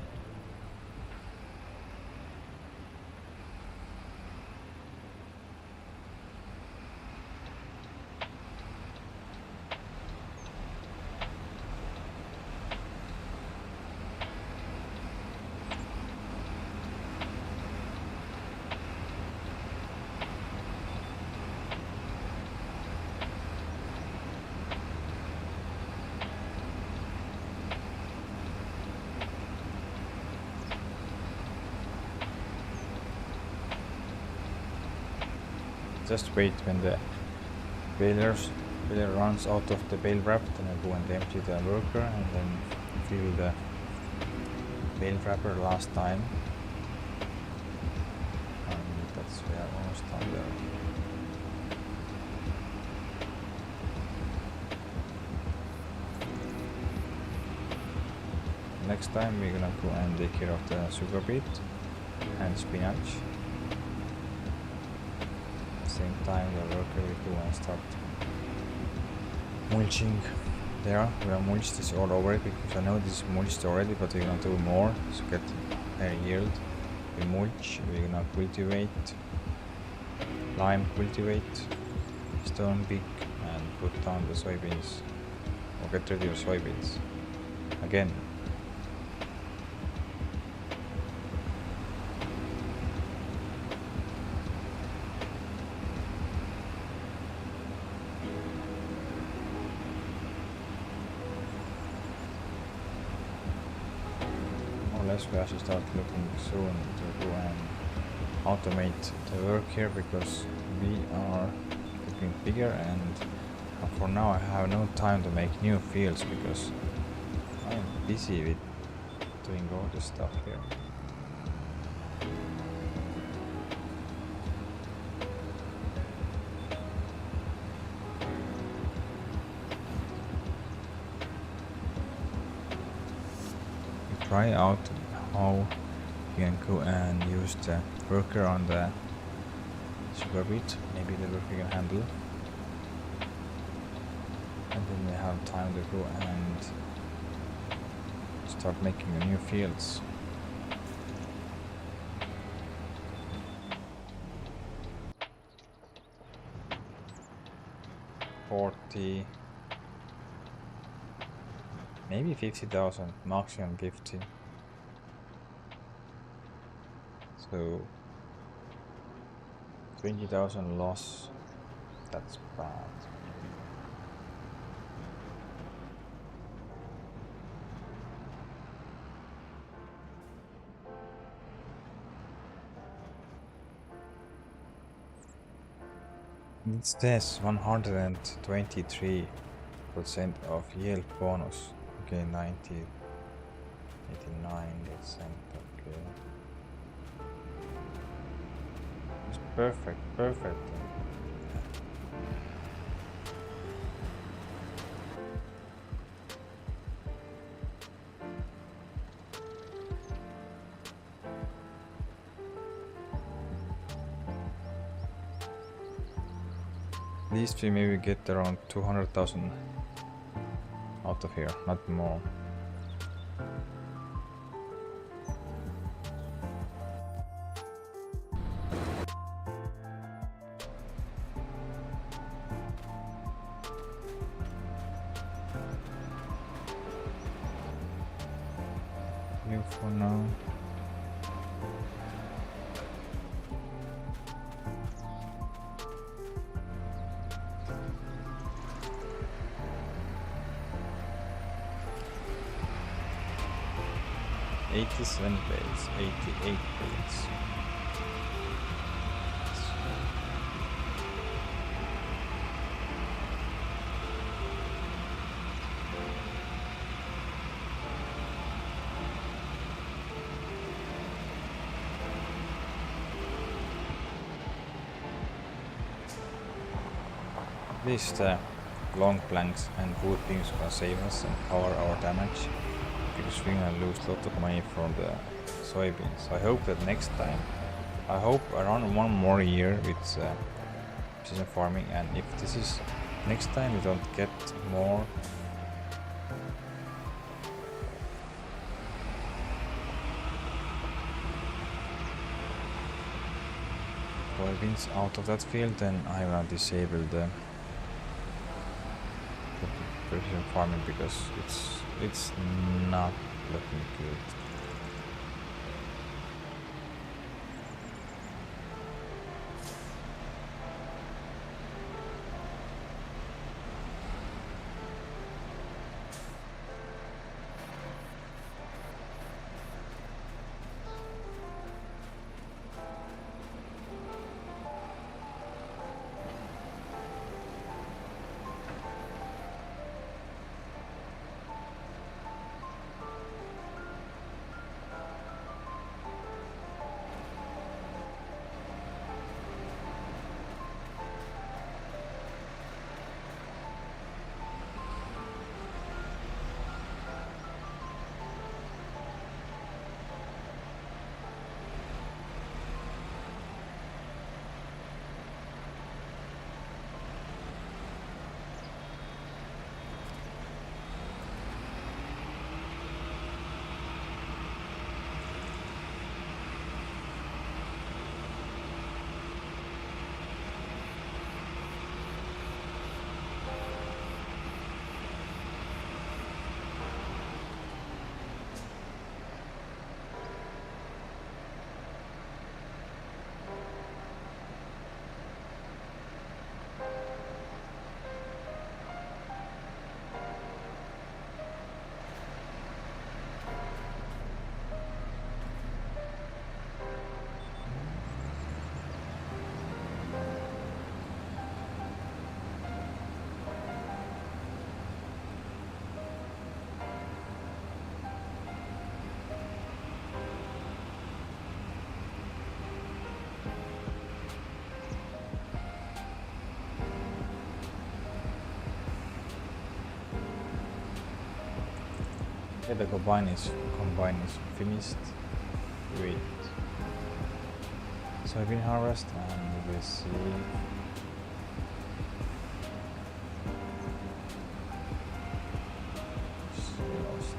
just wait when the baler runs out of the bale wrap, then I go and empty the worker and then fill the bale wrapper last time. And that's we are almost done there. Next time we're gonna go and take care of the sugar beet and spinach. Same time the worker will go and start mulching there. We're gonna mulch this all over it because I know this is mulched already, but we're gonna do more to get higher yield. We mulch, we're gonna cultivate, lime cultivate, stone pick, and put down the soybeans, or get rid of soybeans again. We have to start looking soon to go and automate the work here because we are getting bigger, and for now I have no time to make new fields because I'm busy with doing all this stuff here. Try out how you can go and use the worker on the sugar beet. Maybe the worker can handle, and then we have time to go and start making the new fields. Maybe 50,000, maximum 50. So 20,000 loss, that's bad. It says 123% of yield bonus. Okay, 90, 89%. Okay. It's perfect. At least we maybe get around 200,000 out of here, not more. You for now. $87 bales, 88 bales. At least long planks and wood beams gonna save us and cover our damage, because we're gonna lose a lot of money from the soybeans. I hope that next time, I hope around one more year with precision farming, and if this is next time we don't get more soybeans out of that field, then I will disable the precision farming because it's not looking good. Okay, the combine is finished with soybean harvest, and we will see lost.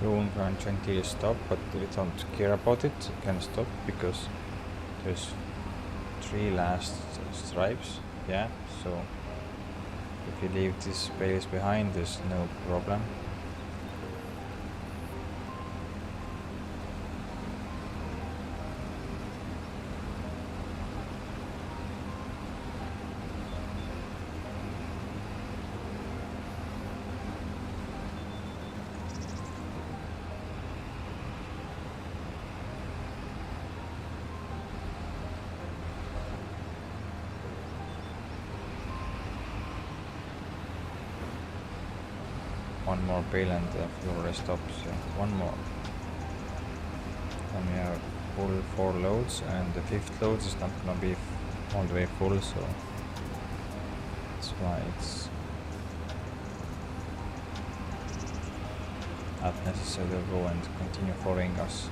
You can gently stop, but we don't care about it. You can stop because there's 3 last stripes. Yeah, so if you leave this space behind, there's no problem. One more bale and the floor stops. So one more. Then we have full 4 loads, and the 5th load is not gonna be all the way full, so that's why it's not necessary to go and continue following us.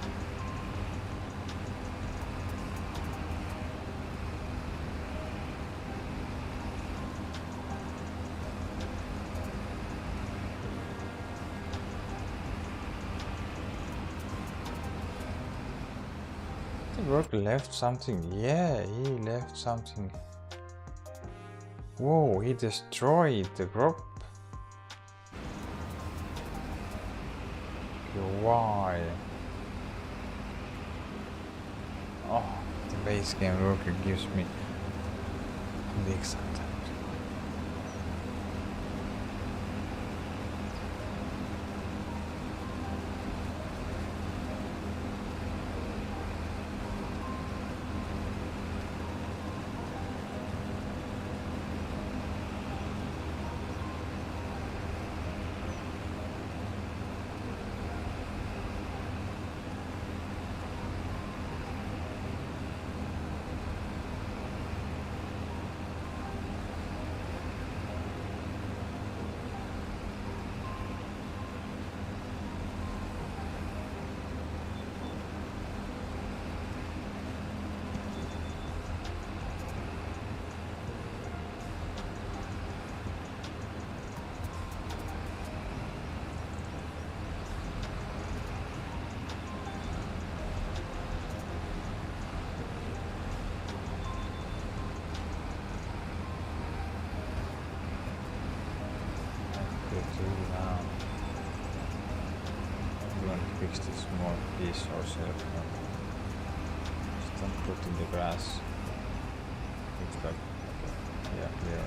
The worker left something. Yeah, he left something. Whoa, he destroyed the crop. Why? Oh, the base game worker gives me big sometimes. fix this small piece ourselves. Just don't put in the grass. Looks like, okay, yeah, clear.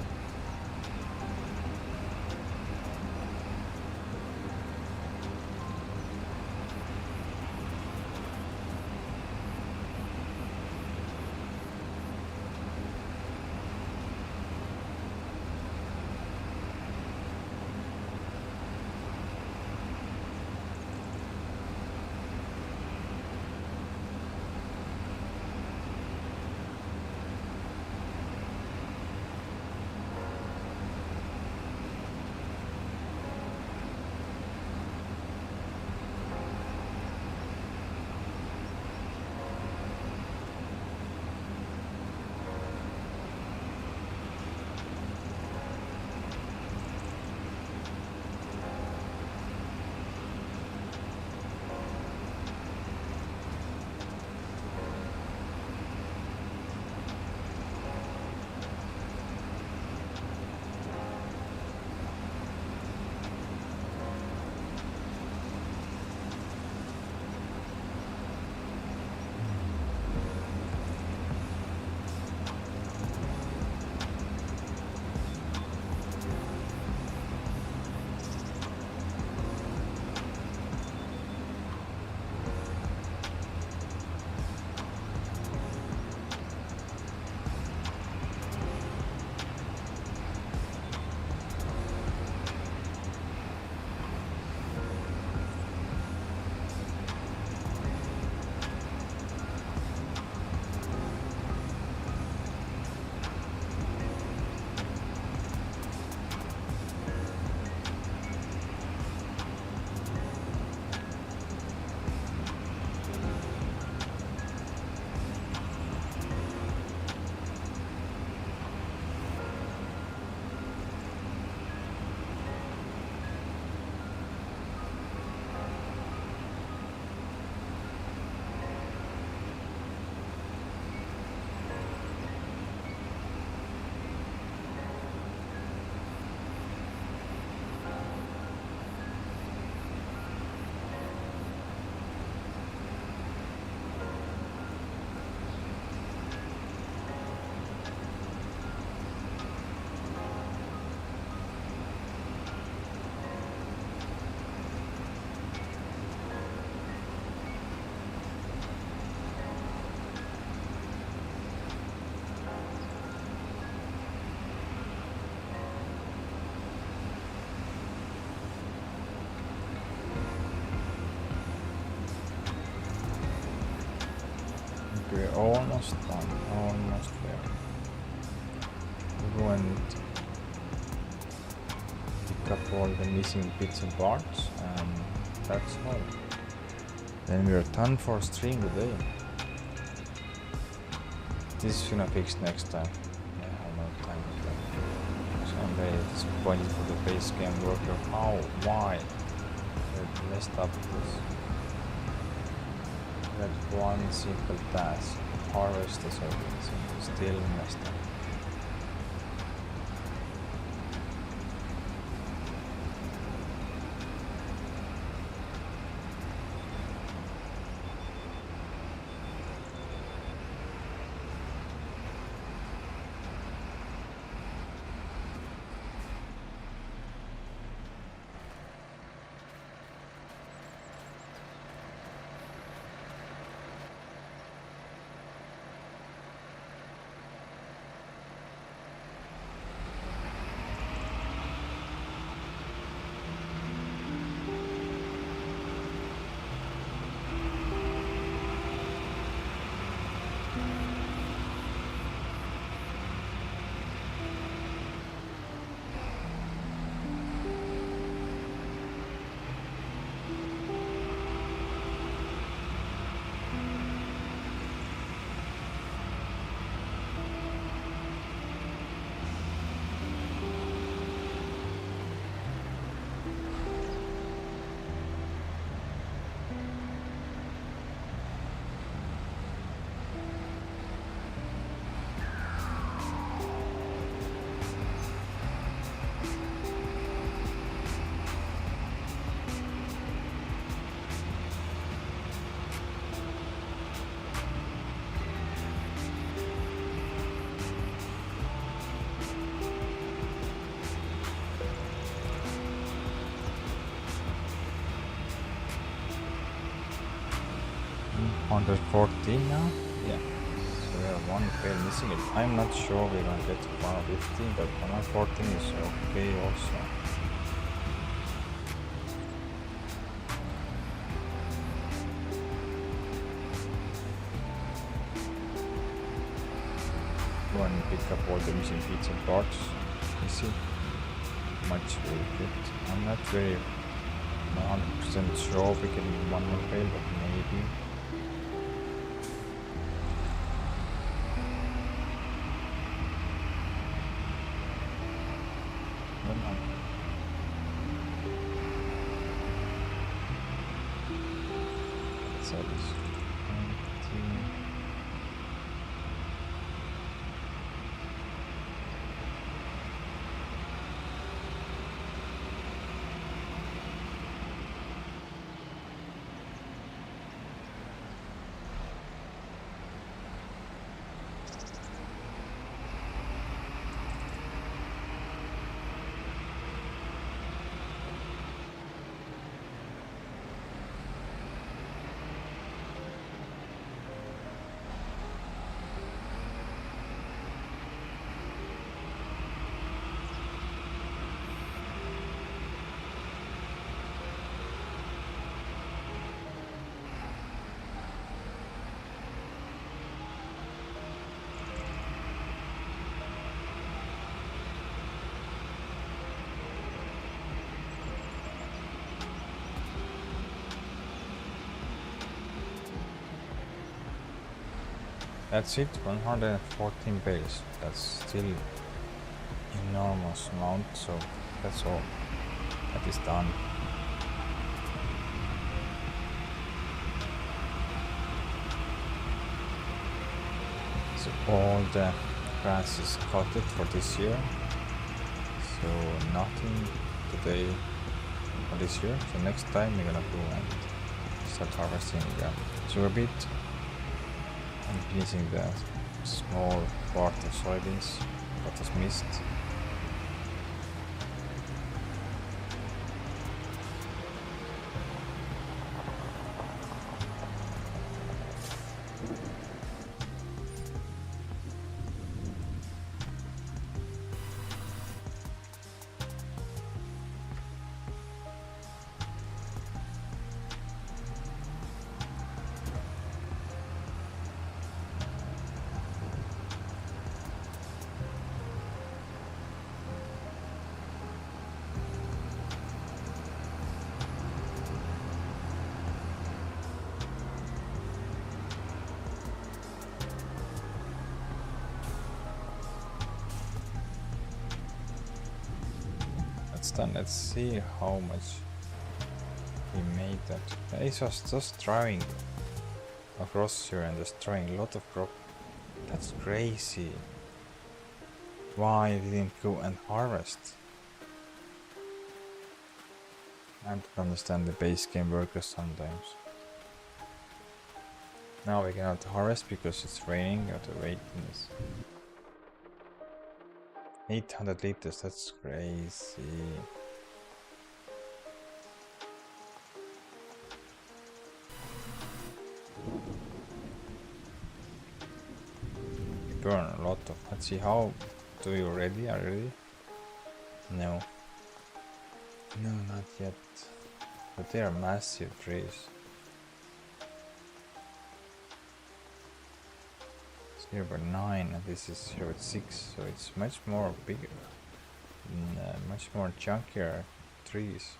We're almost done, almost there. We go and pick up all the missing bits and parts, and that's all. Then we're done for stream today. This is gonna fix next time. Yeah, I have no time for that. So I'm very disappointed for the base game worker. How? Why? They messed up this. That one simple task, harvest the soybeans, still messed up. 114 now? Yeah. So we have one fail missing. I'm not sure we're gonna get to 115, but 114 is okay also. Go and pick up all the missing bits and parts. You see? Much very good. I'm not very 100% sure we can one more fail, but maybe. Don't know. So this 20. That's it, 114 bales. That's still enormous amount, so that's all. That is done. So all the grass is cutted for this year. So nothing today for this year. So next time we're gonna go and start harvesting again. So a bit. I'm using the small part of soybeans that was missed. Done. Let's see how much he made that. He was just driving across here and destroying a lot of crop. That's crazy. Why didn't go and harvest? I don't understand the base game workers sometimes. Now we cannot harvest because it's raining. You have to wait in this. 800 liters, that's crazy. You burn a lot of. Let's see, how do you ready? Are you ready? No. No, not yet. But they are massive trees. 0.9 and this is 0.6, so it's much more bigger, much more chunkier trees.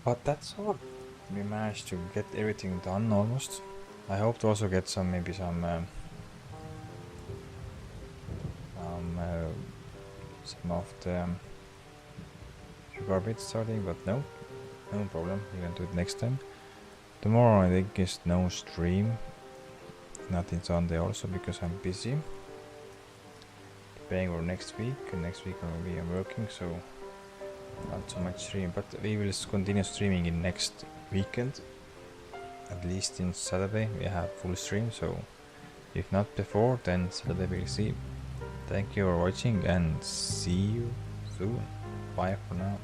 But that's all. We managed to get everything done almost. I hope to also get some, maybe some of the sugar bits starting, but no problem, we can do it next time. Tomorrow I think is no stream, nothing's on there also because I'm busy preparing for next week, and next week I'm working, so not so much stream, but we will continue streaming in next weekend. At least in Saturday we have full stream, so if not before, then Saturday we'll see. Thank you for watching and see you soon. Bye for now.